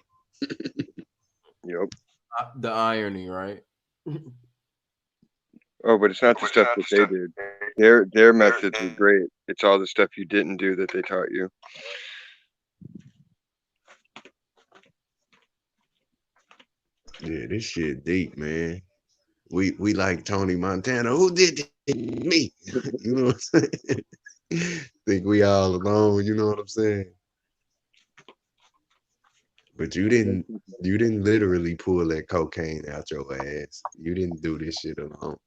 The irony, right? Oh, but it's not the stuff that they did. Their methods are great. It's all the stuff you didn't do that they taught you. Yeah, this shit deep, man. We like Tony Montana. Who did it? Me? You know what I'm saying? Think we all alone, you know what I'm saying? But you didn't literally pull that cocaine out your ass. You didn't do this shit alone.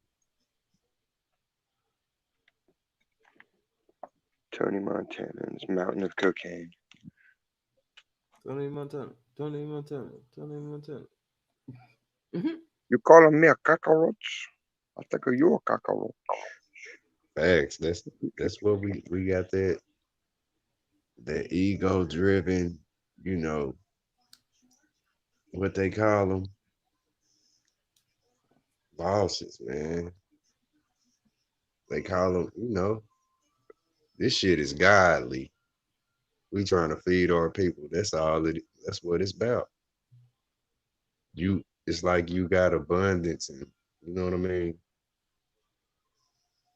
Tony Montana and his mountain of cocaine. Tony Montana. You calling me a cockroach? I think of you a cockroach. Facts. That's what we got that ego driven, what they call them, bosses, man. They call them, this shit is godly. We trying to feed our people. That's all it. That's what it's about. It's like you got abundance, and you know what I mean.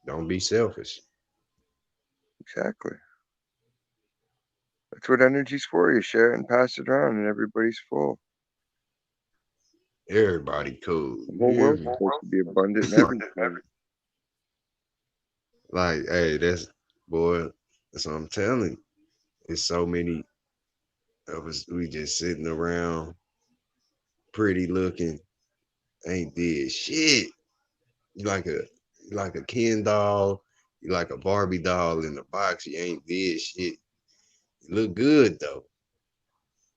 Don't be selfish. Exactly. That's what energy's for. You share it and pass it around, and everybody's full. Everybody cool. The whole world's supposed to be abundant and everything. Like, hey, that's what I'm telling you. There's so many of us, we just sitting around, pretty looking, ain't did shit. You like a Ken doll, you like a Barbie doll in the box, you ain't did shit. You look good though.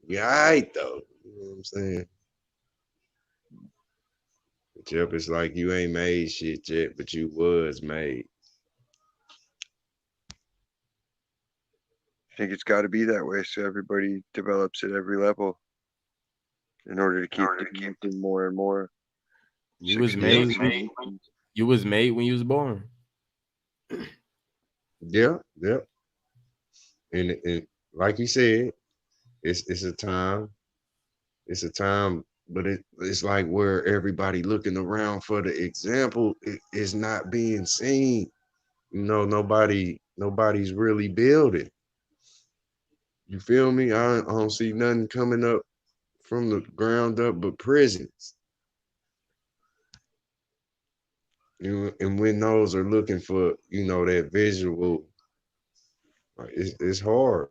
You alright though. You know what I'm saying? But yep, it's like you ain't made shit yet, but you was made. I think it's got to be that way so everybody develops at every level in order to keep doing more and more. You was made. You was made when you was born. Yeah. And like you said, it's a time. It's a time, but it's like where everybody looking around for the example is not being seen. You know, nobody's really building. You feel me? I don't see nothing coming up from the ground up but prisons. You know, and when those are looking for, you know, that visual, like, it's hard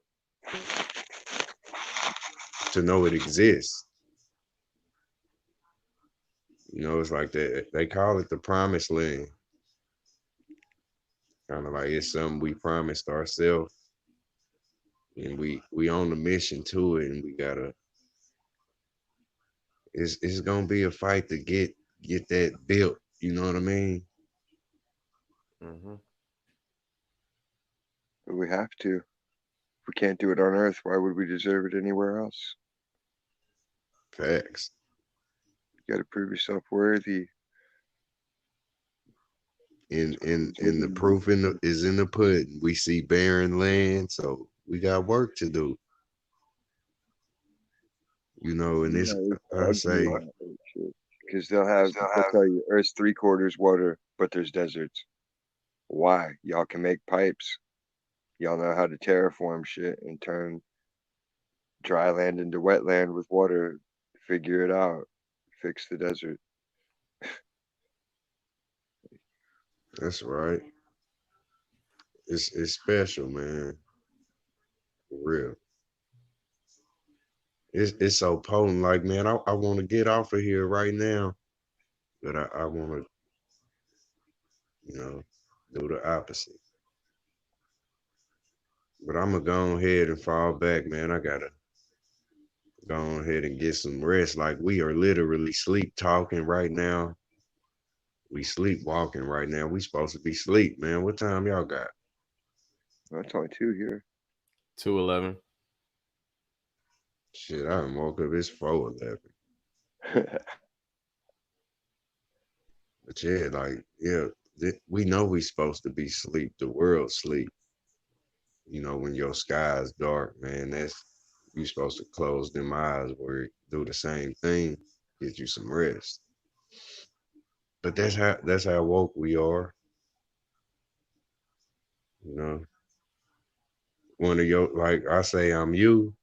to know it exists. You know, it's like that. They call it the promised land. Kind of like it's something we promised ourselves, and we on the mission to it, and we gotta. It's gonna be a fight to get that built. You know what I mean? Mm-hmm. But we have to. If we can't do it on Earth, why would we deserve it anywhere else? Facts. You got to prove yourself worthy. And the proof is in the pudding. We see barren land, so we got work to do. You know, and it's I say because they'll tell you Earth's 3/4 water, but there's deserts. Why? Y'all can make pipes. Y'all know how to terraform shit and turn dry land into wetland with water. Figure it out. Fix the desert. That's right. It's special, man. For real. It's so potent. Like, man, I want to get off of here right now, but I want to, you know, do the opposite. But I'm gonna go ahead and fall back, man. I gotta go ahead and get some rest. Like, we are literally sleep talking right now. We sleepwalking right now. We supposed to be sleep, man. What time y'all got? That's only 2 here. 2:11. Shit, I done woke up. It's 4:11. But yeah, like, yeah, we know we supposed to be sleep. The world sleep. You know, when your sky is dark, man, you supposed to close them eyes or do the same thing, get you some rest. But that's how woke we are. You know, one of your, like I say, I'm you,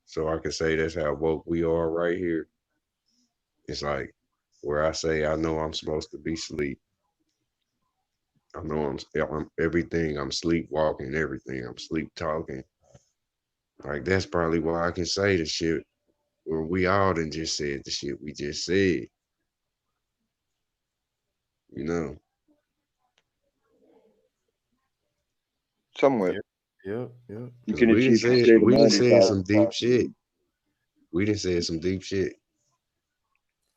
so I can say that's how woke we are right here. It's like where I say I know I'm supposed to be sleep. I know I'm everything. I'm sleepwalking. Everything. I'm sleep talking. Like, that's probably why I can say the shit where we all done just said the shit we just said. You know. Somewhat. Yep. You can achieve the state of we done mind said without- some deep shit. We done said some deep shit.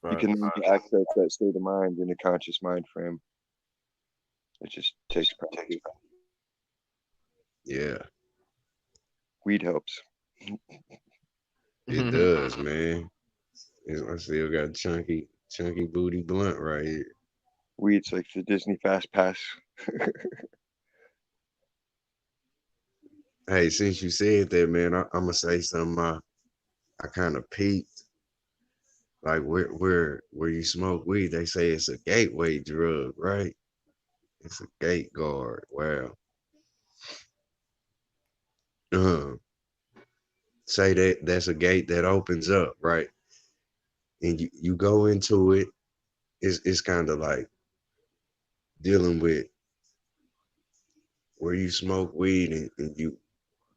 You can learn to access that state of mind in a conscious mind frame. It just takes practice. Yeah, Weed helps. it does, man. I still got chunky booty blunt right here. Weed's like the Disney Fast Pass. Hey, since you said that, man, I'm gonna say something. I kind of peeped. Like, where you smoke weed, they say it's a gateway drug, right? It's a gate guard. Wow. Say that's a gate that opens up, right? And you go into it. It's kind of like dealing with where you smoke weed and you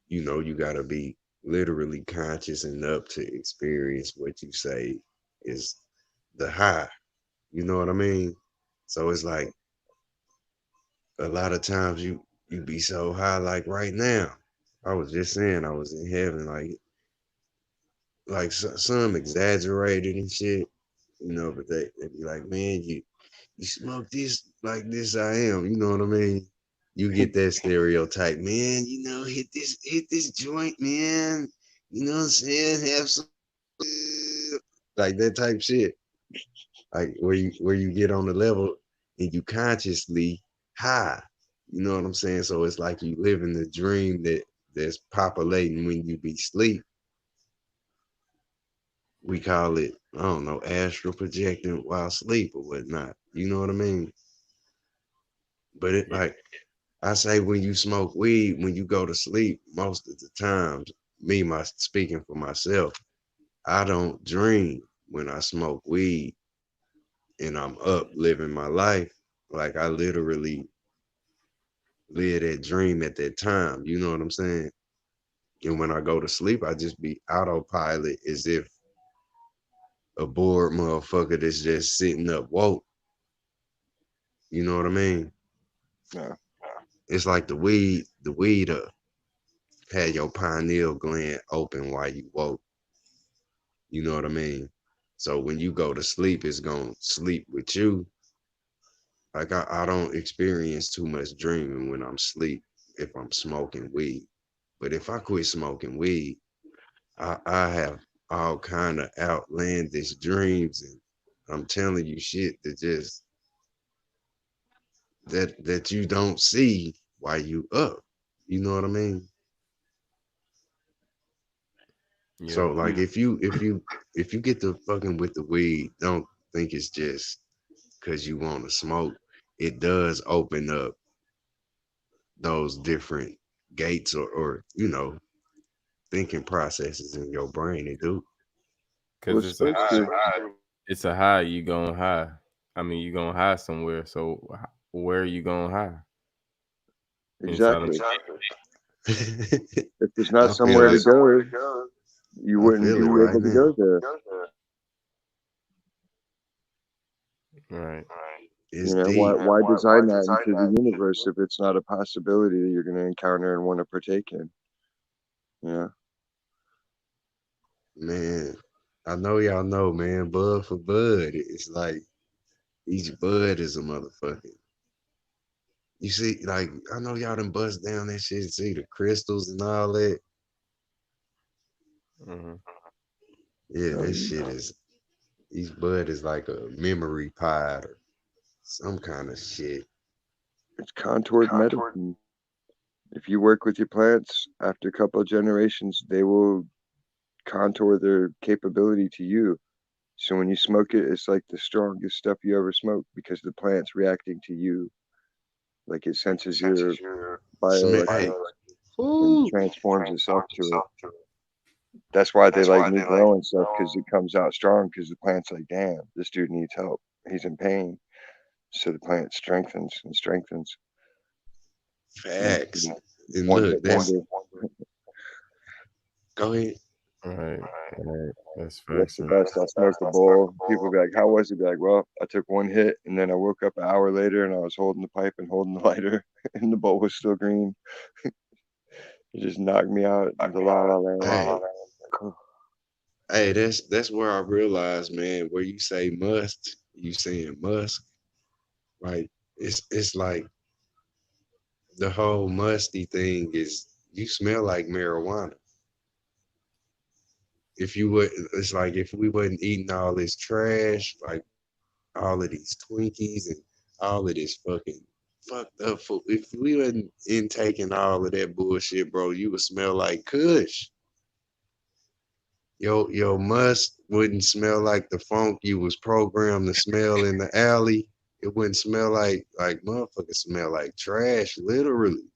know you gotta be literally conscious enough to experience what you say is the high. You know what I mean? So it's like a lot of times you be so high, like right now. I was just saying I was in heaven, like some exaggerated and shit, you know, but they be like, man, you smoke this like this I am, you know what I mean? You get that stereotype, man, you know, hit this joint, man. You know what I'm saying? Have some like that type shit. Like where you get on the level and you consciously high. You know what I'm saying? So it's like you living the dream that's populating when you be asleep. We call it, I don't know, astral projecting while asleep or whatnot. You know what I mean? But it like I say, when you smoke weed, when you go to sleep, most of the times, speaking for myself, I don't dream when I smoke weed and I'm up living my life. Like I literally live that dream at that time. You know what I'm saying? And when I go to sleep, I just be autopilot as if a bored motherfucker that's just sitting up woke. You know what I mean? Yeah. It's like the weed had your pineal gland open while you woke. You know what I mean? So when you go to sleep, it's gonna sleep with you. Like I don't experience too much dreaming when I'm asleep if I'm smoking weed. But if I quit smoking weed, I have all kind of outlandish dreams, and I'm telling you shit that just that you don't see while you up. You know what I mean? Yeah. So like if you get to fucking with the weed, don't think it's just because you want to smoke. It does open up those different gates or you know, thinking processes in your brain. It do. Because it's a high. It's a high. You going high. I mean, you going high somewhere. So where are you going high? Exactly. If there's I not feel somewhere it. to go, you I wouldn't feel be it able right to now. go there. Right. It's You know, deep. why design that into the universe if it's not a possibility that you're going to encounter and want to partake in? Yeah. Man, I know y'all know, man, bud for bud. It's like each bud is a motherfucker. You see, like, I know y'all done bust down that shit, see the crystals and all that. Mm-hmm. Yeah, that shit is, each bud is like a memory pod or some kind of shit. It's contoured medicine. If you work with your plants, after a couple of generations, they will contour their capability to you. So when you smoke it, it's like the strongest stuff you ever smoked because the plant's reacting to you. Like it senses your bioelectric and transforms itself to it. That's why they like me growing stuff, because it comes out strong, because the plant's like, damn, this dude needs help. He's in pain. So the plant strengthens and strengthens. Facts. And One look, hit that's, wonder. go ahead. Right. That's That's facts. the best. I smoked a bowl. People be like, how was it? Be like, well, I took one hit and then I woke up an hour later and I was holding the pipe and holding the lighter and the bowl was still green. It just knocked me out. The la la land. Hey, that's where I realized, man, where you say must, you saying musk, right? It's like the whole musty thing is you smell like marijuana. If you would, it's like if we wasn't eating all this trash, like all of these Twinkies and all of this fucking fucked up food. If we wasn't intaking all of that bullshit, bro, you would smell like Kush. Your must wouldn't smell like the funk you was programmed to smell in the alley. It wouldn't smell like motherfuckers smell like trash, literally.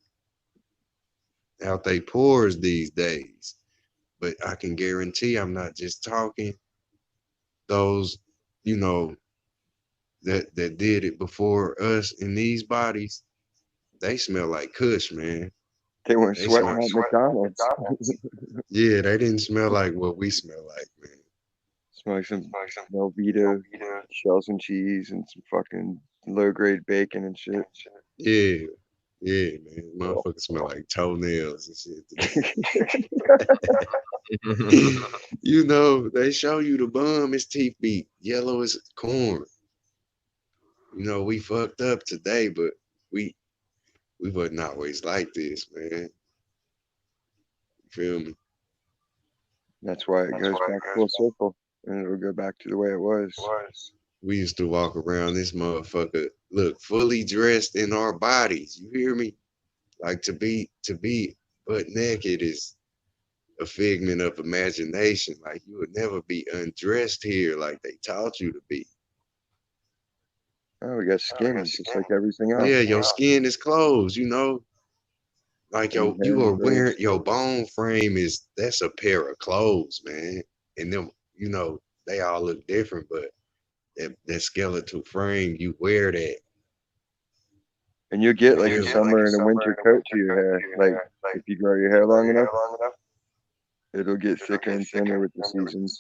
Out they pores these days. But I can guarantee I'm not just talking those, you know, that did it before us in these bodies. They smell like Kush, man. They weren't sweating at McDonald's. Yeah, they didn't smell like what we smell like, man. Smell like some Velveeta, shells and cheese, and some fucking low grade bacon and shit. Yeah, man. Motherfuckers smell like toenails and shit. You know, they show you the bum, his teeth be yellow as corn. You know, we fucked up today, but we wasn't always like this, man. You feel me? That's why it goes back full circle, and it'll go back to the way it was. We used to walk around this motherfucker, look, fully dressed in our bodies. You hear me? Like to be butt naked is a figment of imagination. Like you would never be undressed here like they taught you to be. Oh, we got skin, just like everything else. Yeah, your skin is closed, you know. Like And you hair are is very wearing your bone frame that's a pair of clothes, man. And them, you know, they all look different, but that skeletal frame, you wear that. And you get like a summer and a winter coat to your hair. Like if you grow your hair long enough, it'll get thicker and thinner with the seasons.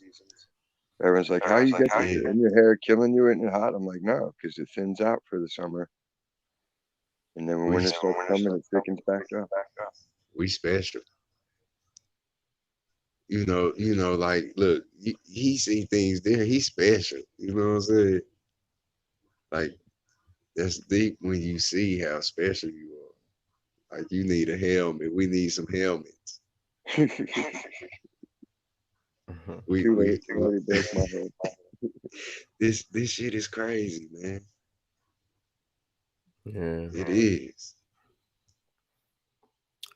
Everyone's like, how you get in your hair killing you and hot? I'm like, no, because it thins out for the summer. And then when winter starts coming, it thickens back up. We special. You know, like, look, he see things there. He's special. You know what I'm saying? Like, that's deep when you see how special you are. Like, you need a helmet. We need some helmets. This shit is crazy, man. Yeah, it is.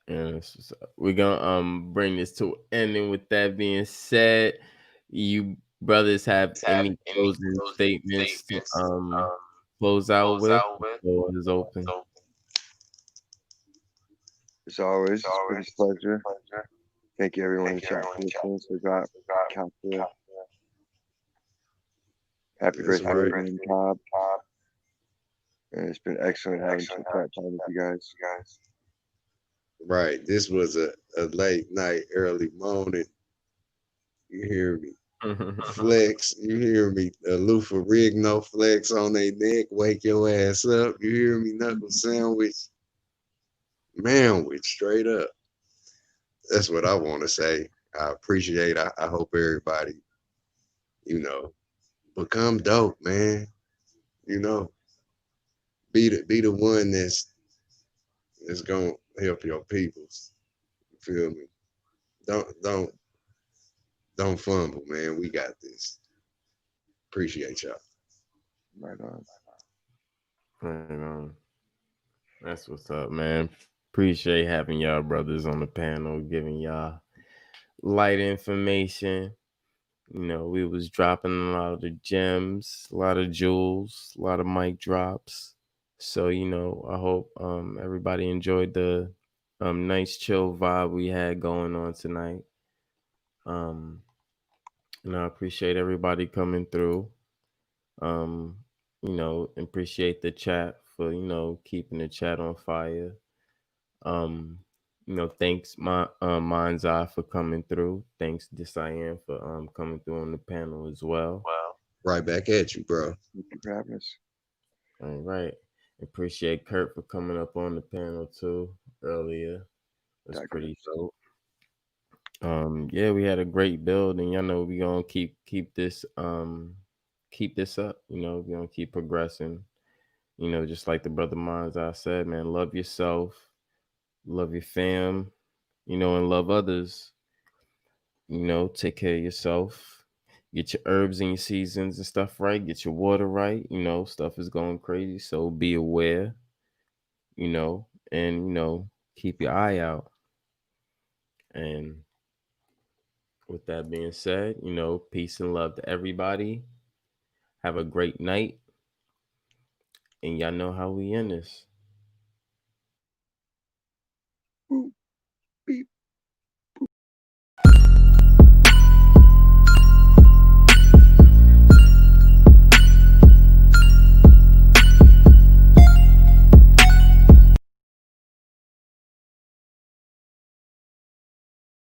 And we're gonna bring this to an ending. With that being said, you brothers have any closing statements to close out with? The floor is open. As always, it's been a pleasure. Thank you, everyone in chat for listening. So got Capra. Happy birthday, Raymond Cobb. And it's been excellent having some chat time with you guys. Right. This was a late night, early morning. You hear me? Flex. You hear me? A loofah rig, no flex on their neck. Wake your ass up. You hear me? Knuckle sandwich. Manwich, straight up. That's what I want to say. I appreciate it. I hope everybody, you know, become dope, man. You know, be the one that's gonna help your peoples. You feel me? Don't fumble, man. We got this. Appreciate y'all. Right on. Right on. That's what's up, man. Appreciate having y'all brothers on the panel, giving y'all light information. You know, we was dropping a lot of the gems, a lot of jewels, a lot of mic drops. So, you know, I hope everybody enjoyed the nice chill vibe we had going on tonight. And I appreciate everybody coming through. You know, appreciate the chat for, you know, keeping the chat on fire. You know, thanks Mind's Eye for coming through. Thanks Cyan for coming through on the panel as well. Right back at you, bro. Thank you for having us. All right. Appreciate Kurt for coming up on the panel too earlier. That's pretty dope. Yeah, we had a great build, and y'all know we gonna keep this up. You know, we're gonna keep progressing. You know, just like the brother Mind's Eye said, man, love yourself, love your fam, you know, and love others. You know, take care of yourself. Get your herbs and your seasons and stuff right. Get your water right. You know, stuff is going crazy. So be aware, you know, and, you know, keep your eye out. And with that being said, you know, peace and love to everybody. Have a great night. And y'all know how we end this. Ooh.